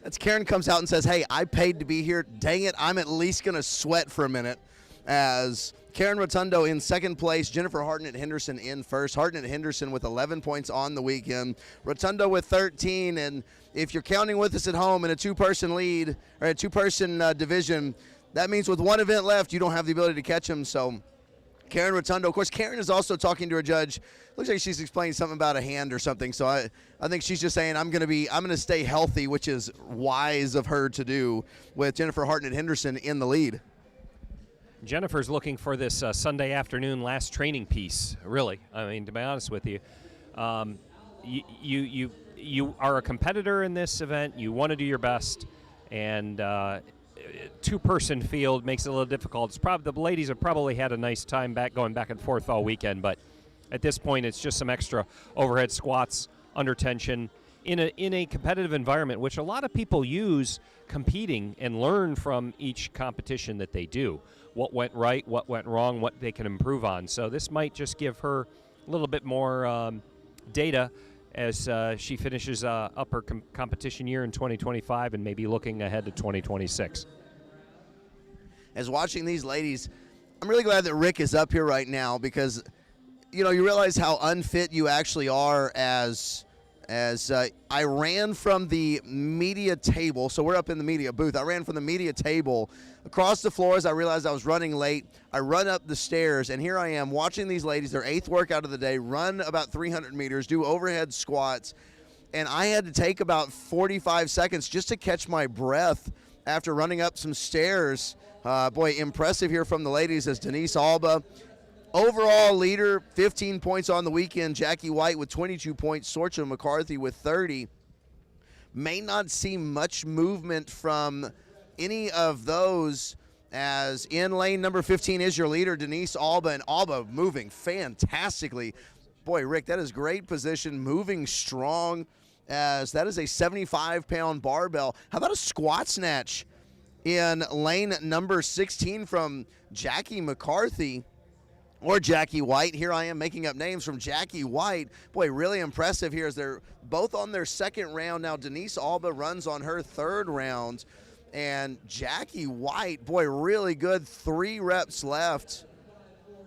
That's Karen comes out and says, hey, I paid to be here. Dang it, I'm at least going to sweat for a minute. As Karen Rotundo in second place, Jennifer Hartnett Henderson in first. Hartnett Henderson with 11 points on the weekend. Rotundo with 13, and if you're counting with us at home in a 2-person lead, or a 2-person division, that means with 1 event left, you don't have the ability to catch them. So Karen Rotundo, of course, Karen is also talking to her judge. Looks like she's explaining something about a hand or something. So I think she's just saying I'm gonna stay healthy, which is wise of her to do, with Jennifer Hartnett Henderson in the lead. Jennifer's looking for this Sunday afternoon last training piece, really. I mean, to be honest with you, you are a competitor in this event. You want to do your best, and 2-person field makes it a little difficult. It's probably the ladies have probably had a nice time going back and forth all weekend, but at this point, it's just some extra overhead squats under tension in a competitive environment, which a lot of people use competing and learn from each competition that they do. What went right, what went wrong, what they can improve on. So this might just give her a little bit more data as she finishes up her competition year in 2025 and maybe looking ahead to 2026. As watching these ladies, I'm really glad that Rick is up here right now, because you realize how unfit you actually are as I ran from the media table. So we're up in the media booth. I ran from the media table across the floor as I realized I was running late. I run up the stairs, and here I am watching these ladies, their 8th workout of the day, run about 300 meters, do overhead squats, and I had to take about 45 seconds just to catch my breath after running up some stairs. Boy, impressive here from the ladies as Denise Alba, overall leader, 15 points on the weekend. Jackie White with 22 points. Sorcha McCarthy with 30. May not see much movement from any of those, as in lane number 15 is your leader, Denise Alba, and Alba moving fantastically. Boy, Rick, that is great position, moving strong, as that is a 75-pound barbell. How about a squat snatch in lane number 16 from Jackie McCarthy? Or Jackie White. Here I am making up names from Jackie White. Boy, really impressive here as they're both on their 2nd round. Now Denise Alba runs on her 3rd round. And Jackie White, boy, really good. 3 reps left.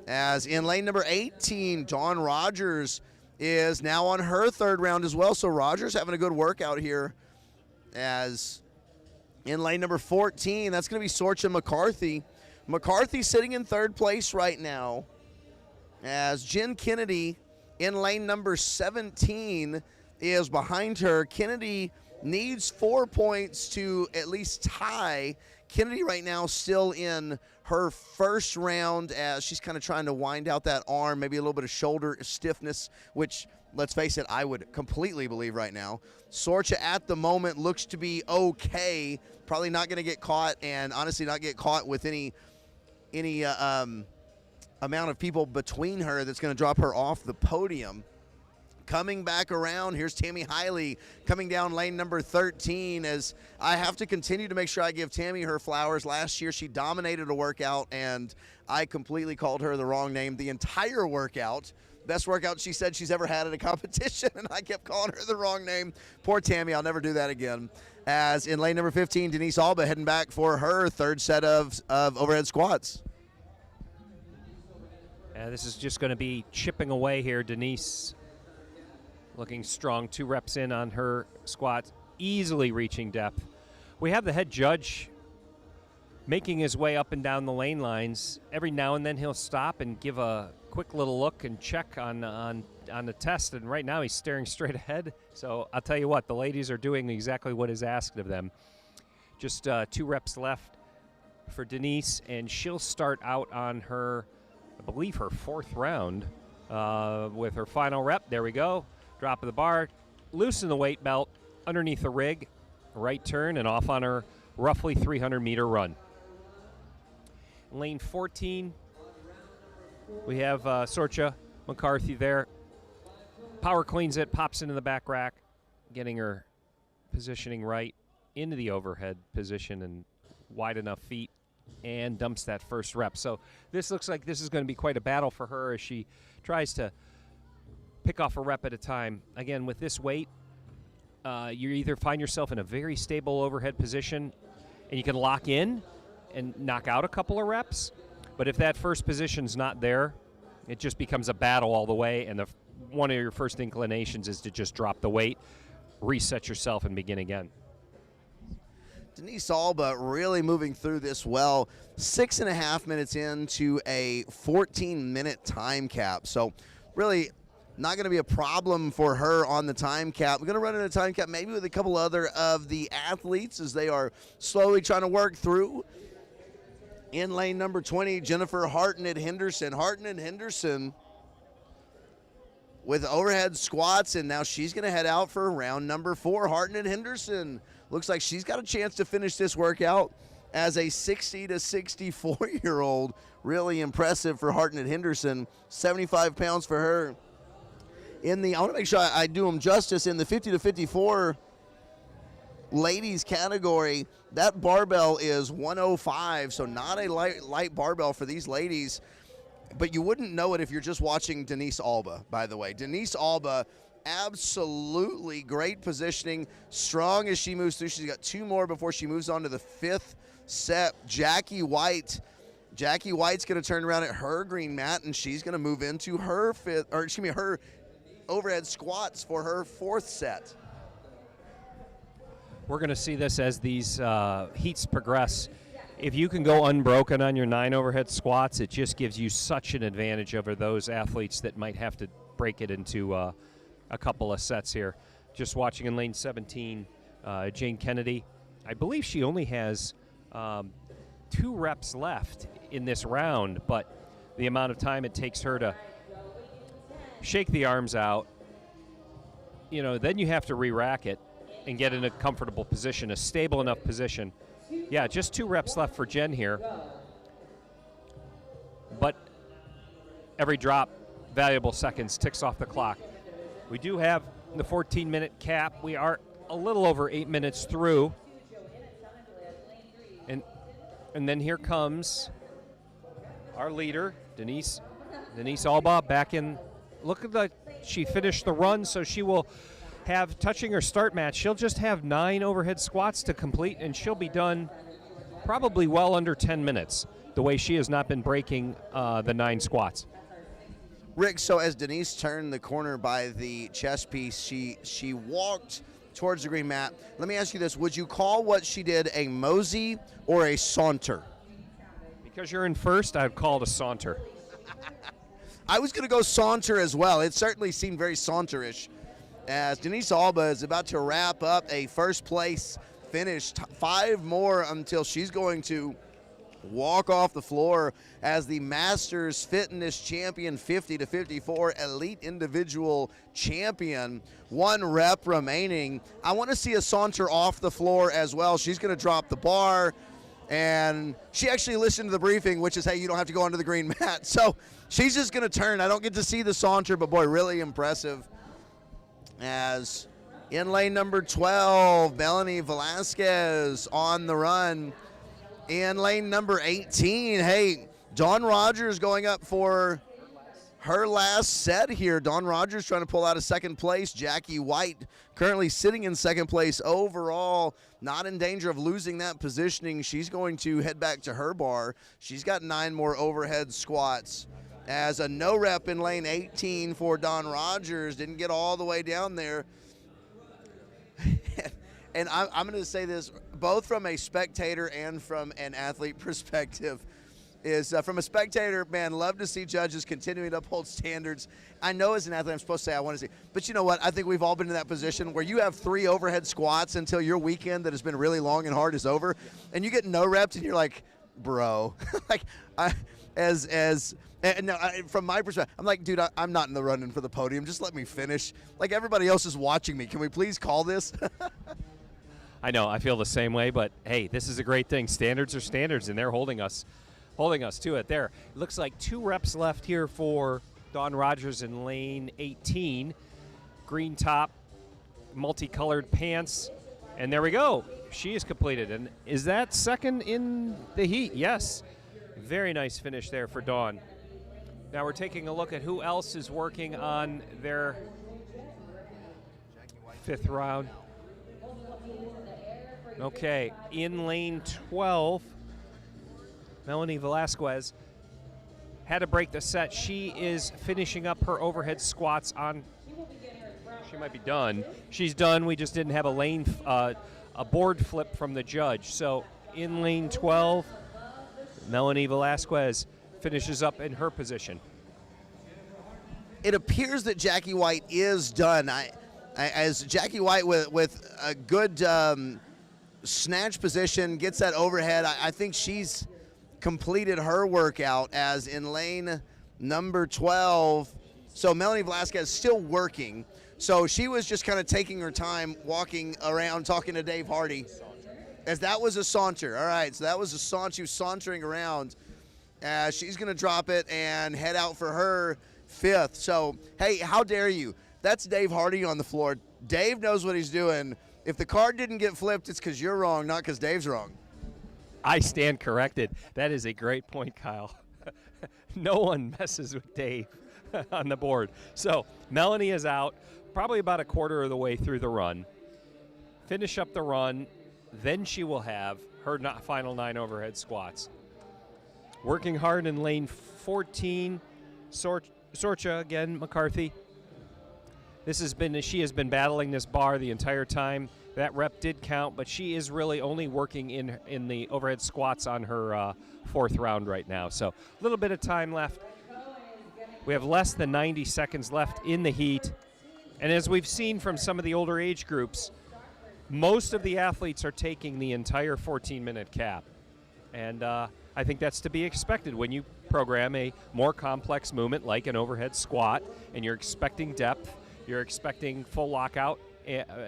As in lane number 18, Dawn Rogers is now on her 3rd round as well. So Rogers having a good workout here. As in lane number 14, that's going to be Sorcha McCarthy. McCarthy sitting in 3rd place right now, as Jen Kennedy in lane number 17 is behind her. Kennedy needs 4 points to at least tie. Kennedy right now still in her 1st round, as she's kind of trying to wind out that arm, maybe a little bit of shoulder stiffness, which, let's face it, I would completely believe right now. Sorcha at the moment looks to be okay, probably not going to get caught, and honestly not get caught with any amount of people between her that's going to drop her off the podium. Coming back around, here's Tammy Hiley coming down lane number 13, as I have to continue to make sure I give Tammy her flowers. Last year she dominated a workout, and I completely called her the wrong name the entire workout. Best workout she said she's ever had at a competition, and I kept calling her the wrong name. Poor Tammy, I'll never do that again. As in lane number 15, Denise Alba heading back for her third set of overhead squats. This is just going to be chipping away here. Denise looking strong, 2 reps in on her squat, easily reaching depth. We have the head judge making his way up and down the lane lines. Every now and then he'll stop and give a quick little look and check on the test, and right now he's staring straight ahead. So I'll tell you what, the ladies are doing exactly what is asked of them. Just 2 reps left for Denise, and she'll start out on her, I believe, her 4th round with her final rep. There we go. Drop of the bar, loosen the weight belt underneath the rig, right turn, and off on her roughly 300-meter run. Lane 14, we have Sorcha McCarthy there. Power cleans it, pops into the back rack, getting her positioning right into the overhead position and wide enough feet, and dumps that first rep. So this looks like this is going to be quite a battle for her as she tries to pick off a rep at a time. Again, with this weight, you either find yourself in a very stable overhead position and you can lock in and knock out a couple of reps, but if that first position's not there, it just becomes a battle all the way, and one of your first inclinations is to just drop the weight, reset yourself, and begin again. Denise Alba really moving through this well. 6.5 minutes into a 14-minute time cap. So really not going to be a problem for her on the time cap. We're going to run in a time cap maybe with a couple other of the athletes as they are slowly trying to work through. In lane number 20, Jennifer Hartnett-Henderson. Hartnett-Henderson with overhead squats, and now she's going to head out for round number 4. Hartnett-Henderson looks like she's got a chance to finish this workout as a 60 to 64-year-old. Really impressive for Hartnett-Henderson. 75 pounds for her. I want to make sure I do them justice. In the 50 to 54 ladies category, that barbell is 105, so not a light barbell for these ladies. But you wouldn't know it if you're just watching Denise Alba, by the way. Denise Alba, absolutely great positioning, strong as she moves through. She's got 2 more before she moves on to the 5th set. Jackie White's going to turn around at her green mat, and she's going to move into her her overhead squats for her 4th set. We're going to see this as these heats progress. If you can go unbroken on your 9 overhead squats, it just gives you such an advantage over those athletes that might have to break it into a couple of sets here. Just watching in lane 17, Jane Kennedy. I believe she only has 2 reps left in this round, but the amount of time it takes her to shake the arms out, then you have to re-rack it and get in a comfortable position, a stable enough position. Yeah, just 2 reps left for Jen here. But every drop, valuable seconds, ticks off the clock. We do have the 14-minute cap. We are a little over 8 minutes through. And then here comes our leader, Denise Alba, back in. Look at she finished the run, so she will have, touching her start match, she'll just have 9 overhead squats to complete, and she'll be done probably well under 10 minutes, the way she has not been breaking the 9 squats. Rick, so as Denise turned the corner by the chest piece, she walked towards the green mat. Let me ask you this. Would you call what she did a mosey or a saunter? Because you're in first, I'd call it a saunter. I was going to go saunter as well. It certainly seemed very saunterish. As Denise Alba is about to wrap up a first place finish, 5 more until she's going to walk off the floor as the Masters Fitness Champion 50 to 54 Elite Individual Champion. 1 rep remaining. I want to see a saunter off the floor as well. She's going to drop the bar, And she actually listened to the briefing, which is, hey, you don't have to go onto the green mat. So she's just going to turn. I don't get to see the saunter, but boy, really impressive. As in lane number 12, Melanie Velasquez on the run. In lane number 18, hey, Dawn Rogers going up for her last set here. Dawn Rogers trying to pull out a second place. Jackie White currently sitting in second place overall, not in danger of losing that positioning. She's going to head back to her bar. She's got 9 more overhead squats. As a no rep in lane 18 for Dawn Rogers, didn't get all the way down there. And I'm going to say this, both from a spectator and from an athlete perspective, is from a spectator, man, love to see judges continuing to uphold standards. I know as an athlete I'm supposed to say I want to see, but you know what? I think we've all been in that position where you have 3 overhead squats until your weekend that has been really long and hard is over, and you get no reps, and you're like, bro, like from my perspective, I'm like, dude, I'm not in the running for the podium. Just let me finish. Like everybody else is watching me. Can we please call this? I know, I feel the same way, but hey, this is a great thing. Standards are standards, and they're holding us to it. There, it looks like 2 reps left here for Dawn Rogers in lane 18. Green top, multicolored pants, and there we go. She is completed, and is that second in the heat? Yes. Very nice finish there for Dawn. Now we're taking a look at who else is working on their 5th round. Okay, in lane 12, Melanie Velasquez had to break the set. She is finishing up her overhead squats on. She might be done. She's done. We just didn't have a board flip from the judge. So in lane 12, Melanie Velasquez finishes up in her position. It appears that Jackie White is done. As Jackie White with a good snatch position gets that overhead, I think she's completed her workout. As in lane number 12, so Melanie Velasquez still working. So she was just kind of taking her time walking around talking to Dave Hardy. As that was a saunter. All right, so that was a saunter. She was sauntering around. She's going to drop it and head out for her 5th. So, hey, how dare you? That's Dave Hardy on the floor. Dave knows what he's doing. If the card didn't get flipped, it's because you're wrong, not because Dave's wrong. I stand corrected. That is a great point, Kyle. No one messes with Dave on the board. So Melanie is out, probably about a quarter of the way through the run. Finish up the run, then she will have her final 9 overhead squats. Working hard in lane 14, Sorcha again, McCarthy. She has been battling this bar the entire time. That rep did count, but she is really only working in the overhead squats on her 4th round right now. So a little bit of time left. We have less than 90 seconds left in the heat. And as we've seen from some of the older age groups, most of the athletes are taking the entire 14-minute cap. And I think that's to be expected when you program a more complex movement like an overhead squat, and you're expecting depth, you're expecting full lockout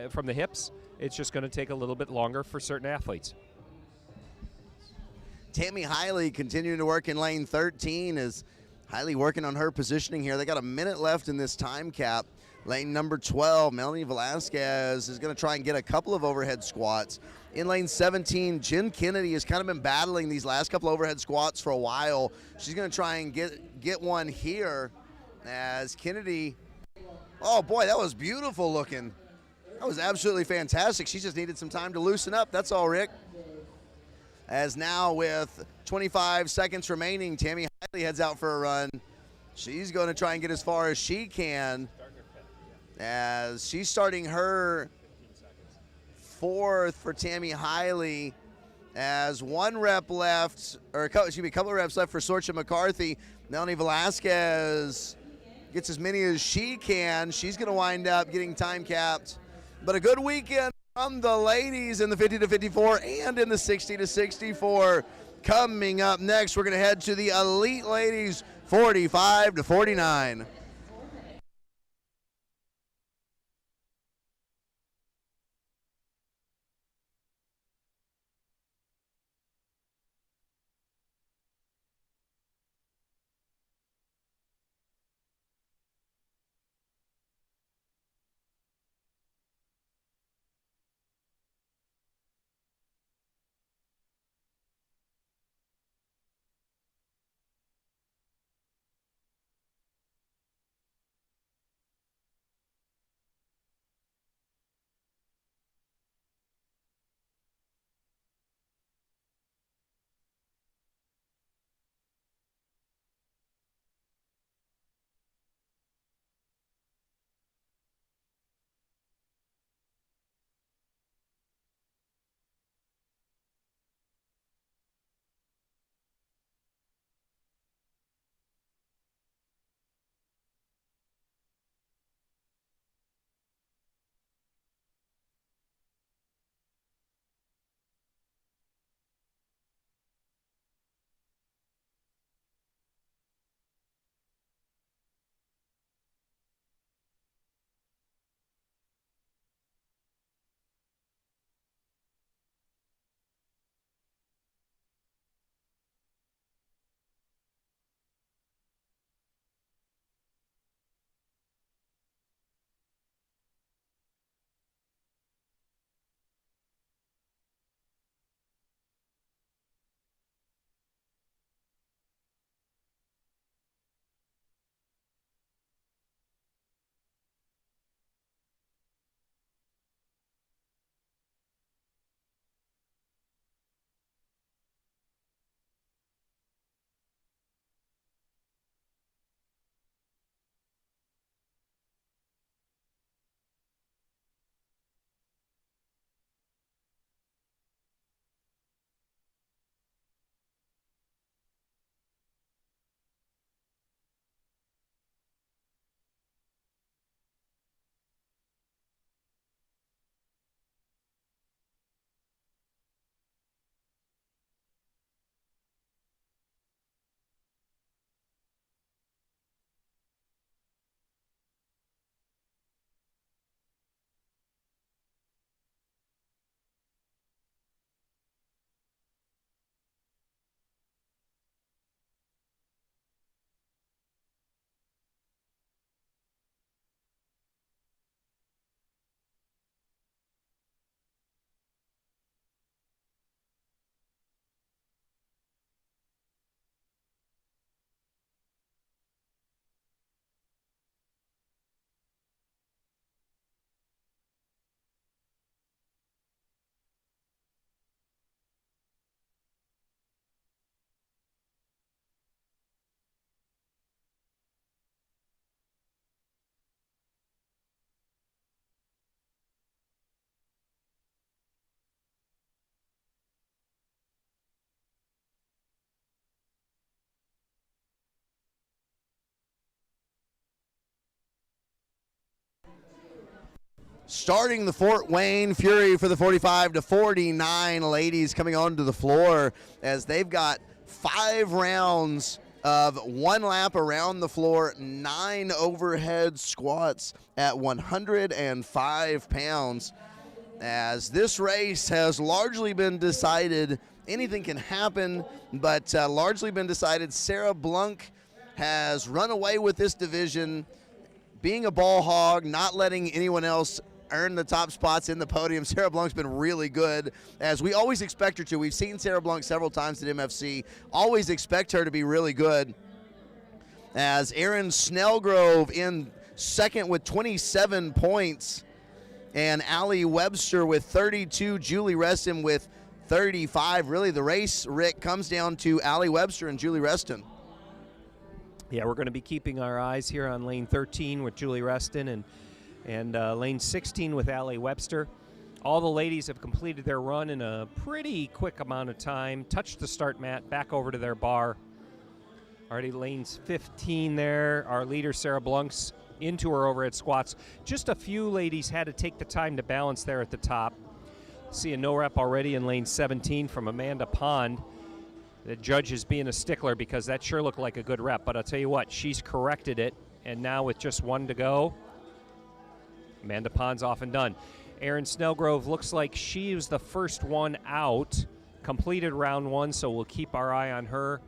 from the hips. It's just going to take a little bit longer for certain athletes. Tammy Hiley continuing to work in lane 13 is Hiley working on her positioning here. They got a minute left in this time cap. Lane number 12, Melanie Velasquez is going to try and get a couple of overhead squats. In lane 17, Jen Kennedy has kind of been battling these last couple overhead squats for a while. She's going to try and get one here as Kennedy. Oh, boy, that was beautiful looking. That was absolutely fantastic. She just needed some time to loosen up. That's all, Rick. As now with 25 seconds remaining, Tammy Hiley heads out for a run. She's going to try and get as far as she can as she's starting her 4th for Tammy Hiley as 1 rep left, or a couple of reps left for Sorcha McCarthy. Melanie Velasquez gets as many as she can. She's going to wind up getting time capped. But a good weekend from the ladies in the 50 to 54 and in the 60 to 64. Coming up next, we're going to head to the elite ladies 45 to 49. starting the Fort Wayne Fury for the 45 to 49 ladies coming onto the floor as they've got 5 rounds of 1 lap around the floor, 9 overhead squats at 105 pounds. As this race has largely been decided, anything can happen, but largely been decided. Sarah Blunk has run away with this division, being a ball hog, not letting anyone else earn the top spots in the podium. Sarah Blunk's been really good, as we always expect her to. We've seen Sarah Blunk several times at MFC. Always expect her to be really good. As Erin Snellgrove in second with 27 points, and Allie Webster with 32, Julie Reston with 35. Really, the race, Rick, comes down to Allie Webster and Julie Reston. Yeah, we're going to be keeping our eyes here on lane 13 with Julie Reston and lane 16 with Allie Webster. All the ladies have completed their run in a pretty quick amount of time, touched the start mat, back over to their bar. Already lanes 15 there, our leader Sarah Blunk's into her overhead squats. Just a few ladies had to take the time to balance there at the top. See a no rep already in lane 17 from Amanda Pond. The judge is being a stickler because that sure looked like a good rep, but I'll tell you what, she's corrected it, and now with just 1 to go, Amanda Pond's off and done. Erin Snellgrove looks like she was the first one out, completed round 1, so we'll keep our eye on her.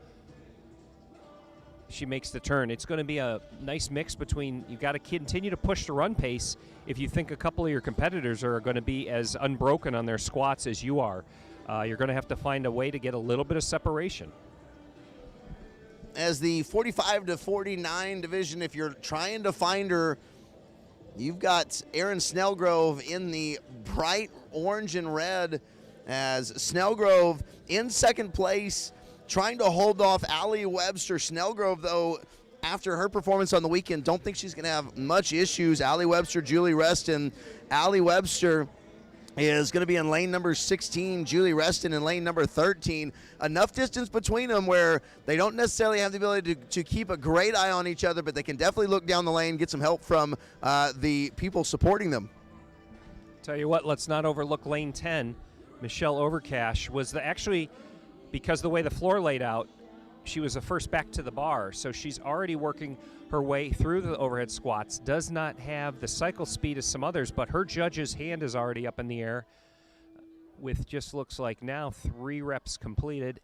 She makes the turn. It's going to be a nice mix between, you've got to continue to push the run pace if you think a couple of your competitors are going to be as unbroken on their squats as you are. You're going to have to find a way to get a little bit of separation. As the 45 to 49 division, if you're trying to find her, you've got Erin Snellgrove in the bright orange and red, as Snellgrove in second place, trying to hold off Allie Webster. Snellgrove, though, after her performance on the weekend, don't think she's going to have much issues. Allie Webster, Julie Reston. Allie Webster is going to be in lane number 16, Julie Reston in lane number 13. Enough distance between them where they don't necessarily have the ability to keep a great eye on each other, but they can definitely look down the lane, get some help from the people supporting them. Tell you what, let's not overlook lane 10. Michelle Overcash was actually, because the way the floor laid out, she was the first back to the bar, so she's already working her way through the overhead squats. Does not have the cycle speed as some others, but her judge's hand is already up in the air with just looks like now 3 reps completed.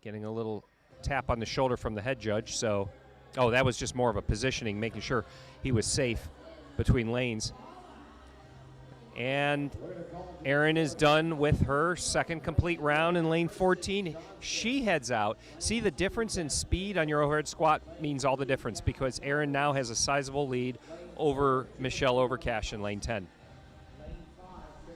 Getting a little tap on the shoulder from the head judge, so, oh, that was just more of a positioning, making sure he was safe between lanes. And Erin is done with her second complete round in lane 14. She heads out. See, the difference in speed on your overhead squat means all the difference, because Erin now has a sizable lead over Michelle Overcash in lane 10.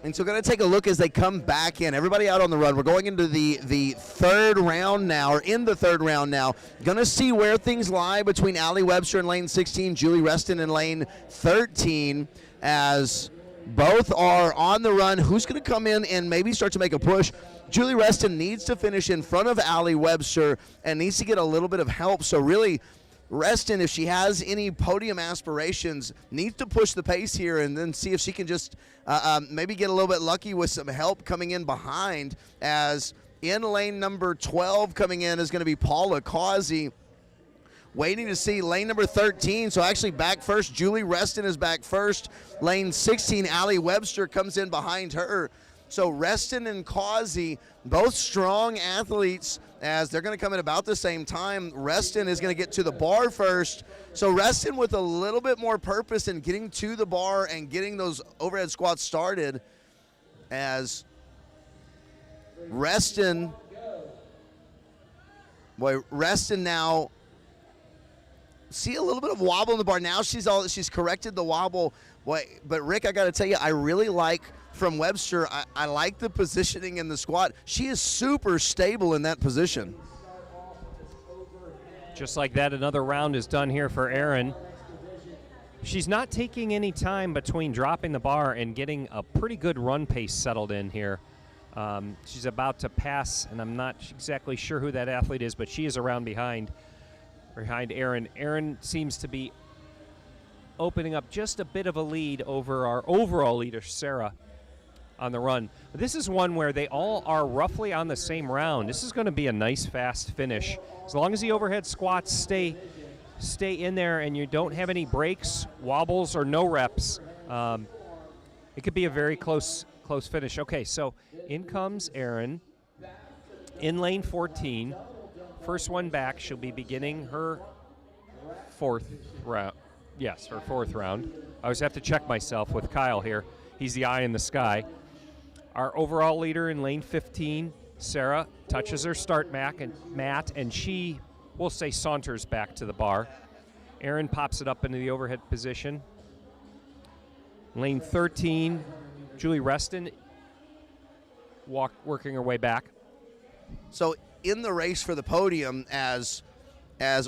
And so we're going to take a look as they come back in. Everybody out on the run. We're going into the third round now, or in the third round now. Going to see where things lie between Allie Webster in lane 16, Julie Reston in lane 13, as both are on the run. Who's going to come in and maybe start to make a push? Julie Reston needs to finish in front of Allie Webster and needs to get a little bit of help. So really, Reston, if she has any podium aspirations, needs to push the pace here and then see if she can just maybe get a little bit lucky with some help coming in behind, as in lane number 12 coming in is going to be Paula Causey. Waiting to see lane number 13, so actually back first. Julie Reston is back first. Lane 16, Allie Webster comes in behind her. So Reston and Causey, both strong athletes, as they're going to come in about the same time. Reston is going to get to the bar first. So Reston with a little bit more purpose in getting to the bar and getting those overhead squats started, as Reston now, see a little bit of wobble in the bar. Now she's corrected the wobble. Boy, but Rick, I got to tell you, I really like from Webster, I like the positioning in the squat. She is super stable in that position. Just like that, another round is done here for Erin. She's not taking any time between dropping the bar and getting a pretty good run pace settled in here. She's about to pass, and I'm not exactly sure who that athlete is, but she is around behind Erin. Erin seems to be opening up just a bit of a lead over our overall leader, Sarah, on the run. This is one where they all are roughly on the same round. This is going to be a nice, fast finish. As long as the overhead squats stay in there and you don't have any breaks, wobbles, or no reps, it could be a very close finish. Okay, so in comes Erin in lane 14. First one back. She'll be beginning her fourth round. Yes, her fourth round. I always have to check myself with Kyle here. He's the eye in the sky. Our overall leader in lane 15, Sarah, touches her start mat, and she, we'll say, saunters back to the bar. Erin pops it up into the overhead position. Lane 13, Julie Reston working her way back. So in the race for the podium, as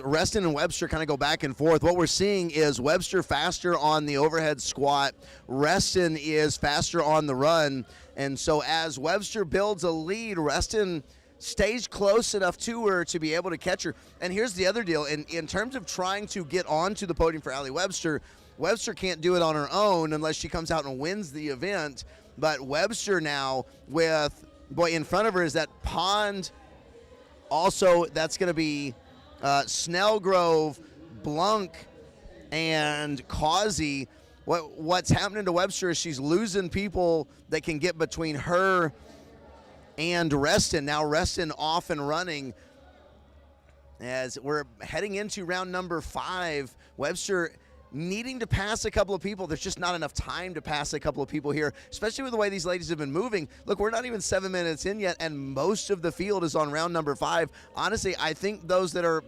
Reston and Webster kind of go back and forth, what we're seeing is Webster faster on the overhead squat. Reston is faster on the run. And so as Webster builds a lead, Reston stays close enough to her to be able to catch her. And here's the other deal. In terms of trying to get onto the podium for Allie Webster, Webster can't do it on her own unless she comes out and wins the event. But Webster now with, in front of her is that Pond. Also, that's going to be Snellgrove, Blunk, and Causey. What's happening to Webster is she's losing people that can get between her and Reston. Now Reston off and running as we're heading into round number 5. Webster needing to pass a couple of people. There's just not enough time to pass a couple of people here, especially with the way these ladies have been moving. Look, we're not even 7 minutes in yet, and most of the field is on round number 5. Honestly, I think those that are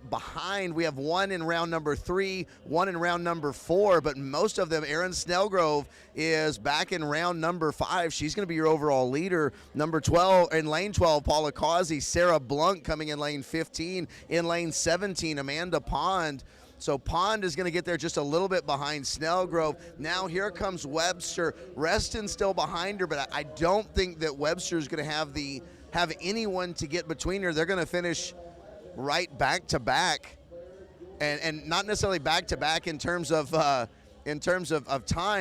behind, we have one in round number 3, one in round number 4, but most of them, Erin Snellgrove is back in round number 5. She's going to be your overall leader. Number 12, in lane 12, Paula Causey. Sarah Blunt coming in lane 15. In lane 17, Amanda Pond. So Pond is going to get there just a little bit behind Snellgrove. Now here comes Webster. Reston still behind her, but I don't think that Webster is going to have anyone to get between her. They're going to finish right back to back, and not necessarily back to back in terms of time,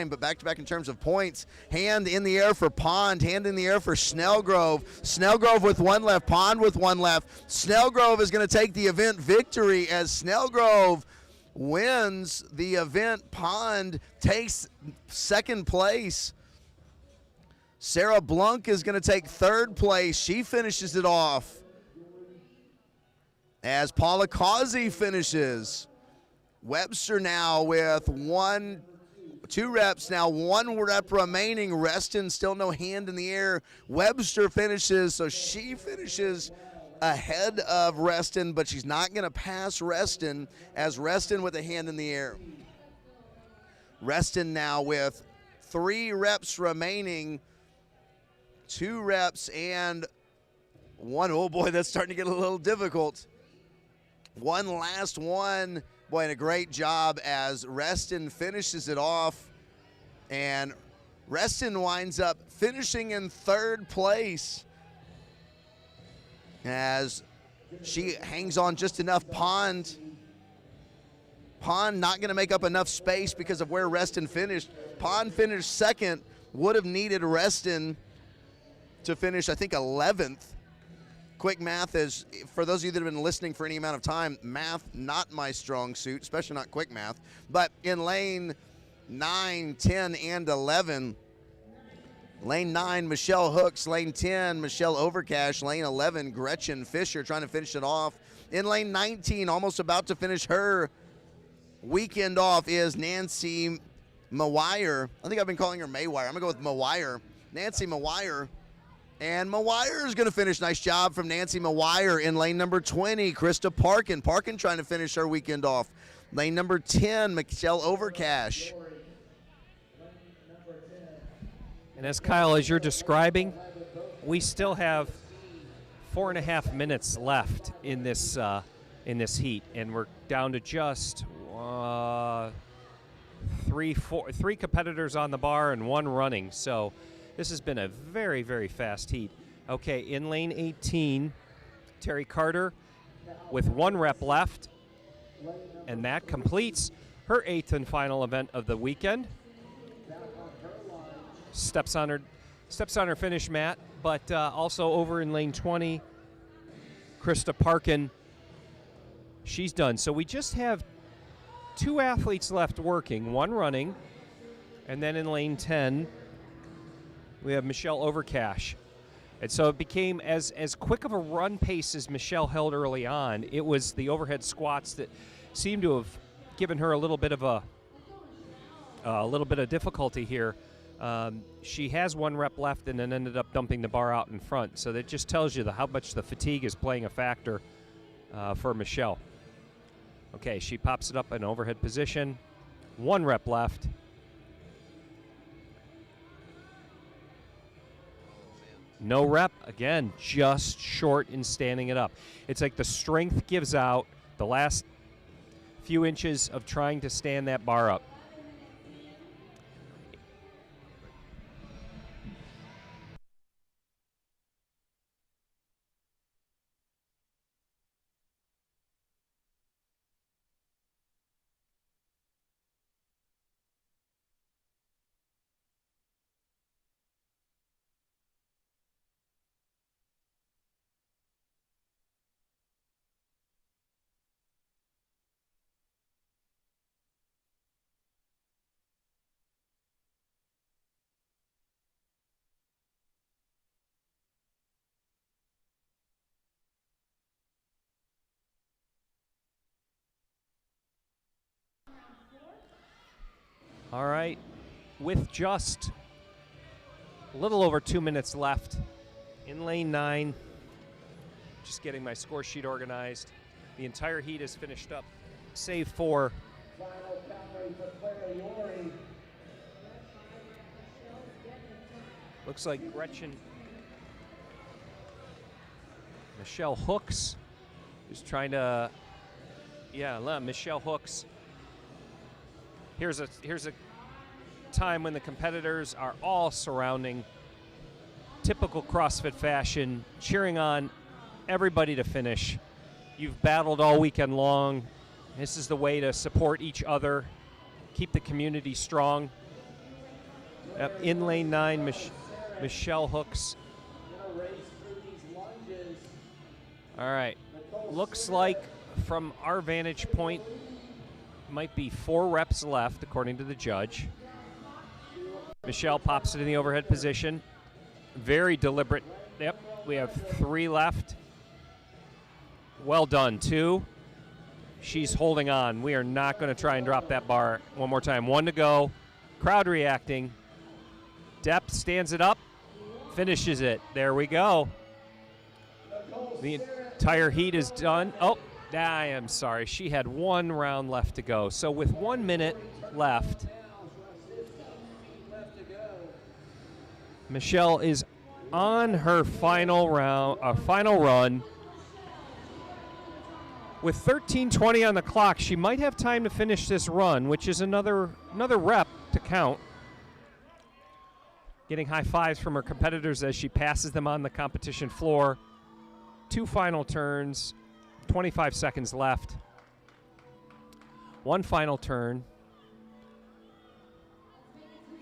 but back to back in terms of points. Hand in the air for Pond, hand in the air for Snellgrove. Snellgrove with one left, Pond with one left. Snellgrove is going to take the event victory as Snellgrove wins the event. Pond takes second place. Sarah Blunk is going to take third place. She finishes it off as Paula Causey finishes. Webster now with 2 reps now, 1 rep remaining. Reston still no hand in the air. Webster finishes, so she finishes ahead of Reston, but she's not going to pass Reston, as Reston with a hand in the air. Reston now with 3 reps remaining, 2 reps and 1. Oh boy, that's starting to get a little difficult. One last one. Boy, and a great job as Reston finishes it off. And Reston winds up finishing in third place as she hangs on just enough. Pond not going to make up enough space because of where Reston finished. Pond finished second, would have needed Reston to finish, I think, 11th. Quick math is, for those of you that have been listening for any amount of time, math not my strong suit, especially not quick math. But in lane 9, 10, and 11, lane 9, Michelle Hooks. Lane 10, Michelle Overcash. Lane 11, Gretchen Fisher trying to finish it off. In lane 19, almost about to finish her weekend off, is Nancy Mawire. I think I've been calling her Maywire. I'm going to go with Mawire. Nancy Mawire. And Mawire is going to finish. Nice job from Nancy Mawire. In lane number 20, Krista Parkin. Parkin trying to finish her weekend off. Lane number 10, Michelle Overcash. And as Kyle, as you're describing, we still have 4.5 minutes left in this heat, and we're down to just 3 competitors on the bar and 1 running. So this has been a very, very fast heat. Okay, in lane 18, Terry Carter with 1 rep left, and that completes her 8th and final event of the weekend. Steps on her finish mat, but also over in lane 20, Krista Parkin, she's done. So we just have 2 athletes left working, one running, and then in lane 10, we have Michelle Overcash. And so it became as quick of a run pace as Michelle held early on. It was the overhead squats that seemed to have given her a little bit of difficulty here. She has 1 rep left and then ended up dumping the bar out in front. So that just tells you how much the fatigue is playing a factor for Michelle. Okay, she pops it up in overhead position. 1 rep left. No rep, again, just short in standing it up. It's like the strength gives out the last few inches of trying to stand that bar up. All right, with just a little over 2 minutes left in lane 9, just getting my score sheet organized. The entire heat is finished up, save for looks like Michelle Hooks is trying to, Michelle Hooks. Here's a time when the competitors are all surrounding, typical CrossFit fashion, cheering on everybody to finish. You've battled all weekend long. This is the way to support each other, keep the community strong. In lane 9, Michelle Hooks. All right, looks like from our vantage point, might be 4 reps left, according to the judge. Michelle pops it in the overhead position. Very deliberate. Yep, we have 3 left. Well done, 2. She's holding on. We are not going to try and drop that bar one more time. 1 to go. Crowd reacting. Depp stands it up, finishes it. There we go. The entire heat is done. Oh, I am sorry. She had 1 round left to go. So with 1 minute left, Michelle is on her final run. With 13:20 on the clock, she might have time to finish this run, which is another rep to count. Getting high fives from her competitors as she passes them on the competition floor. 2 final turns. 25 seconds left. 1 final turn.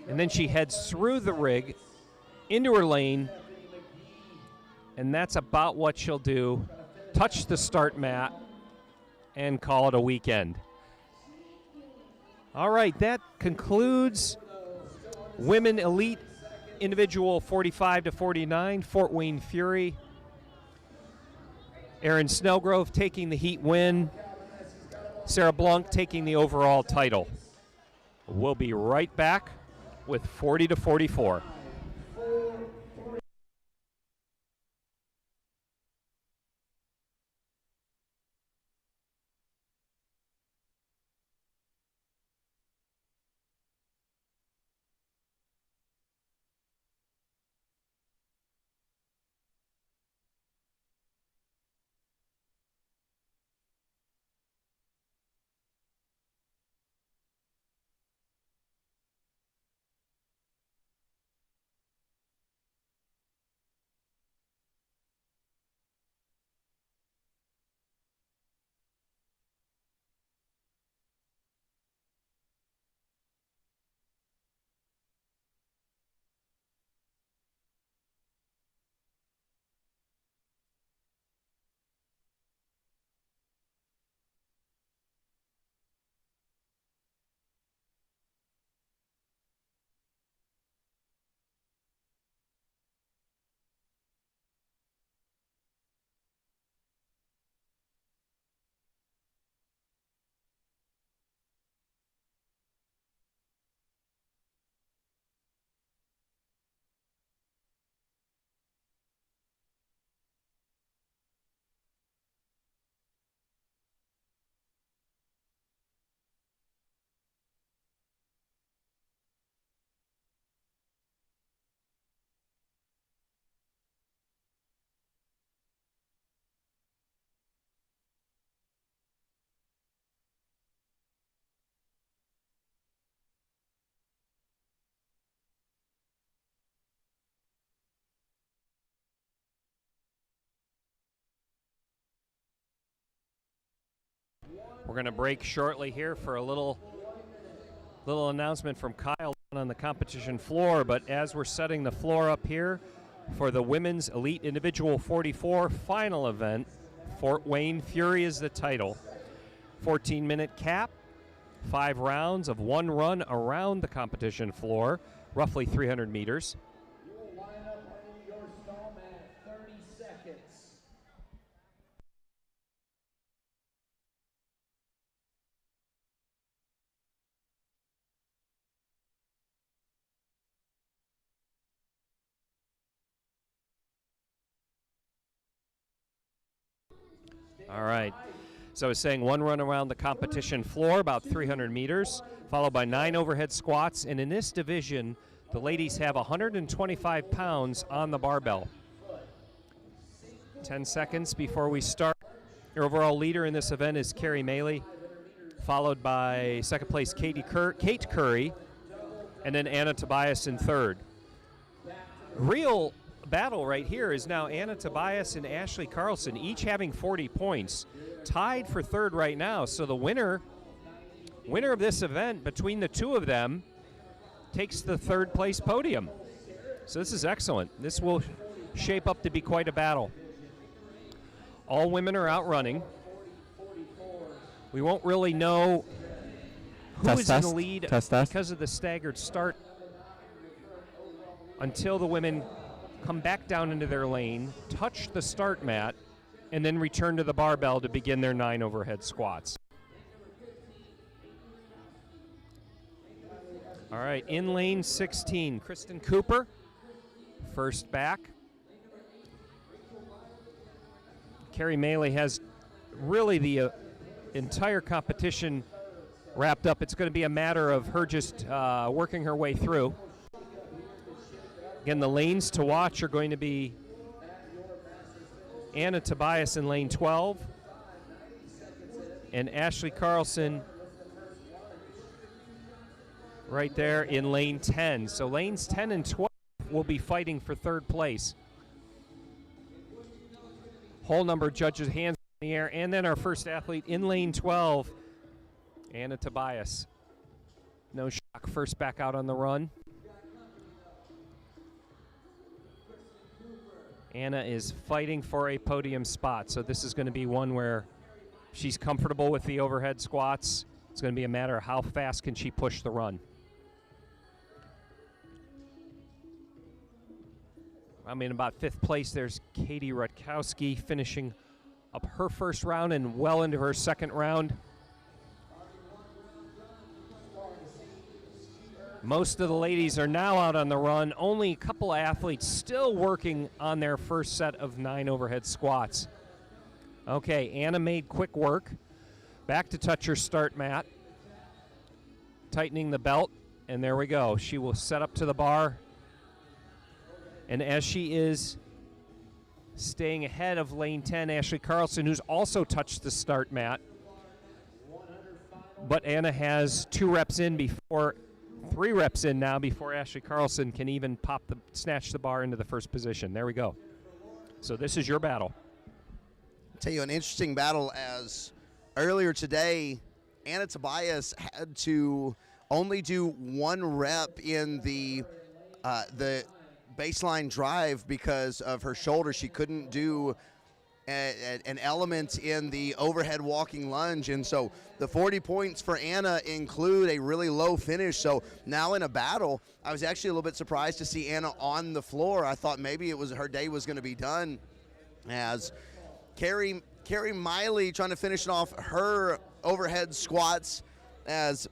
And then she heads through the rig into her lane. And that's about what she'll do. Touch the start mat and call it a weekend. All right, that concludes Women Elite Individual 45 to 49, Fort Wayne Fury. Erin Snellgrove taking the heat win. Sarah Blanc taking the overall title. We'll be right back with 40 to 44. We're going to break shortly here for a little announcement from Kyle on the competition floor. But as we're setting the floor up here for the Women's Elite Individual 44 final event, Fort Wayne Fury is the title. 14-minute cap, 5 rounds of 1 run around the competition floor, roughly 300 meters. You will line up on your stall mat 30 seconds. All right. So I was saying 1 run around the competition floor, about 300 meters, followed by 9 overhead squats. And in this division, the ladies have 125 pounds on the barbell. 10 seconds before we start. Your overall leader in this event is Carrie Maley, followed by second place Kate Curry, and then Anna Tobias in third. Real battle right here is now Anna Tobias and Ashley Carlson, each having 40 points, tied for third right now. So the winner of this event between the two of them takes the third place podium. So this is excellent. This will shape up to be quite a battle. All women are out running. We won't really know who is in the lead because of the staggered start until the women come back down into their lane, touch the start mat, and then return to the barbell to begin their 9 overhead squats. All right, in lane 16, Kristen Cooper, first back. Carrie Maley has really the entire competition wrapped up. It's going to be a matter of her just working her way through. Again, the lanes to watch are going to be Anna Tobias in lane 12 and Ashley Carlson right there in lane 10. So lanes 10 and 12 will be fighting for third place. Whole number judges hands in the air, and then our first athlete in lane 12, Anna Tobias. No shock, first back out on the run. Anna is fighting for a podium spot, so this is going to be one where she's comfortable with the overhead squats. It's going to be a matter of how fast can she push the run. I mean, about 5th place, there's Katie Rutkowski finishing up her first round and well into her second round. Most of the ladies are now out on the run. Only a couple of athletes still working on their first set of 9 overhead squats. Okay, Anna made quick work. Back to touch her start mat. Tightening the belt, and there we go. She will set up to the bar. And as she is staying ahead of lane 10, Ashley Carlson, who's also touched the start mat. But Anna has 2 reps in before 3 reps in now before Ashley Carlson can even snatch the bar into the first position. There we go. So this is your battle. I'll tell you an interesting battle, as earlier today, Anna Tobias had to only do 1 rep in the baseline drive because of her shoulder. She couldn't do an element in the overhead walking lunge, and so the 40 points for Anna include a really low finish. So now in a battle, I was actually a little bit surprised to see Anna on the floor. I thought maybe it was her day was going to be done, as Carrie Maley trying to finish off her overhead squats. As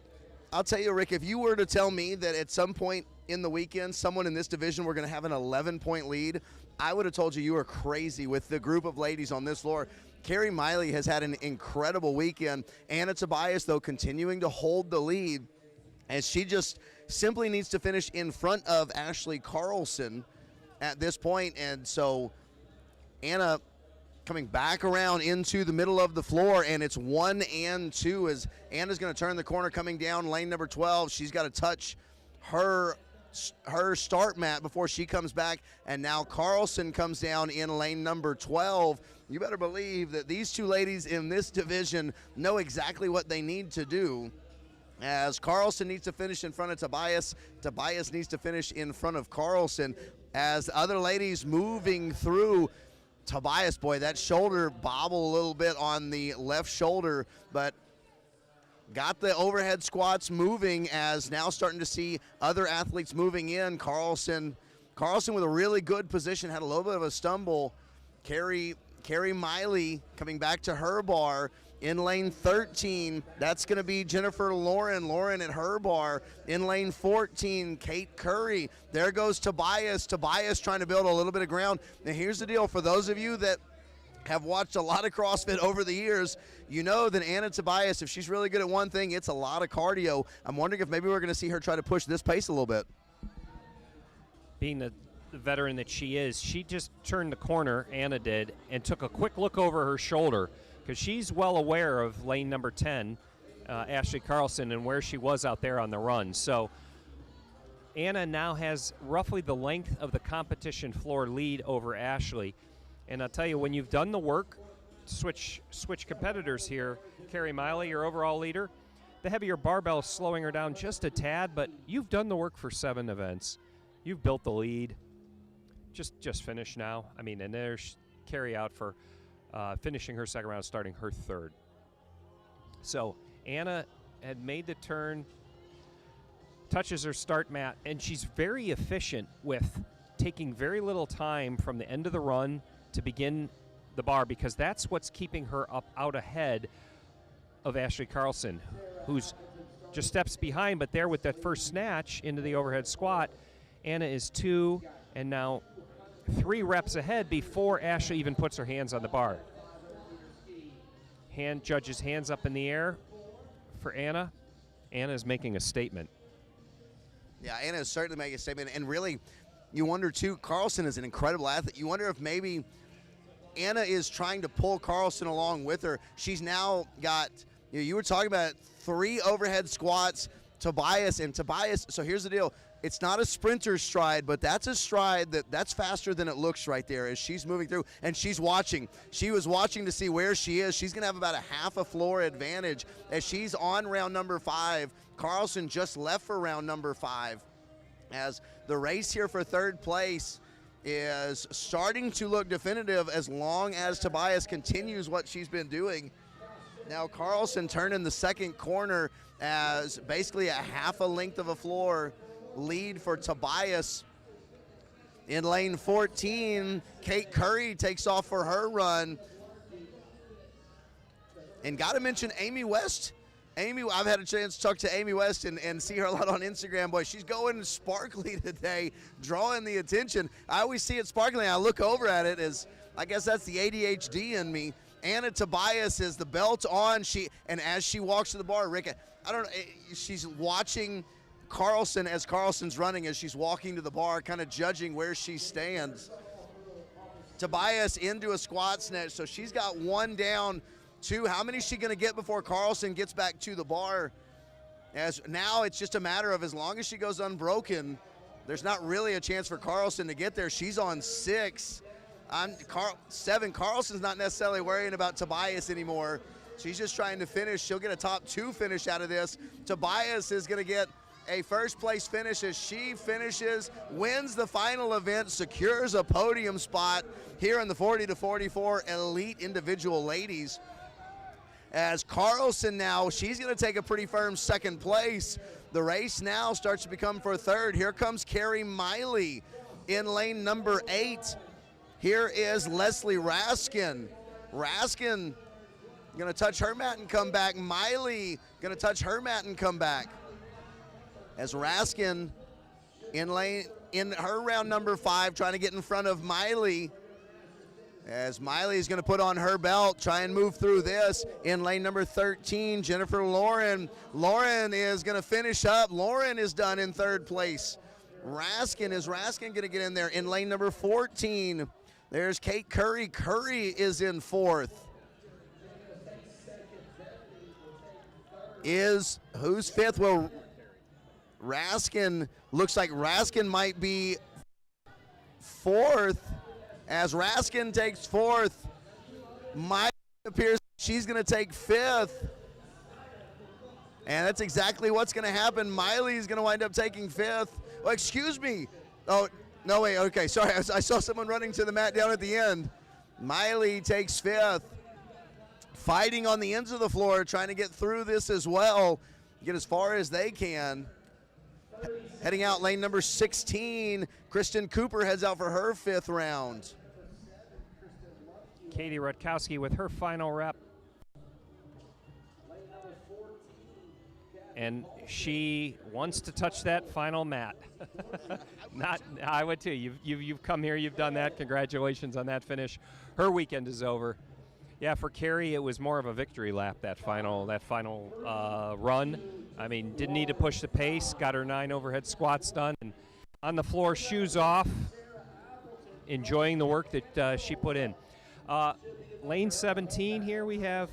I'll tell you, Rick, if you were to tell me that at some point in the weekend someone in this division were going to have an 11-point lead, I would have told you were crazy with the group of ladies on this floor. Carrie Maley has had an incredible weekend. Anna Tobias, though, continuing to hold the lead, as she just simply needs to finish in front of Ashley Carlson at this point. And so Anna coming back around into the middle of the floor, and it's 1 and 2 as Anna's going to turn the corner coming down lane number 12. She's got to touch her her start mat before she comes back, and now Carlson comes down in lane number 12. You better believe that these two ladies in this division know exactly what they need to do, as Carlson needs to finish in front of Tobias. Tobias needs to finish in front of Carlson, as other ladies moving through. Tobias, boy, that shoulder bobble a little bit on the left shoulder, but got the overhead squats moving, as now starting to see other athletes moving in. Carlson with a really good position, had a little bit of a stumble. Carrie Miley coming back to her bar in lane 13. That's going to be Jennifer Lauren. Lauren at her bar. In lane 14, Kate Curry. There goes Tobias. Tobias trying to build a little bit of ground. Now here's the deal. For those of you that have watched a lot of CrossFit over the years, you know that Anna Tobias, if she's really good at one thing, it's a lot of cardio. I'm wondering if maybe we're going to see her try to push this pace a little bit. Being the veteran that she is, she just turned the corner, Anna did, and took a quick look over her shoulder, because she's well aware of lane number 10, Ashley Carlson, and where she was out there on the run. So Anna now has roughly the length of the competition floor lead over Ashley. And I'll tell you, when you've done the work, switch competitors here, Carrie Miley, your overall leader, the heavier barbell is slowing her down just a tad, but you've done the work for 7 events. You've built the lead. Just finish now. I mean, and there's Carrie out for finishing her second round, starting her third. So Anna had made the turn, touches her start mat, and she's very efficient with taking very little time from the end of the run to begin the bar, because that's what's keeping her out ahead of Ashley Carlson, who's just steps behind, but there with that first snatch into the overhead squat, Anna is 2 and now 3 reps ahead before Ashley even puts her hands on the bar. Judges hands up in the air for Anna. Anna is making a statement. Yeah, Anna is certainly making a statement, and really, you wonder too, Carlson is an incredible athlete. You wonder if maybe Anna is trying to pull Carlson along with her. She's now got, you were talking about 3 overhead squats, Tobias, so here's the deal. It's not a sprinter's stride, but that's a stride that's faster than it looks right there as she's moving through, and she's watching. She was watching to see where she is. She's going to have about a half a floor advantage as she's on round number 5. Carlson just left for round number 5. As the race here for third place is starting to look definitive as long as Tobias continues what she's been doing. Now Carlson turning the second corner as basically a half a length of a floor lead for Tobias. In lane 14, Kate Curry takes off for her run. And got to mention Amy West. I've had a chance to talk to Amy West and see her a lot on Instagram. Boy, she's going sparkly today, drawing the attention. I always see it sparkling. I look over at it as, I guess that's the ADHD in me. Anna Tobias is the belt on. As she walks to the bar, Rick, she's watching Carlson as Carlson's running, as she's walking to the bar, kind of judging where she stands. Tobias into a squat snatch, so she's got 1 down. 2, how many is she going to get before Carlson gets back to the bar? As now it's just a matter of, as long as she goes unbroken, there's not really a chance for Carlson to get there. She's on 6. 7. Carlson's not necessarily worrying about Tobias anymore. She's just trying to finish. She'll get a top 2 finish out of this. Tobias is going to get a first place finish as she finishes, wins the final event, secures a podium spot here in the 40 to 44 elite individual ladies. As Carlson now, she's going to take a pretty firm second place. The race now starts to become for third. Here comes Carrie Miley in lane number 8. Here is Leslie Raskin. Raskin going to touch her mat and come back. Miley going to touch her mat and come back. As Raskin in her round number 5, trying to get in front of Miley. As Miley is going to put on her belt, try and move through this. In lane number 13, Jennifer Lauren. Lauren is going to finish up. Lauren is done in third place. Is Raskin going to get in there? In lane number 14, there's Kate Curry. Curry is in 4th. Who's 5th? Well, Raskin, looks like Raskin might be fourth. As Raskin takes fourth, Miley appears she's going to take fifth. And that's exactly what's going to happen. Miley's going to wind up taking fifth. Oh, excuse me. Oh, no, wait. Okay, sorry. I saw someone running to the mat down at the end. Miley takes fifth. Fighting on the ends of the floor, trying to get through this as well. Get as far as they can. Heading out lane number 16, Kristen Cooper heads out for her fifth round. Katie Rutkowski with her final rep. And she wants to touch that final mat. I would too. You've come here, you've done that. Congratulations on that finish. Her weekend is over. Yeah, for Carrie, it was more of a victory lap, that final run. I mean, didn't need to push the pace, got her 9 overhead squats done, and on the floor, shoes off, enjoying the work that she put in. Lane 17 here, we have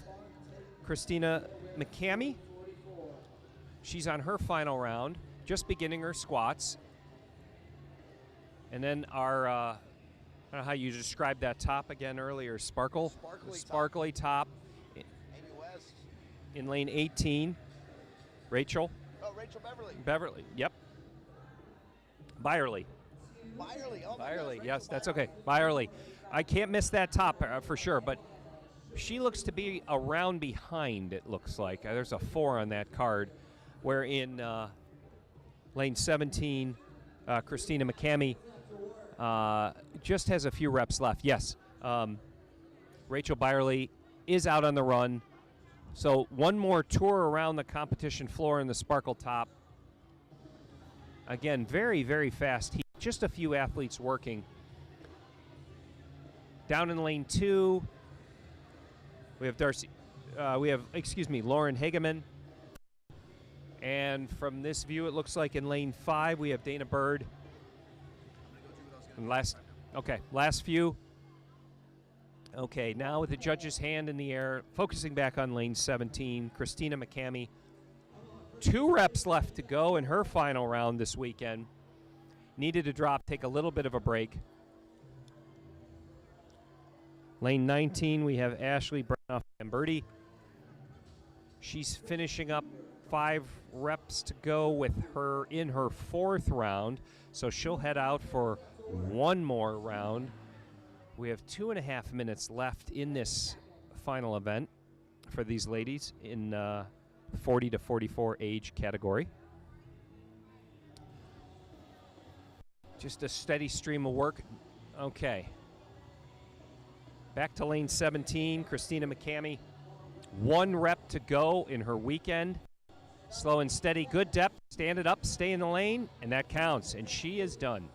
Christina McCamey. She's on her final round, just beginning her squats. And then our, I don't know how you described that top again earlier, sparkly top. Amy West. In lane 18, Rachel. Oh, Rachel Beverly. Beverly, yep. Byerly. Byerly, oh my Byerly, gosh, yes, Rachel that's Byerly. okay. Byerly. I can't miss that top for sure, but she looks to be a round behind, it looks like. There's a 4 on that card, where in lane 17, Christina McCamey just has a few reps left. Yes, Rachel Byerly is out on the run. So one more tour around the competition floor in the Sparkle Top. Again, very, very fast heat. Just a few athletes working. Down in lane 2, we have Lauren Hageman. And from this view, it looks like in lane 5, we have Dana Bird. And last few. Okay, now with the judge's hand in the air, focusing back on lane 17, Christina McCamey. 2 reps left to go in her final round this weekend. Needed to drop, take a little bit of a break. Lane 19, we have Ashley Branoff-Lamberti. She's finishing up 5 reps to go with her in her 4th round, so she'll head out for one more round. We have 2.5 minutes left in this final event for these ladies in 40 to 44 age category. Just a steady stream of work. Okay. Back to lane 17, Christina McCamey. 1 rep to go in her weekend. Slow and steady, good depth. Stand it up, stay in the lane, and that counts. And she is done.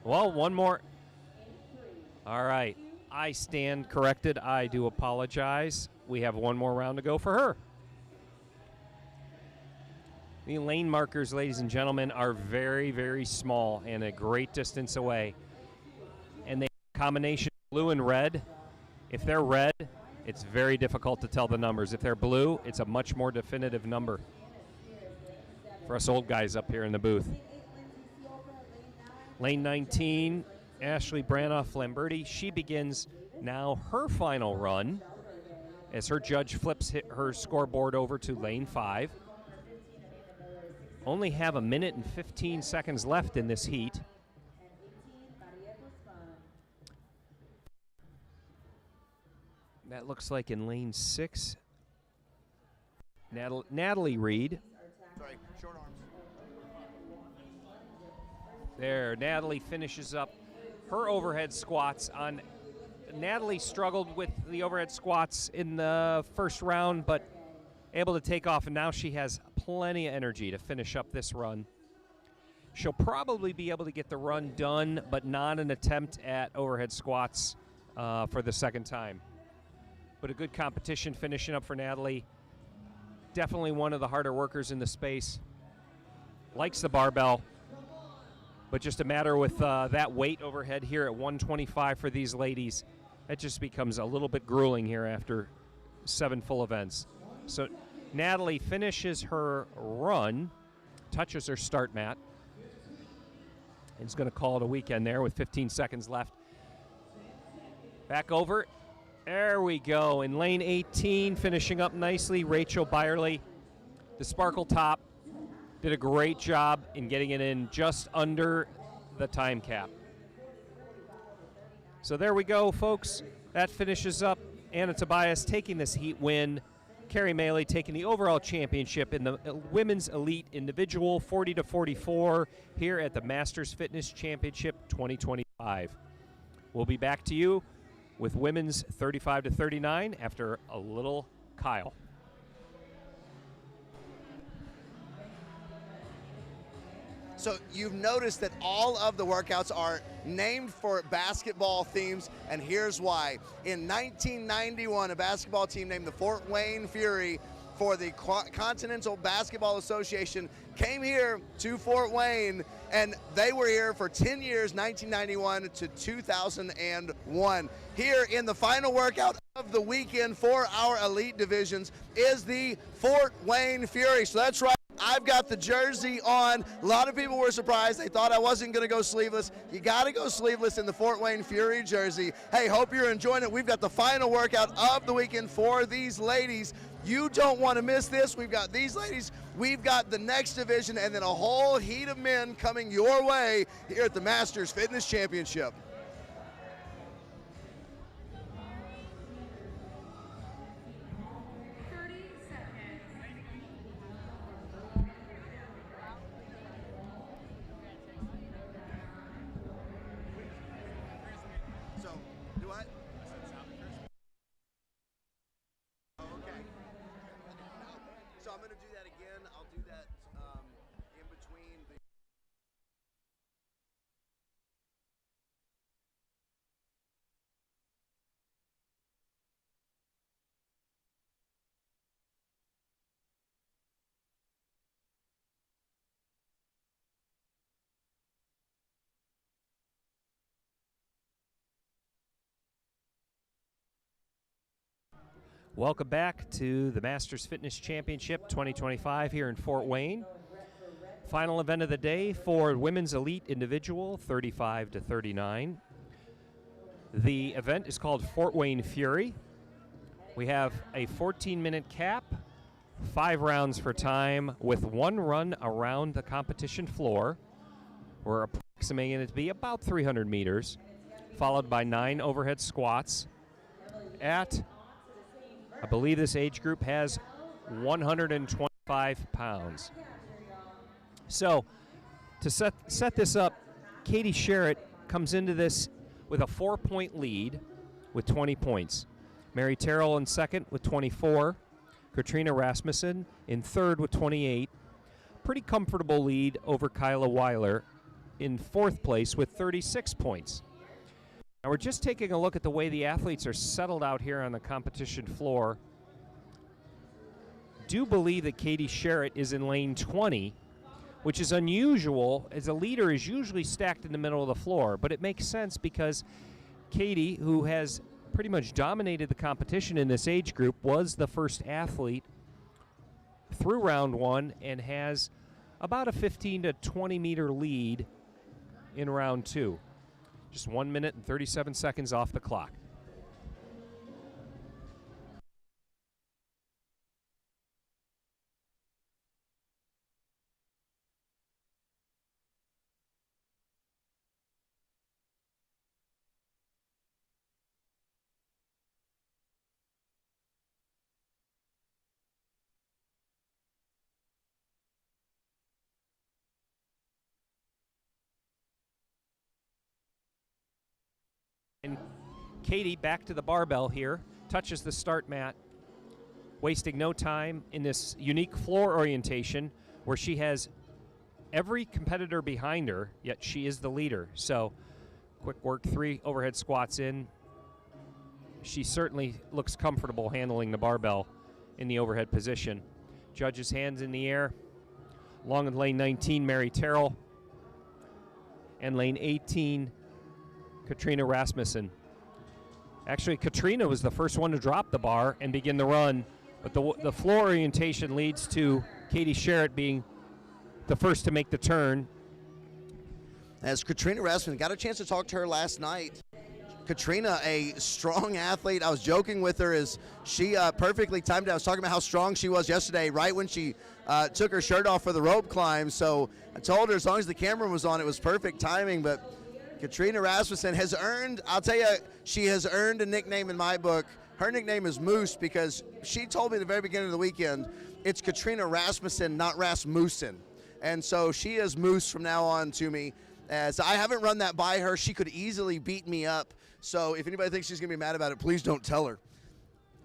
Well, one more. All right. I stand corrected. I do apologize. We have one more round to go for her. The lane markers, ladies and gentlemen, are very, very small and a great distance away. And they combination blue and red. If they're red, it's very difficult to tell the numbers. If they're blue, it's a much more definitive number for us old guys up here in the booth. Lane 19, Ashley Branoff-Lamberti. She begins now her final run as her judge flips her scoreboard over to lane 5. Only have 1 minute and 15 seconds left in this heat. That looks like in lane 6, Natalie Reed. Sorry, short arms. There, Natalie finishes up her overhead squats on. Natalie struggled with the overhead squats in the first round, but able to take off, and now she has plenty of energy to finish up this run. She'll probably be able to get the run done, but not an attempt at overhead squats for the second time. But a good competition finishing up for Natalie. Definitely one of the harder workers in the space. Likes the barbell. But just a matter with that weight overhead here at 125 for these ladies. That just becomes a little bit grueling here after 7 full events. So Natalie finishes her run touches her start mat. And is going to call it a weekend there with 15 seconds left. Back over. There we go. In lane 18, finishing up nicely, Rachel Byerly. The sparkle top did a great job in getting it in just under the time cap. So there we go, folks. That finishes up Anna Tobias taking this heat win. Carrie Maley taking the overall championship in the Women's Elite Individual 40-44 here at the Masters Fitness Championship 2025. We'll be back to you with Women's 35-39 after a little Kyle. So you've noticed that all of the workouts are named for basketball themes, and here's why. In 1991, a basketball team named the Fort Wayne Fury for the Continental Basketball Association came here to Fort Wayne, and they were here for 10 years, 1991 to 2001. Here in the final workout of the weekend for our elite divisions is the Fort Wayne Fury. So that's right. I've got the jersey on. A lot of people were surprised. They thought I wasn't going to go sleeveless. You got to go sleeveless in the Fort Wayne Fury jersey. Hey, hope you're enjoying it. We've got the final workout of the weekend for these ladies. You don't want to miss this. We've got these ladies. We've got the next division and then a whole heat of men coming your way here at the Masters Fitness Championship. So I'm going to do that again. I'll do that in between the... Welcome back to the Masters Fitness Championship 2025 here in Fort Wayne. Final event of the day for Women's Elite Individual 35-39. The event is called Fort Wayne Fury. We have a 14-minute cap, 5 rounds for time with 1 run around the competition floor. We're approximating it to be about 300 meters, followed by 9 overhead squats at, I believe this age group has 125 pounds. So to set this up, Katie Sherritt comes into this with a 4-point lead with 20 points. Mary Terrell in second with 24. Katrina Rasmussen in third with 28. Pretty comfortable lead over Kyla Weiler in fourth place with 36 points. Now we're just taking a look at the way the athletes are settled out here on the competition floor. Do believe that Katie Sherritt is in lane 20, which is unusual, as a leader is usually stacked in the middle of the floor, but it makes sense because Katie, who has pretty much dominated the competition in this age group, was the first athlete through round 1 and has about a 15 to 20 meter lead in round 2. Just 1 minute and 37 seconds off the clock. And Katie, back to the barbell here, touches the start mat, wasting no time in this unique floor orientation where she has every competitor behind her, yet she is the leader. So quick work, 3 overhead squats in. She certainly looks comfortable handling the barbell in the overhead position. Judge's hands in the air. Long in lane 19, Mary Terrell. And lane 18, Katrina Rasmussen. Actually, Katrina was the first one to drop the bar and begin the run, but the floor orientation leads to Katie Sherritt being the first to make the turn. As Katrina Rasmussen, got a chance to talk to her last night. Katrina, a strong athlete. I was joking with her as she perfectly timed it. I was talking about how strong she was yesterday, right when she took her shirt off for the rope climb. So I told her as long as the camera was on, it was perfect timing. But Katrina Rasmussen has earned, I'll tell you, she has earned a nickname in my book. Her nickname is Moose because she told me at the very beginning of the weekend, it's Katrina Rasmussen, not Rasmussen. And so she is Moose from now on to me. As I haven't run that by her, she could easily beat me up. So if anybody thinks she's going to be mad about it, please don't tell her.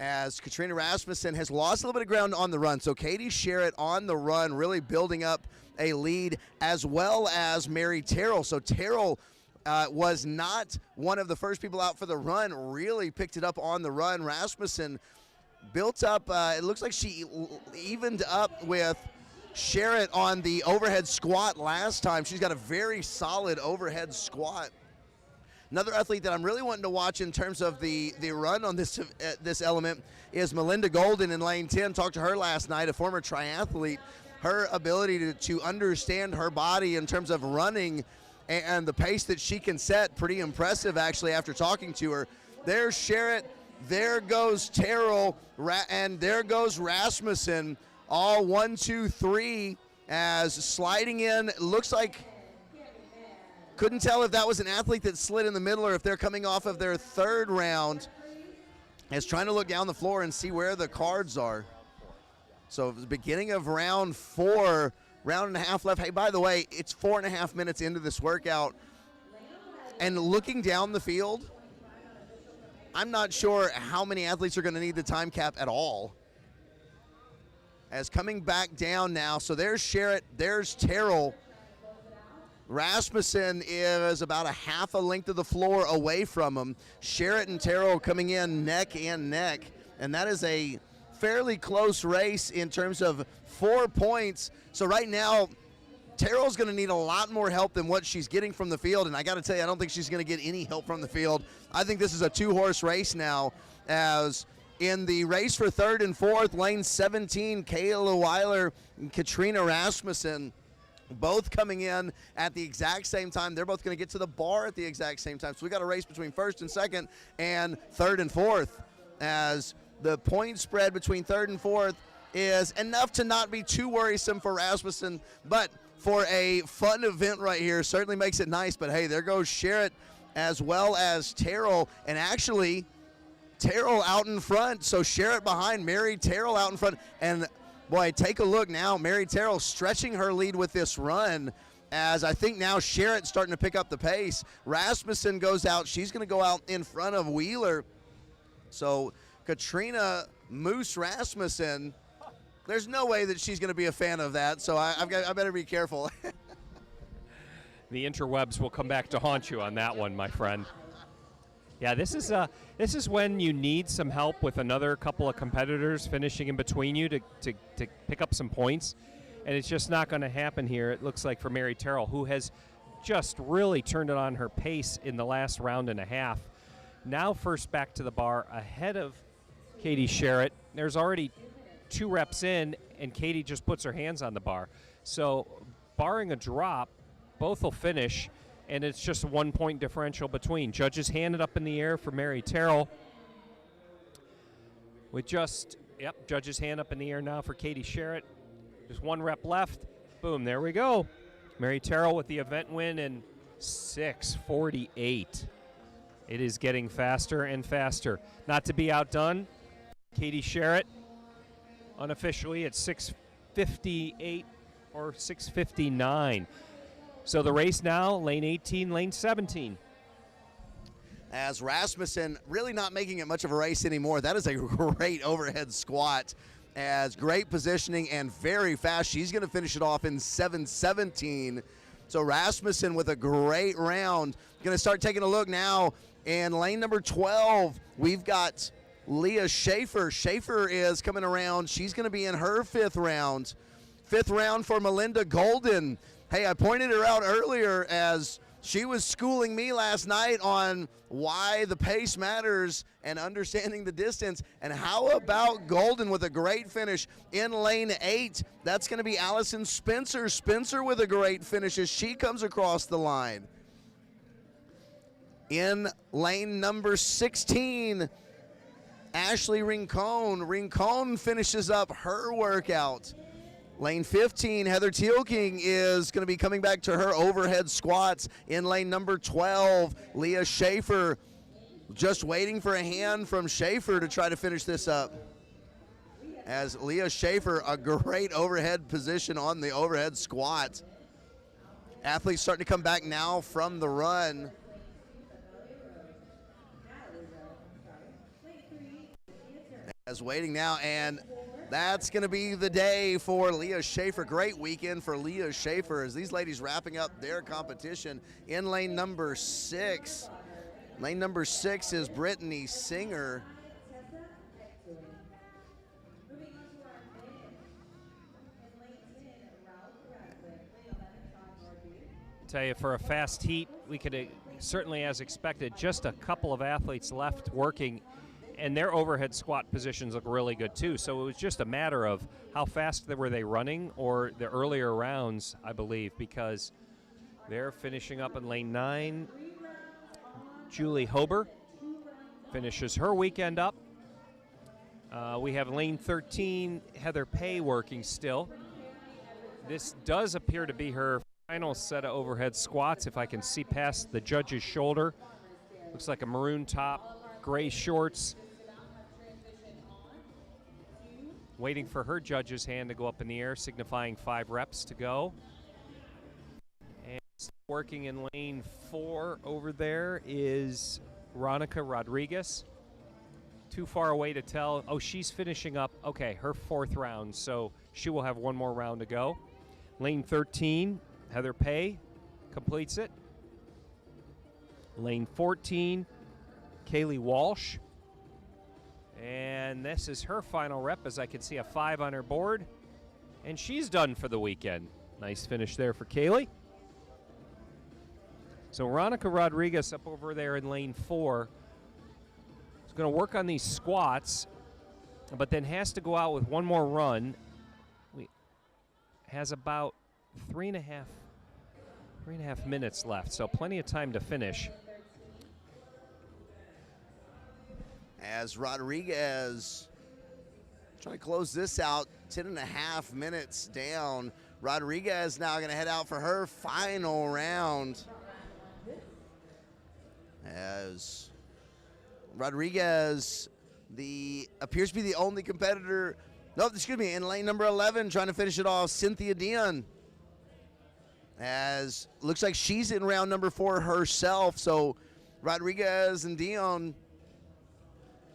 As Katrina Rasmussen has lost a little bit of ground on the run. So Katie Sherritt on the run, really building up a lead, as well as Mary Terrell. So Terrell was not one of the first people out for the run, really picked it up on the run. Rasmussen built up, it looks like she evened up with Sherritt on the overhead squat last time. She's got a very solid overhead squat. Another athlete that I'm really wanting to watch in terms of the run on this element is Melinda Golden in lane 10. Talked to her last night, a former triathlete. Her ability to understand her body in terms of running and the pace that she can set, pretty impressive actually after talking to her. There's Sherritt, there goes Terrell, and there goes Rasmussen. All 1, 2, 3 as sliding in. Looks like, couldn't tell if that was an athlete that slid in the middle or if they're coming off of their third round. As trying to look down the floor and see where the cards are. So the beginning of round 4, round and a half left. Hey, by the way, it's 4.5 minutes into this workout. And looking down the field, I'm not sure how many athletes are going to need the time cap at all. As coming back down now, so there's Sherritt, there's Terrell. Rasmussen is about a half a length of the floor away from him. Sherritt and Terrell coming in neck and neck, and that is a fairly close race in terms of 4 points. So right now, Terrell's going to need a lot more help than what she's getting from the field, and I got to tell you, I don't think she's going to get any help from the field. I think this is a 2-horse race now, as in the race for third and fourth, lane 17, Kayla Weiler and Katrina Rasmussen, both coming in at the exact same time. They're both going to get to the bar at the exact same time. So we got a race between first and second and third and fourth, as the point spread between third and fourth is enough to not be too worrisome for Rasmussen, but for a fun event right here, certainly makes it nice. But hey, there goes Sherritt as well as Terrell, and actually Terrell out in front, so Sherritt behind, Mary Terrell out in front, and boy, take a look now, Mary Terrell stretching her lead with this run, as I think now Sherritt's starting to pick up the pace. Rasmussen goes out, she's going to go out in front of Wheeler, so Katrina Moose Rasmussen, there's no way that she's going to be a fan of that, so I better be careful. The interwebs will come back to haunt you on that one, my friend. Yeah, this is when you need some help with another couple of competitors finishing in between you to pick up some points, and it's just not going to happen here, it looks like, for Mary Terrell, who has just really turned it on her pace in the last round and a half. Now first back to the bar ahead of Katie Sherritt. There's already 2 reps in, and Katie just puts her hands on the bar. So barring a drop, both will finish, and it's just a 1-point differential between. Judges hand it up in the air for Mary Terrell. With judges hand up in the air now for Katie Sherritt. Just 1 rep left. Boom, there we go. Mary Terrell with the event win in 6:48. It is getting faster and faster. Not to be outdone, Katie Sherritt unofficially at 6:58 or 6:59. So the race now, lane 18, lane 17. As Rasmussen really not making it much of a race anymore. That is a great overhead squat, as great positioning and very fast. She's going to finish it off in 7:17. So Rasmussen with a great round. Going to start taking a look now in lane number 12. We've got Leah Schaefer. Schaefer is coming around. She's going to be in her 5th round. 5th round for Melinda Golden. Hey, I pointed her out earlier as She was schooling me last night on why the pace matters and understanding the distance. And how about Golden with a great finish in lane 8? That's going to be Allison Spencer. Spencer with a great finish as she comes across the line. In lane number 16, Ashley Rincon. Rincon finishes up her workout. Lane 15, Heather Tealking is going to be coming back to her overhead squats. In lane number 12, Leah Schaefer, just waiting for a hand from Schaefer to try to finish this up. As Leah Schaefer, a great overhead position on the overhead squat. Athletes starting to come back now from the run. As waiting now, and that's going to be the day for Leah Schaefer. Great weekend for Leah Schaefer as these ladies wrapping up their competition in lane number 6. Lane number 6 is Brittany Singer. Tell you, for a fast heat, we could certainly, as expected, just a couple of athletes left working, and their overhead squat positions look really good too. So it was just a matter of how fast were they running, or the earlier rounds, I believe, because they're finishing up in lane 9. Julie Hober finishes her weekend up. We have lane 13, Heather Pay working still. This does appear to be her final set of overhead squats, if I can see past the judge's shoulder. Looks like a maroon top, gray shorts. Waiting for her judge's hand to go up in the air, signifying 5 reps to go. And working in lane 4 over there is Ronica Rodriguez. Too far away to tell. Oh, she's finishing up, okay, her 4th round, so she will have one more round to go. Lane 13, Heather Pay completes it. Lane 14, Kaylee Walsh. And this is her final rep, as I can see a 5 on her board. And she's done for the weekend. Nice finish there for Kaylee. So Ronica Rodriguez up over there in lane 4 is going to work on these squats, but then has to go out with one more run. Has about 3.5 minutes left, so plenty of time to finish. As Rodriguez trying to close this out, 10.5 minutes down. Rodriguez now going to head out for her final round. As Rodriguez appears to be the only competitor. No, excuse me, in lane number 11, trying to finish it off, Cynthia Dion. As looks like she's in round number 4 herself. So Rodriguez and Dion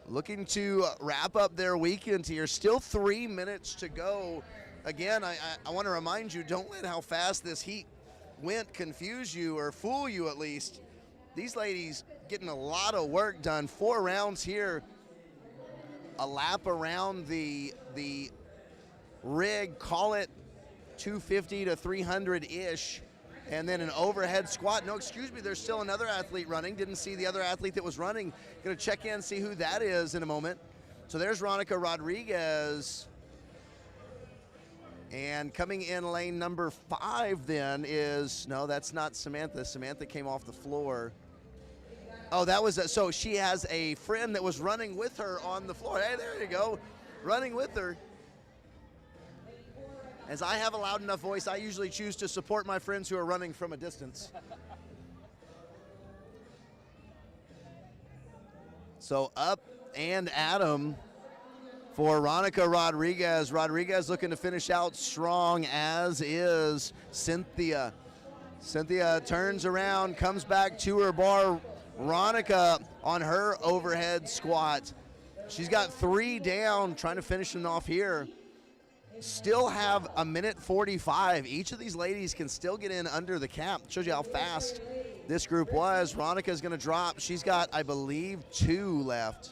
looking to wrap up their weekend here. Still 3 minutes to go. Again, I want to remind you, don't let how fast this heat went confuse you, or fool you at least. These ladies getting a lot of work done. 4 rounds here. A lap around the rig, call it 250 to 300-ish. And then an overhead squat. No, excuse me, there's still another athlete running. Didn't see the other athlete that was running. Gonna check in, see who that is in a moment. So there's Ronica Rodriguez. And coming in lane number 5 then is, no, that's not Samantha. Samantha came off the floor. Oh, that was, so she has a friend that was running with her on the floor. Hey, there you go, running with her. As I have a loud enough voice, I usually choose to support my friends who are running from a distance. So up and Adam for Ronica Rodriguez. Rodriguez looking to finish out strong, as is Cynthia. Cynthia turns around, comes back to her bar. Ronica on her overhead squat. She's got 3 down, trying to finish them off here. Still have 1:45. Each of these ladies can still get in under the cap. Shows you how fast this group was. Ronica's going to drop. She's got, I believe, 2 left.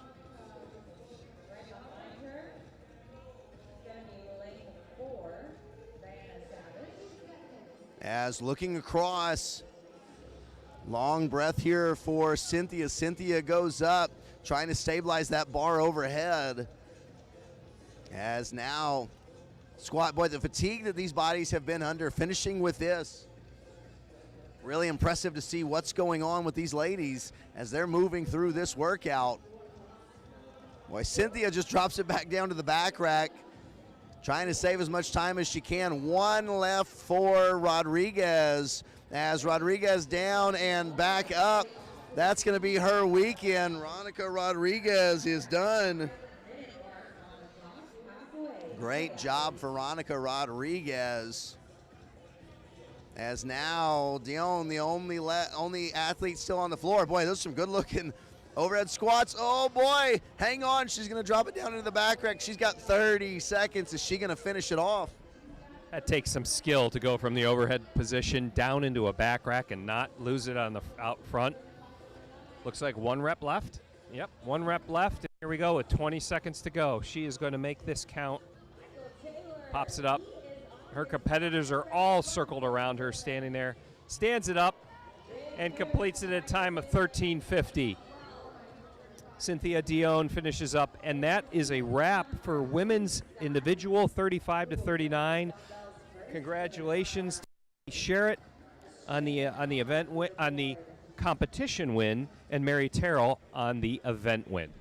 As looking across, Long breath here for Cynthia. Cynthia goes up, trying to stabilize that bar overhead. As now, squat, boy, the fatigue that these bodies have been under, finishing with this. Really impressive to see what's going on with these ladies as they're moving through this workout. Boy, Cynthia just drops it back down to the back rack, trying to save as much time as she can. One left for Rodriguez. As Rodriguez down and back up, that's going to be her weekend. Ronica Rodriguez is done. Great job for Ronica Rodriguez. As now Dion, the only athlete still on the floor. Boy, those are some good-looking overhead squats. Oh, boy, hang on. She's going to drop it down into the back rack. She's got 30 seconds. Is she going to finish it off? That takes some skill to go from the overhead position down into a back rack and not lose it on the out front. Looks like 1 rep left. Yep, 1 rep left. And here we go with 20 seconds to go. She is going to make this count. Pops it up. Her competitors are all circled around her, standing there. Stands it up and completes it at a time of 13:50. Cynthia Dion finishes up, and that is a wrap for women's individual 35 to 39. Congratulations to Sherritt on the event on the competition win, and Mary Terrell on the event win.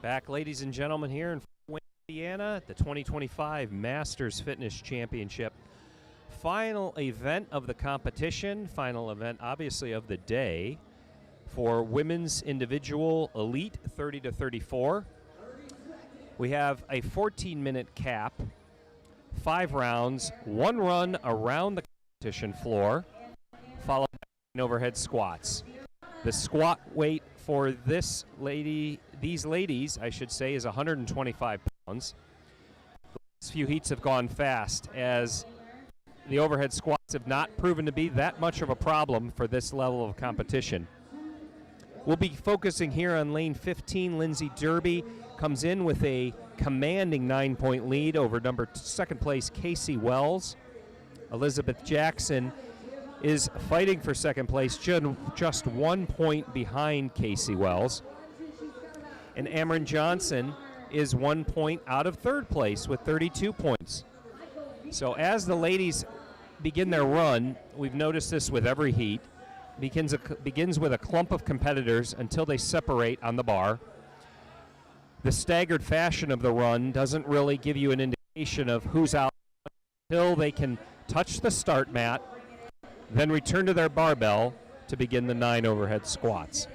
Back, ladies and gentlemen, here in Fort Wayne, Indiana, the 2025 Masters Fitness Championship. Final event of the competition, final event, obviously, of the day for women's individual elite 30 to 34. We have a 14-minute cap, 5 rounds, 1 run around the competition floor, followed by overhead squats. The squat weight for these ladies, I should say, is 125 pounds. The last few heats have gone fast as the overhead squats have not proven to be that much of a problem for this level of competition. We'll be focusing here on lane 15. Lindsay Derby comes in with a commanding 9-point lead over second place Casey Wells. Elizabeth Jackson is fighting for second place, just 1 point behind Casey Wells. And Amron Johnson is 1 point out of third place with 32 points. So as the ladies begin their run, we've noticed this with every heat, begins with a clump of competitors until they separate on the bar. The staggered fashion of the run doesn't really give you an indication of who's out until they can touch the start mat, then return to their barbell to begin the 9 overhead squats.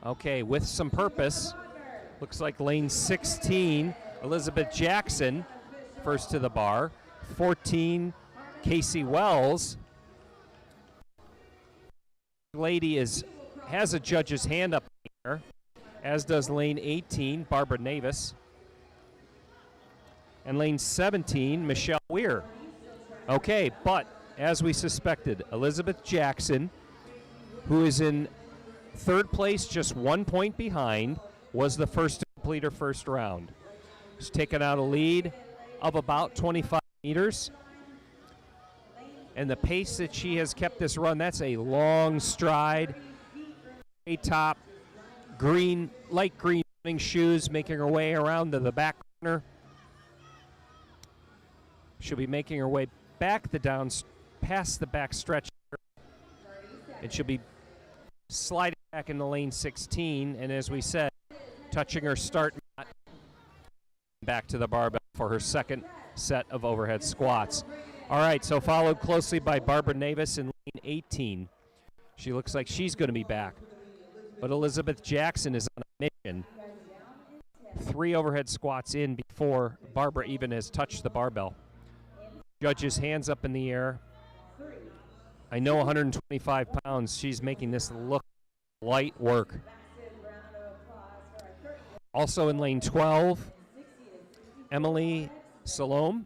Okay, with some purpose, looks like lane 16, Elizabeth Jackson, first to the bar. 14, Casey Wells. Lady has a judge's hand up here, as does lane 18, Barbara Navis. And lane 17, Michelle Weir. Okay, but as we suspected, Elizabeth Jackson, who is in third place, just 1 point behind, was the first to complete her first round. She's taken out a lead of about 25 meters. And the pace that she has kept this run, that's a long stride. A top, light green running shoes, making her way around to the back corner. She'll be making her way back past the back stretch, and she'll be sliding back into lane 16, and as we said, touching her start mat, back to the barbell for her second set of overhead squats. All right, so followed closely by Barbara Navis in lane 18. She looks like she's going to be back, but Elizabeth Jackson is on a mission. 3 overhead squats in before Barbara even has touched the barbell. Judges hands up in the air. I know 125 pounds. She's making this look light work. Also in lane 12, Emily Salome.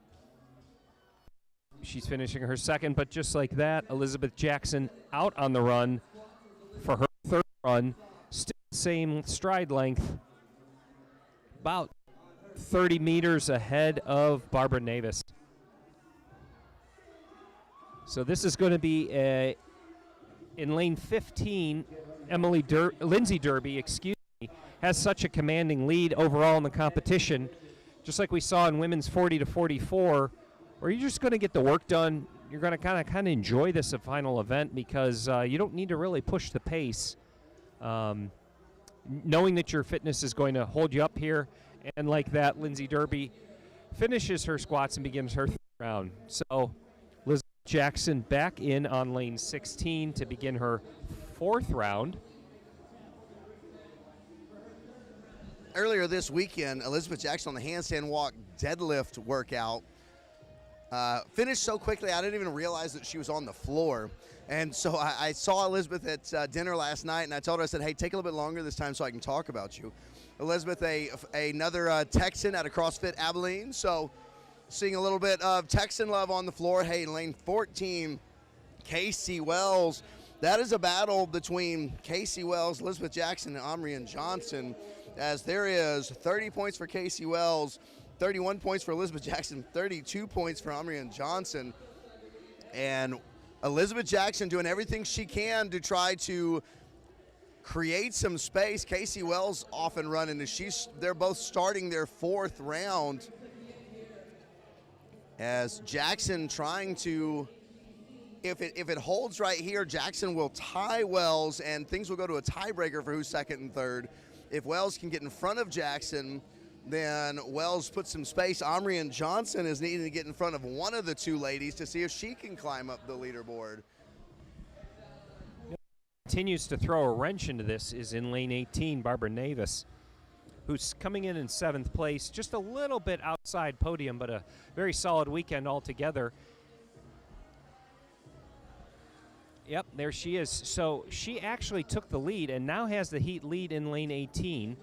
She's finishing her second, but just like that, Elizabeth Jackson out on the run for her third run. Still same stride length, about 30 meters ahead of Barbara Navis. So this is going to be in lane 15, Lindsay Derby, has such a commanding lead overall in the competition, just like we saw in women's 40 to 44, where you're just going to get the work done. You're going to kind of enjoy this final event because you don't need to really push the pace, knowing that your fitness is going to hold you up here. And like that, Lindsay Derby finishes her squats and begins her third round. So Liz Jackson back in on lane 16 to begin her fourth round. Earlier this weekend, Elizabeth Jackson on the handstand walk deadlift workout finished so quickly I didn't even realize that she was on the floor. And so I saw Elizabeth at dinner last night, and I told her, I said, hey, take a little bit longer this time so I can talk about you. Elizabeth, another Texan out of CrossFit Abilene, so seeing a little bit of Texan love on the floor. Hey, lane 14, Casey Wells. That is a battle between Casey Wells, Elizabeth Jackson, and Omrian Johnson, as there is 30 points for Casey Wells, 31 points for Elizabeth Jackson, 32 points for Omrian Johnson. And Elizabeth Jackson doing everything she can to try to create some space. Casey Wells off and running as they're both starting their fourth round, as Jackson trying to, if it holds right here, Jackson will tie Wells and things will go to a tiebreaker for who's second and third. If Wells can get in front of Jackson, then Wells puts some space. Omrian Johnson is needing to get in front of one of the two ladies to see if she can climb up the leaderboard. Continues to throw a wrench into this is in lane 18, Barbara Navis, who's coming in 7th place, just a little bit outside podium, but a very solid weekend altogether. Yep, there she is. So she actually took the lead and now has the heat lead in lane 18,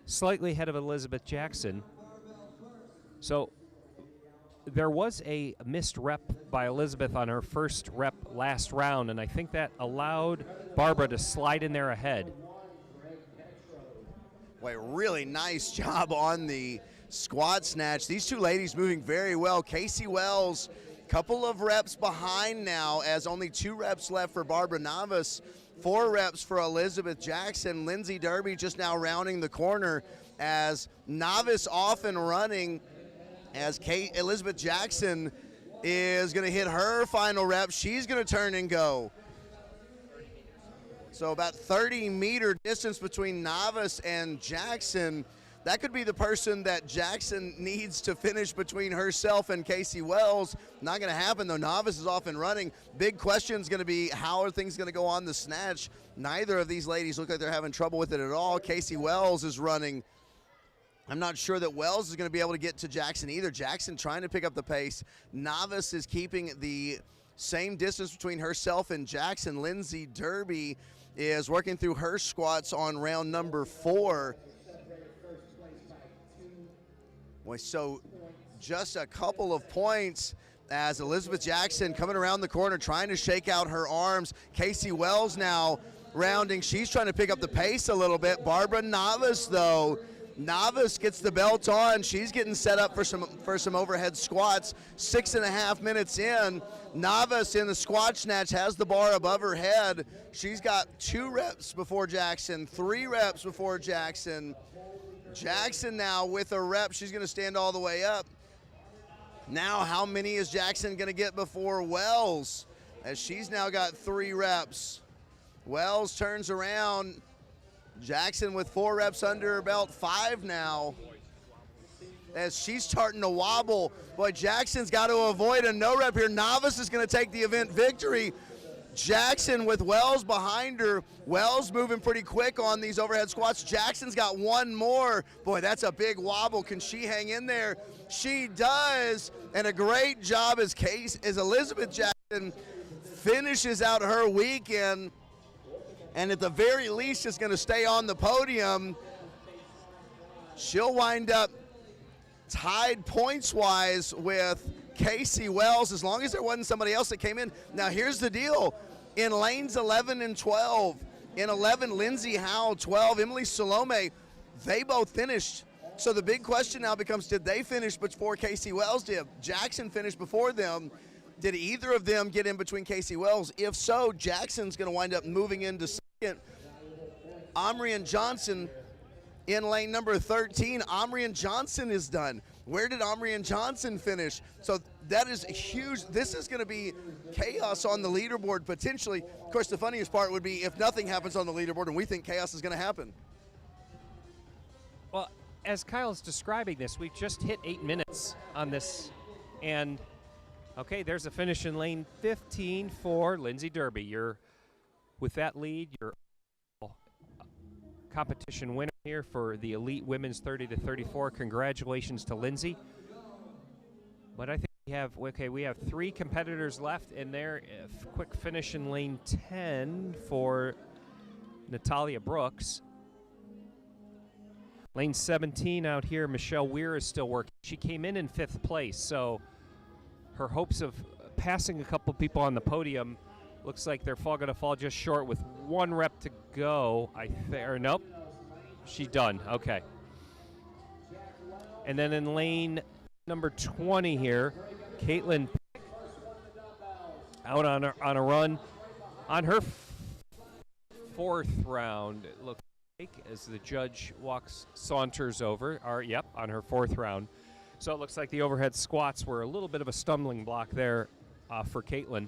slightly ahead of Elizabeth Jackson. So there was a missed rep by Elizabeth on her first rep last round, and I think that allowed Barbara to slide in there ahead. Boy, really nice job on the squat snatch. These two ladies moving very well. Casey Wells, couple of reps behind now, as only 2 reps left for Barbara Navis, 4 reps for Elizabeth Jackson. Lindsay Derby just now rounding the corner as Navis off and running, as Elizabeth Jackson is going to hit her final rep. She's going to turn and go. So about 30-meter distance between Navis and Jackson. That could be the person that Jackson needs to finish between herself and Casey Wells. Not going to happen, though. Navis is off and running. Big question is going to be, how are things going to go on the snatch? Neither of these ladies look like they're having trouble with it at all. Casey Wells is running. I'm not sure that Wells is going to be able to get to Jackson either. Jackson trying to pick up the pace. Navis is keeping the same distance between herself and Jackson. Lindsay Derby is working through her squats on round number 4. Boy, so just a couple of points as Elizabeth Jackson coming around the corner trying to shake out her arms. Casey Wells now rounding. She's trying to pick up the pace a little bit. Barbara Navis, though. Navis gets the belt on. She's getting set up for some overhead squats. 6.5 minutes in. Navis in the squat snatch has the bar above her head. She's got 2 reps before Jackson, 3 reps before Jackson. Jackson now with a rep. She's going to stand all the way up. Now, how many is Jackson going to get before Wells? As she's now got 3 reps. Wells turns around. Jackson with 4 reps under her belt, 5 now. As she's starting to wobble. Boy, Jackson's got to avoid a no rep here. Novice is going to take the event victory. Jackson with Wells behind her. Wells moving pretty quick on these overhead squats. Jackson's got 1 more. Boy, that's a big wobble. Can she hang in there? She does. And a great job as Elizabeth Jackson finishes out her weekend. And at the very least is going to stay on the podium. She'll wind up tied points-wise with Casey Wells, as long as there wasn't somebody else that came in. Now, here's the deal. In lanes 11 and 12, in 11, Lindsay Howe, 12, Emily Salome, they both finished. So the big question now becomes, did they finish before Casey Wells did? Jackson finished before them. Did either of them get in between Casey Wells? If so, Jackson's going to wind up moving into second. Omrian Johnson in lane number 13. Omrian Johnson is done. Where did Omrian Johnson finish? So that is huge. This is going to be chaos on the leaderboard potentially. Of course, the funniest part would be if nothing happens on the leaderboard and we think chaos is going to happen. Well, as Kyle's describing this, we've just hit 8 minutes on this. And, okay, there's a finish in lane 15 for Lindsay Derby. You're, with that lead, you're competition winner here for the Elite Women's 30-34. Congratulations to Lindsay. But I think we have 3 competitors left, and there, quick finish in lane 10 for Natalia Brooks. Lane 17 out here, Michelle Weir is still working. She came in 5th place, so her hopes of passing a couple people on the podium looks like they're going to fall just short with 1 rep to go. Nope. She's done. Okay. And then in lane number 20 here, Caitlin out on a run on her 4th round, it looks like, as the judge saunters over. On her 4th round. So it looks like the overhead squats were a little bit of a stumbling block there for Caitlin.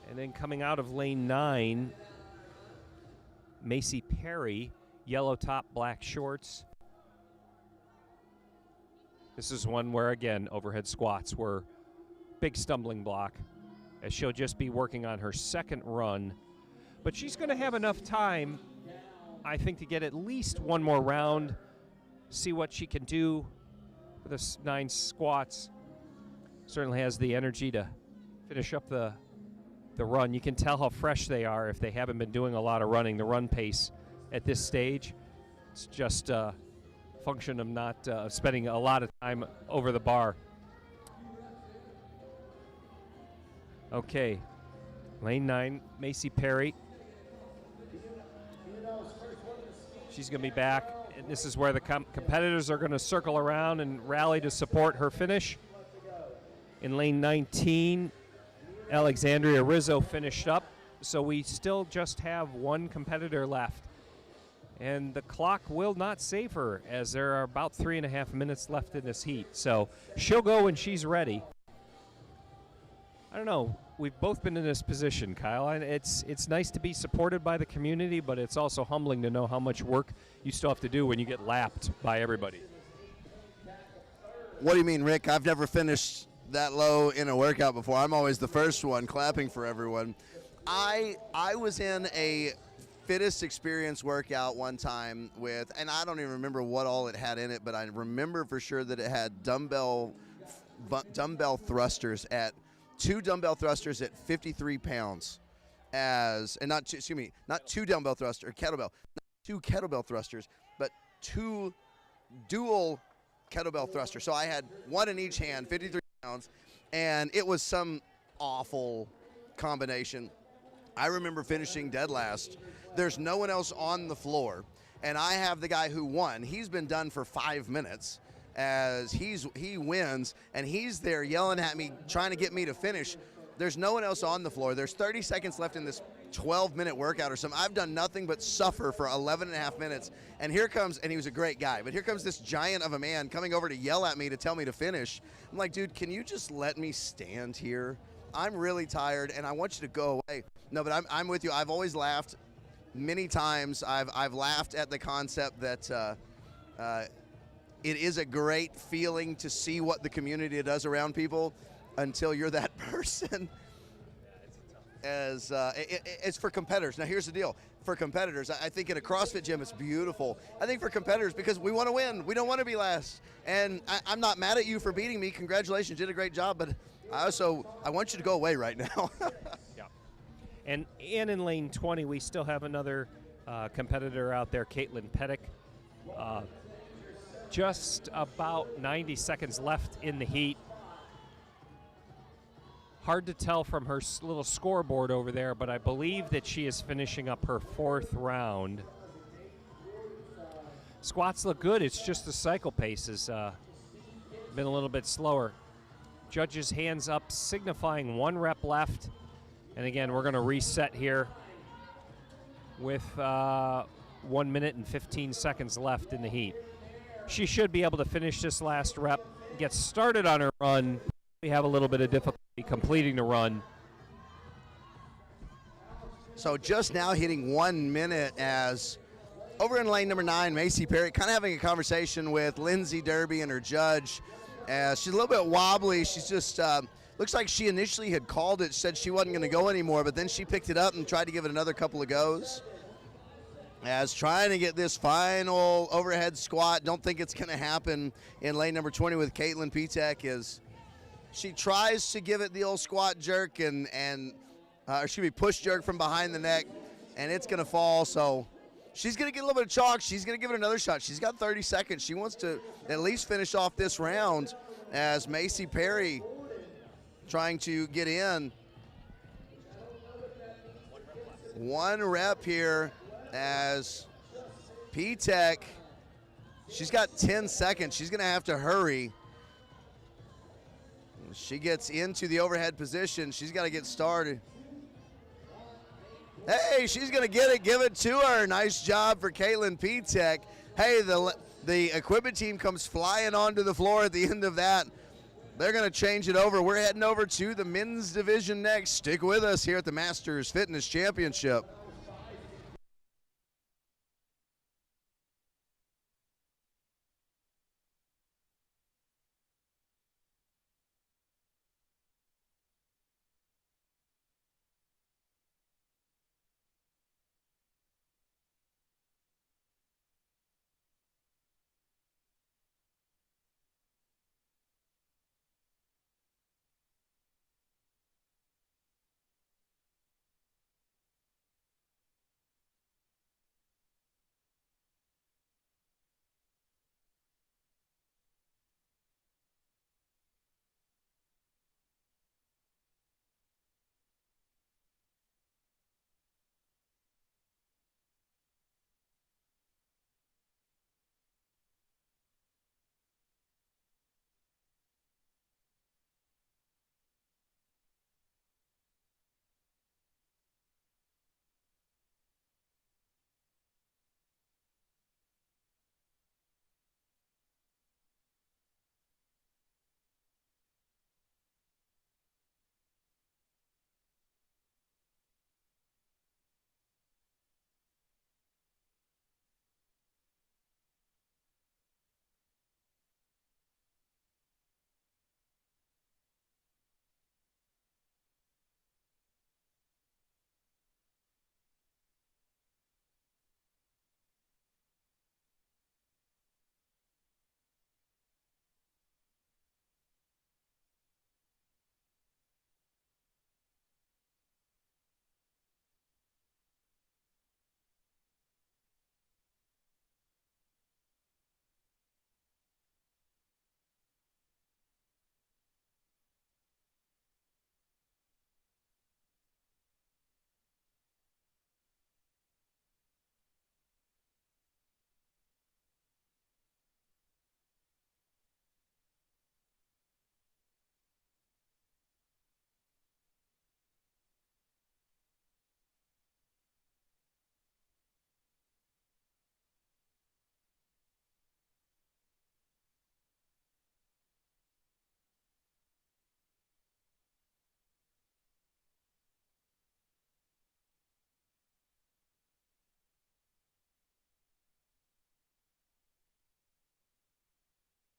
And then coming out of lane 9, Macy Perry, yellow top, black shorts. This is one where, again, overhead squats were big stumbling block, as she'll just be working on her 2nd run. But she's going to have enough time, I think, to get at least 1 more round, see what she can do for the 9 squats. Certainly has the energy to finish up the run. You can tell how fresh they are if they haven't been doing a lot of running. The run pace at this stage, it's just a function of not spending a lot of time over the bar. Okay, lane 9, Macy Perry. She's going to be back, and this is where the competitors are going to circle around and rally to support her finish. In lane 19, Alexandria Rizzo finished up, so we still just have 1 competitor left. And the clock will not save her, as there are about 3.5 minutes left in this heat. So she'll go when she's ready. I don't know. We've both been in this position, Kyle. And it's nice to be supported by the community, but it's also humbling to know how much work you still have to do when you get lapped by everybody. What do you mean, Rick? I've never finished that low in a workout before. I'm always the first one clapping for everyone. I was in a fittest experience workout one time with, and I don't even remember what all it had in it, but I remember for sure that it had dumbbell thrusters at 2 dumbbell thrusters at 53 pounds not 2 dumbbell thrusters, or kettlebell, not 2 kettlebell thrusters, but 2 dual kettlebell thrusters. So I had 1 in each hand, 53 pounds, and it was some awful combination. I remember finishing dead last. There's no one else on the floor, and I have the guy who won. He's been done for 5 minutes as he wins, and he's there yelling at me, trying to get me to finish. There's no one else on the floor. There's 30 seconds left in this 12-minute workout or something. I've done nothing but suffer for 11 and a half minutes. And here comes, and he was a great guy, but here comes this giant of a man coming over to yell at me to tell me to finish. I'm like, dude, can you just let me stand here? I'm really tired, and I want you to go away. No, but I'm with you. I've always laughed many times. I've laughed at the concept that it is a great feeling to see what the community does around people until you're that person. It's for competitors. Now, here's the deal. For competitors, I think in a CrossFit gym, it's beautiful. I think for competitors, because we want to win. We don't want to be last. And I'm not mad at you for beating me. Congratulations. You did a great job. But I want you to go away right now. Yeah. And in lane 20, we still have another competitor out there, Caitlin Pettick. Just about 90 seconds left in the heat. Hard to tell from her little scoreboard over there, but I believe that she is finishing up her 4th round. Squats look good. It's just the cycle pace has been a little bit slower. Judges' hands up, signifying 1 rep left. And again, we're going to reset here with 1 minute and 15 seconds left in the heat. She should be able to finish this last rep, get started on her run. We have a little bit of difficulty completing the run. So just now hitting 1 minute as over in lane number 9, Macy Perry kind of having a conversation with Lindsay Derby and her judge. She's a little bit wobbly. She's just looks like she initially had called it, said she wasn't going to go anymore, but then she picked it up and tried to give it another couple of goes. As trying to get this final overhead squat. Don't think it's going to happen in lane number 20 with Caitlin Pettick. Is she tries to give it the old squat jerk and push jerk from behind the neck, and it's going to fall. So she's going to get a little bit of chalk. She's going to give it another shot. She's got 30 seconds. She wants to at least finish off this round as Macy Perry trying to get in. 1 rep here as Pettick, she's got 10 seconds. She's going to have to hurry. She gets into the overhead position. She's got to get started. Hey, she's going to get it. Give it to her. Nice job for Caitlin Pettick. Hey, the equipment team comes flying onto the floor at the end of that. They're going to change it over. We're heading over to the men's division next. Stick with us here at the Masters Fitness Championship.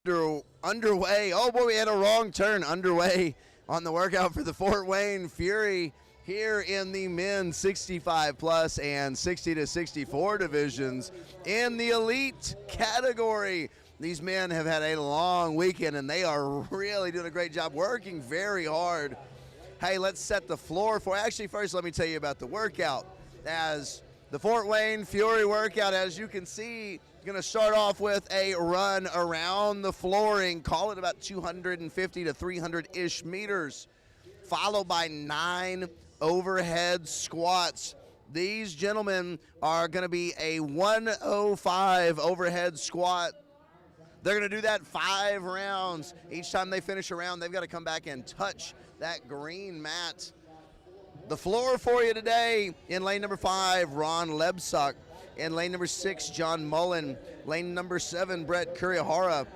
underway. Oh boy, we had a wrong turn. Underway on the workout for the Fort Wayne Fury here in the men's 65 plus and 60 to 64 divisions in the elite category. These men have had a long weekend and they are really doing a great job, working very hard. Hey, let's set the floor for, actually first let me tell you about the workout. As the Fort Wayne Fury workout, as you can see, going to start off with a run around the flooring, call it about 250 to 300-ish meters, followed by 9 overhead squats. These gentlemen are going to be a 105 overhead squat. They're going to do that 5 rounds. Each time they finish a round, they've got to come back and touch that green mat. The floor for you today in lane number 5, Ron Lebsuck. In lane number 6, John Mullen. Lane number 7, Brett Kurihara.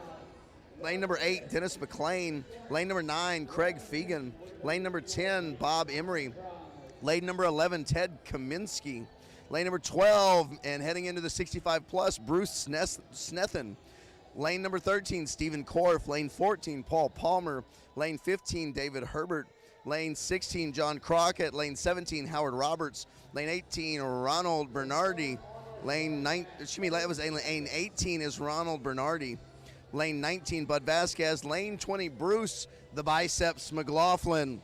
Lane number 8, Dennis McLean. Lane number 9, Craig Fegan. Lane number 10, Bob Emery. Lane number 11, Ted Kaminsky. Lane number 12, and heading into the 65 plus, Bruce Snethen. Lane number 13, Stephen Korf. Lane 14, Paul Palmer. Lane 15, David Herbert. Lane 16, John Crockett. Lane 17, Howard Roberts. Lane 18, Ronald Bernardi. Lane 18 is Ronald Bernardi. Lane 19, Bud Vasquez. Lane 20, Bruce the Biceps McLaughlin.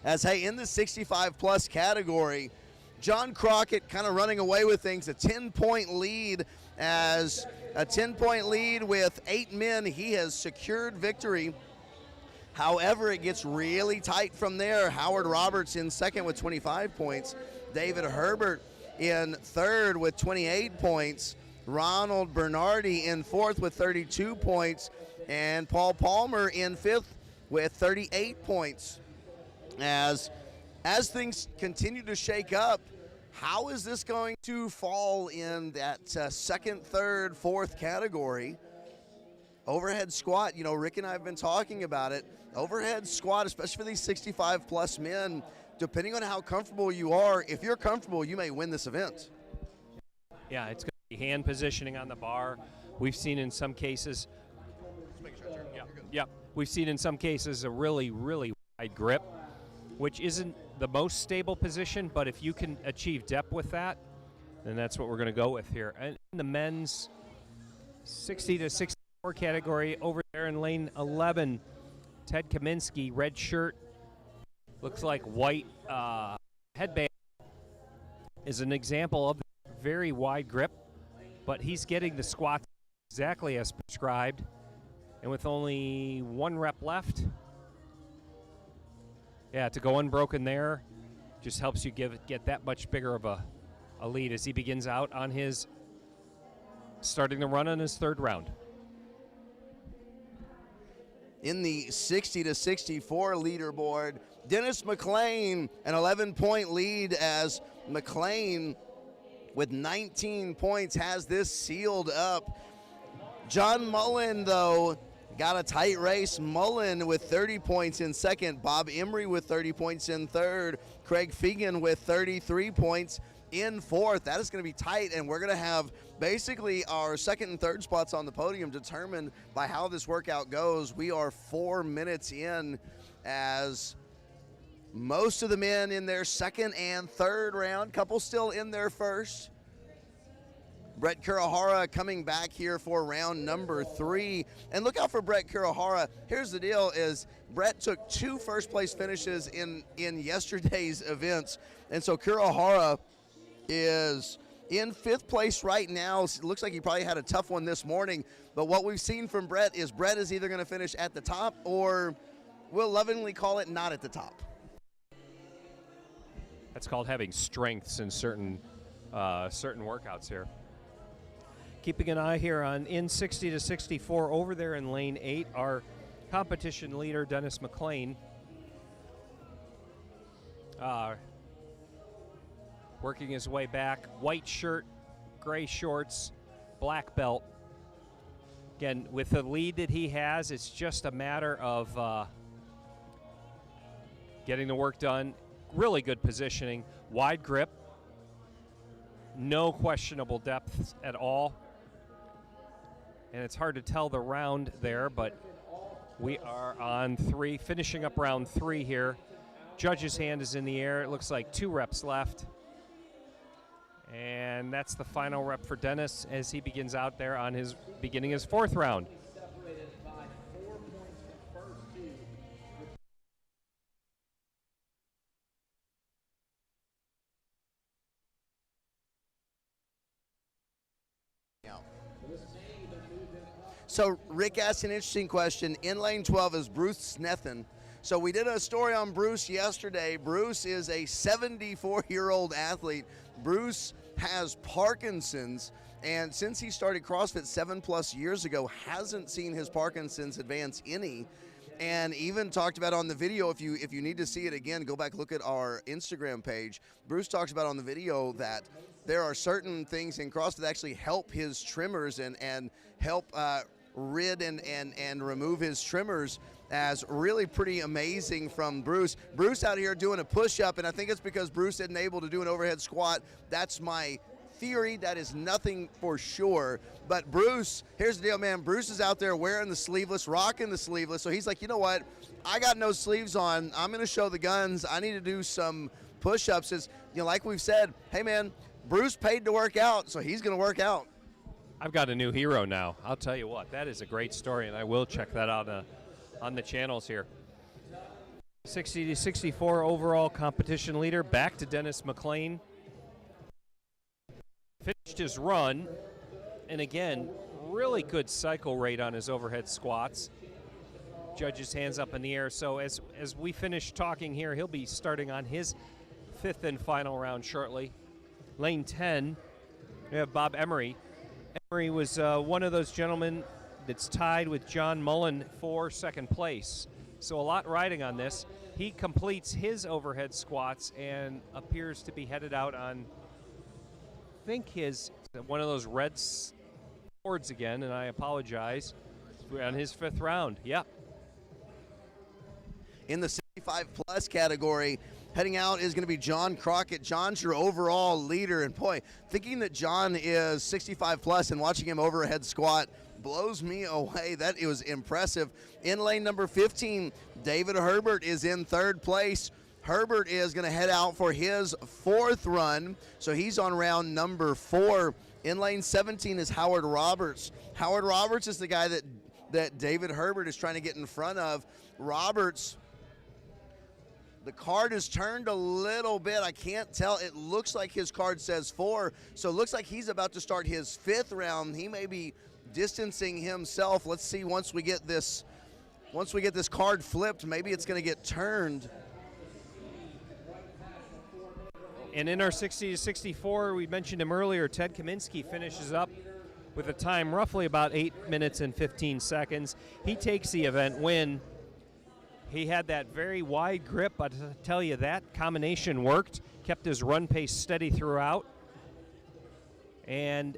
As, hey, in the 65 plus category, John Crockett kind of running away with things, a 10-point lead. As a 10-point lead with 8 men, he has secured victory. However, it gets really tight from there. Howard Roberts in second with 25 points. David Herbert in third with 28 points. Ronald Bernardi in fourth with 32 points. And Paul Palmer in fifth with 38 points. As things continue to shake up, how is this going to fall in that second, third, fourth category? Overhead squat, you know, Rick and I have been talking about it. Overhead squat, especially for these 65 plus men, depending on how comfortable you are, if you're comfortable, you may win this event. Yeah, it's going to be hand positioning on the bar. We've seen in some cases, we've seen in some cases a really, really wide grip, which isn't the most stable position, but if you can achieve depth with that, then that's what we're going to go with here. And in the men's 60 to 64 category, over there in lane 11, Ted Kaminsky, red shirt, looks like white headband, is an example of very wide grip, but he's getting the squats exactly as prescribed, and with only 1 rep left, yeah, to go unbroken there just helps you get that much bigger of a lead as he begins out on his, starting the run on his 3rd round. In the 60 to 64 leaderboard, Dennis McLean, an 11-point lead, as McLean with 19 points has this sealed up. John Mullen, though, got a tight race. Mullen with 30 points in second. Bob Emery with 30 points in third. Craig Fegan with 33 points in fourth. That is going to be tight, and we're going to have basically our second and third spots on the podium determined by how this workout goes. We are 4 minutes in, as most of the men in their second and third round, couple still in their first. Brett Kurihara coming back here for round number 3. And look out for Brett Kurihara. Here's the deal, is Brett took 2 first-place finishes in yesterday's events. And so Kurihara is in 5th place right now. It looks like he probably had a tough one this morning. But what we've seen from Brett is either going to finish at the top, or we'll lovingly call it not at the top. That's called having strengths in certain workouts here. Keeping an eye here on in 60 to 64 over there in lane 8, our competition leader, Dennis McLean, working his way back. White shirt, gray shorts, black belt. Again, with the lead that he has, it's just a matter of getting the work done. Really good positioning, wide grip, no questionable depth at all. and it's hard to tell the round there, but we are on 3, finishing up round 3 here. Judge's hand is in the air. It looks like 2 reps left. And that's the final rep for Dennis as he begins out there on his beginning his 4th round. So Rick asked an interesting question. In lane 12 is Bruce Snethen. So we did a story on Bruce yesterday. Bruce is a 74-year-old athlete. Bruce has Parkinson's, and since he started CrossFit 7+ years ago, hasn't seen his Parkinson's advance any. And even talked about on the video, if you need to see it again, go back, look at our Instagram page. Bruce talks about on the video that there are certain things in CrossFit that actually help his tremors and help rid and remove his tremors, as really pretty amazing from Bruce. Bruce out here doing a push-up, and I think it's because Bruce isn't able to do an overhead squat. That's my theory. That is nothing for sure. But Bruce, here's the deal, man. Bruce is out there wearing the sleeveless, rocking the sleeveless. So he's like, you know what? I got no sleeves on. I'm going to show the guns. I need to do some push-ups. As you know, like we've said, hey, man, Bruce paid to work out, so he's going to work out. I've got a new hero now. I'll tell you what, that is a great story, and I will check that out on the channels here. 60 to 64 overall competition leader, back to Dennis McLean. Finished his run, and again, really good cycle rate on his overhead squats. Judge's hands up in the air. So as we finish talking here, he'll be starting on his 5th and final round shortly. Lane 10, we have Bob Emery. Emery was one of those gentlemen that's tied with John Mullen for 2nd place. So a lot riding on this. He completes his overhead squats and appears to be headed out on, I think, one of those red boards again, and I apologize, on his 5th round. Yep. In the 65+ category, heading out is going to be John Crockett. John's your overall leader, and boy, thinking that John is 65+ and watching him overhead squat blows me away. That it was impressive. In lane number 15, David Herbert is in 3rd place. Herbert is going to head out for his 4th run, so he's on round number 4. In lane 17 is Howard Roberts. Howard Roberts is the guy that David Herbert is trying to get in front of. Roberts, the card is turned a little bit. I can't tell. It looks like his card says 4, so it looks like he's about to start his 5th round. He may be distancing himself. Let's see once we get this card flipped, maybe it's going to get turned. And in our 60 to 64, we mentioned him earlier, Ted Kaminsky finishes up with a time roughly about 8 minutes and 15 seconds. He takes the event win. He had that very wide grip, but to tell you, that combination worked, kept his run pace steady throughout, and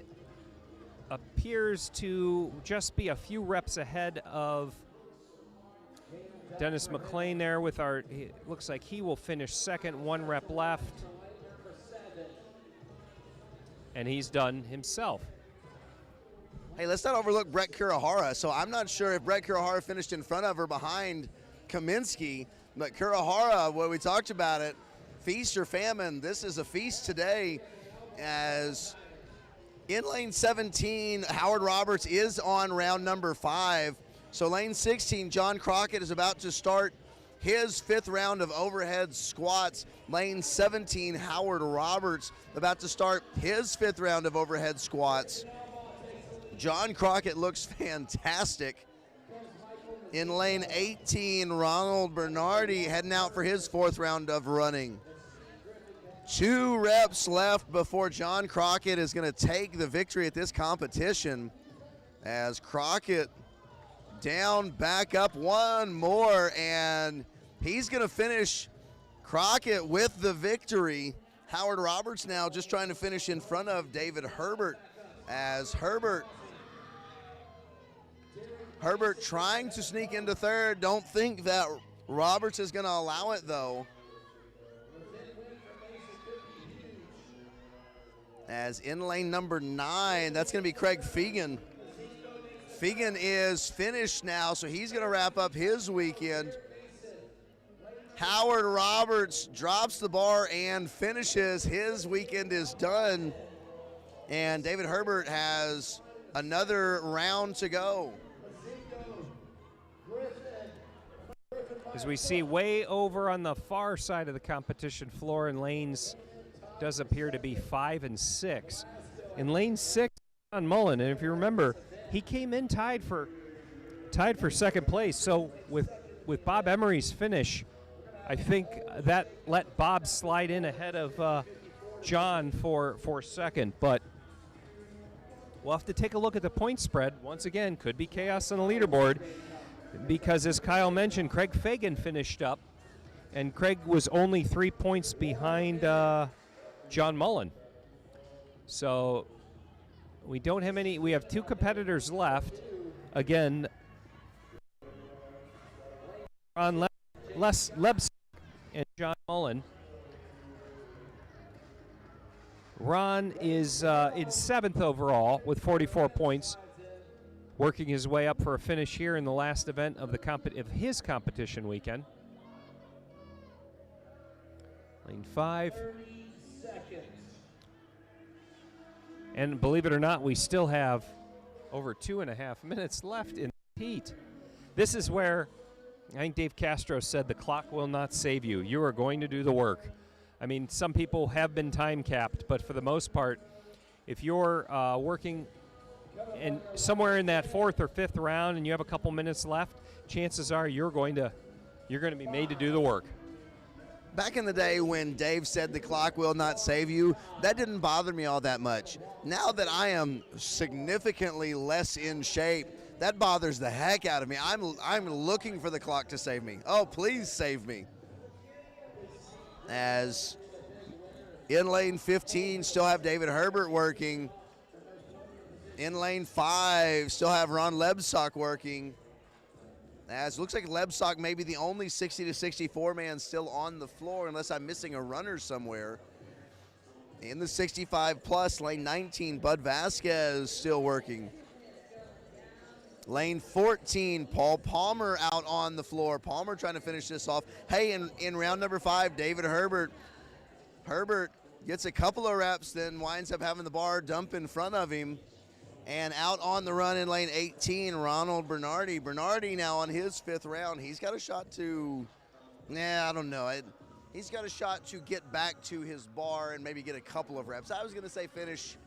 appears to just be a few reps ahead of Dennis McLean there with it looks like he will finish 2nd, 1 rep left. And he's done himself. Hey, let's not overlook Brett Kurahara. So I'm not sure if Brett Kurahara finished in front of or behind Kaminsky, but Kurahara, what we talked about it, feast or famine. This is a feast today, as in lane 17, Howard Roberts is on round number 5. So lane 16, John Crockett is about to start his 5th round of overhead squats. Lane 17, Howard Roberts, about to start his 5th round of overhead squats. John Crockett looks fantastic. In lane 18, Ronald Bernardi heading out for his 4th round of running. 2 reps left before John Crockett is going to take the victory at this competition, as Crockett down, back up, 1 more, and he's going to finish Crockett with the victory. Howard Roberts now just trying to finish in front of David Herbert, as Herbert trying to sneak into 3rd. Don't think that Roberts is going to allow it, though. As in lane number 9, that's going to be Craig Fegan. Fegan is finished now, so he's going to wrap up his weekend. Howard Roberts drops the bar and finishes. His weekend is done. And David Herbert has another round to go. As we see way over on the far side of the competition floor in lanes, does appear to be 5 and 6. In lane 6, John Mullen, and if you remember, he came in tied for second place. So with Bob Emery's finish, I think that let Bob slide in ahead of John for second. But we'll have to take a look at the point spread. Once again, could be chaos on the leaderboard because, as Kyle mentioned, Craig Fagan finished up, and Craig was only 3 points behind John Mullen. So we don't have any. We have 2 competitors left. Again, Ron Lebs and John Mullen. Ron is in 7th overall with 44 points, working his way up for a finish here in the last event of his competition weekend. Lane 5. And believe it or not, we still have over 2.5 minutes left in the heat. This is where I think Dave Castro said the clock will not save you. You are going to do the work. I mean, some people have been time capped, but for the most part, if you're working in somewhere in that 4th or 5th round and you have a couple minutes left, chances are you're going to be made to do the work. Back in the day when Dave said the clock will not save you, that didn't bother me all that much. Now that I am significantly less in shape, that bothers the heck out of me. I'm looking for the clock to save me. Oh, please save me. As in lane 15, still have David Herbert working. In lane 5, still have Ron Lebsock working. As it looks like Lebsock may be the only 60 to 64 man still on the floor, unless I'm missing a runner somewhere. In the 65 plus, lane 19, Bud Vasquez still working. Lane 14, Paul Palmer out on the floor. Palmer trying to finish this off. Hey, in round number 5, David Herbert. Herbert gets a couple of reps, then winds up having the bar dump in front of him. And out on the run in lane 18, Ronald Bernardi. Bernardi now on his 5th round. He's got a shot to, I don't know. He's got a shot to get back to his bar and maybe get a couple of reps. I was going to say finish.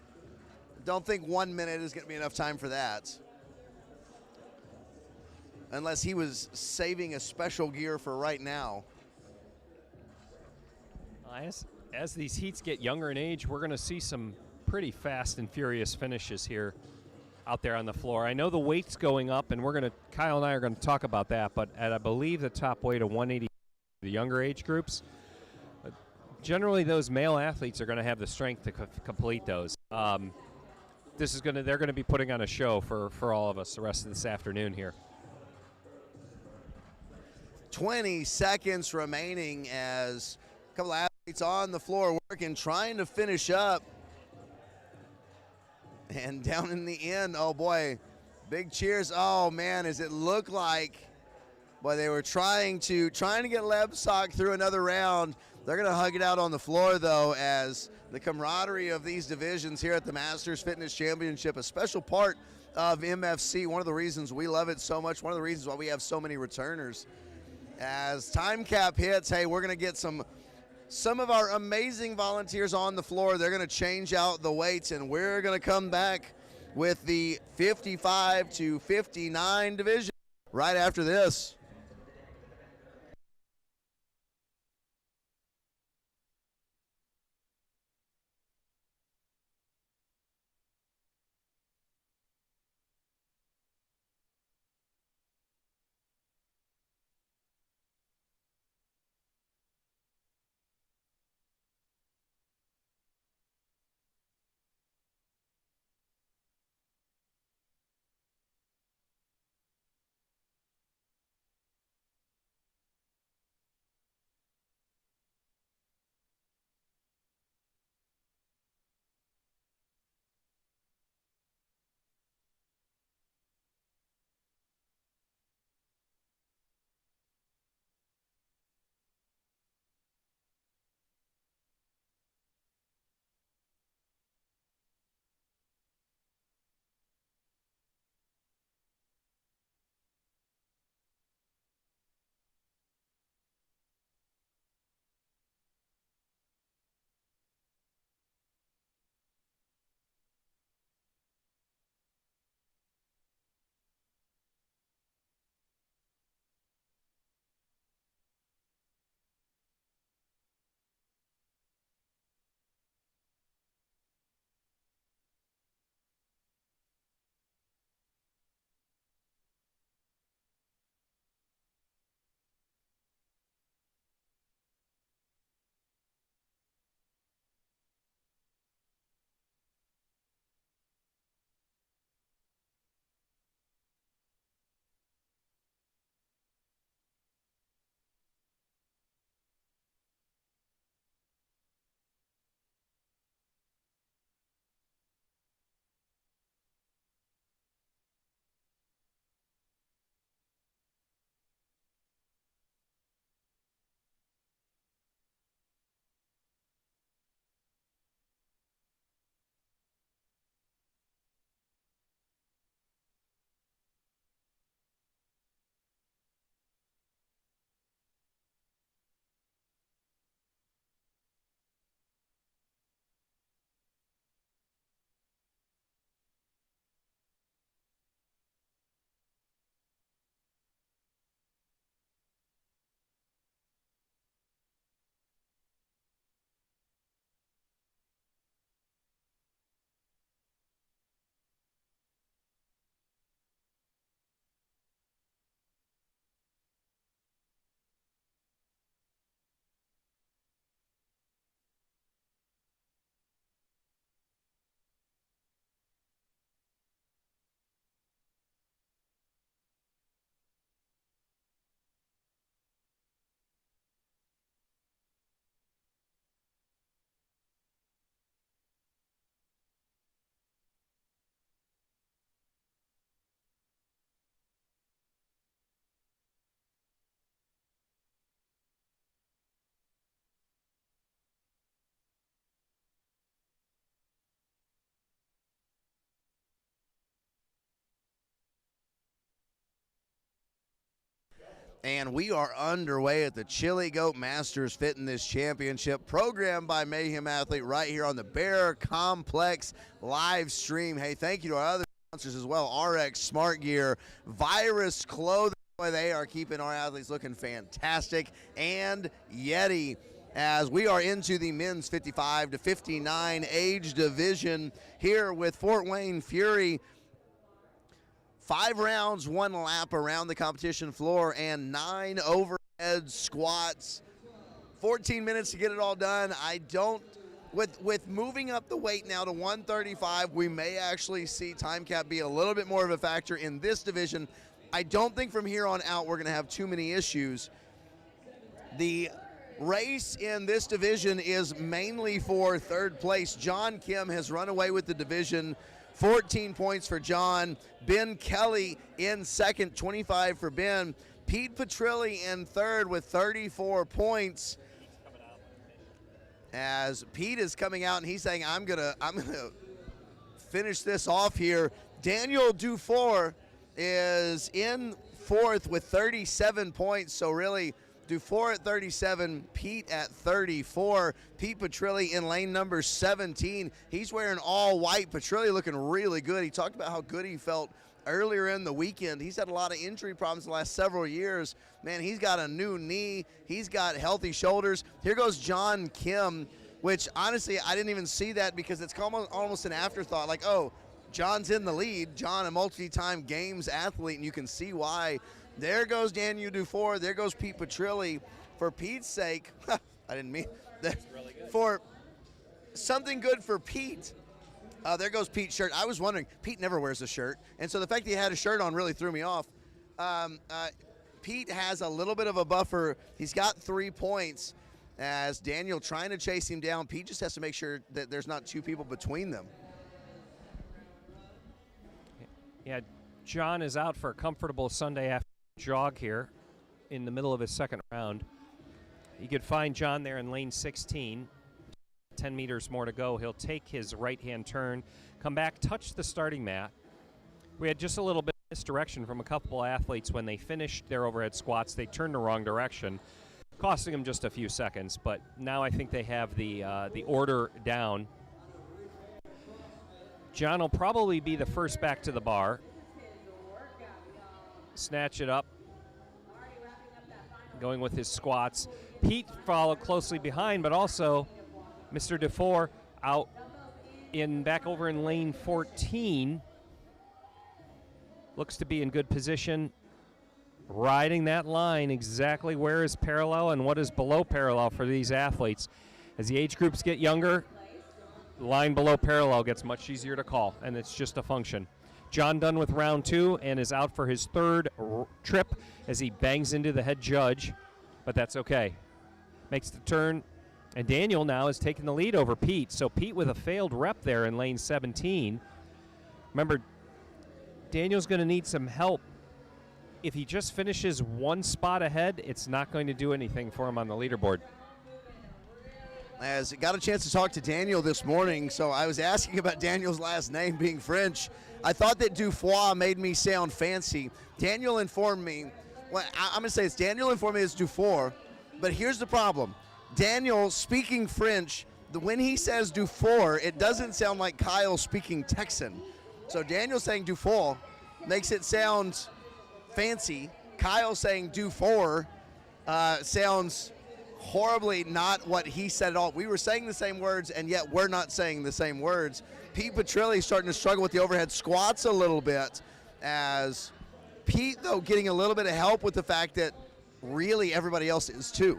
Don't think 1 minute is going to be enough time for that. Unless he was saving a special gear for right now. As these heats get younger in age, we're going to see some pretty fast and furious finishes here out there on the floor. I know the weight's going up, and Kyle and I are going to talk about that, but at I believe the top weight of 180, the younger age groups, generally those male athletes are going to have the strength to complete those. They're going to be putting on a show for all of us the rest of this afternoon here. 20 seconds remaining as a couple of athletes on the floor working, trying to finish up. And down in the end, oh boy, big cheers. Oh man, does it look like, boy, they were trying to get Lebsock through another round. They're going to hug it out on the floor, though, as the camaraderie of these divisions here at the Masters Fitness Championship, a special part of MFC, one of the reasons we love it so much, one of the reasons why we have so many returners. As time cap hits, hey, we're going to get some of our amazing volunteers on the floor. They're going to change out the weights, and we're going to come back with the 55 to 59 division right after this. And we are underway at the Chili Goat Masters Fitness Championship, programmed by Mayhem Athlete right here on the Bear Complex live stream. Hey, thank you to our other sponsors as well, RX Smart Gear, Virus Clothing. Boy, they are keeping our athletes looking fantastic, and Yeti, as we are into the men's 55 to 59 age division here with Fort Wayne Fury. 5 rounds, 1 lap around the competition floor, and 9 overhead squats. 14 minutes to get it all done. With moving up the weight now to 135, we may actually see time cap be a little bit more of a factor in this division. I don't think from here on out we're going to have too many issues. The race in this division is mainly for third place. John Kim has run away with the division. 14 points for John. Ben Kelly in second, 25 for Ben. Pete Petrilli in third with 34 points. As Pete is coming out and he's saying, I'm gonna finish this off here. Daniel Dufour is in fourth with 37 points. So really, Dufour at 37, Pete at 34. Pete Petrilli in lane number 17. He's wearing all white. Petrilli looking really good. He talked about how good he felt earlier in the weekend. He's had a lot of injury problems the last several years. Man, he's got a new knee. He's got healthy shoulders. Here goes John Kim, which honestly, I didn't even see that because it's almost an afterthought. Like, oh, John's in the lead. John, a multi-time games athlete, and you can see why. There goes Daniel Dufour. There goes Pete Petrilli. For Pete's sake, I didn't mean that. Really good. For something good for Pete. There goes Pete's shirt. I was wondering, Pete never wears a shirt, and so the fact that he had a shirt on really threw me off. Pete has a little bit of a buffer. He's got 3 points as Daniel trying to chase him down. Pete just has to make sure that there's not 2 people between them. Yeah, John is out for a comfortable Sunday afternoon jog here in the middle of his second round. You could find John there in lane 16. 10 meters more to go. He'll take his right-hand turn, come back, touch the starting mat. We had just a little bit of misdirection from a couple athletes when they finished their overhead squats. They turned the wrong direction, costing them just a few seconds. But now I think they have the order down. John will probably be the first back to the bar. Snatch it up, going with his squats. Pete followed closely behind, but also Mr. Dufour out back over in lane 14. Looks to be in good position, riding that line exactly where is parallel and what is below parallel for these athletes. As the age groups get younger, the line below parallel gets much easier to call, and it's just a function. John done with round 2 and is out for his third trip as he bangs into the head judge, but that's okay. Makes the turn, and Daniel now is taking the lead over Pete. So Pete with a failed rep there in lane 17. Remember, Daniel's going to need some help. If he just finishes 1 spot ahead, it's not going to do anything for him on the leaderboard. As I got a chance to talk to Daniel this morning, so I was asking about Daniel's last name being French. I thought that Dufour made me sound fancy. Daniel informed me, well, I'm going to say it's Daniel informed me it's Dufour, but here's the problem. Daniel speaking French, when he says Dufour, it doesn't sound like Kyle speaking Texan. So Daniel saying Dufour makes it sound fancy. Kyle saying Dufour sounds horribly not what he said at all. We were saying the same words, and yet we're not saying the same words. Pete Petrilli starting to struggle with the overhead squats a little bit, as Pete, though, getting a little bit of help with the fact that really everybody else is too.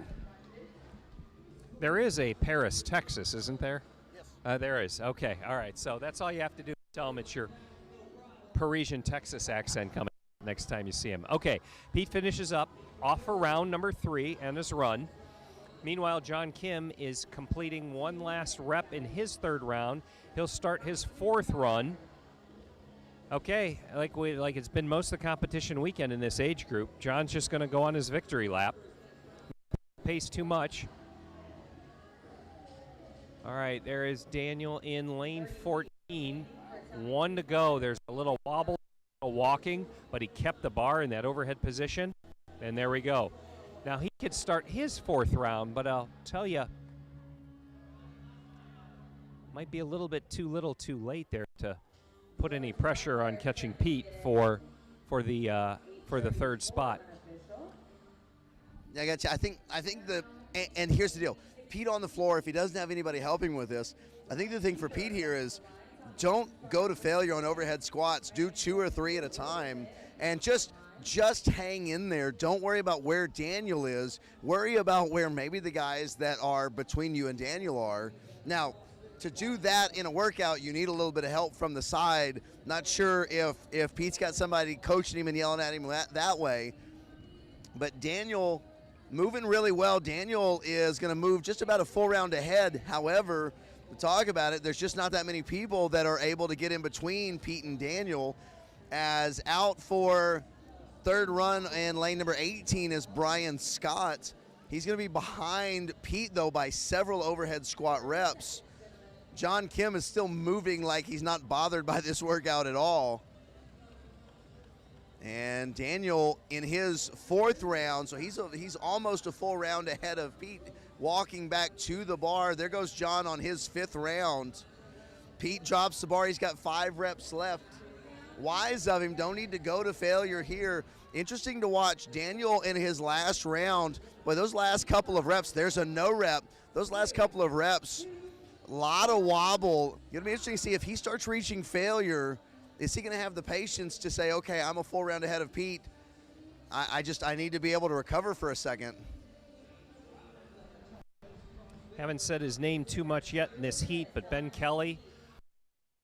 There is a Paris, Texas, isn't there? Yes. There is. Okay. All right. So that's all you have to do. Tell him it's your Parisian Texas accent coming next time you see him. Okay. Pete finishes up off for round number 3 and his run. Meanwhile, John Kim is completing 1 last rep in his 3rd round. He'll start his 4th run. Okay, like it's been most of the competition weekend in this age group. John's just going to go on his victory lap. Pace too much. All right, there is Daniel in lane 14. 1 to go. There's a little wobble, walking, but he kept the bar in that overhead position. And there we go. Now he could start his 4th round, but I'll tell you, might be a little bit too little too late there to put any pressure on catching Pete for the 3rd spot. Yeah, I got you. I think and here's the deal. Pete on the floor, if he doesn't have anybody helping with this, I think the thing for Pete here is don't go to failure on overhead squats. Do 2 or 3 at a time and just hang in there. Don't worry about where Daniel is. Worry about where maybe the guys that are between you and Daniel are. Now, to do that in a workout, you need a little bit of help from the side. Not sure if Pete's got somebody coaching him and yelling at him that way. But Daniel moving really well. Daniel is going to move just about a full round ahead. However, to talk about it, there's just not that many people that are able to get in between Pete and Daniel. As out for 3rd run in lane number 18 is Brian Scott. He's going to be behind Pete, though, by several overhead squat reps. John Kim is still moving like he's not bothered by this workout at all. And Daniel in his 4th round, so he's almost a full round ahead of Pete, walking back to the bar. There goes John on his 5th round. Pete drops the bar. He's got 5 reps left. Wise of him, don't need to go to failure here. Interesting to watch Daniel in his last round. But those last couple of reps, there's a no rep. Those last couple of reps, a lot of wobble. It'll be interesting to see if he starts reaching failure. Is he going to have the patience to say, okay, I'm a full round ahead of Pete. I need to be able to recover for a second. Haven't said his name too much yet in this heat, but Ben Kelly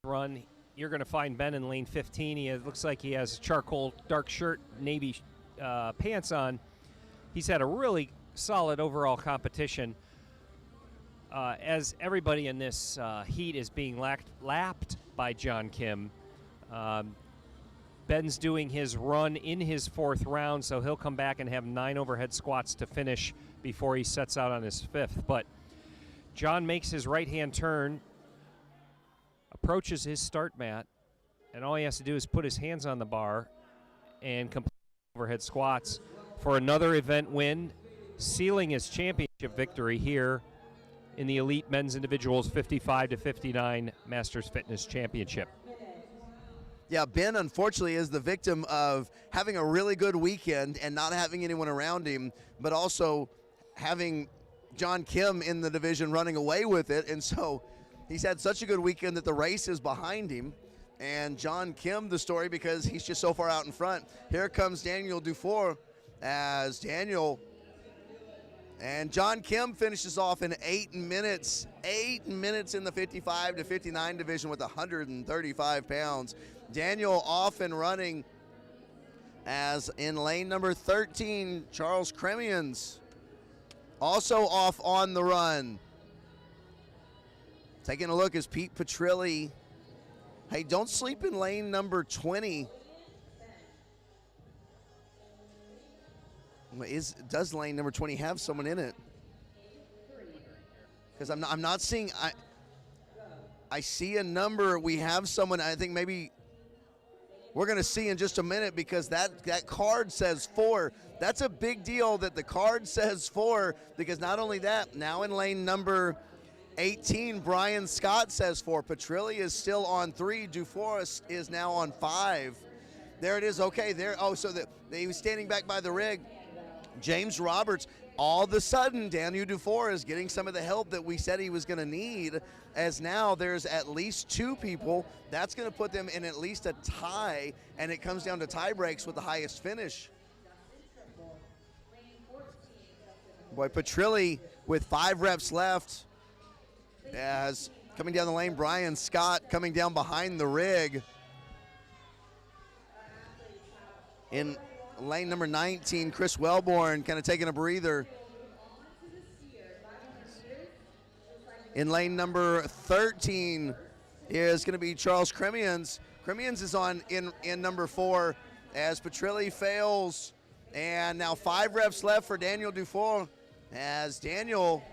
run. You're going to find Ben in lane 15. It looks like he has a charcoal dark shirt, navy pants on. He's had a really solid overall competition. As everybody in this heat is being lapped by John Kim, Ben's doing his run in his 4th round, so he'll come back and have 9 overhead squats to finish before he sets out on his 5th. But John makes his right-hand turn, approaches his start mat, and all he has to do is put his hands on the bar and complete overhead squats for another event win, sealing his championship victory here in the Elite Men's Individuals 55-59 Masters Fitness Championship. Yeah, Ben, unfortunately, is the victim of having a really good weekend and not having anyone around him, but also having John Kim in the division running away with it. And so he's had such a good weekend that the race is behind him. And John Kim, the story, because he's just so far out in front. Here comes Daniel Dufour as Daniel and John Kim finishes off in 8 minutes. 8 minutes in the 55-59 division with 135 pounds. Daniel off and running as in lane number 13, Charles Kremians also off on the run. Taking a look is Pete Petrilli. Hey, don't sleep in lane number 20. Does lane number 20 have someone in it? Because I'm not seeing. I see a number. We have someone. I think maybe we're going to see in just a minute, because that card says 4. That's a big deal that the card says 4, because not only that, now in lane number 18, Brian Scott says 4. Petrilli is still on 3. Dufour is now on 5. There it is. Okay, there. Oh, so he was standing back by the rig. James Roberts, all of a sudden, Daniel Dufour is getting some of the help that we said he was going to need, as now there's at least 2 people. That's going to put them in at least a tie, and it comes down to tie breaks with the highest finish. Boy, Petrilli with 5 reps left, as coming down the lane, Brian Scott coming down behind the rig. In lane number 19, Chris Wellborn kind of taking a breather. In lane number 13 is going to be Charles Kremians. Kremians is on in number 4 as Petrilli fails. And now 5 reps left for Daniel Dufour, as Daniel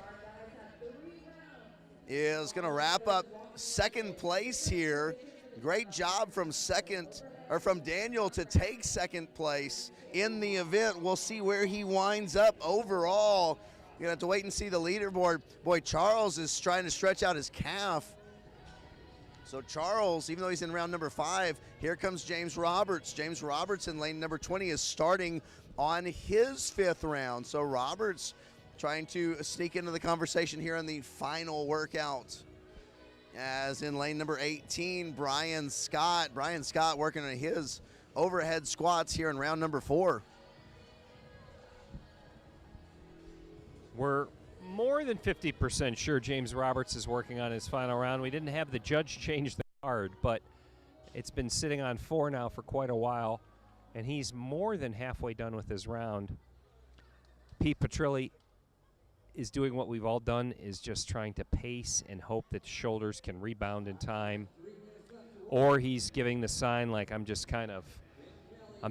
is going to wrap up second place here. Great job from second or from Daniel to take second place in the event. We'll see where he winds up overall. You're gonna have to wait and see the leaderboard. Boy, Charles is trying to stretch out his calf. So Charles, even though he's in round number 5, here comes James Roberts. James Roberts in lane number 20 is starting on his 5th round. So Roberts trying to sneak into the conversation here on the final workout. As in lane number 18, Brian Scott. Brian Scott working on his overhead squats here in round number 4. We're more than 50% sure James Roberts is working on his final round. We didn't have the judge change the card, but it's been sitting on 4 now for quite a while, and he's more than halfway done with his round. Pete Petrilli is doing what we've all done, is just trying to pace and hope that shoulders can rebound in time, or he's giving the sign like, I'm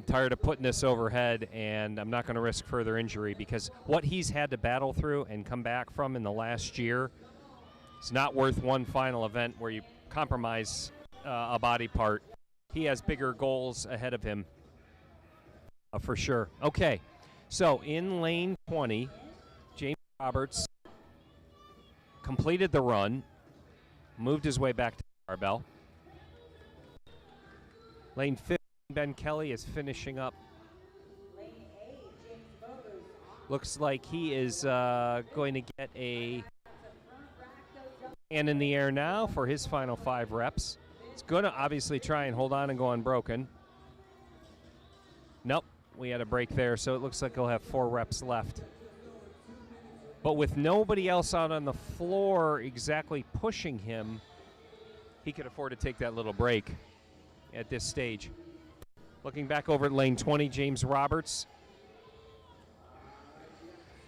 tired of putting this overhead, and I'm not going to risk further injury, because what he's had to battle through and come back from in the last year is not worth one final event where you compromise a body part. He has bigger goals ahead of him, for sure. Okay, so in lane 20, James Roberts completed the run, moved his way back to the barbell. Lane 15. Ben Kelly is finishing up. Looks like he is going to get a hand in the air now for his final 5 reps. It's going to obviously try and hold on and go unbroken. Nope, we had a break there, so it looks like he'll have 4 reps left. But with nobody else out on the floor exactly pushing him, he could afford to take that little break at this stage. Looking back over at lane 20, James Roberts.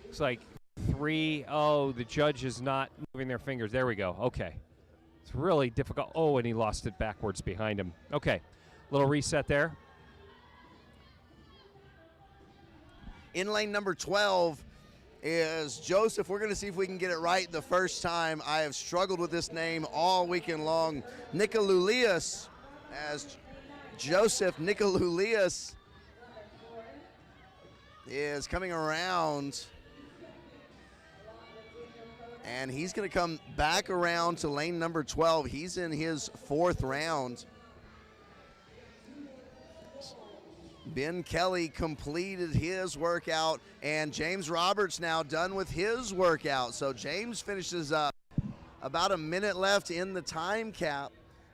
Looks like 3. Oh, the judge is not moving their fingers. There we go. Okay. It's really difficult. Oh, and he lost it backwards behind him. Okay. Little reset there. In lane number 12 is Joseph. We're going to see if we can get it right the first time. I have struggled with this name all weekend long. Nicoloulias, as Joseph Nicoloulias is coming around, and he's going to come back around to lane number 12. He's in his 4th round. Ben Kelly completed his workout, and James Roberts now done with his workout. So James finishes up about a minute left in the time cap,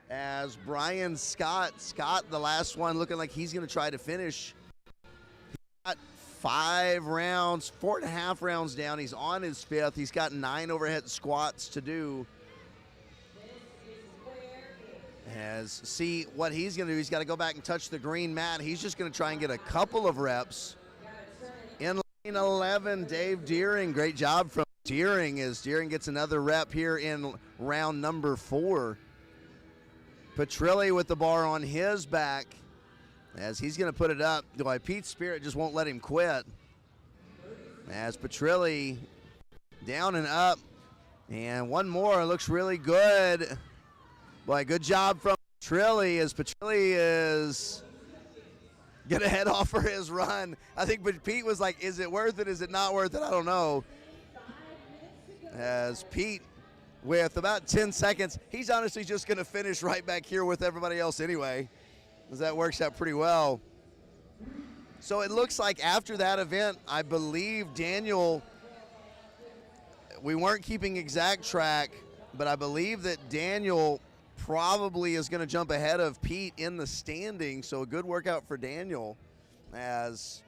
as Brian Scott, the last one, looking like he's going to try to finish. He's got 5 rounds, 4.5 rounds down. He's on his 5th. He's got 9 overhead squats to do. As see what he's going to do. He's got to go back and touch the green mat. He's just going to try and get a couple of reps. In lane 11, Dave Deering. Great job from Deering, as Deering gets another rep here in round number 4. Petrilli with the bar on his back, as he's going to put it up. Boy, Pete Spirit just won't let him quit. As Petrilli down and up. And one more, looks really good. Boy, good job from Petrilli, as Petrilli is going to head off for his run. I think Pete was like, is it worth it? Is it not worth it? I don't know. As Pete, with about 10 seconds, he's honestly just going to finish right back here with everybody else anyway, because that works out pretty well. So it looks like after that event, I believe Daniel, we weren't keeping exact track, but I believe that Daniel probably is going to jump ahead of Pete in the standing. So a good workout for Daniel, as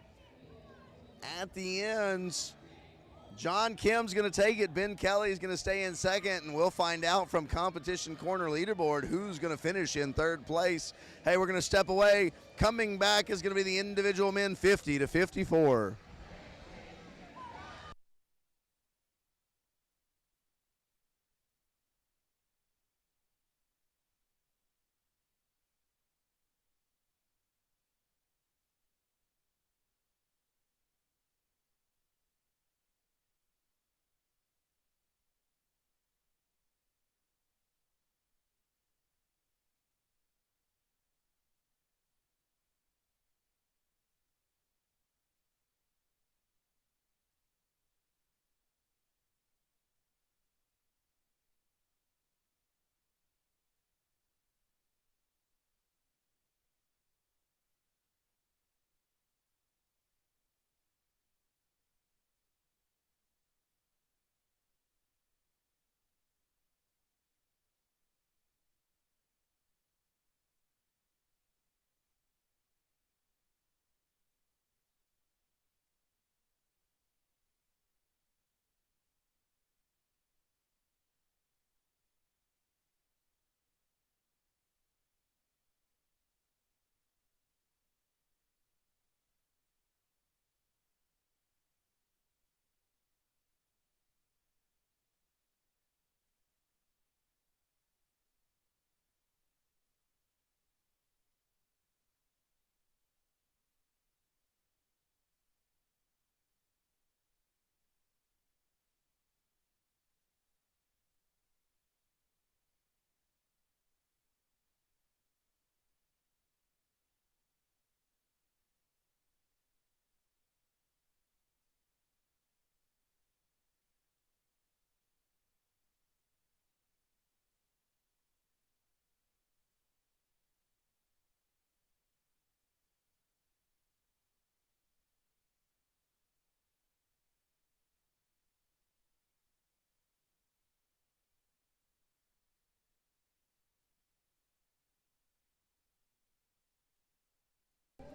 at the end, John Kim's going to take it. Ben Kelly's going to stay in second, and we'll find out from Competition Corner leaderboard who's going to finish in 3rd place. Hey, we're going to step away. Coming back is going to be the individual men 50 to 54.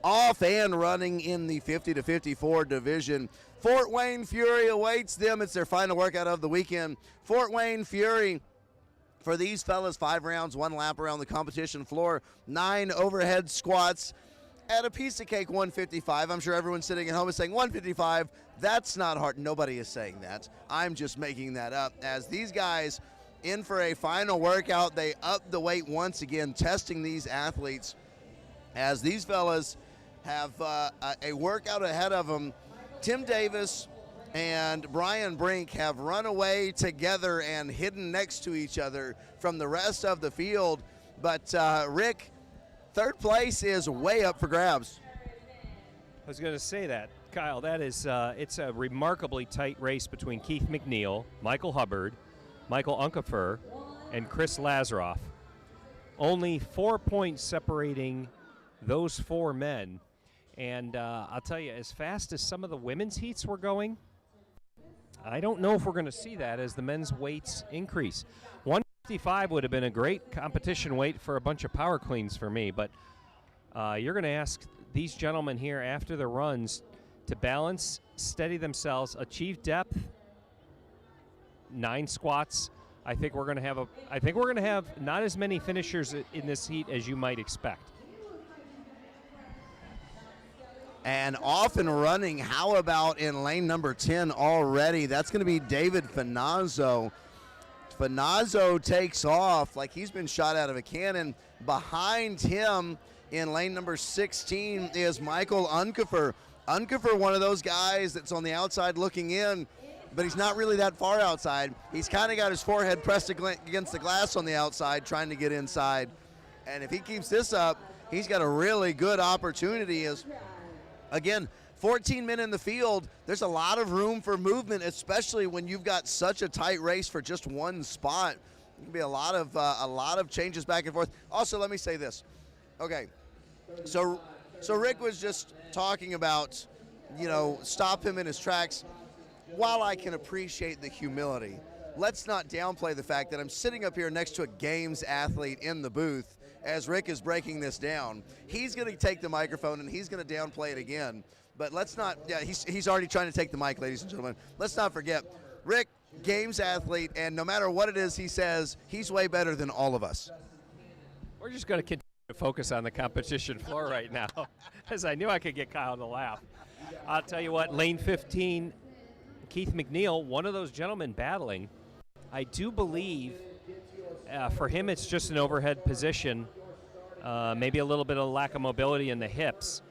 off and running in the 50 to 54 division. Fort Wayne Fury awaits them. It's their final workout of the weekend. Fort Wayne Fury, for these fellas, 5 rounds, 1 lap around the competition floor, 9 overhead squats at a piece of cake 155. I'm sure everyone sitting at home is saying 155. That's not hard. Nobody is saying that. I'm just making that up. As these guys in for a final workout, they up the weight once again, testing these athletes as these fellas have a workout ahead of them. Tim Davis and Brian Brink have run away together and hidden next to each other from the rest of the field. But Rick, third place is way up for grabs. I was going to say that, Kyle. That is, it's a remarkably tight race between Keith McNeil, Michael Hubbard, Michael Unkefer, and Chris Lazaroff. Only 4 points separating those 4 men. And I'll tell you, as fast as some of the women's heats were going, I don't know if we're going to see that as the men's weights increase. 155 would have been a great competition weight for a bunch of power cleans for me, but you're going to ask these gentlemen here after the runs to balance, steady themselves, achieve depth, 9 squats. I think we're going to have not as many finishers in this heat as you might expect. And off and running, how about in lane number 10 already? That's going to be David Finazzo. Finazzo takes off like he's been shot out of a cannon. Behind him in lane number 16 is Michael Unkefer. Unkefer, one of those guys that's on the outside looking in, but he's not really that far outside. He's kind of got his forehead pressed against the glass on the outside, trying to get inside. And if he keeps this up, he's got a really good opportunity. Again, 14 men in the field, there's a lot of room for movement, especially when you've got such a tight race for just one spot. There can be a lot of changes back and forth. Also, let me say this. Okay, so Rick was just talking about, stop him in his tracks. While I can appreciate the humility, let's not downplay the fact that I'm sitting up here next to a games athlete in the booth as Rick is breaking this down. He's going to take the microphone and he's going to downplay it again. But let's not, he's already trying to take the mic, ladies and gentlemen. Let's not forget, Rick, games athlete, and no matter what it is he says, he's way better than all of us. We're just going to continue to focus on the competition floor right now, as I knew I could get Kyle to laugh. I'll tell you what, lane 15, Keith McNeil, one of those gentlemen battling. I do believe for him it's just an overhead position, maybe a little bit of lack of mobility in the hips.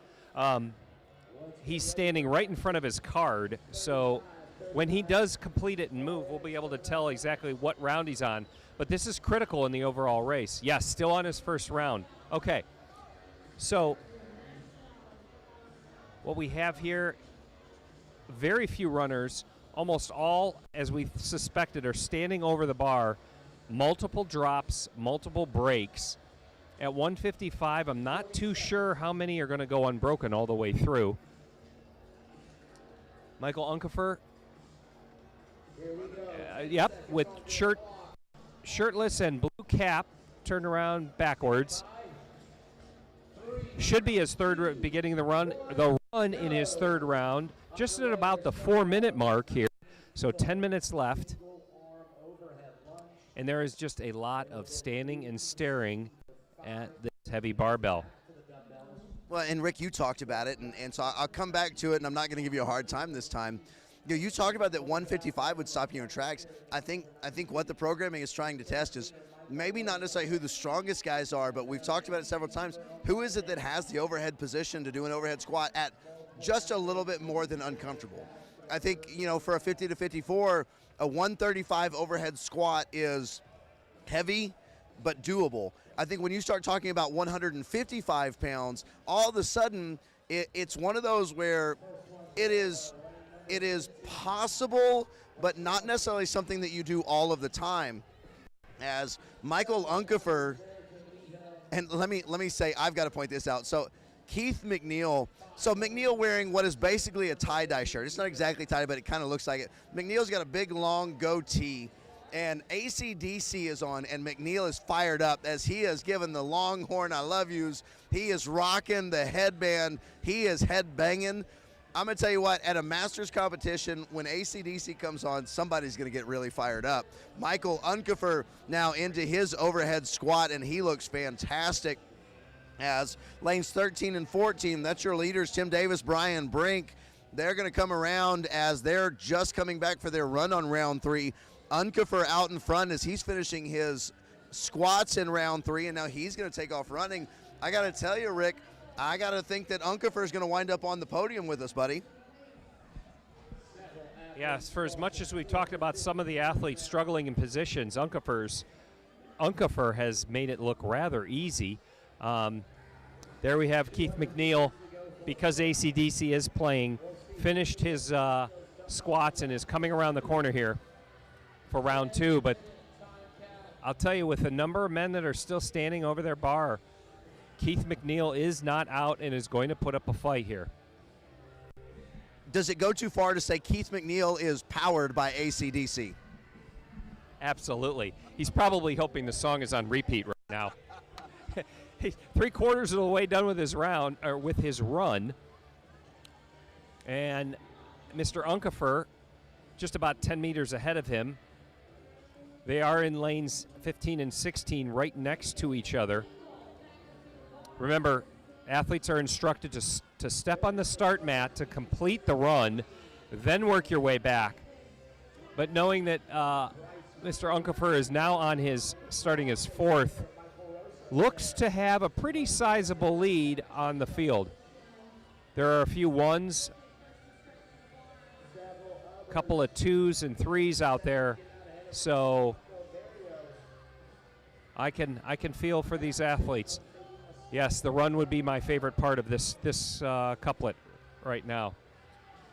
He's standing right in front of his card, so when he does complete it and move, we'll be able to tell exactly what round he's on. But this is critical in the overall race. Yes, still on his first round. Okay, so what we have here, very few runners, almost all, as we suspected, are standing over the bar. Multiple drops, multiple breaks. At 155, I'm not too sure how many are going to go unbroken all the way through. Michael Unkefer, with shirtless and blue cap, turned around backwards. Should be his third, beginning the run in his third round, just at about the 4-minute mark here. So 10 minutes left. And there is just a lot of standing and staring at this heavy barbell. Well, and Rick, you talked about it, and so I'll come back to it, and I'm not going to give you a hard time this time. You talked about that 155 would stop you in tracks. I think what the programming is trying to test is maybe not necessarily who the strongest guys are, but we've talked about it several times. Who is it that has the overhead position to do an overhead squat at just a little bit more than uncomfortable? I think, for a 50 to 54, a 135 overhead squat is heavy but doable. I think when you start talking about 155 pounds, all of a sudden it's one of those where it is possible, but not necessarily something that you do all of the time. As Michael Unkefer, and let me say, I've got to point this out. So Keith McNeil, wearing what is basically a tie-dye shirt. It's not exactly tie-dye, but it kind of looks like it. McNeil's got a big, long goatee, And AC/DC is on, and McNeil is fired up as he has given the Longhorn I love yous. He is rocking the headband. He is head banging. I'm going to tell you what, at a Masters competition, when AC/DC comes on, somebody's going to get really fired up. Michael Unkefer now into his overhead squat, and he looks fantastic. As lanes 13 and 14, that's your leaders, Tim Davis, Brian Brink. They're going to come around as they're just coming back for their run on round 3. Unkefer out in front as he's finishing his squats in round 3, and now he's going to take off running. I got to tell you, Rick, I got to think that Unkefer is going to wind up on the podium with us, buddy. Yes, for as much as we've talked about some of the athletes struggling in positions, Unkefer has made it look rather easy. There we have Keith McNeil, because AC/DC is playing, finished his squats and is coming around the corner here for round 2. But I'll tell you, with the number of men that are still standing over their bar, Keith McNeil is not out and is going to put up a fight here. Does it go too far to say Keith McNeil is powered by AC/DC? Absolutely. He's probably hoping the song is on repeat right now. He's 3/4 of the way done with his round, or with his run. And Mr. Unkefer just about 10 meters ahead of him. They are in lanes 15 and 16 right next to each other. Remember, athletes are instructed to step on the start mat to complete the run, then work your way back. But knowing that Mr. Unkefer is now on starting his 4th, looks to have a pretty sizable lead on the field. There are a few 1s, a couple of 2s and 3s out there. So I can feel for these athletes. Yes, the run would be my favorite part of this couplet right now.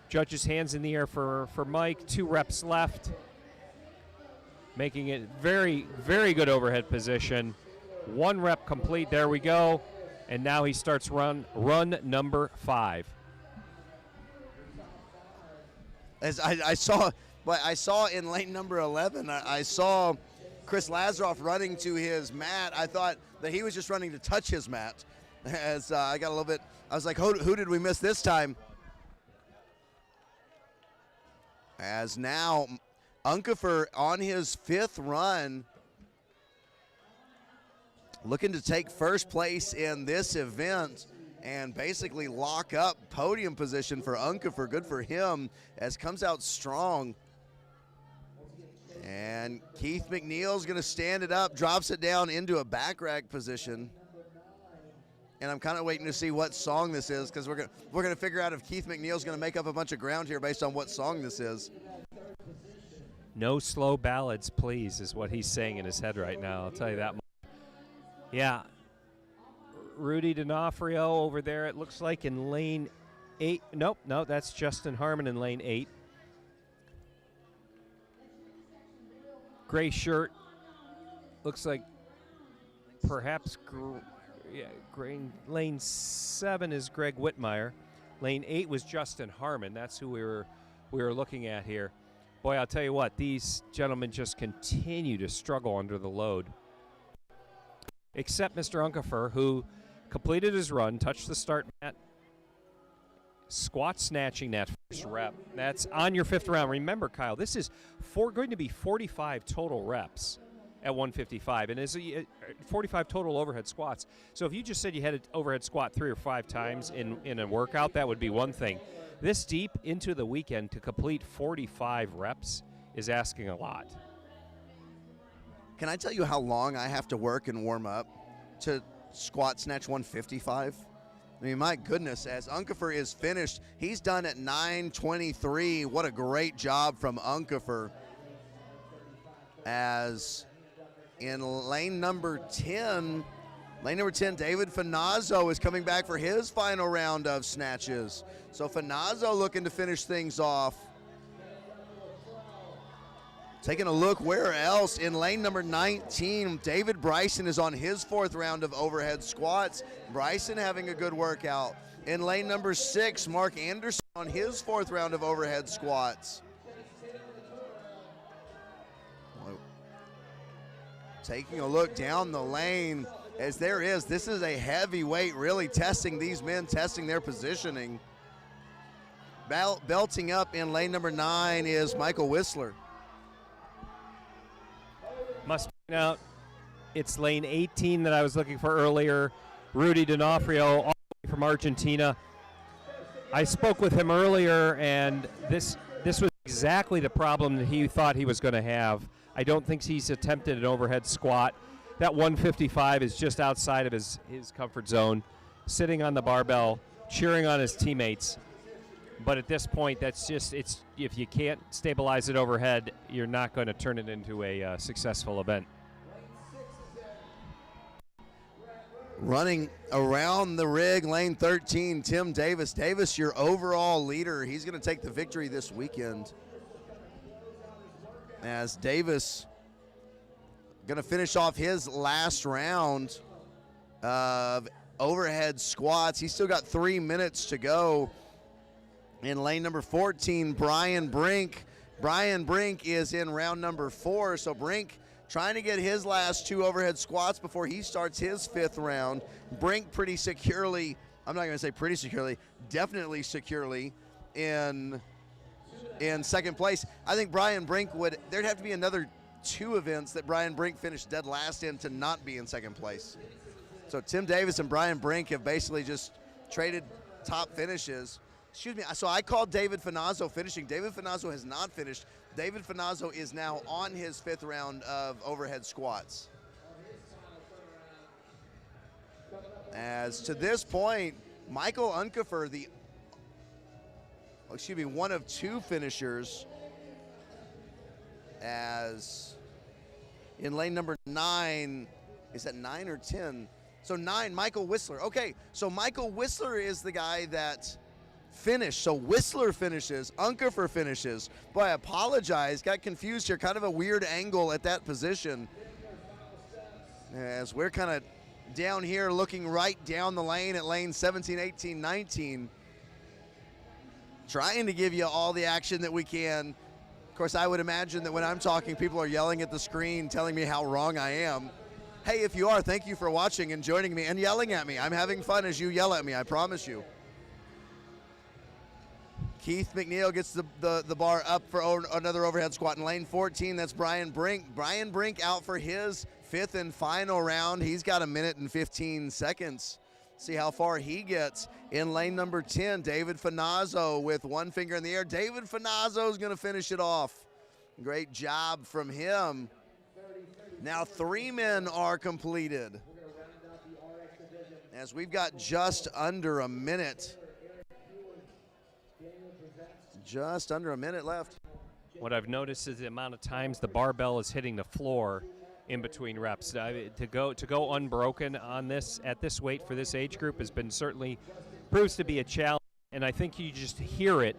Judge's hands in the air for Mike. 2 reps left, making it very, very good overhead position. 1 rep complete. There we go. And now he starts run number 5. As I saw in lane number 11, I saw Chris Lazaroff running to his mat. I thought that he was just running to touch his mat. As I got a little bit, I was like, who did we miss this time? As now Unkefer on his 5th run, looking to take first place in this event and basically lock up podium position for Unkefer. Good for him, as comes out strong. And Keith McNeil's going to stand it up, drops it down into a back rack position. And I'm kind of waiting to see what song this is, because we're going to figure out if Keith McNeil's going to make up a bunch of ground here based on what song this is. No slow ballads, please, is what he's saying in his head right now. I'll tell you that much. Yeah. Rudy D'Onofrio over there, it looks like, in lane 8. Nope, no, that's Justin Harmon in lane 8. Gray shirt. Looks like perhaps lane 7 is Greg Whitmire. Lane 8 was Justin Harmon. That's who we were looking at here. Boy, I'll tell you what, these gentlemen just continue to struggle under the load. Except Mr. Unkefer, who completed his run, touched the start mat, squat snatching that first rep. That's on your 5th round. Remember, Kyle, this is going to be 45 total reps at 155, and is 45 total overhead squats. So if you just said you had an overhead squat 3 or 5 times in a workout, that would be one thing. This deep into the weekend to complete 45 reps is asking a lot. Can I tell you how long I have to work and warm up to squat snatch 155? I mean, my goodness, as Unkefer is finished, he's done at 9:23. What a great job from Unkefer. As in lane number 10, David Finazzo is coming back for his final round of snatches. So Finazzo looking to finish things off. Taking a look where else, in lane number 19, David Bryson is on his 4th round of overhead squats. Bryson having a good workout. In lane number 6, Mark Anderson on his 4th round of overhead squats. Taking a look down the lane as this is a heavyweight, really testing these men, testing their positioning. Belting up in lane number 9 is Michael Whistler. Must point out, it's lane 18 that I was looking for earlier. Rudy D'Onofrio, all the way from Argentina. I spoke with him earlier, and this was exactly the problem that he thought he was going to have. I don't think he's attempted an overhead squat. That 155 is just outside of his comfort zone, sitting on the barbell, cheering on his teammates. But at this point, if you can't stabilize it overhead, you're not going to turn it into a successful event. Running around the rig, lane 13, Tim Davis. Davis, your overall leader. He's going to take the victory this weekend. As Davis going to finish off his last round of overhead squats. He's still got 3 minutes to go. In lane number 14, Brian Brink. Brian Brink is in round number 4, so Brink trying to get his last 2 overhead squats before he starts his 5th round. Brink pretty securely, I'm not going to say pretty securely, definitely securely in second place. I think Brian Brink there'd have to be another 2 events that Brian Brink finished dead last in to not be in second place. So Tim Davis and Brian Brink have basically just traded top finishes. Excuse me, so I called David Finazzo finishing. David Finazzo has not finished. David Finazzo is now on his 5th round of overhead squats. As to this point, Michael Unkefer, one of 2 finishers, as in lane number 9, is that 9 or 10? So 9, Michael Whistler. Okay, so Michael Whistler is the guy that finished. So Whistler finishes, Unkefer finishes. Boy, I apologize, got confused here. Kind of a weird angle at that position. As we're kind of down here looking right down the lane at lane 17, 18, 19. Trying to give you all the action that we can. Of course, I would imagine that when I'm talking, people are yelling at the screen, telling me how wrong I am. Hey, if you are, thank you for watching and joining me and yelling at me. I'm having fun as you yell at me, I promise you. Keith McNeil gets the bar up for another overhead squat in lane 14. That's Brian Brink. Brian Brink out for his 5th and final round. He's got 1 minute and 15 seconds. See how far he gets. In lane number 10, David Finazzo with 1 finger in the air. David Finazzo is going to finish it off. Great job from him. Now 3 men are completed. As we've got just under a minute. Just under a minute left. What I've noticed is the amount of times the barbell is hitting the floor in between reps. To go unbroken on this at this weight for this age group has been certainly proves to be a challenge, and I think you just hear it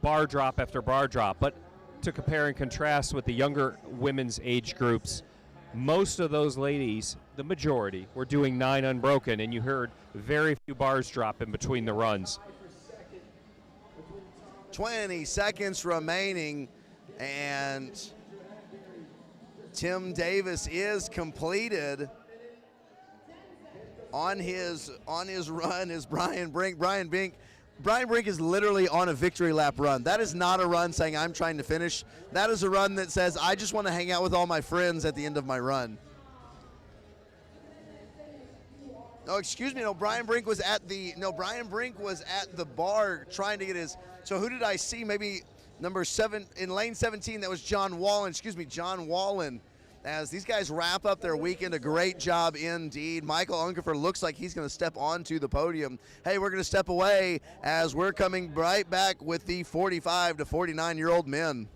bar drop after bar drop. But to compare and contrast with the younger women's age groups, most of those ladies, the majority, were doing 9 unbroken, and you heard very few bars drop in between the runs. 20 seconds remaining, and Tim Davis is completed. On his run is Brian Brink. Brian Brink is literally on a victory lap run. That is not a run saying I'm trying to finish. That is a run that says I just want to hang out with all my friends at the end of my run. Oh, excuse me. No, Brian Brink was at the bar trying to get his. So who did I see? Maybe number 7 in lane 17. That was John Wallen. Excuse me, John Wallen. As these guys wrap up their weekend, a great job indeed. Michael Unkefer looks like he's going to step onto the podium. Hey, we're going to step away as we're coming right back with the 45 to 49-year-old men.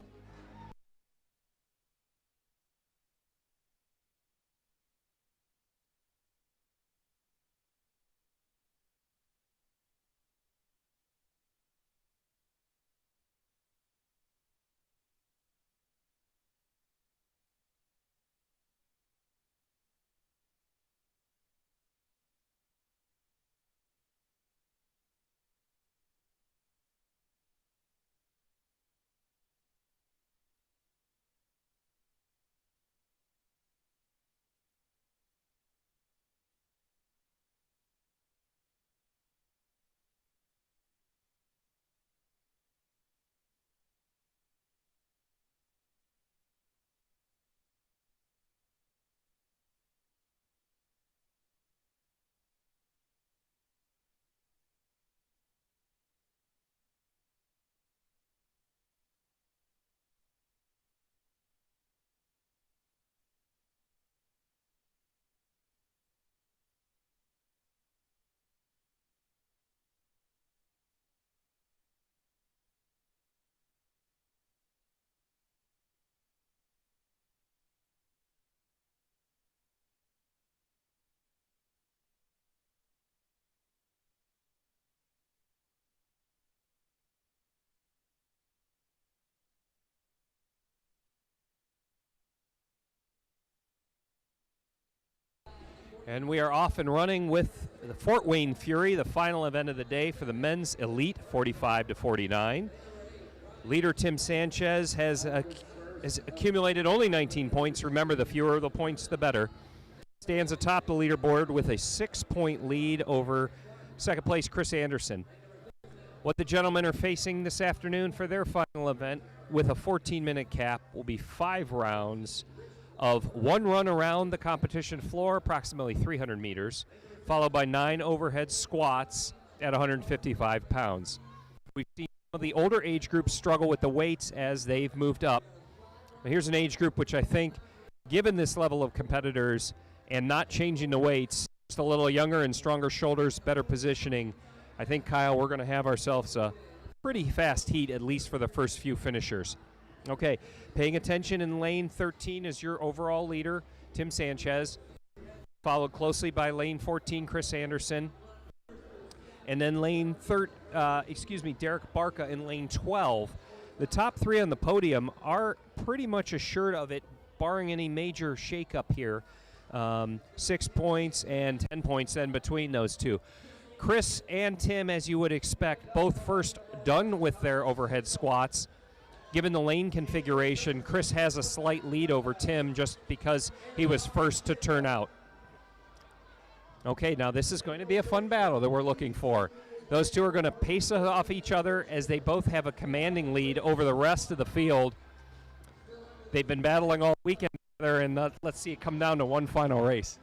And we are off and running with the Fort Wayne Fury, the final event of the day for the men's elite, 45-49. Leader Tim Sanchez has accumulated only 19 points. Remember, the fewer the points, the better. Stands atop the leaderboard with a 6-point lead over second place Chris Anderson. What the gentlemen are facing this afternoon for their final event with a 14-minute cap will be 5 rounds of 1 run around the competition floor, approximately 300 meters, followed by 9 overhead squats at 155 pounds. We've seen some of the older age groups struggle with the weights as they've moved up. But here's an age group which I think, given this level of competitors and not changing the weights, just a little younger and stronger shoulders, better positioning, I think, Kyle, we're going to have ourselves a pretty fast heat, at least for the first few finishers. Okay, paying attention in lane 13 is your overall leader, Tim Sanchez, followed closely by lane 14, Chris Anderson, and then Derek Barca in lane 12. The top 3 on the podium are pretty much assured of it, barring any major shakeup here. 6 points and 10 points then between those two. Chris and Tim, as you would expect, both first done with their overhead squats. Given the lane configuration, Chris has a slight lead over Tim just because he was first to turn out. Okay, now this is going to be a fun battle that we're looking for. Those two are going to pace off each other as they both have a commanding lead over the rest of the field. They've been battling all weekend together, and let's see it come down to one final race.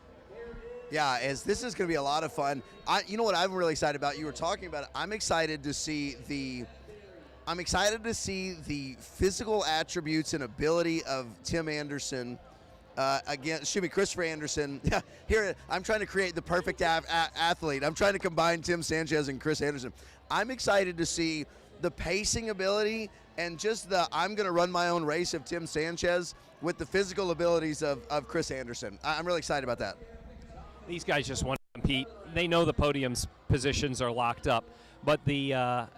Yeah, as this is going to be a lot of fun. You know what I'm really excited about? You were talking about it. I'm excited to see the physical attributes and ability of Tim Anderson Christopher Anderson. Here, I'm trying to create the perfect athlete. I'm trying to combine Tim Sanchez and Chris Anderson. I'm excited to see the pacing ability and just I'm going to run my own race of Tim Sanchez with the physical abilities of Chris Anderson. I'm really excited about that. These guys just want to compete. They know the podium's positions are locked up, but I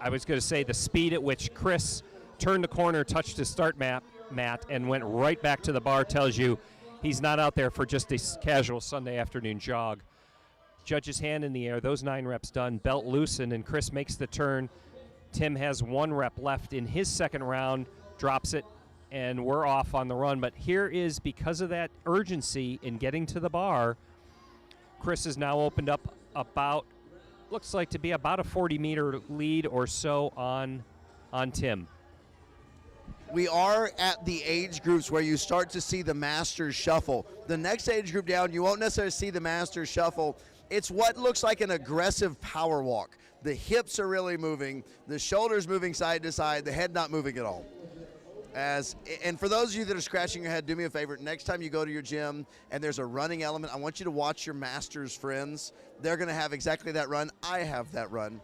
was going to say the speed at which Chris turned the corner, touched his start mat, and went right back to the bar tells you he's not out there for just a casual Sunday afternoon jog. Judge's hand in the air, those 9 reps done, belt loosened, and Chris makes the turn. Tim has 1 rep left in his second round, drops it, and we're off on the run. But here is, because of that urgency in getting to the bar, Chris has now opened up looks like to be about a 40-meter lead or so on Tim. We are at the age groups where you start to see the Masters shuffle. The next age group down, you won't necessarily see the Masters shuffle. It's what looks like an aggressive power walk. The hips are really moving, the shoulders moving side to side, the head not moving at all. And for those of you that are scratching your head, do me a favor. Next time you go to your gym and there's a running element, I want you to watch your Masters friends. They're going to have exactly that run. I have that run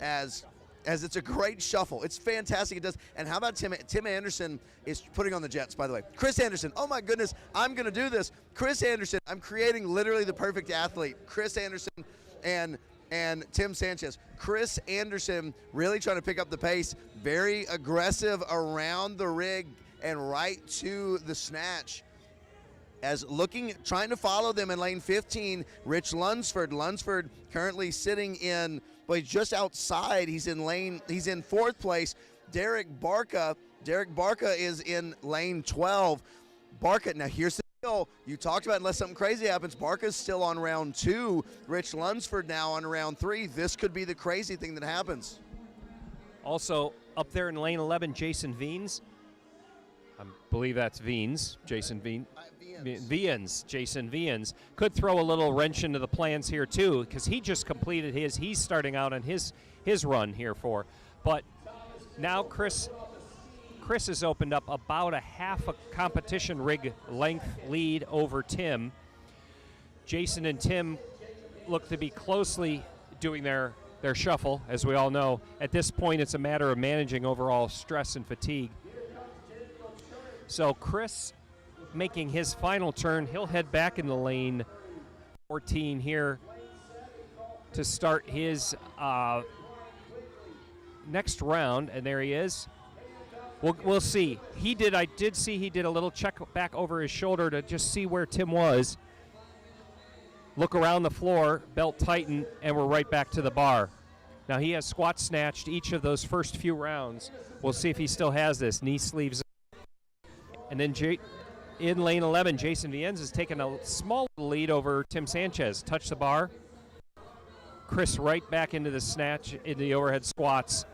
as it's a great shuffle. It's fantastic. It does. And how about Tim Anderson is putting on the Jets, by the way. Chris Anderson, oh my goodness, I'm going to do this. Chris Anderson, I'm creating literally the perfect athlete. Chris Anderson and Tim Sanchez. Chris Anderson really trying to pick up the pace, very aggressive around the rig and right to the snatch. Trying to follow them in lane 15, Rich Lunsford. Lunsford currently sitting in, he's just outside. He's in 4th place. Derek Barca is in lane 12. Barca, now here's the deal. You talked about unless something crazy happens, Barca's still on round 2. Rich Lunsford now on round 3. This could be the crazy thing that happens. Also, up there in lane 11, Jason Veens. I believe that's Veens. Jason Veens. Jason Veens could throw a little wrench into the plans here too, because he just completed his. He's starting out on his run here for. But now Chris has opened up about a half a competition rig length lead over Tim. Jason and Tim look to be closely doing their shuffle, as we all know. At this point, it's a matter of managing overall stress and fatigue. So Chris making his final turn, he'll head back into lane 14 here to start his next round, and there he is. We'll see. I did see he did a little check back over his shoulder to just see where Tim was. look around the floor, belt tighten, and we're right back to the bar. Now he has squat snatched each of those first few rounds. We'll see if he still has this. Knee sleeves. And then in lane 11, Jason Viennes has taken a small lead over Tim Sanchez. Touch the bar. Chris right back into the snatch, in the overhead squats.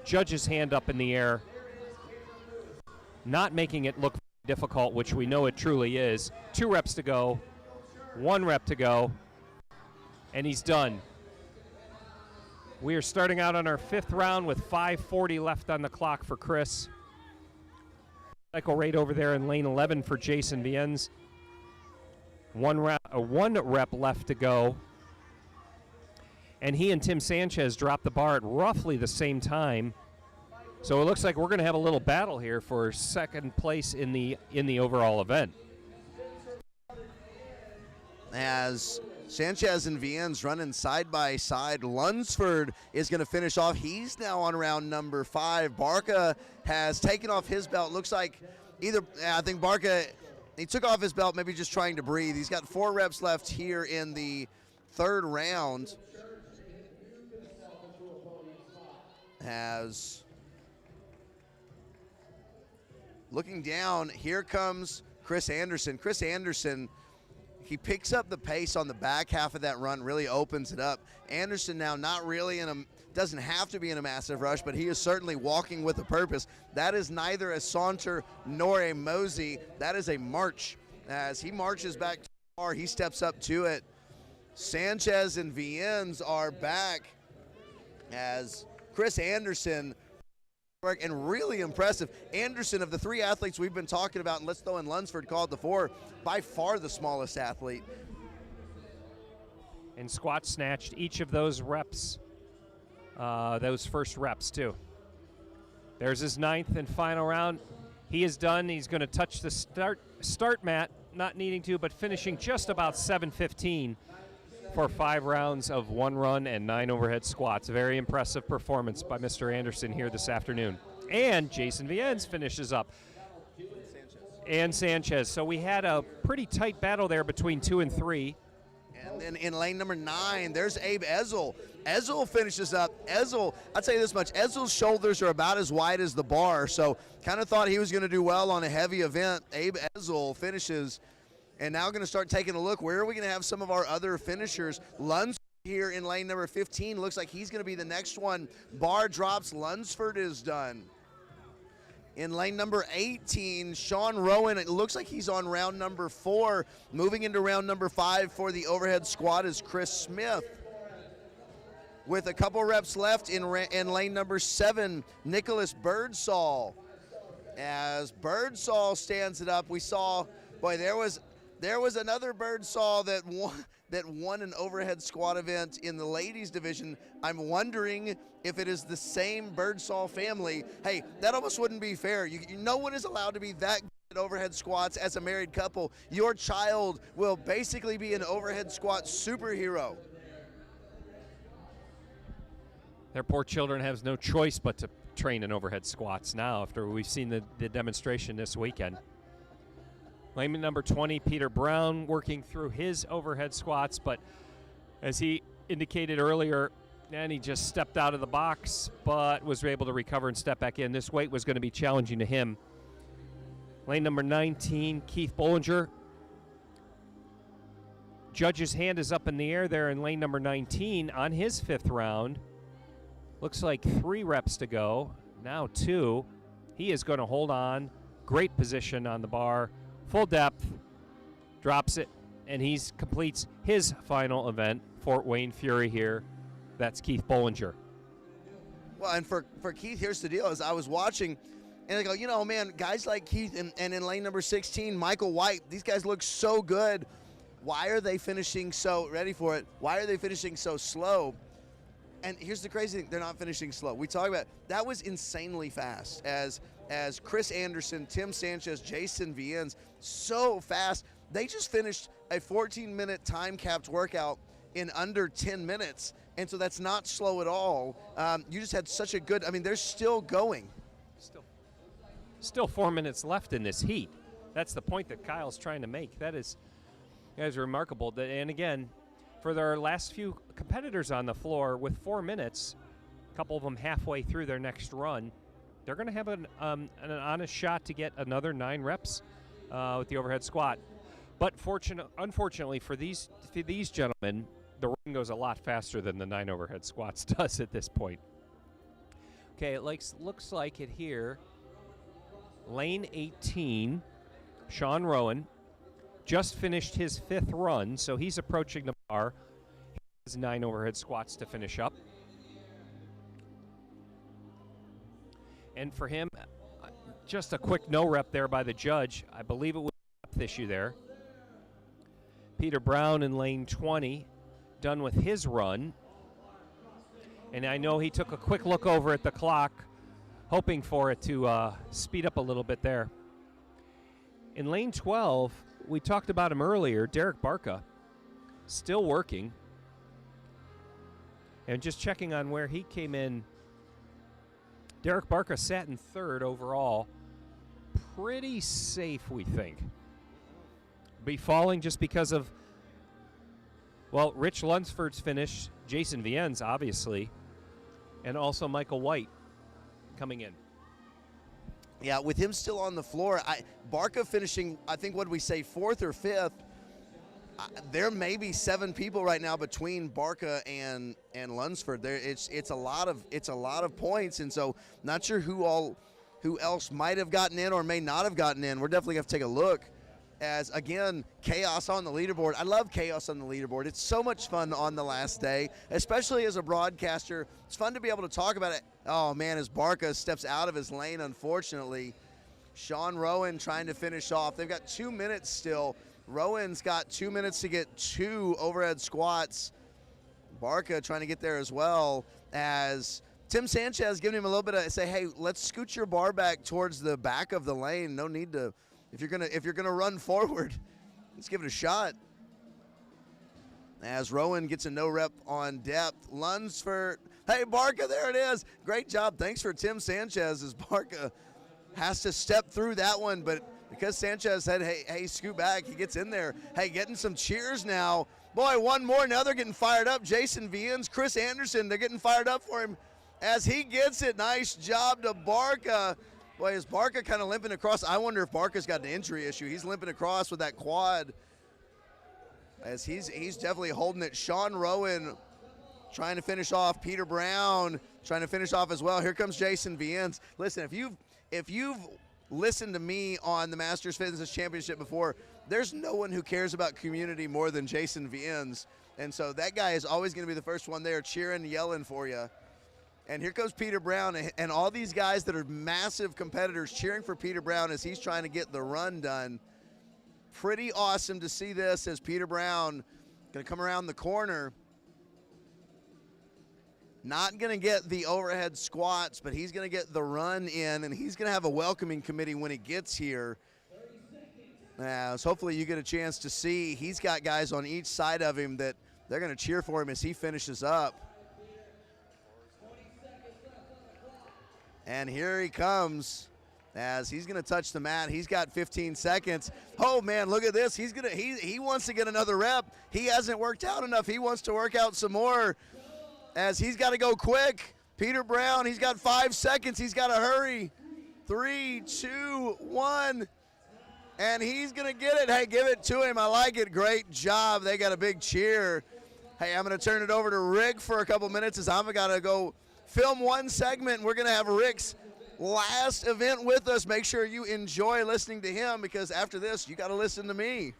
Judge's hand up in the air. Not making it look difficult, which we know it truly is. 2 reps to go. 1 rep to go. And he's done. We are starting out on our 5th round with 5:40 left on the clock for Chris. Cycle rate over there in lane 11 for Jason Viennes. 1 rep left to go. And he and Tim Sanchez dropped the bar at roughly the same time. So it looks like we're going to have a little battle here for second place in the overall event. As Sanchez and Viennes running side by side, Lunsford is going to finish off. He's now on round number 5. Barca has taken off his belt. Looks like I think Barca, he took off his belt, maybe just trying to breathe. He's got 4 reps left here in the 3rd round. Looking down, here comes Chris Anderson. Chris Anderson, he picks up the pace on the back half of that run, really opens it up. Anderson now not really doesn't have to be in a massive rush, but he is certainly walking with a purpose. That is neither a saunter nor a mosey. That is a march. As he marches back to the bar, he steps up to it. Sanchez and Viennes are back as Chris Anderson, and really impressive. Anderson, of the 3 athletes we've been talking about, and let's throw in Lunsford, called the 4, by far the smallest athlete. And squat snatched each of those reps, those first reps too. There's his 9th and final round. He is done. He's going to touch the start mat, not needing to, but finishing just about 7:15 for 5 rounds of 1 run and 9 overhead squats. Very impressive performance by Mr. Anderson here this afternoon. And Jason Viennes finishes up. And Sanchez. So we had a pretty tight battle there between 2 and 3. And then in lane number 9, there's Abe Ezel. Ezel finishes up. Ezel, I'd say this much, Ezel's shoulders are about as wide as the bar, so kind of thought he was going to do well on a heavy event. Abe Ezel finishes. And now going to start taking a look. Where are we going to have some of our other finishers? Lunsford here in lane number 15. Looks like he's going to be the next one. Bar drops. Lunsford is done. In lane number 18, Sean Rowan. It looks like he's on round number 4. Moving into round number 5 for the overhead squat is Chris Smith. With a couple reps left in lane number 7, Nicholas Birdsall. As Birdsall stands it up, we saw, boy, there was another Birdsall that won an overhead squat event in the ladies division. I'm wondering if it is the same Birdsall family. Hey, that almost wouldn't be fair. No one is allowed to be that good at overhead squats as a married couple. Your child will basically be an overhead squat superhero. Their poor children have no choice but to train in overhead squats now after we've seen the demonstration this weekend. Lane number 20, Peter Brown, working through his overhead squats, but as he indicated earlier, and he just stepped out of the box, but was able to recover and step back in. This weight was going to be challenging to him. Lane number 19, Keith Bollinger. Judge's hand is up in the air there in lane number 19 on his 5th round. Looks like 3 reps to go, now 2. He is going to hold on. Great position on the bar. Full depth, drops it, and he completes his final event. Fort Wayne Fury here. That's Keith Bollinger. Well, and for Keith, here's the deal. As I was watching, and I go, man, guys like Keith and in lane number 16, Michael White, these guys look so good. Why are they finishing so, ready for it, why are they finishing so slow? And here's the crazy thing, they're not finishing slow. We talk about, that was insanely fast as Chris Anderson, Tim Sanchez, Jason Viennes, so fast. They just finished a 14-minute time-capped workout in under 10 minutes, and so that's not slow at all. You just had such a good, they're still going. Still 4 minutes left in this heat. That's the point that Kyle's trying to make. That is remarkable. And again, for their last few competitors on the floor with 4 minutes, a couple of them halfway through their next run, they're going to have an honest shot to get another 9 reps with the overhead squat. But unfortunately for these gentlemen, the run goes a lot faster than the 9 overhead squats does at this point. Okay, it looks like it here. Lane 18, Sean Rowan, just finished his 5th run, so he's approaching the bar. He has 9 overhead squats to finish up. And for him, just a quick no rep there by the judge. I believe it was a depth issue there. Peter Brown in lane 20, done with his run. And I know he took a quick look over at the clock, hoping for it to speed up a little bit there. In lane 12, we talked about him earlier, Derek Barca, still working. And just checking on where he came in, Derek Barca sat in 3rd overall. Pretty safe, we think. Be falling just because of, well, Rich Lunsford's finish, Jason Viennes, obviously, and also Michael White coming in. Yeah, with him still on the floor, Barca finishing, I think, what did we say, 4th or 5th? There may be 7 people right now between Barca and Lunsford. It's a lot of points, and so not sure who else might have gotten in or may not have gotten in. We're definitely going to take a look. As, again, chaos on the leaderboard. I love chaos on the leaderboard. It's so much fun on the last day, especially as a broadcaster. It's fun to be able to talk about it. Oh, man, as Barca steps out of his lane, unfortunately. Sean Rowan trying to finish off. They've got 2 minutes still. Rowan's got 2 minutes to get 2 overhead squats. Barca trying to get there as well, as Tim Sanchez giving him a little bit of, say, hey, let's scoot your bar back towards the back of the lane. No need to. If you're gonna run forward, let's give it a shot. As Rowan gets a no rep on depth. Lunsford, hey Barca, there it is. Great job. Thanks for Tim Sanchez, as Barca has to step through that one, but because Sanchez said, hey, scoot back, he gets in there. Hey, getting some cheers now. Boy, one more. Now they're getting fired up. Jason Viennes, Chris Anderson, they're getting fired up for him as he gets it. Nice job to Barca. Boy, is Barca kind of limping across? I wonder if Barca's got an injury issue. He's limping across with that quad, as he's definitely holding it. Sean Rowan trying to finish off. Peter Brown trying to finish off as well. Here comes Jason Viennes. Listen, if you've listened to me on the Masters Fitness Championship before, there's no one who cares about community more than Jason Viennes. And so that guy is always going to be the first one there cheering, yelling for you. And here comes Peter Brown, and all these guys that are massive competitors cheering for Peter Brown as he's trying to get the run done. Pretty awesome to see this, as Peter Brown going to come around the corner. Not going to get the overhead squats, but he's going to get the run in, and he's going to have a welcoming committee when he gets here. So hopefully you get a chance to see. He's got guys on each side of him that they're going to cheer for him as he finishes up. And here he comes, as he's going to touch the mat. He's got 15 seconds. Oh man, look at this. He wants to get another rep. He hasn't worked out enough. He wants to work out some more, as he's got to go quick. Peter Brown, he's got 5 seconds. He's got to hurry. 3, 2, 1. And he's going to get it. Hey, give it to him. I like it. Great job. They got a big cheer. Hey, I'm going to turn it over to Rick for a couple minutes, as I'm going to go film one segment. We're going to have Rick's last event with us. Make sure you enjoy listening to him, because after this, you got to listen to me.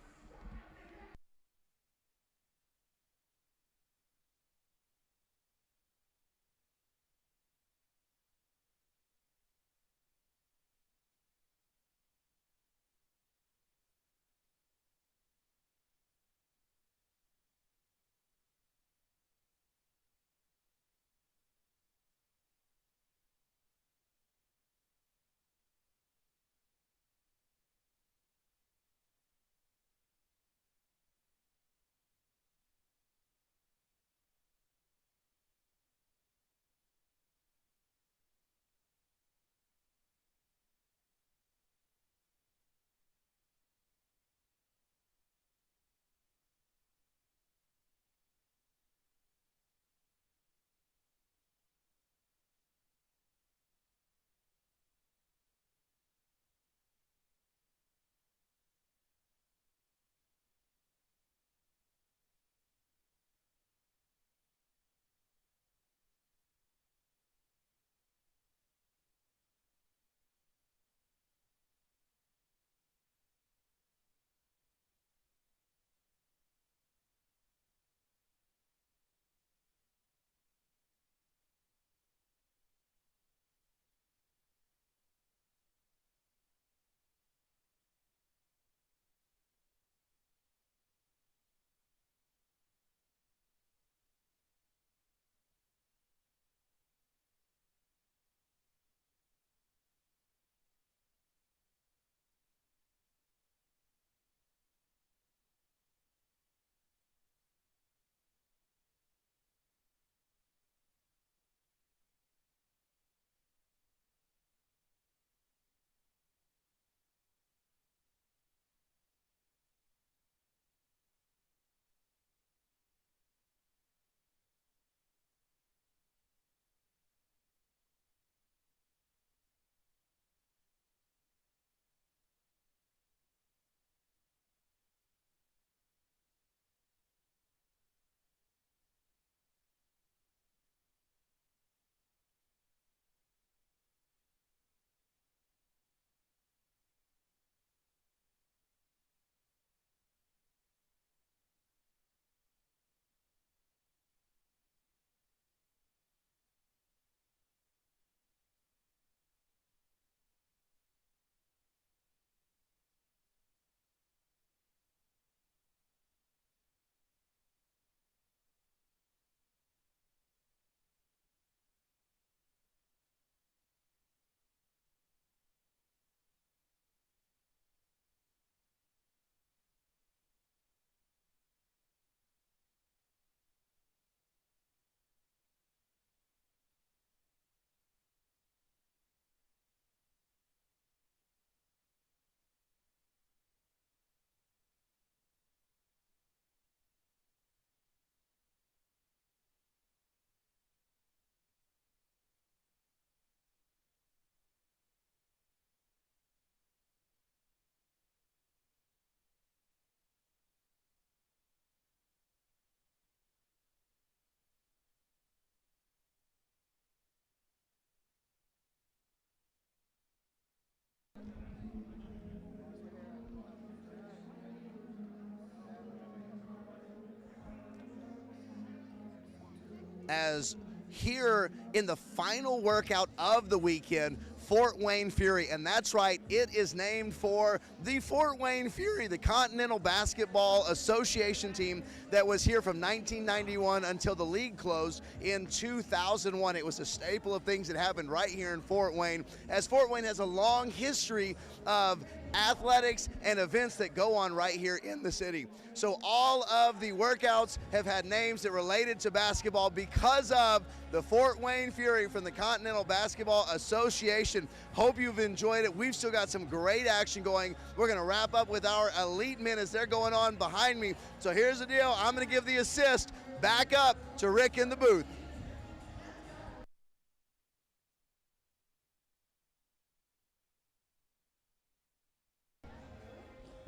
as here in the final workout of the weekend, Fort Wayne Fury. And that's right, it is named for the Fort Wayne Fury, the Continental Basketball Association team that was here from 1991 until the league closed in 2001. It was a staple of things that happened right here in Fort Wayne, as Fort Wayne has a long history of athletics and events that go on right here in the city. So all of the workouts have had names that related to basketball because of the Fort Wayne Fury from the Continental Basketball Association. Hope you've enjoyed it. We've still got some great action going. We're going to wrap up with our elite men as they're going on behind me. So here's the deal. I'm going to give the assist back up to Rick in the booth.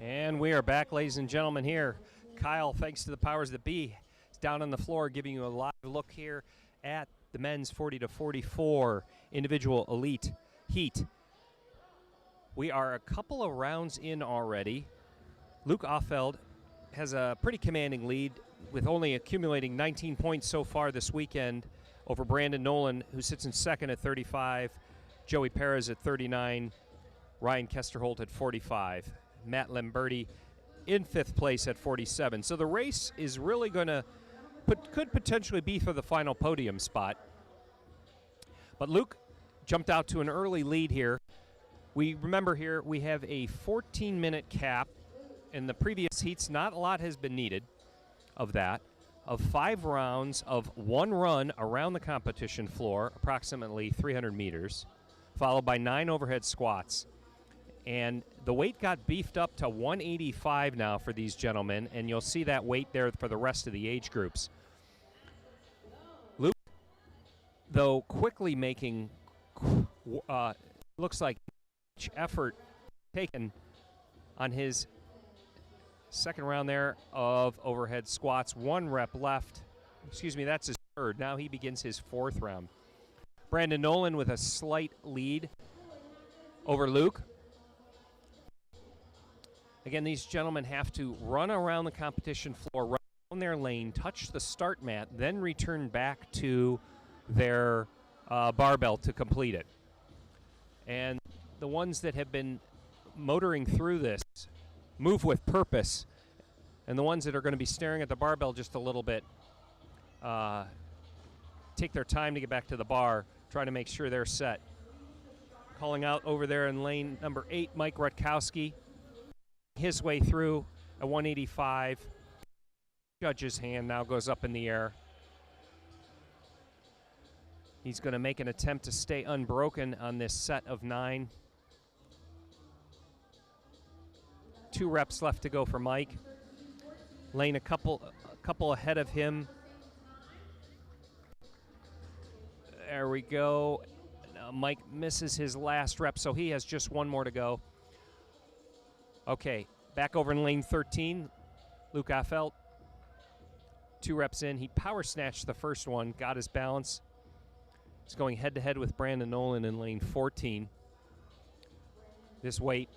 And we are back, ladies and gentlemen, here. Kyle, thanks to the powers that be, is down on the floor giving you a live look here at the men's 40-44 individual elite heat. We are a couple of rounds in already. Luke Offeld has a pretty commanding lead with only accumulating 19 points so far this weekend over Brandon Nolan, who sits in second at 35, Joey Perez at 39, Ryan Kesterholt at 45. Matt Lamberti in fifth place at 47. So the race is really going to could potentially be for the final podium spot. But Luke jumped out to an early lead here. We remember here we have a 14-minute cap. In the previous heats, not a lot has been needed of that. Of 5 rounds of 1 run around the competition floor, approximately 300 meters, followed by 9 overhead squats. And the weight got beefed up to 185 now for these gentlemen, and you'll see that weight there for the rest of the age groups. Luke, though, quickly making, looks like effort taken on his second round there of overhead squats. 1 rep left. Excuse me, that's his third. Now he begins his 4th round. Brandon Nolan with a slight lead over Luke. Again, these gentlemen have to run around the competition floor, run down their lane, touch the start mat, then return back to their barbell to complete it. And the ones that have been motoring through this move with purpose, and the ones that are going to be staring at the barbell just a little bit take their time to get back to the bar, try to make sure they're set. Calling out over there in lane number 8, Mike Rutkowski. His way through at 185. Judge's hand now goes up in the air. He's going to make an attempt to stay unbroken on this set of 9. 2 reps left to go for Mike. Lane a couple ahead of him. There we go. Now Mike misses his last rep, so he has just 1 more to go. Okay, back over in lane 13, Luke Offeld. 2 reps in. He power snatched the first one, got his balance. He's going head-to-head with Brandon Nolan in lane 14. This weight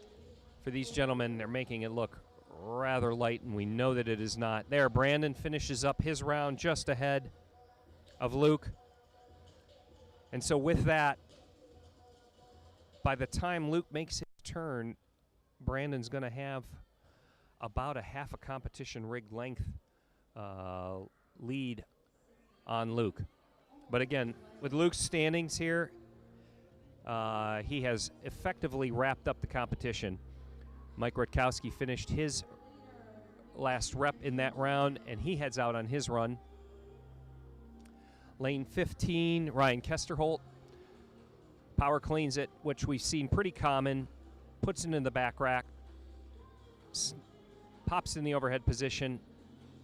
for these gentlemen, they're making it look rather light, and we know that it is not. There, Brandon finishes up his round just ahead of Luke. And so with that, by the time Luke makes his turn, Brandon's going to have about a half a competition rig length lead on Luke. But again, with Luke's standings here, he has effectively wrapped up the competition. Mike Rutkowski finished his last rep in that round, and he heads out on his run. Lane 15, Ryan Kesterholt. Power cleans it, which we've seen pretty common. Puts it in the back rack, pops in the overhead position,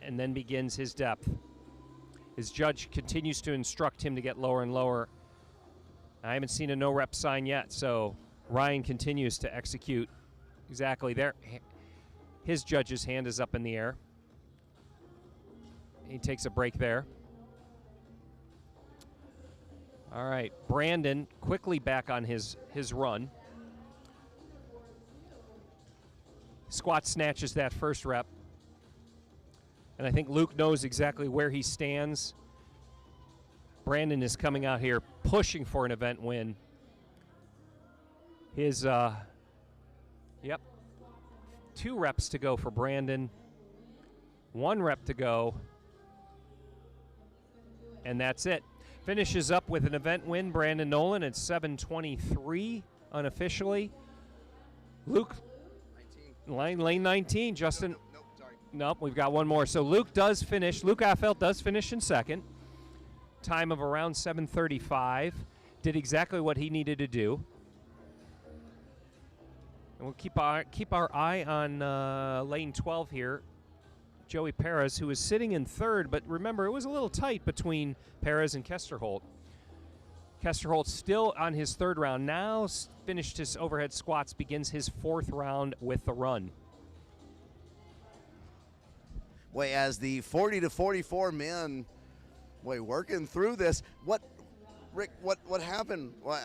and then begins his depth. His judge continues to instruct him to get lower and lower. I haven't seen a no-rep sign yet, so Ryan continues to execute exactly there. His judge's hand is up in the air. He takes a break there. All right, Brandon quickly back on his run. Squat snatches that first rep. And I think Luke knows exactly where he stands Brandon is coming out here pushing for an event win. His, 2 reps to go for Brandon. 1 rep to go. And that's it. Finishes up with an event win, Brandon Nolan at 7:23 unofficially. Luke, 19. lane 19, Justin. Nope, sorry. Nope, we've got one more. So Luke Affelt does finish in second. Time of around 7:35. Did exactly what he needed to do. And we'll keep our eye on lane 12 here. Joey Perez, who is sitting in third, but remember, it was a little tight between Perez and Kesterholt. Kesterholt still on his 3rd round. Now finished his overhead squats, begins his 4th round with the run. Boy, as the 40 to 44 men, working through this. Rick, what happened? Well,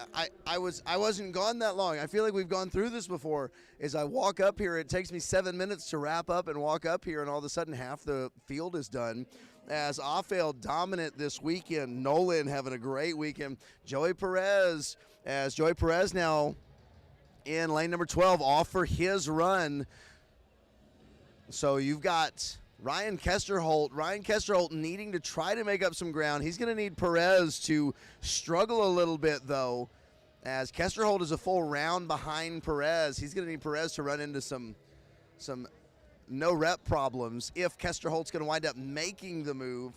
I wasn't gone that long. I feel like we've gone through this before. As I walk up here, it takes me 7 minutes to wrap up and walk up here, and all of a sudden half the field is done. As Affelt dominant this weekend, Nolan having a great weekend. Joey Perez now in lane number 12 off for his run. So you've got Ryan Kesterholt needing to try to make up some ground. He's going to need Perez to struggle a little bit, though, as Kesterholt is a full round behind Perez. He's going to need Perez to run into some no-rep problems if Kesterholt's going to wind up making the move.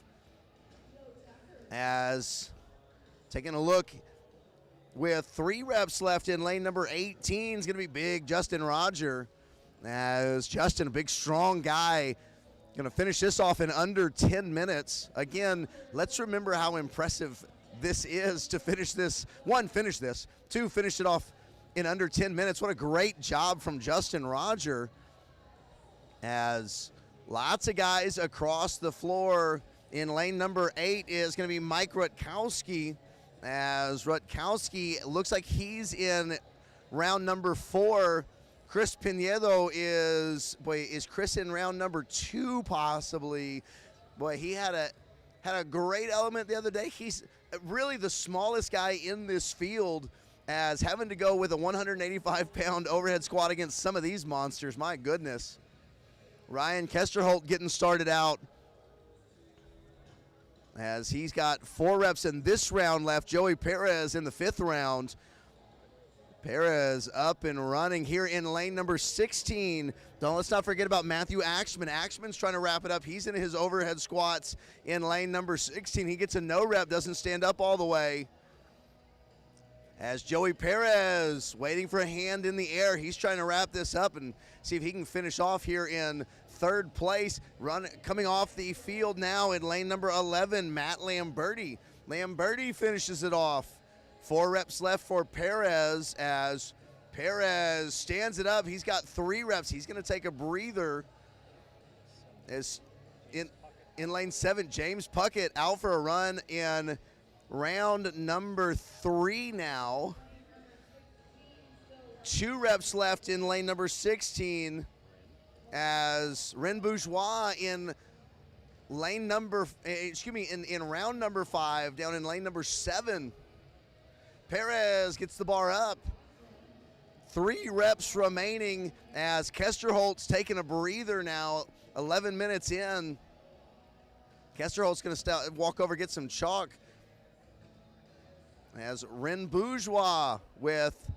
As taking a look with 3 reps left in lane number 18 is going to be big Justin Roger. As Justin, a big, strong guy, going to finish this off in under 10 minutes. Again, let's remember how impressive this is to finish this. 1, finish this. 2, finish it off in under 10 minutes. What a great job from Justin Roger. As lots of guys across the floor. In lane number 8 is going to be Mike Rutkowski. As Rutkowski looks like he's in round number 4. Chris Pinedo is Chris in round number 2 possibly. Boy, he had a great element the other day. He's really the smallest guy in this field, as having to go with a 185-pound overhead squat against some of these monsters. My goodness. Ryan Kesterholt getting started out, as he's got 4 reps in this round left. Joey Perez in the 5th round. Perez up and running here in lane number 16. Let's not forget about Matthew Axman. Axman's trying to wrap it up. He's in his overhead squats in lane number 16. He gets a no rep, doesn't stand up all the way. As Joey Perez waiting for a hand in the air. He's trying to wrap this up and see if he can finish off here in 3rd place. Coming off the field now in lane number 11, Matt Lamberti. Lamberti finishes it off. 4 reps left for Perez, as Perez stands it up. He's got 3 reps. He's going to take a breather. As in lane 7, James Puckett out for a run in round number 3 now. 2 reps left in lane number 16, as Ren Bourgeois in lane number, in round number 5, down in lane number 7. Perez gets the bar up. 3 reps remaining, as Kesterholt's taking a breather now, 11 minutes in. Kesterholt's going to walk over, get some chalk. As Ren Bourgeois with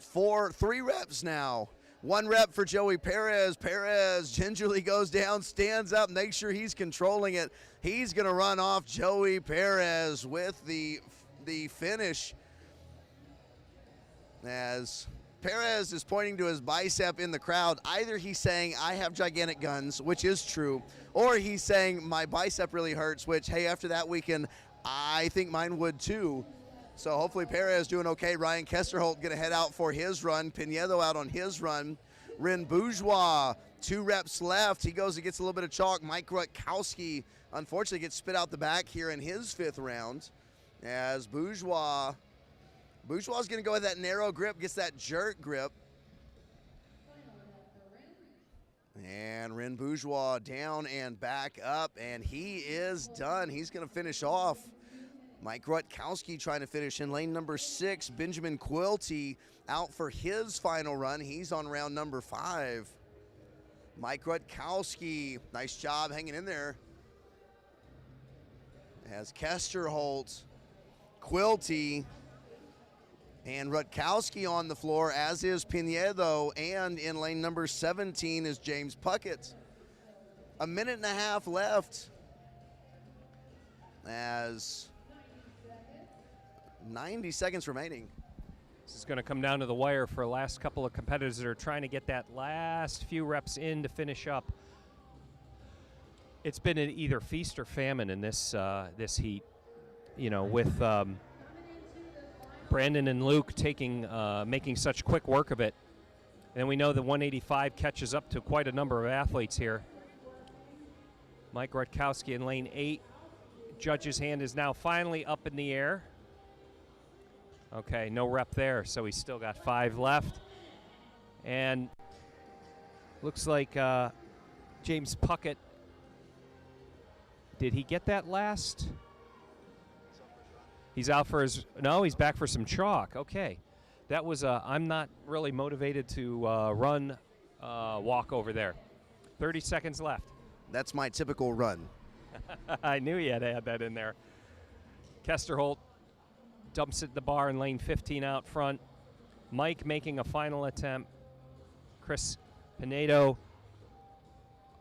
3 reps now. 1 rep for Joey Perez. Perez gingerly goes down, stands up, makes sure he's controlling it. He's going to run off Joey Perez with the finish. As Perez is pointing to his bicep in the crowd. Either he's saying, I have gigantic guns, which is true, or he's saying, my bicep really hurts, which, hey, after that weekend, I think mine would too. So hopefully Perez doing okay. Ryan Kesterholt going to head out for his run. Pinedo out on his run. Ren Bourgeois, 2 reps left. He goes and gets a little bit of chalk. Mike Rutkowski, unfortunately, gets spit out the back here in his 5th round. As Bourgeois is going to go with that narrow grip, gets that jerk grip. And Ren Bourgeois down and back up, and he is done. He's going to finish off Mike Rutkowski trying to finish in lane number 6. Benjamin Quilty out for his final run. He's on round number 5. Mike Rutkowski, nice job hanging in there. Has Kesterholt, Quilty, and Rutkowski on the floor, as is Pinedo, and in lane number 17 is James Puckett. A minute and a half left as 90 seconds remaining. This is going to come down to the wire for the last couple of competitors that are trying to get that last few reps in to finish up. It's been either feast or famine in this this heat, you know, with Brandon and Luke making such quick work of it. And we know the 185 catches up to quite a number of athletes here. Mike Rutkowski in lane 8. Judge's hand is now finally up in the air. Okay, no rep there, so he's still got 5 left. And looks like James Puckett, did he get that last? He's out for his, no, he's back for some chalk. Okay. That was I'm not really motivated to walk over there. 30 seconds left. That's my typical run. I knew he had to add that in there. Kesterholt dumps it the bar in lane 15 out front. Mike making a final attempt. Chris Pinedo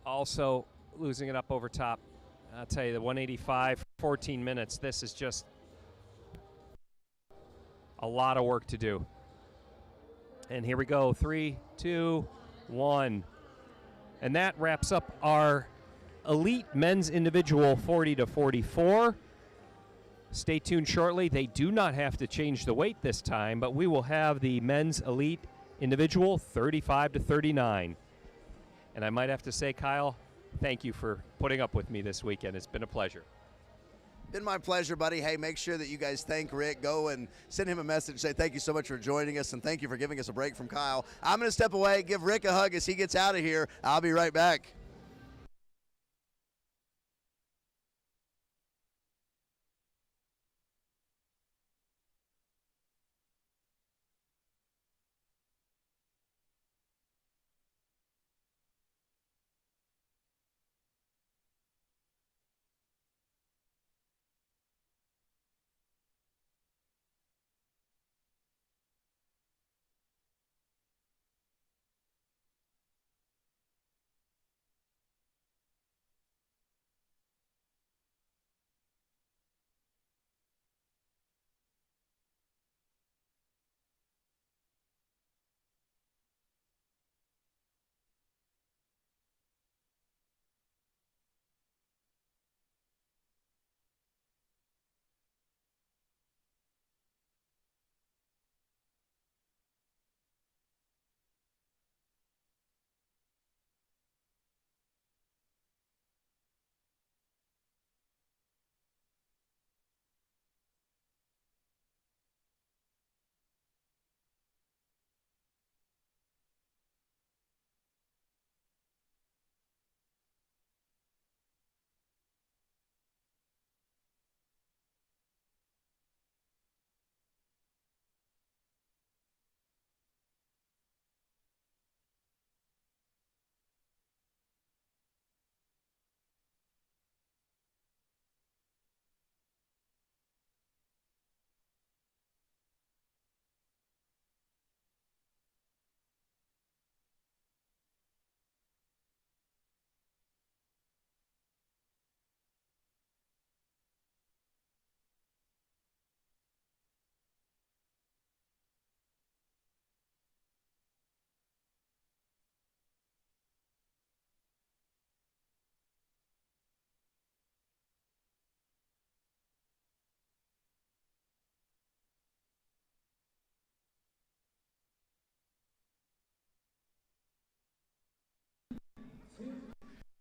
also losing it up over top. I'll tell you, the 185, 14 minutes. This is just a lot of work to do. And here we go, 3, 2, 1. And that wraps up our elite men's individual 40 to 44. Stay tuned shortly. They do not have to change the weight this time, but we will have the men's elite individual 35 to 39. And I might have to say, Kyle, thank you for putting up with me this weekend. It's been a pleasure. Been my pleasure, buddy. Hey, make sure that you guys thank Rick. Go and send him a message. Say thank you so much for joining us, and thank you for giving us a break from Kyle. I'm going to step away, give Rick a hug as he gets out of here. I'll be right back.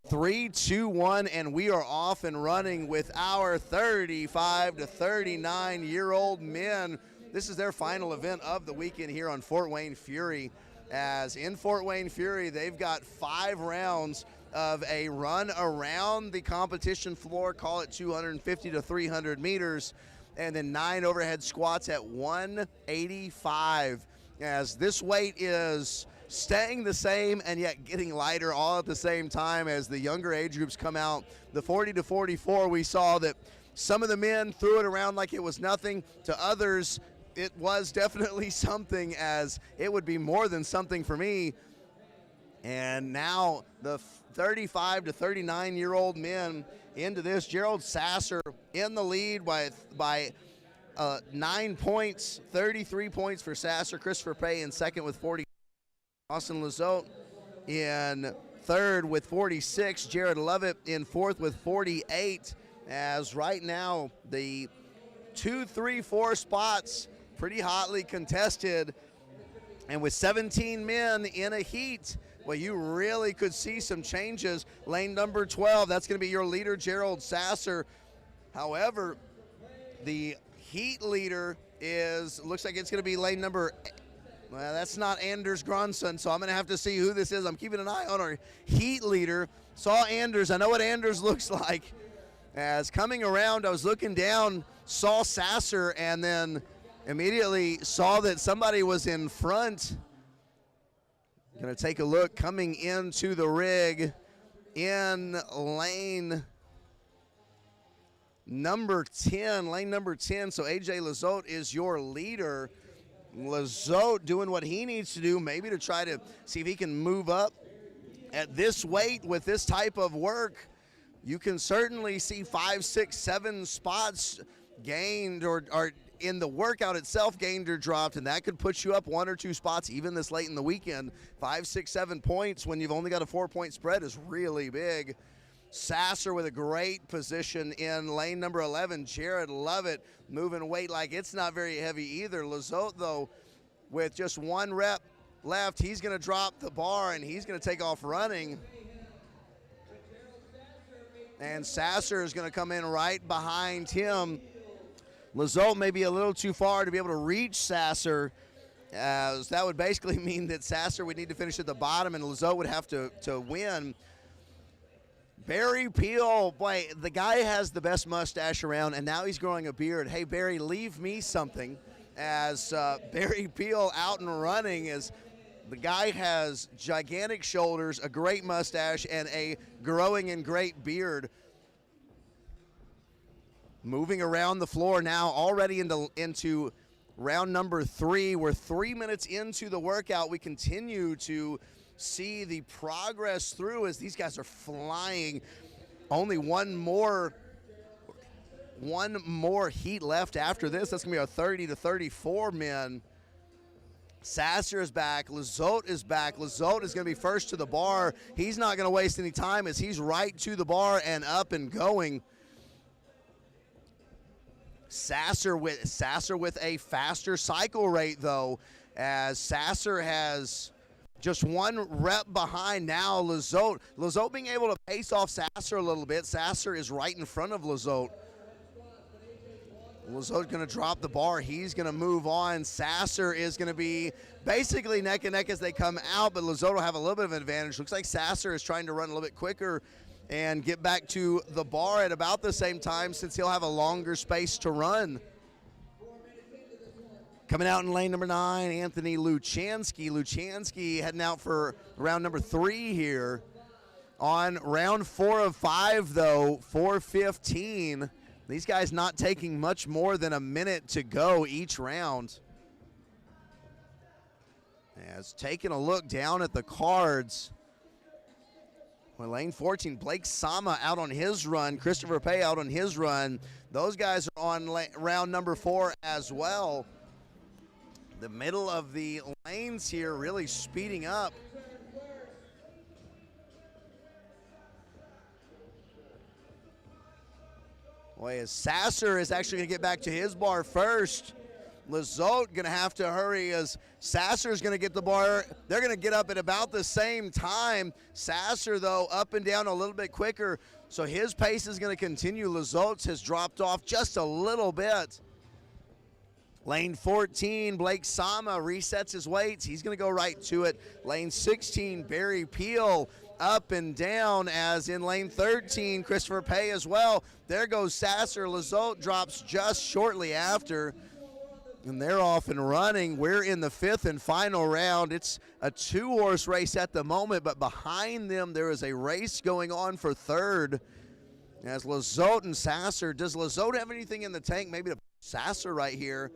Three, two, one, and we are off and running with our 35 to 39-year-old men. This is their final event of the weekend here on Fort Wayne Fury. As in Fort Wayne Fury, they've got 5 rounds of a run around the competition floor, call it 250 to 300 meters. and then 9 overhead squats at 185. As this weight is staying the same and yet getting lighter all at the same time as the younger age groups come out. The 40 to 44, we saw that some of the men threw it around like it was nothing. To others, it was definitely something, as it would be more than something for me. And now the 35 to 39-year-old men into this. Gerald Sasser in the lead by 9 points, 33 points for Sasser. Christopher Pay in second with 40. Austin Lizotte in third with 46. Jared Lovett in fourth with 48. As right now the 2, 3, 4 spots pretty hotly contested. And with 17 men in a heat, well, you really could see some changes. Lane number 12, that's going to be your leader, Gerald Sasser. However, the heat leader looks like it's going to be lane number, well, that's not Anders Gronson, so I'm going to have to see who this is. I'm keeping an eye on our heat leader. Saw Anders. I know what Anders looks like. As coming around, I was looking down, saw Sasser, and then immediately saw that somebody was in front. Going to take a look coming into the rig in lane number 10. Lane number 10, so AJ Lizotte is your leader. Lizotte doing what he needs to do, maybe to try to see if he can move up at this weight with this type of work. You can certainly see 5, 6, 7 spots gained or in the workout itself gained or dropped, and that could put you up 1 or 2 spots even this late in the weekend. 5, 6, 7 points when you've only got a 4-point spread is really big. Sasser with a great position in lane number 11. Jared Lovett moving weight like it's not very heavy either. Lizotte, though, with just 1 rep left, he's going to drop the bar and he's going to take off running. And Sasser is going to come in right behind him. Lizotte may be a little too far to be able to reach Sasser, as that would basically mean that Sasser would need to finish at the bottom and Lizotte would have to win. Barry Peel, boy, the guy has the best mustache around, and now he's growing a beard. Hey, Barry, leave me something. As Barry Peel out and running, as the guy has gigantic shoulders, a great mustache, and a growing and great beard. Moving around the floor now, already into round number 3. We're 3 minutes into the workout. We continue to see the progress through as these guys are flying. Only one more heat left after this. That's going to be our 30 to 34 men. Sasser is back. Lizotte is back. Lizotte is going to be first to the bar. He's not going to waste any time as he's right to the bar and up and going. Sasser with a faster cycle rate, though, as Sasser has just 1 rep behind now. Lizotte being able to pace off Sasser a little bit. Sasser is right in front of Lizotte. Lizotte's going to drop the bar. He's going to move on. Sasser is going to be basically neck and neck as they come out, but Lizotte will have a little bit of an advantage. Looks like Sasser is trying to run a little bit quicker and get back to the bar at about the same time, since he'll have a longer space to run. Coming out in lane number 9, Anthony Luchansky. Luchansky heading out for round number 3 here. On round 4 of 5, though, 4:15. These guys not taking much more than a minute to go each round. As taking a look down at the cards, well, lane 14, Blake Sama out on his run, Christopher Pay out on his run. Those guys are on round number 4 as well. The middle of the lanes here really speeding up. Boy, as Sasser is actually going to get back to his bar first. Lizotte going to have to hurry as Sasser is going to get the bar. They're going to get up at about the same time. Sasser, though, up and down a little bit quicker, so his pace is going to continue. Lizotte's has dropped off just a little bit. Lane 14, Blake Sama resets his weights. He's going to go right to it. Lane 16, Barry Peel up and down, as in lane 13, Christopher Pay as well. There goes Sasser. Lizotte drops just shortly after, and they're off and running. We're in the 5th and final round. It's a 2-horse race at the moment, but behind them there is a race going on for 3rd. As Lizotte and Sasser, does Lizotte have anything in the tank? Maybe to Sasser right here.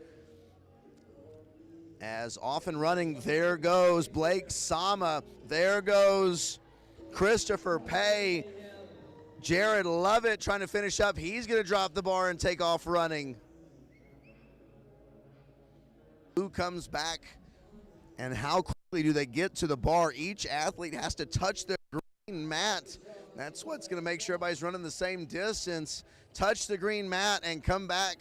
As off and running, there goes Blake Sama. There goes Christopher Pay. Jared Lovett trying to finish up. He's going to drop the bar and take off running. Who comes back, and how quickly do they get to the bar? Each athlete has to touch their green mat. That's what's going to make sure everybody's running the same distance. Touch the green mat and come back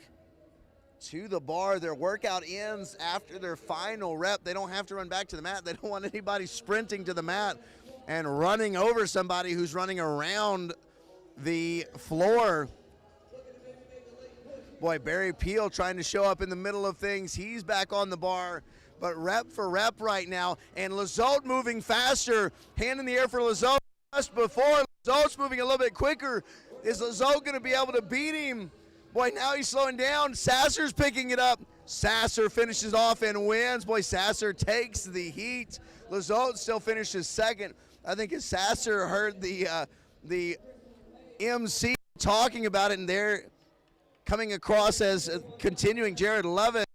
to the bar. Their workout ends after their final rep. They don't have to run back to the mat. They don't want anybody sprinting to the mat and running over somebody who's running around the floor. Boy, Barry Peel trying to show up in the middle of things. He's back on the bar, but rep for rep right now. And Lizotte moving faster. Hand in the air for Lizotte. Just before, Lizotte's moving a little bit quicker. Is Lizotte going to be able to beat him? Boy, now he's slowing down. Sasser's picking it up. Sasser finishes off and wins. Boy, Sasser takes the heat. Lizotte still finishes second. I think as Sasser heard the MC talking about it, and they're coming across as continuing Jared Lovett,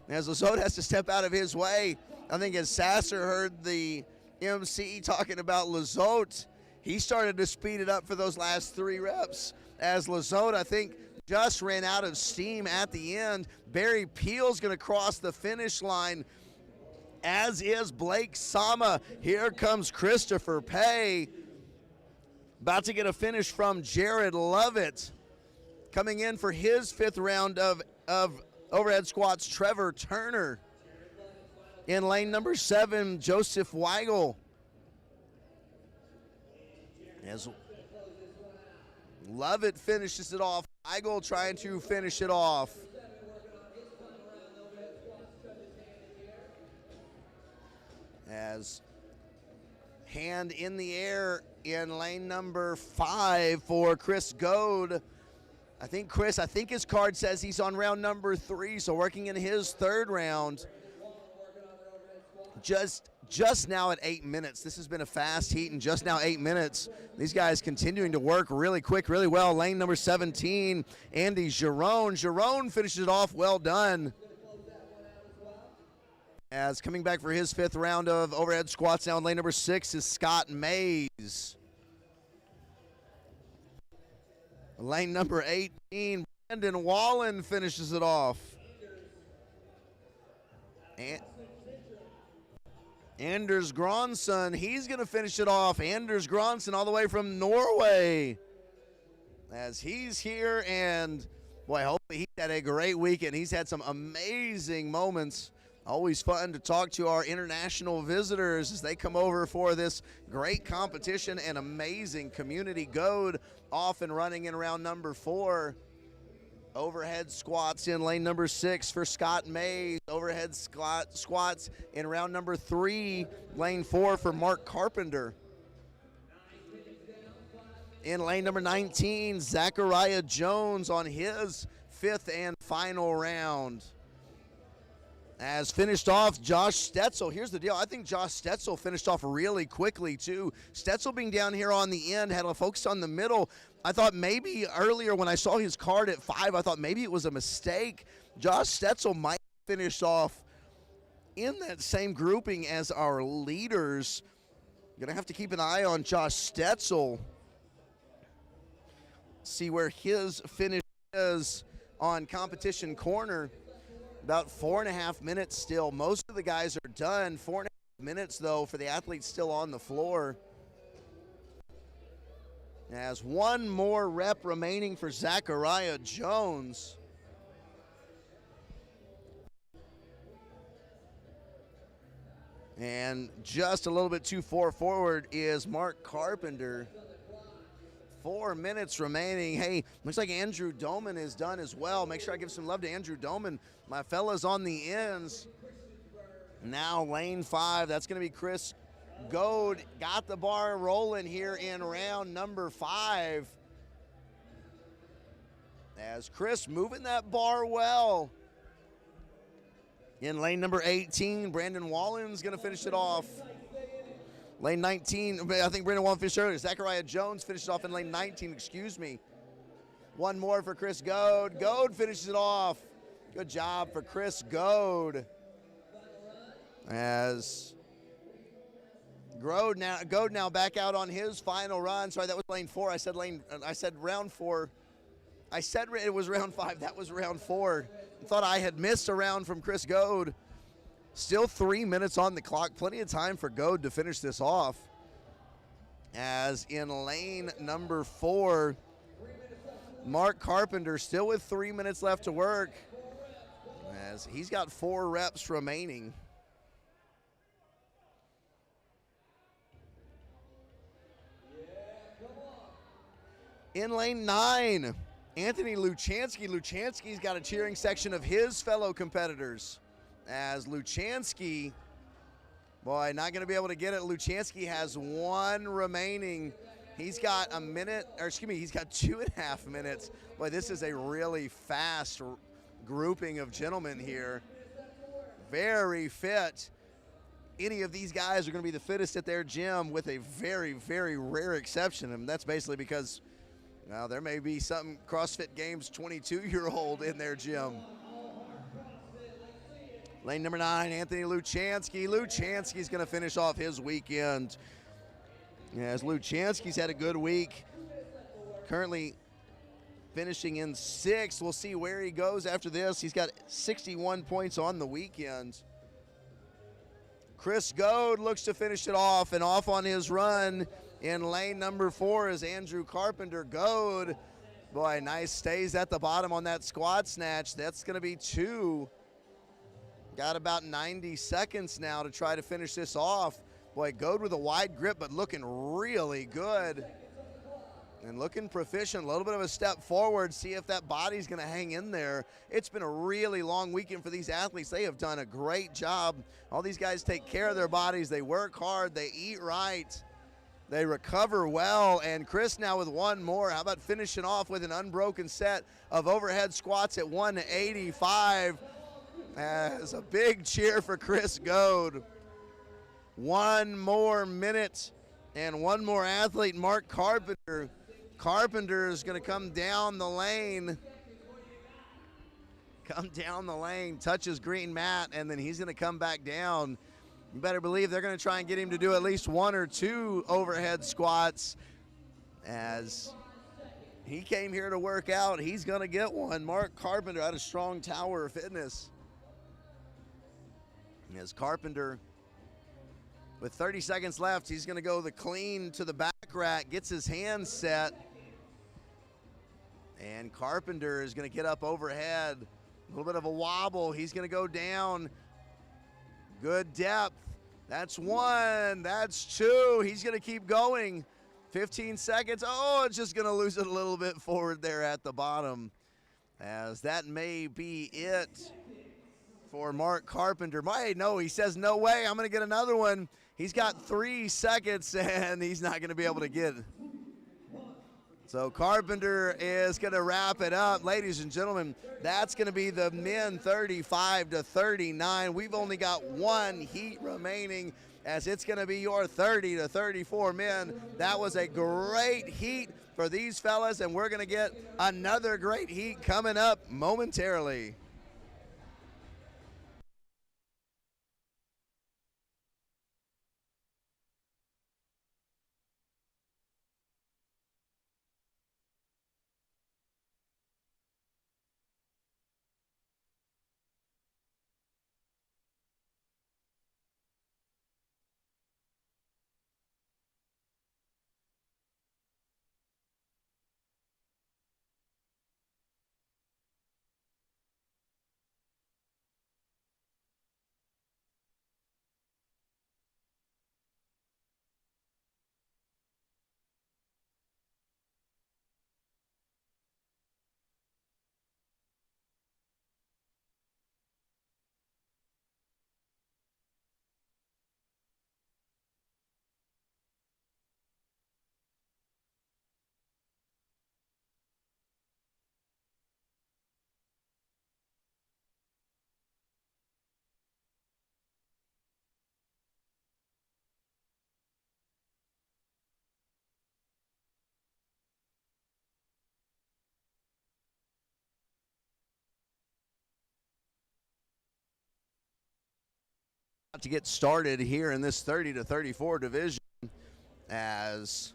as Lizotte has to step out of his way. I think as Sasser heard the MC talking about Lizotte, he started to speed it up for those last 3 reps. As Lizotte, I think, just ran out of steam at the end. Barry Peel's going to cross the finish line, as is Blake Sama. Here comes Christopher Pay. About to get a finish from Jared Lovett. Coming in for his 5th round of overhead squats, Trevor Turner. In lane number 7, Joseph Weigel. As Lovett finishes it off, Weigel trying to finish it off. As hand in the air in lane number 5 for Chris Goad. I think his card says he's on round number 3, so working in his 3rd round. Just now at 8 minutes. This has been a fast heat, and just now 8 minutes. These guys continuing to work really quick, really well. Lane number 17, Andy Giron. Giron finishes it off, well done. As coming back for his 5th round of overhead squats now in lane number 6 is Scott Mays. Lane number 18, Brandon Wallen finishes it off. And Anders Gronson, he's going to finish it off. Anders Gronson all the way from Norway. As he's here, and boy, hopefully he's had a great weekend. He's had some amazing moments. Always fun to talk to our international visitors as they come over for this great competition and amazing community. Goad off and running in round number 4. Overhead squats in lane number 6 for Scott Mays. Overhead squats in round number 3, lane 4 for Mark Carpenter. In lane number 19, Zachariah Jones on his 5th and final round. As finished off, Josh Stetzel. Here's the deal. I think Josh Stetzel finished off really quickly, too. Stetzel being down here on the end, had a focus on the middle. I thought maybe earlier when I saw his card at 5, I thought maybe it was a mistake. Josh Stetzel might finish off in that same grouping as our leaders. Going to have to keep an eye on Josh Stetzel. See where his finish is on competition corner. About 4.5 minutes still. Most of the guys are done. 4.5 minutes, though, for the athletes still on the floor. As one more rep remaining for Zachariah Jones. And just a little bit too far forward is Mark Carpenter. 4 minutes remaining. Hey, looks like Andrew Doman is done as well. Make sure I give some love to Andrew Doman. My fellas on the ends. Now lane 5, that's going to be Chris Goad got the bar rolling here in round number 5. As Chris moving that bar well. In lane number 18, Brandon Wallen's going to finish it off. Lane 19, I think Brandon Wallen finished earlier. Zachariah Jones finished off in lane 19, excuse me. One more for Chris Goad. Goad finishes it off. Good job for Chris Goad. As Goad now back out on his final run. Sorry, that was lane 4. I said round 4. I said it was round 5. That was round 4. I thought I had missed a round from Chris Goad. Still 3 minutes on the clock. Plenty of time for Goad to finish this off. As in lane number 4, Mark Carpenter still with 3 minutes left to work. As he's got 4 reps remaining. In lane 9, Anthony Luchansky. Luchansky's got a cheering section of his fellow competitors. As Luchansky, boy, not going to be able to get it. Luchansky has 1 remaining. He's got he's got 2.5 minutes. Boy, this is a really fast grouping of gentlemen here. Very fit. Any of these guys are going to be the fittest at their gym with a very, very rare exception. And that's basically because, well, there may be some CrossFit Games 22-year-old in their gym. Lane number 9, Anthony Luchansky. Luchansky's going to finish off his weekend. As Luchansky's had a good week. Currently finishing in 6th. We'll see where he goes after this. He's got 61 points on the weekend. Chris Goad looks to finish it off, and off on his run in lane number 4 is Andrew Carpenter. Goad, boy, nice, stays at the bottom on that squat snatch. That's going to be 2. Got about 90 seconds now to try to finish this off. Boy, Goad with a wide grip, but looking really good. And looking proficient, a little bit of a step forward, see if that body's gonna hang in there. It's been a really long weekend for these athletes. They have done a great job. All these guys take care of their bodies. They work hard, they eat right, they recover well. And Chris now with 1 more. How about finishing off with an unbroken set of overhead squats at 185? As a big cheer for Chris Goad. 1 more minute and 1 more athlete, Mark Carpenter. Carpenter is going to come down the lane. Touches green mat, and then he's going to come back down. You better believe they're going to try and get him to do at least 1 or 2 overhead squats. As he came here to work out, he's going to get one. Mark Carpenter out of Strong Tower Fitness. As Carpenter, with 30 seconds left, he's going to go the clean to the back rack, gets his hands set, and Carpenter is going to get up overhead. A little bit of a wobble. He's going to go down. Good depth. That's 1. That's 2. He's going to keep going. 15 seconds. Oh, it's just going to lose it a little bit forward there at the bottom. As that may be it for Mark Carpenter. No, he says, no way, I'm going to get another one. He's got 3 seconds, and he's not going to be able to get it. So Carpenter is going to wrap it up. Ladies and gentlemen, that's going to be the men 35-39. We've only got 1 heat remaining, as it's going to be your 30-34 men. That was a great heat for these fellas, and we're going to get another great heat coming up momentarily. to get started here in this 30 to 34 division as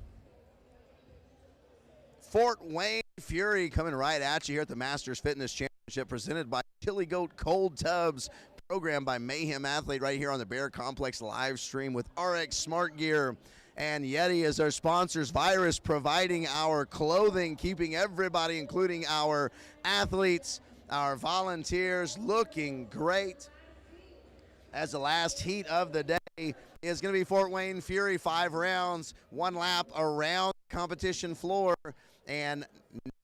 Fort Wayne Fury coming right at you here at the Masters Fitness Championship presented by Chili Goat Cold Tubs, programmed by Mayhem Athlete right here on the Bear Complex live stream with RX Smart Gear and Yeti as our sponsors. Virus providing our clothing, keeping everybody, including our athletes, our volunteers, looking great. As the last heat of the day is going to be Fort Wayne Fury, 5 rounds, 1 lap around the competition floor, and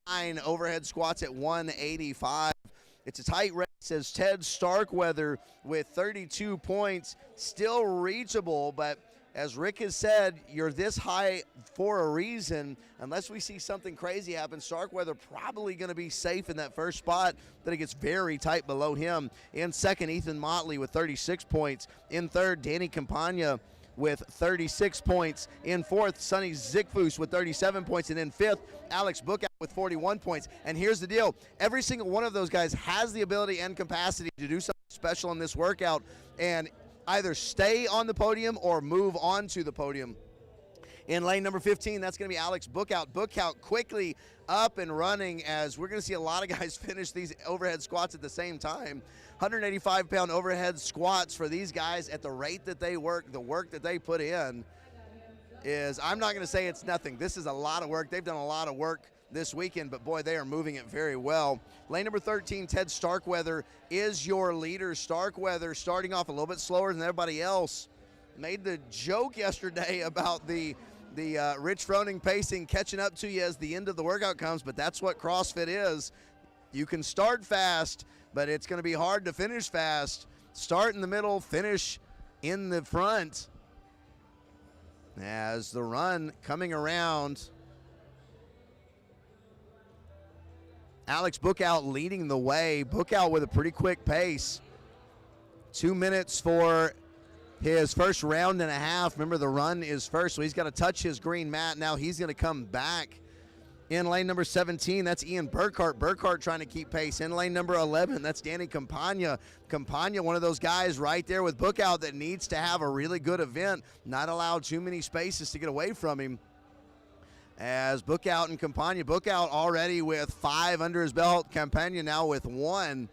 9 overhead squats at 185. It's a tight race as Ted Starkweather with 32 points, still reachable, but as Rick has said, you're this high for a reason. Unless we see something crazy happen, Starkweather probably going to be safe in that first spot, but it gets very tight below him. In second, Ethan Motley with 36 points. In third, Danny Campagna with 36 points. In fourth, Sonny Zigfus with 37 points. And in fifth, Alex Bookout with 41 points. And here's the deal. Every single one of those guys has the ability and capacity to do something special in this workout and either stay on the podium or move on to the podium. In lane number 15, that's going to be Alex Bookout. Bookout quickly up and running as we're going to see a lot of guys finish these overhead squats at the same time. 185-pound overhead squats for these guys at the rate that they work, the work that they put in is, I'm not going to say it's nothing. This is a lot of work. They've done a lot of work this weekend, but boy, they are moving it very well. Lane number 13, Ted Starkweather is your leader. Starkweather starting off a little bit slower than everybody else. Made the joke yesterday about the Rich Froning pacing catching up to you as the end of the workout comes, but that's what CrossFit is. You can start fast, but it's going to be hard to finish fast. Start in the middle, finish in the front. As the run coming around, Alex Bookout leading the way. Bookout with a pretty quick pace. 2 minutes for his first round and a half. Remember, the run is first, so he's got to touch his green mat. Now he's going to come back. In lane number 17, that's Ian Burkhart. Burkhart trying to keep pace. In lane number 11, that's Danny Campagna. Campagna, one of those guys right there with Bookout that needs to have a really good event, not allow too many spaces to get away from him. As Bookout and Campagna, Bookout already with 5 under his belt, Campagna now with 1.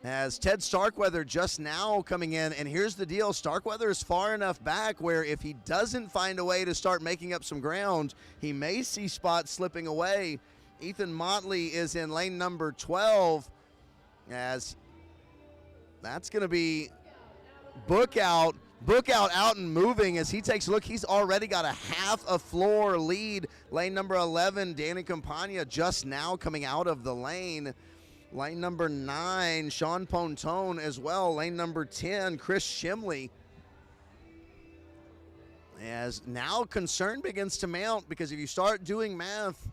As Ted Starkweather just now coming in, and here's the deal, Starkweather is far enough back where if he doesn't find a way to start making up some ground, he may see spots slipping away. Ethan Motley is in lane number 12, as that's going to be Bookout. Bookout out and moving as he takes a look. He's already got a half a floor lead. Lane number 11, Danny Campagna just now coming out of the lane. Lane number 9, Sean Pontone as well. Lane number 10, Chris Shimley. As now concern begins to mount, because if you start doing math,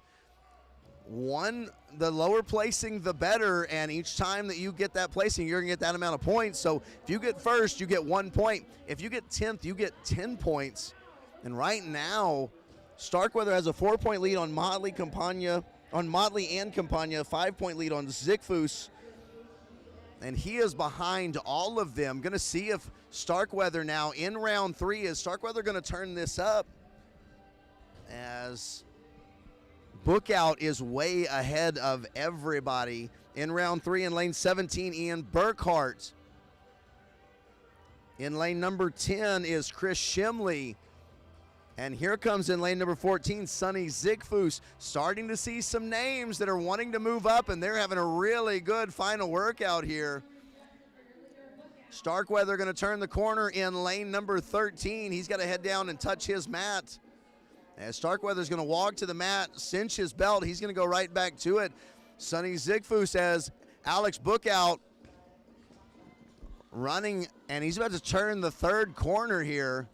the lower placing, the better, and each time that you get that placing, you're going to get that amount of points. So if you get first, you get 1 point. If you get 10th, you get 10 points. And right now, Starkweather has a 4-point lead on Motley and Campagna, a 5-point lead on Zigfus. And he is behind all of them. Going to see if Starkweather now in round 3, is Starkweather going to turn this up? As Bookout is way ahead of everybody. In round 3, in lane 17, Ian Burkhart. In lane number 10 is Chris Shimley. And here comes in lane number 14, Sonny Zigfus. Starting to see some names that are wanting to move up, and they're having a really good final workout here. Starkweather going to turn the corner in lane number 13. He's got to head down and touch his mat. As Starkweather's going to walk to the mat, cinch his belt, he's going to go right back to it. Sonny Zigfus has Alex Bookout running, and he's about to turn the third corner here.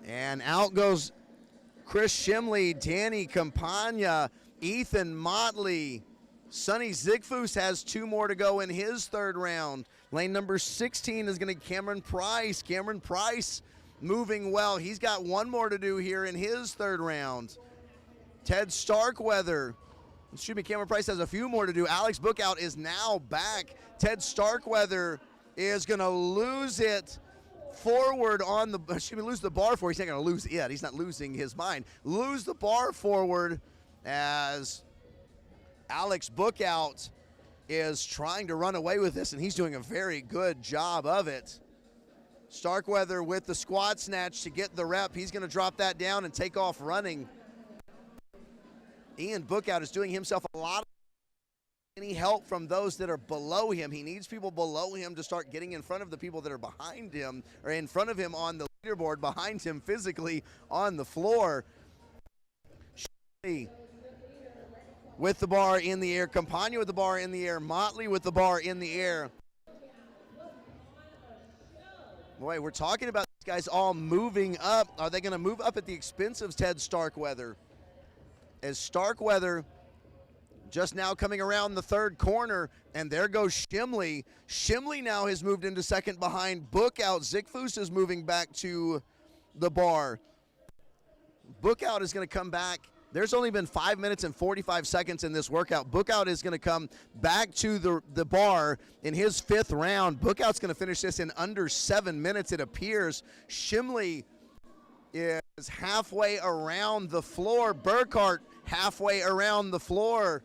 And out goes Chris Shimley, Danny Campagna, Ethan Motley. Sonny Zigfus has 2 more to go in his third round. Lane number 16 is going to be Cameron Price. Cameron Price moving well. He's got 1 more to do here in his third round. Ted Starkweather. Cameron Price has a few more to do. Alex Bookout is now back. Ted Starkweather is going to lose it forward on the, lose the bar forward. He's not going to lose it. He's not losing his mind. Lose the bar forward as Alex Bookout is trying to run away with this, and he's doing a very good job of it. Starkweather with the squat snatch to get the rep. He's going to drop that down and take off running. Ian Bookout is doing himself a lot of any help from those that are below him. He needs people below him to start getting in front of the people that are behind him, or in front of him on the leaderboard, behind him physically on the floor. With the bar in the air, Campagna with the bar in the air, Motley with the bar in the air. Boy, we're talking about these guys all moving up. Are they going to move up at the expense of Ted Starkweather? As Starkweather just now coming around the third corner, and there goes Shimley. Shimley now has moved into second behind Bookout. Zickfoos is moving back to the bar. Bookout is going to come back. There's only been 5 minutes and 45 seconds in this workout. Bookout is going to come back to the bar in his fifth round. Bookout's going to finish this in under 7 minutes, it appears. Shimley is halfway around the floor. Burkhart halfway around the floor.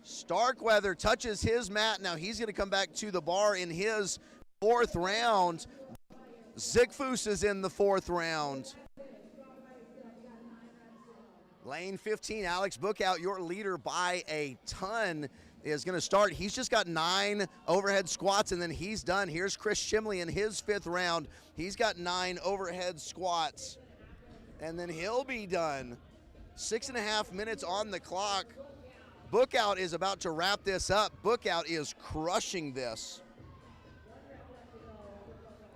Starkweather touches his mat. Now he's going to come back to the bar in his fourth round. Zickfoos is in the fourth round. Lane 15, Alex Bookout, your leader by a ton, is going to start. He's just got 9 overhead squats, and then he's done. Here's Chris Shimley in his fifth round. He's got 9 overhead squats, and then he'll be done. 6.5 minutes on the clock. Bookout is about to wrap this up. Bookout is crushing this,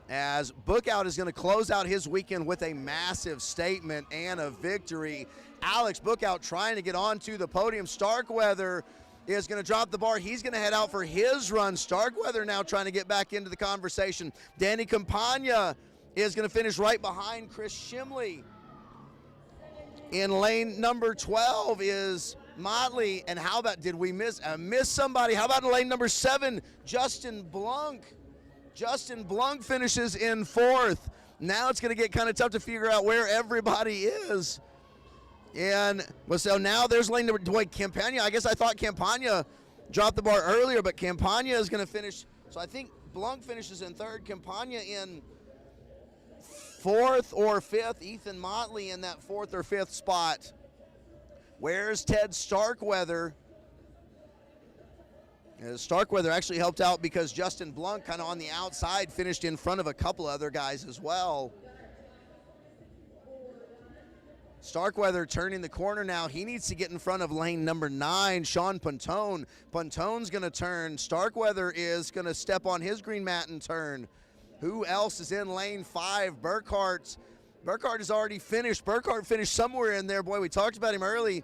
as Bookout is going to close out his weekend with a massive statement and a victory. Alex Bookout trying to get onto the podium. Starkweather is going to drop the bar. He's going to head out for his run. Starkweather now trying to get back into the conversation. Danny Campagna is going to finish right behind Chris Shimley. In lane number 12 is Motley. And how about, did we miss somebody? How about in lane number 7, Justin Blunk? Justin Blunk finishes in fourth. Now it's going to get kind of tough to figure out where everybody is. And well, so now there's lane number, boy, Campagna. I guess I thought Campagna dropped the bar earlier, but Campagna is going to finish. So I think Blunk finishes in third, Campagna in fourth or fifth. Ethan Motley in that fourth or fifth spot. Where's Ted Starkweather? Starkweather actually helped out because Justin Blunk kind of on the outside finished in front of a couple other guys as well. Starkweather turning the corner now. He needs to get in front of lane number 9, Sean Pontone. Pontone's going to turn. Starkweather is going to step on his green mat and turn. Who else is in lane 5? Burkhart. Burkhart has already finished. Burkhart finished somewhere in there. Boy, we talked about him early.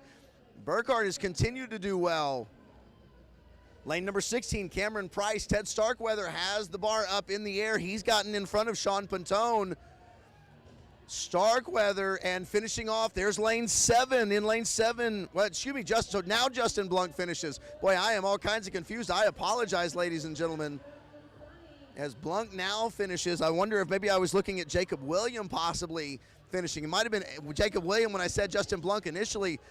Burkhart has continued to do well. Lane number 16, Cameron Price. Ted Starkweather has the bar up in the air. He's gotten in front of Sean Pontone. Starkweather, and finishing off, there's lane 7. In lane 7, well, excuse me, so now Justin Blunk finishes. Boy, I am all kinds of confused. I apologize, ladies and gentlemen. As Blunk now finishes, I wonder if maybe I was looking at Jacob William possibly finishing. It might have been Jacob William when I said Justin Blunk initially.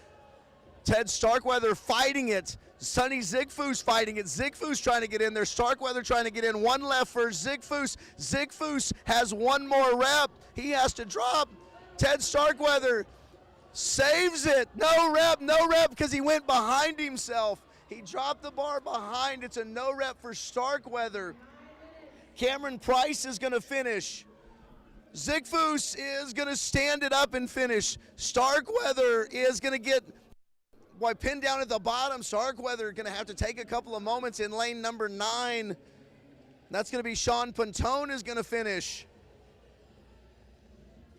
Ted Starkweather fighting it. Sonny Zickfoos fighting it. Zickfoos trying to get in there. Starkweather trying to get in. One left for Zickfoos. Zickfoos has one more rep. He has to drop. Ted Starkweather saves it. No rep because he went behind himself. He dropped the bar behind. It's a no rep for Starkweather. Cameron Price is going to finish. Zickfoos is going to stand it up and finish. Starkweather is going to get pinned down at the bottom. Starkweather going to have to take a couple of moments in lane number 9. That's going to be Sean Pontone is going to finish.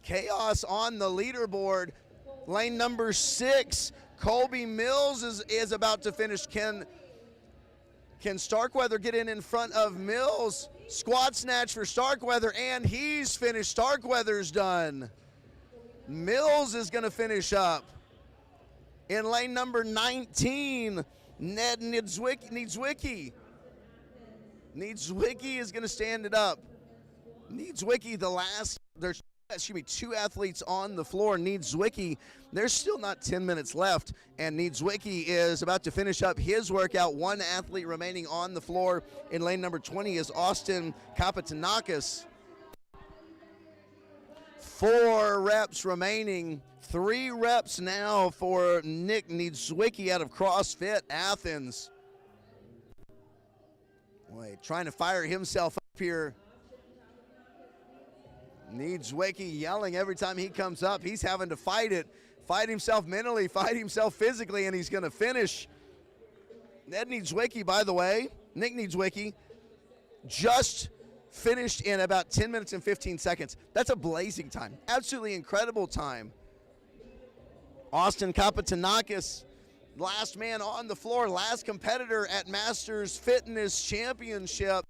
Chaos on the leaderboard. Lane number 6, Colby Mills is about to finish. Can Starkweather get in front of Mills? Squat snatch for Starkweather, and he's finished. Starkweather's done. Mills is going to finish up. In lane number 19, Ned Niedzwicki. Niedzwiecki is going to stand it up. Niedzwiecki, there's two athletes on the floor. Niedzwiecki, there's still not 10 minutes left, and Niedzwiecki is about to finish up his workout. One athlete remaining on the floor in lane number 20 is Austin Kapatanakis. 4 reps remaining. 3 reps now for Nick Niedzwiecki out of CrossFit Athens. Boy, trying to fire himself up here. Niedzwiecki yelling every time he comes up. He's having to fight himself mentally, fight himself physically, and he's going to finish. Ned Niedzwiecki, by the way, Nick Niedzwiecki, just finished in about 10 minutes and 15 seconds. That's a blazing time. Absolutely incredible time. Austin Kapatanakis, last man on the floor, last competitor at Masters Fitness Championship.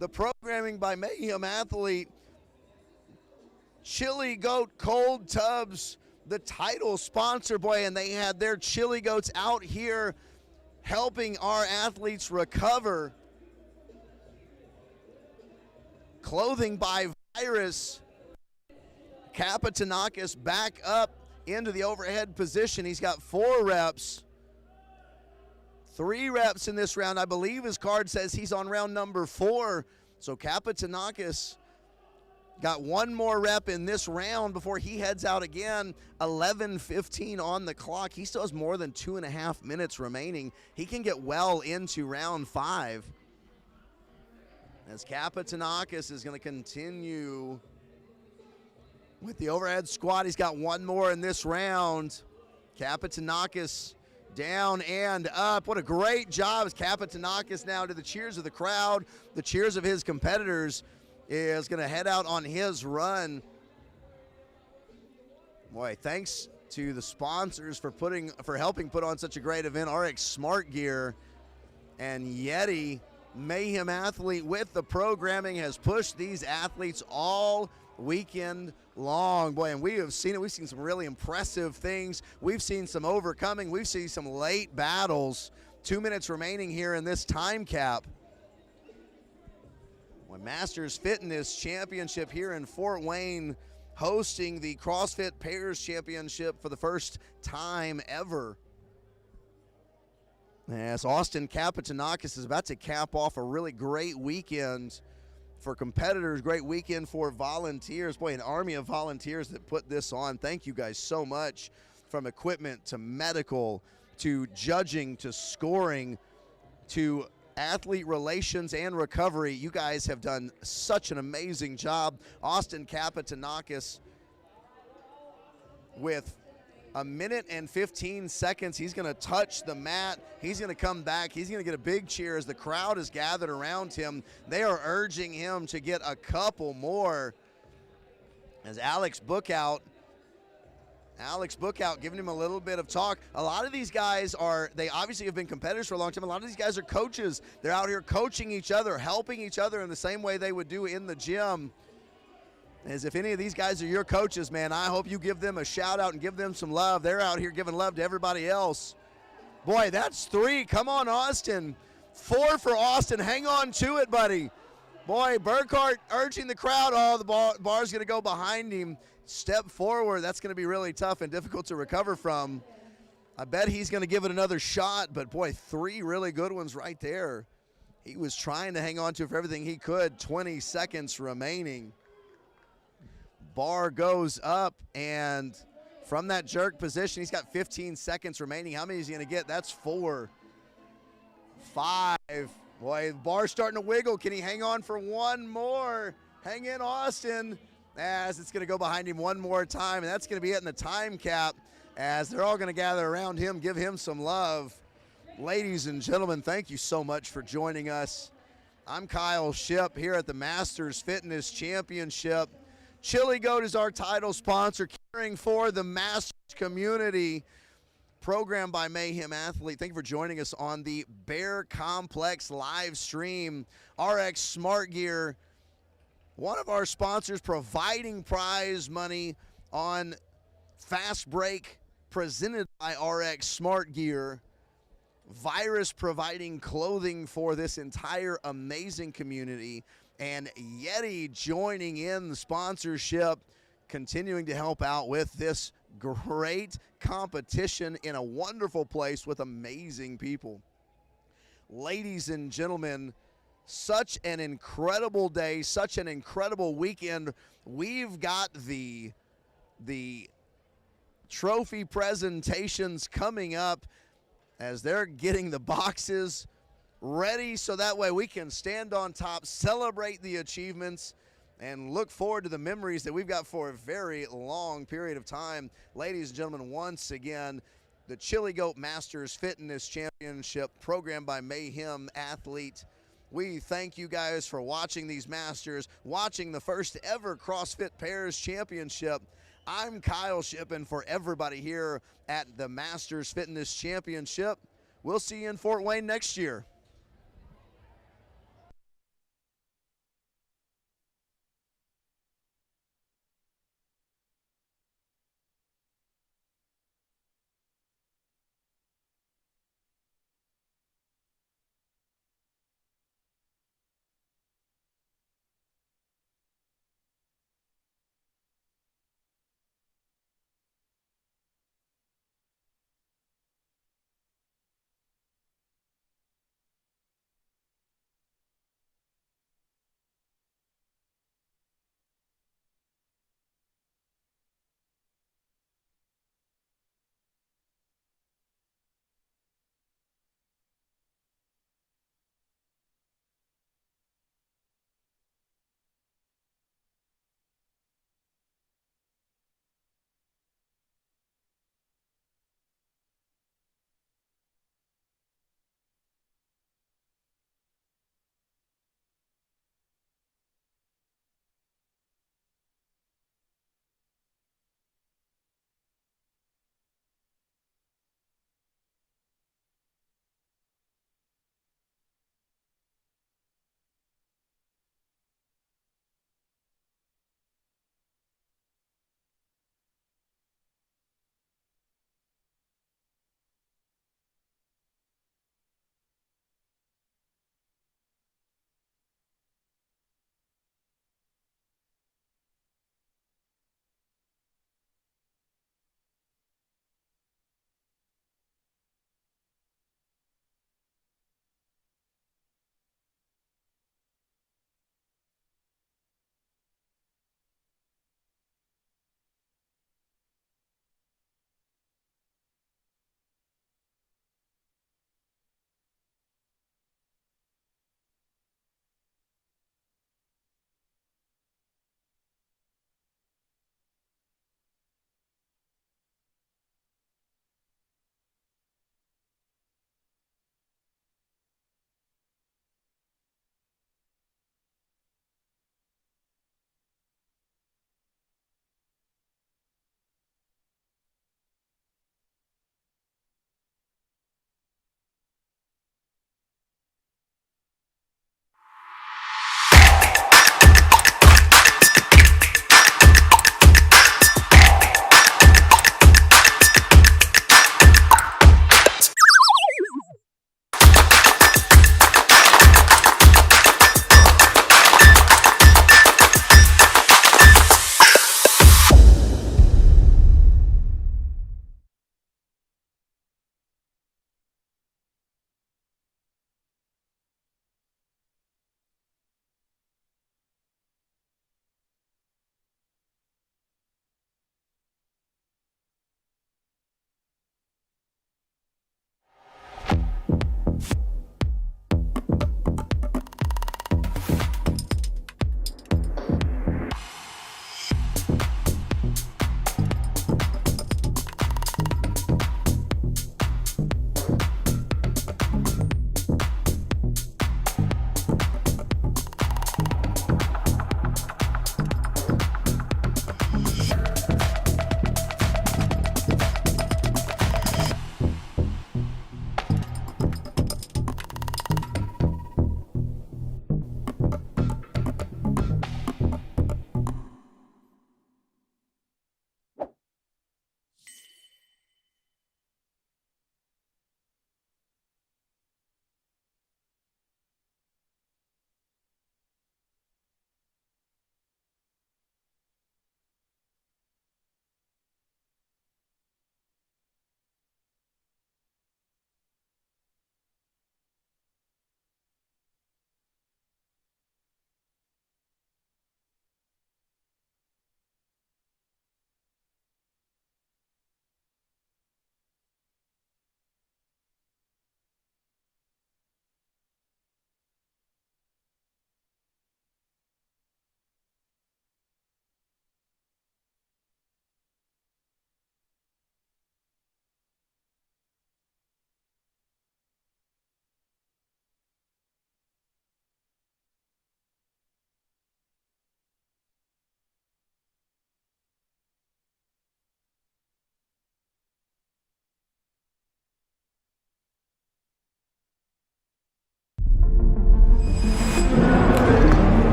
The programming by Mayhem Athlete. Chili Goat Cold Tubs, the title sponsor, boy, and they had their Chili Goats out here helping our athletes recover. Clothing by Virus. Kapatanakis back up into the overhead position. He's got 4 reps. 3 reps in this round. I believe his card says he's on round number 4. So Kapatanakis got 1 more rep in this round before he heads out again. 11:15 on the clock. He still has more than 2.5 minutes remaining. He can get well into round 5. As Kapatanakis is going to continue with the overhead squat. He's got 1 more in this round. Kapatanakis down and up. What a great job as Kapatanakis now, to the cheers of the crowd, the cheers of his competitors, is going to head out on his run. Boy, thanks to the sponsors for helping put on such a great event. RX Smart Gear and Yeti. Mayhem Athlete with the programming has pushed these athletes all weekend long. Boy, and we have seen it. We've seen some really impressive things. We've seen some overcoming. We've seen some late battles. 2 minutes remaining here in this time cap. Masters Fitness Championship here in Fort Wayne, hosting the CrossFit Pairs Championship for the first time ever. As Austin Kapatanakis is about to cap off a really great weekend for competitors, great weekend for volunteers. Boy, an army of volunteers that put this on. Thank you guys so much, from equipment to medical to judging to scoring to athlete relations and recovery. You guys have done such an amazing job. Austin Kapatanakis with 1 minute and 15 seconds. He's going to touch the mat. He's going to come back. He's going to get a big cheer as the crowd is gathered around him. They are urging him to get a couple more. As Alex Bookout giving him a little bit of talk. A lot of these guys they obviously have been competitors for a long time. A lot of these guys are coaches. They're out here coaching each other, helping each other in the same way they would do in the gym. As if any of these guys are your coaches, man, I hope you give them a shout out and give them some love. They're out here giving love to everybody else. Boy, that's 3. Come on, Austin. 4 for Austin. Hang on to it, buddy. Boy, Burkhart urging the crowd. Oh, the bar's going to go behind him. Step forward. That's going to be really tough and difficult to recover from. I bet he's going to give it another shot, but boy, 3 really good ones right there. He was trying to hang on to it for everything he could. 20 seconds remaining. Bar goes up, and from that jerk position, he's got 15 seconds remaining. How many is he going to get? That's 4. 5. Boy, the bar's starting to wiggle. Can he hang on for 1 more? Hang in, Austin. As it's going to go behind him 1 more time, and that's going to be it in the time cap, as they're all going to gather around him, give him some love. Ladies and gentlemen, thank you so much for joining us. I'm Kyle Shipp here at the Masters Fitness Championship. Chili Goat is our title sponsor, caring for the Masters community. Program by Mayhem Athlete. Thank you for joining us on the Bear Complex live stream. RX Smart Gear, one of our sponsors, providing prize money on Fast Break presented by RX Smart Gear. Virus providing clothing for this entire amazing community, and Yeti joining in the sponsorship, continuing to help out with this great competition in a wonderful place with amazing people. Ladies and gentlemen, such an incredible day, such an incredible weekend. We've got the trophy presentations coming up as they're getting the boxes ready so that way we can stand on top, celebrate the achievements, and look forward to the memories that we've got for a very long period of time. Ladies and gentlemen, once again, the Chili Goat Masters Fitness Championship, programmed by Mayhem Athlete. We thank you guys for watching these Masters, watching the first ever CrossFit Pairs Championship. I'm Kyle Shippen for everybody here at the Masters Fitness Championship. We'll see you in Fort Wayne next year.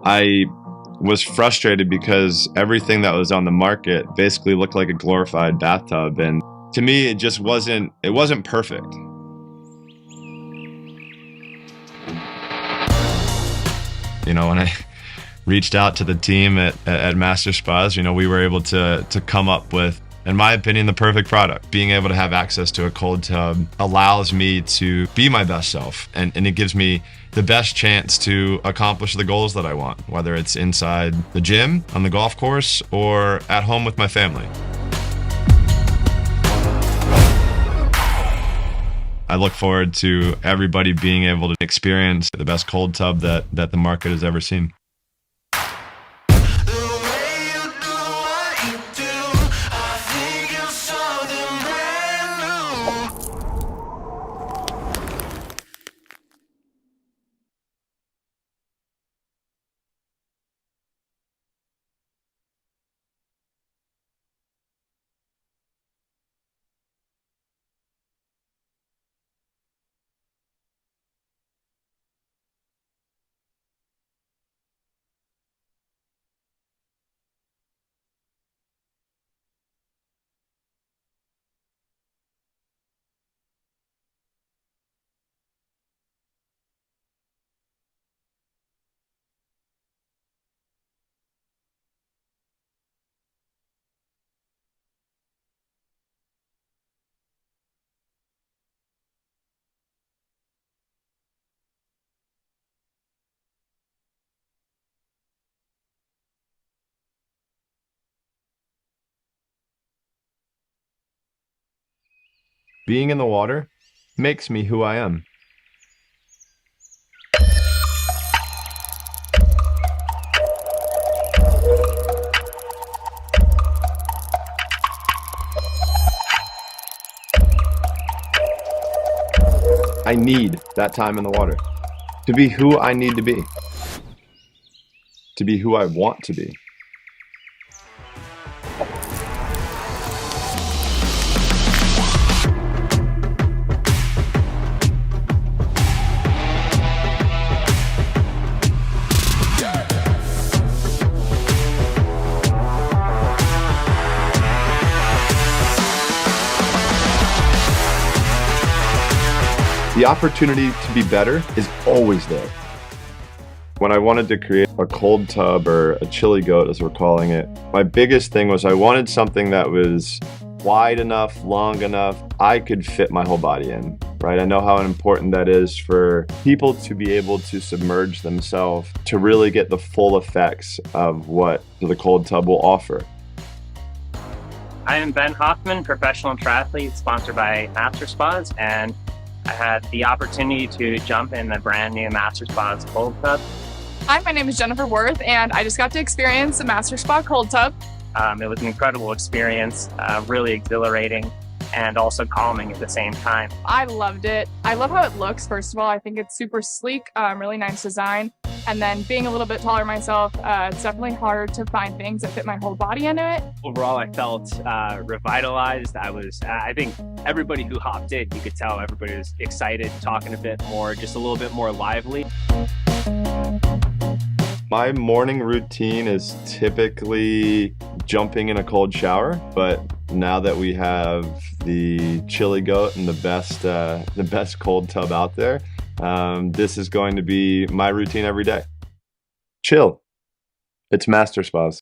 I was frustrated because everything that was on the market basically looked like a glorified bathtub, and to me it wasn't perfect. When I reached out to the team at Master Spas, we were able to come up with, in my opinion, the perfect product. Being able to have access to a cold tub allows me to be my best self, and it gives me the best chance to accomplish the goals that I want, whether it's inside the gym, on the golf course, or at home with my family. I look forward to everybody being able to experience the best cold tub that the market has ever seen. Being in the water makes me who I am. I need that time in the water to be who I need to be who I want to be. The opportunity to be better is always there. When I wanted to create a cold tub, or a chili goat as we're calling it, my biggest thing was I wanted something that was wide enough, long enough, I could fit my whole body in, right? I know how important that is for people to be able to submerge themselves to really get the full effects of what the cold tub will offer. I am Ben Hoffman, professional triathlete sponsored by Master Spas, and I had the opportunity to jump in the brand new Master Spas cold tub. Hi, my name is Jennifer Worth, and I just got to experience the Master Spa cold tub. It was an incredible experience, really exhilarating and also calming at the same time. I loved it. I love how it looks, first of all. I think it's super sleek, really nice design. And then being a little bit taller myself, it's definitely hard to find things that fit my whole body into it. Overall, I felt revitalized. I think everybody who hopped in, you could tell everybody was excited, talking a bit more, just a little bit more lively. My morning routine is typically jumping in a cold shower, but now that we have the chili goat and the best cold tub out there, this is going to be my routine every day. Chill. It's Master Spas.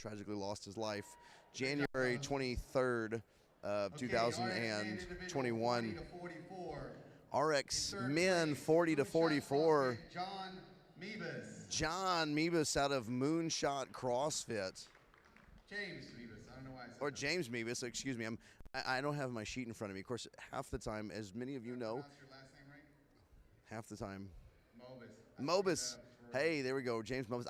tragically lost his life January 23rd of 2021. RX men 40 to 44. John Mebus out of Moonshot CrossFit. James Mebus. I don't know why I said Or that. James Mebus, excuse me. I don't have my sheet in front of me. Of course, half the time, as many of you know, Pronounce your last name right? half the time. Mobus. Mobus. Hey, there we go, James Mobus.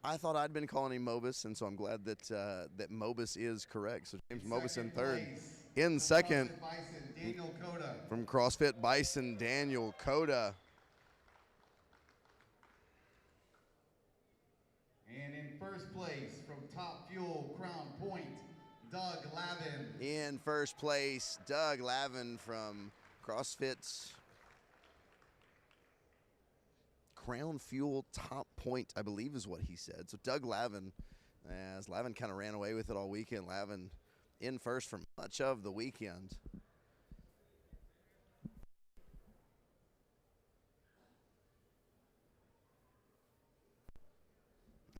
I thought I'd been calling him Mobus, and so I'm glad that that Mobus is correct. So James Mobus in third. In second, CrossFit Bison, Daniel Coda. from CrossFit Bison, Daniel Coda. And in first place from Top Fuel Crown Point, Doug Lavin. In first place, Doug Lavin from CrossFit Crown Fuel Top Point, I believe is what he said. So Doug Lavin, as Lavin kind of ran away with it all weekend. Lavin in first for much of the weekend.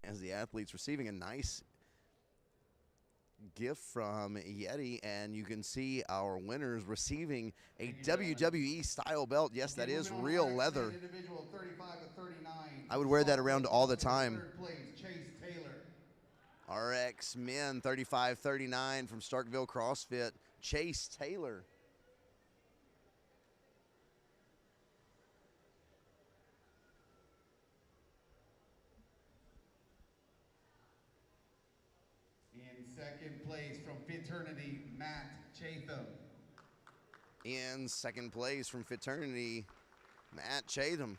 As the athletes receiving a nice gift from Yeti, and you can see our winners receiving a WWE style belt. Yes, that is real leather. Individual 35 to 39. I would wear that around all the time. Third place, Chase Taylor. RX men 35-39 from Starkville CrossFit, Chase Taylor. In second place from Fraternity, Matt Chatham. In second place from Fraternity, Matt Chatham.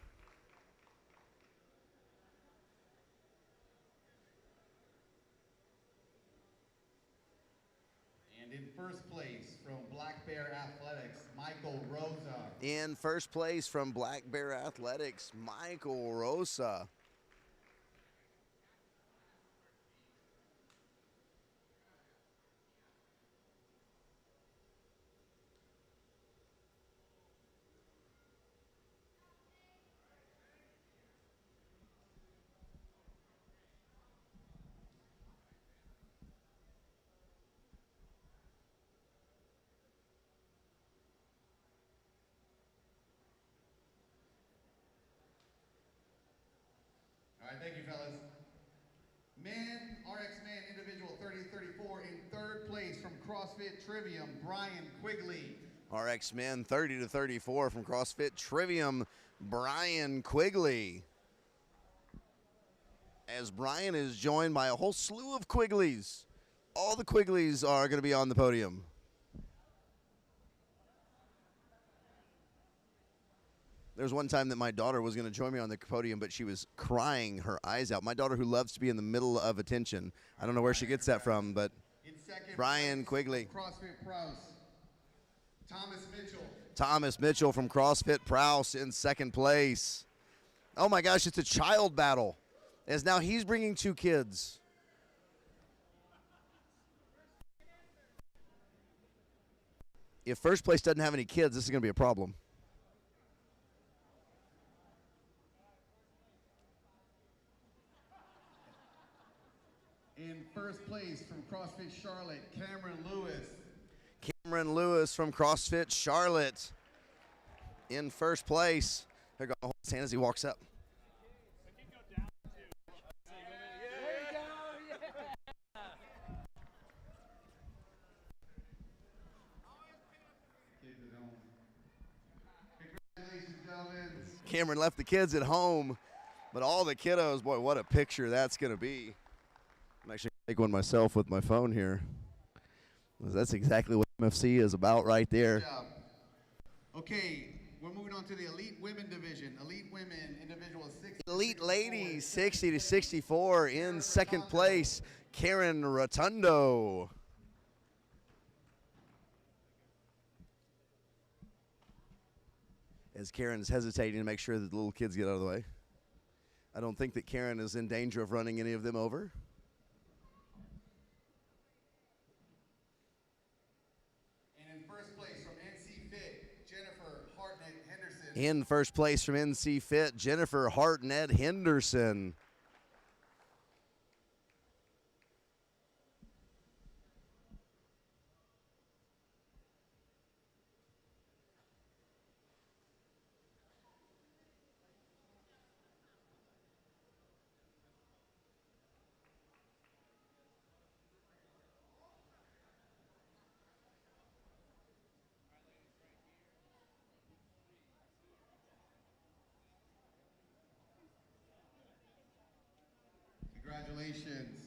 And in first place from Black Bear Athletics, Michael Rosa. In first place from Black Bear Athletics, Michael Rosa. All right, thank you, fellas. Men, RX Man, individual 30-34. In third place from CrossFit Trivium, Brian Quigley. RX men 30-34 from CrossFit Trivium, Brian Quigley. As Brian is joined by a whole slew of Quigleys. All the Quigleys are going to be on the podium. There was one time that my daughter was going to join me on the podium, but she was crying her eyes out. My daughter, who loves to be in the middle of attention. I don't know where she gets that from, but In second Brian place, Quigley. CrossFit Prowse, Thomas Mitchell. Thomas Mitchell from CrossFit Prowse in second place. Oh my gosh, it's a child battle. As now he's bringing two kids. If first place doesn't have any kids, this is going to be a problem. In first place from CrossFit Charlotte, Cameron Lewis. Cameron Lewis from CrossFit Charlotte in first place. Here go, hold his hand as he walks up. Congratulations, gentlemen. Cameron left the kids at home, but all the kiddos, boy, what a picture that's going to be. I'm actually going to take one myself with my phone here. That's exactly what MFC is about right there. Good job. Okay, we're moving on to the Elite Women Division. Elite Women, individual 60. Elite Ladies, 60-64 in second place, Karen Rotundo. As Karen's hesitating to make sure that the little kids get out of the way. I don't think that Karen is in danger of running any of them over. And in first place from NC Fit, Jennifer Hartnett Henderson. In first place from NC Fit, Jennifer Hartnett Henderson. Congratulations.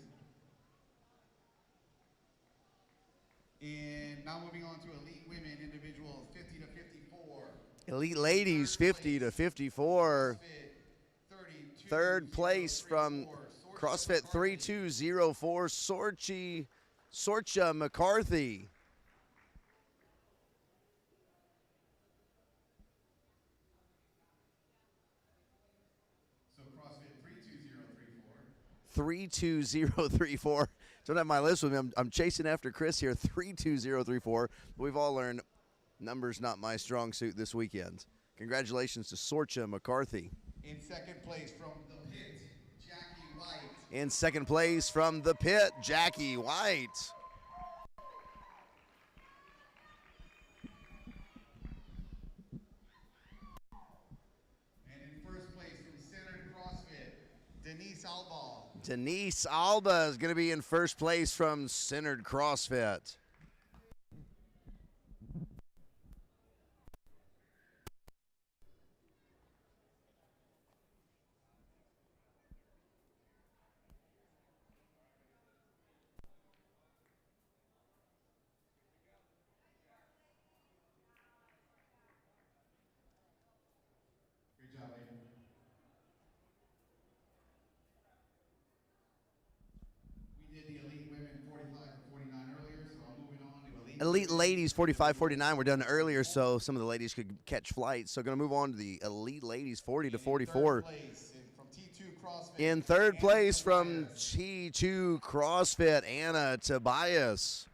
And now moving on to elite women individuals, 50 to 54. Elite ladies, 50 to 54. Third place from CrossFit 3204, Sorcha McCarthy. So CrossFit 32034. 32034. Don't have my list with me. I'm chasing after Chris here. 32034. We've all learned numbers not my strong suit this weekend. Congratulations to Sorcha McCarthy. In second place from the pit, Jackie White. In second place from the pit, Jackie White. And in first place from Centered CrossFit, Denise Alba. Denise Alba is going to be in first place from Centered CrossFit. Great job, lady. We did the elite women 45 and 49 earlier, so I'm moving on to Elite ladies 45-49 were done earlier, so some of the ladies could catch flights. So going to move on to the elite ladies 40 to 44. In third place from T2 CrossFit, Anna Tobias.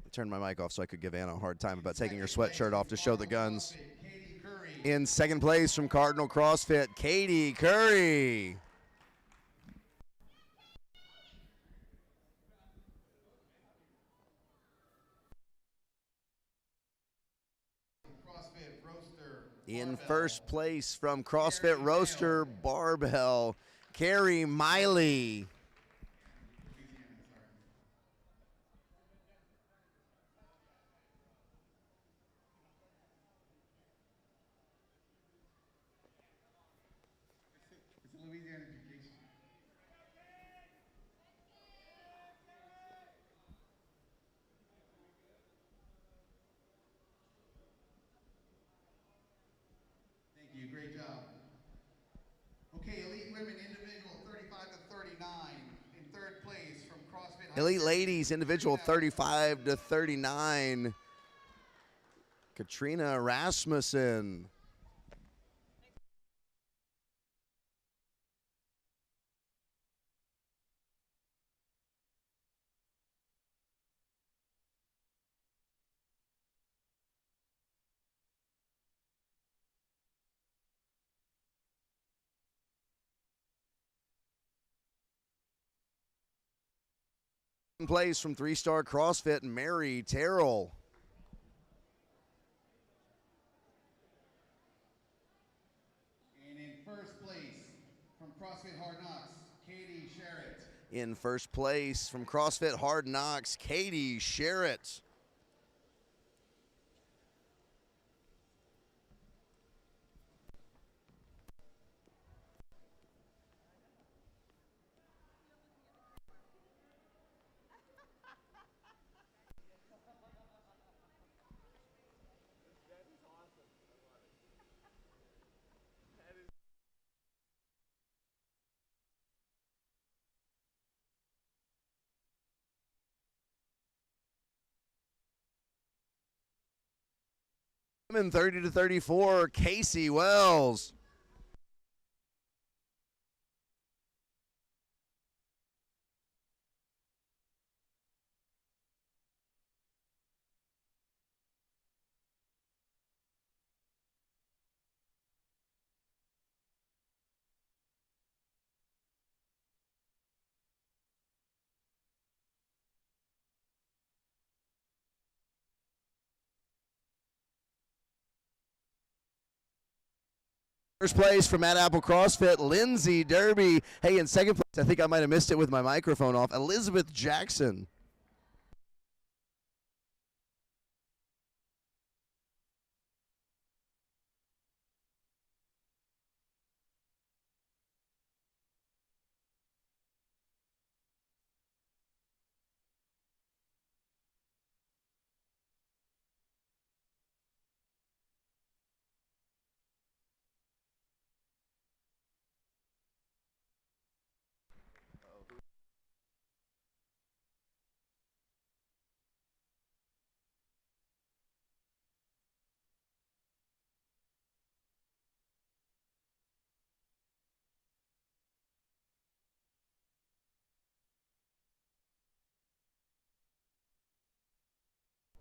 I turned my mic off so I could give Anna a hard time about taking her sweatshirt off to show the guns. In second place from Cardinal CrossFit, Katie Curry. CrossFit Roaster. In first place from CrossFit Roaster Barbell, Carrie Miley. It's Louisiana Education. Thank you, great job. Okay, elite women individual 35 to 39. In third place from CrossFit. Elite ladies individual 35 to 39. Katrina Rasmussen. Place from 3-Star CrossFit, Mary Terrell. And in first place from CrossFit Hard Knocks, Katie Sherritt. In first place from CrossFit Hard Knocks, Katie Sherritt. Women 30 to 34, Casey Wells. First place from Mad Apple CrossFit, Lindsay Derby. Hey, in second place, I think I might have missed it with my microphone off, Elizabeth Jackson.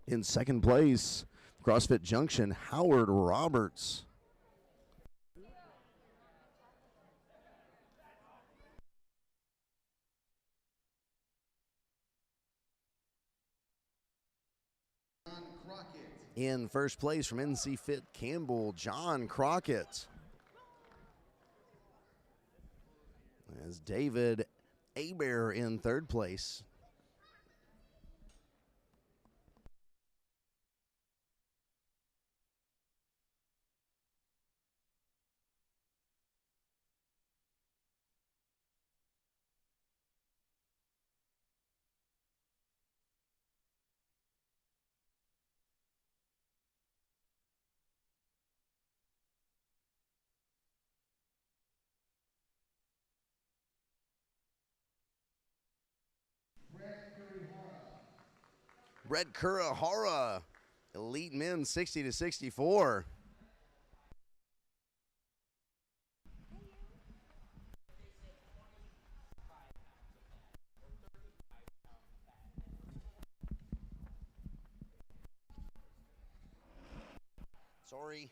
In second place, CrossFit Junction, Howard Roberts. In first place from NC Fit Campbell, John Crockett. As David Aber in third place. Red Kurahara, Elite Men 60 to 64. Sorry.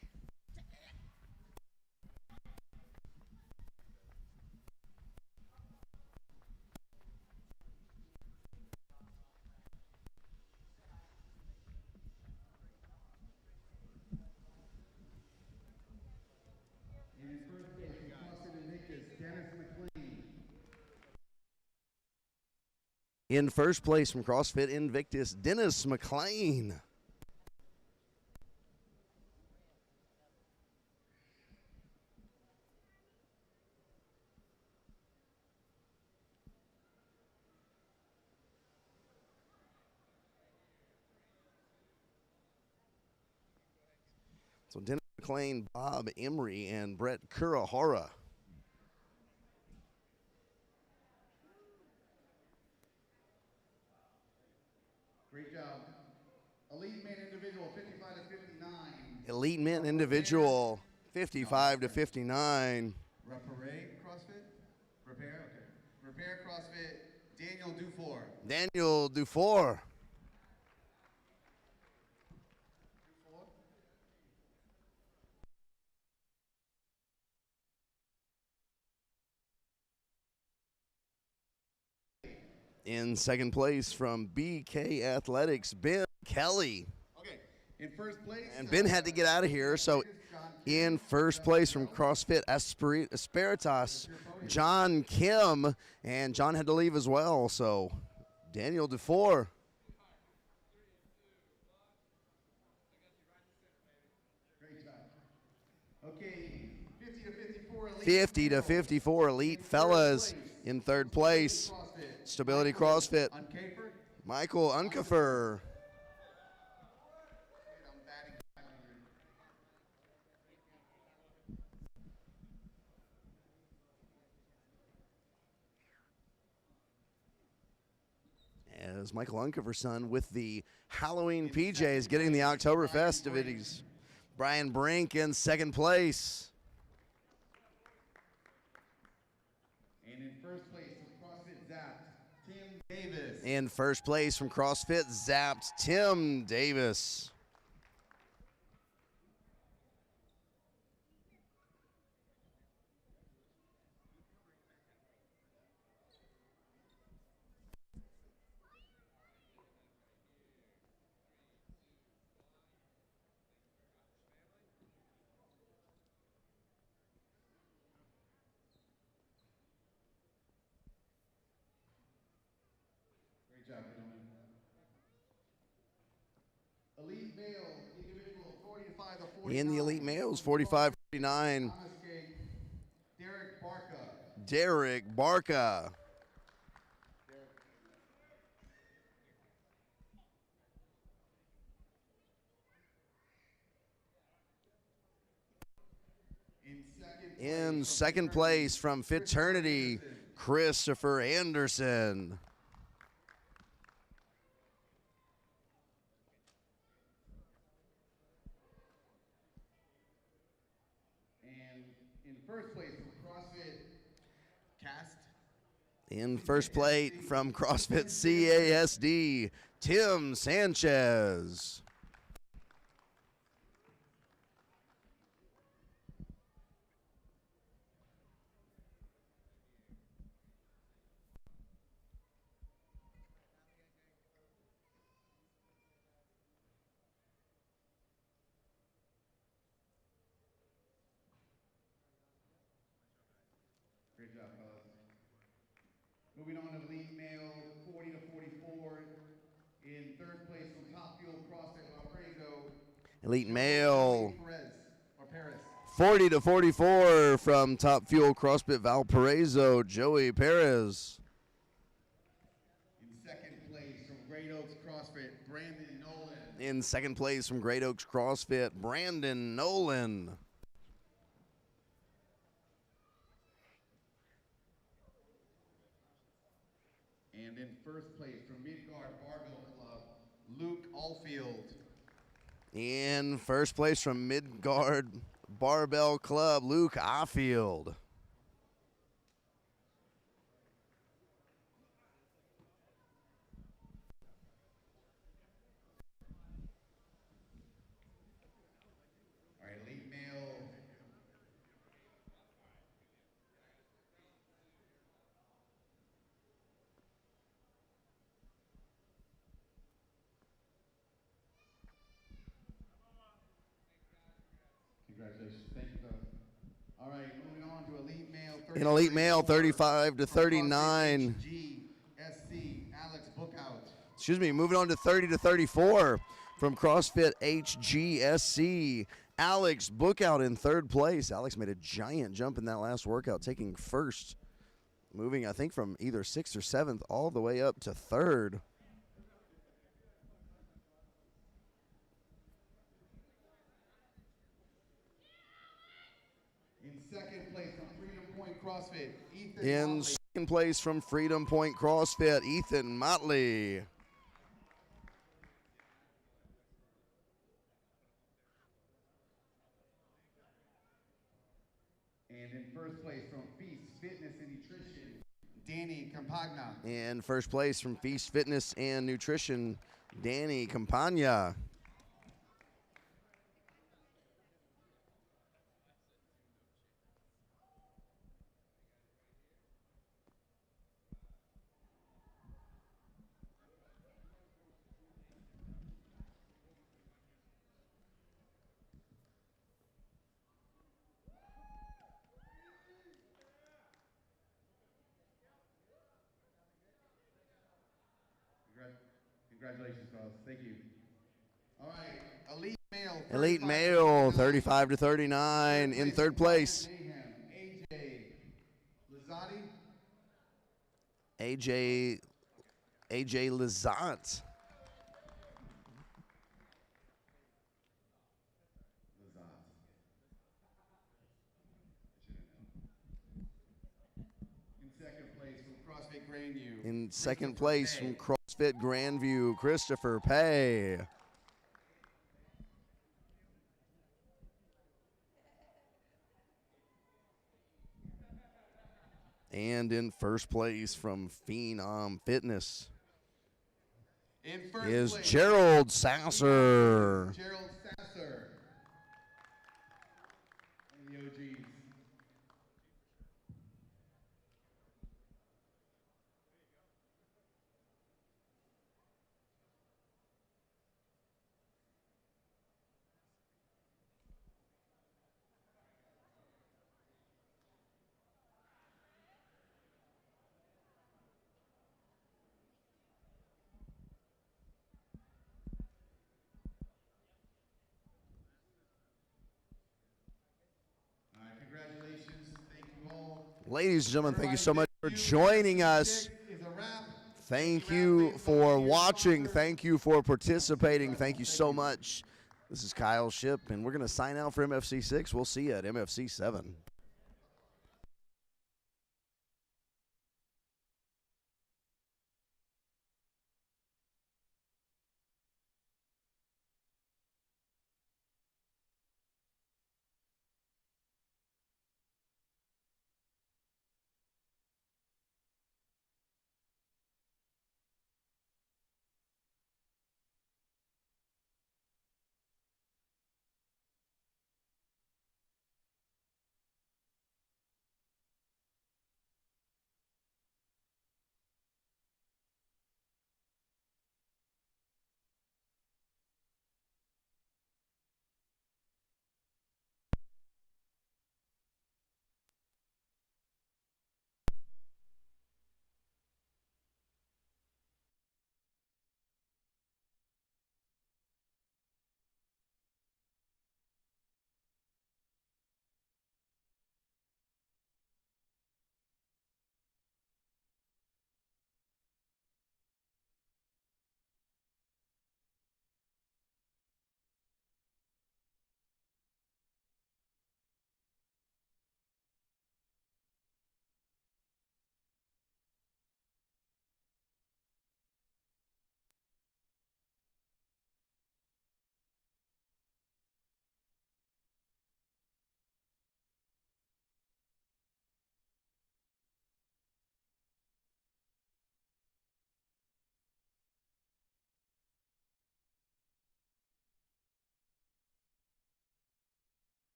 In first place from CrossFit Invictus, Dennis McLean. So Dennis McLean, Bob Emery, and Brett Kurahara. Great job. Elite men individual 55 to 59. Elite men individual 55 to 59. Repair CrossFit? Repair? Okay. Repair CrossFit, Daniel Dufour. Daniel Dufour. In second place from BK Athletics, Ben Kelly. Okay. In first place. And Ben had to get out of here, so in first place from CrossFit Esperitas, John Kim, and John had to leave as well, so Daniel Dufour. Great job. Okay, 50 to 54 elite. 50 to 54 elite fellas in third place. Stability CrossFit, Michael Unkefer. As Michael Unkefer's son with the Halloween PJs getting the October festivities. Brian Brink in second place. And in first place from CrossFit Zapped, Tim Davis. In first place from CrossFit Zapped, Tim Davis. Great job, gentlemen. Elite male, individual, 45 to 49. In the elite males, 45-49, Thomas Gate, Derek Barca. Derek Barca. In second place from Fraternity, Christopher Anderson. And in first place from CrossFit Cast, In first plate from CrossFit CASD, Tim Sanchez. great job, fellas. Moving on to elite male, 40 to 44. In third place from Top Fuel CrossFit Valparaiso, Elite male, Paris. 40 to 44 from Top Fuel CrossFit Valparaiso, Joey Perez. In second place from Great Oaks CrossFit, Brandon Nolan. In second place from Great Oaks CrossFit, Brandon Nolan. And in first place from Midgard Barbell Club, Luke Alfield. In first place from Midgard Barbell Club, Luke Offield. All right, elite male. Congratulations. Thank you, fellas. All right, moving on to elite male. In elite male, 35 to 39. HGSC, Alex Bookout. Excuse me, moving on to 30 to 34 from CrossFit HGSC. Alex Bookout in third place. Alex made a giant jump in that last workout, taking first, moving, I think, from either 6th or 7th all the way up to 3rd. In second place from Freedom Point CrossFit, Ethan In Motley. second place from Freedom Point CrossFit, Ethan Motley. And in first place from Feast Fitness and Nutrition, Danny Campagna. In first place from Feast Fitness and Nutrition, Danny Campagna. Congratulations, fellas. Thank you. All right, elite male. Elite male, 35 to 39. In third place, AJ Lazati. AJ Lazat. In second place from CrossFit Grandview. In second place from CrossFit Grandview, Christopher Pay. And in first place from Phenom Fitness In first is place, Gerald Sasser. Gerald Sasser. And the OGs. Ladies and gentlemen, thank you so much for joining us. Thank you for watching. Thank you for participating. Thank you so much. This is Kyle Shipp, and we're going to sign out for MFC 6. We'll see you at MFC 7.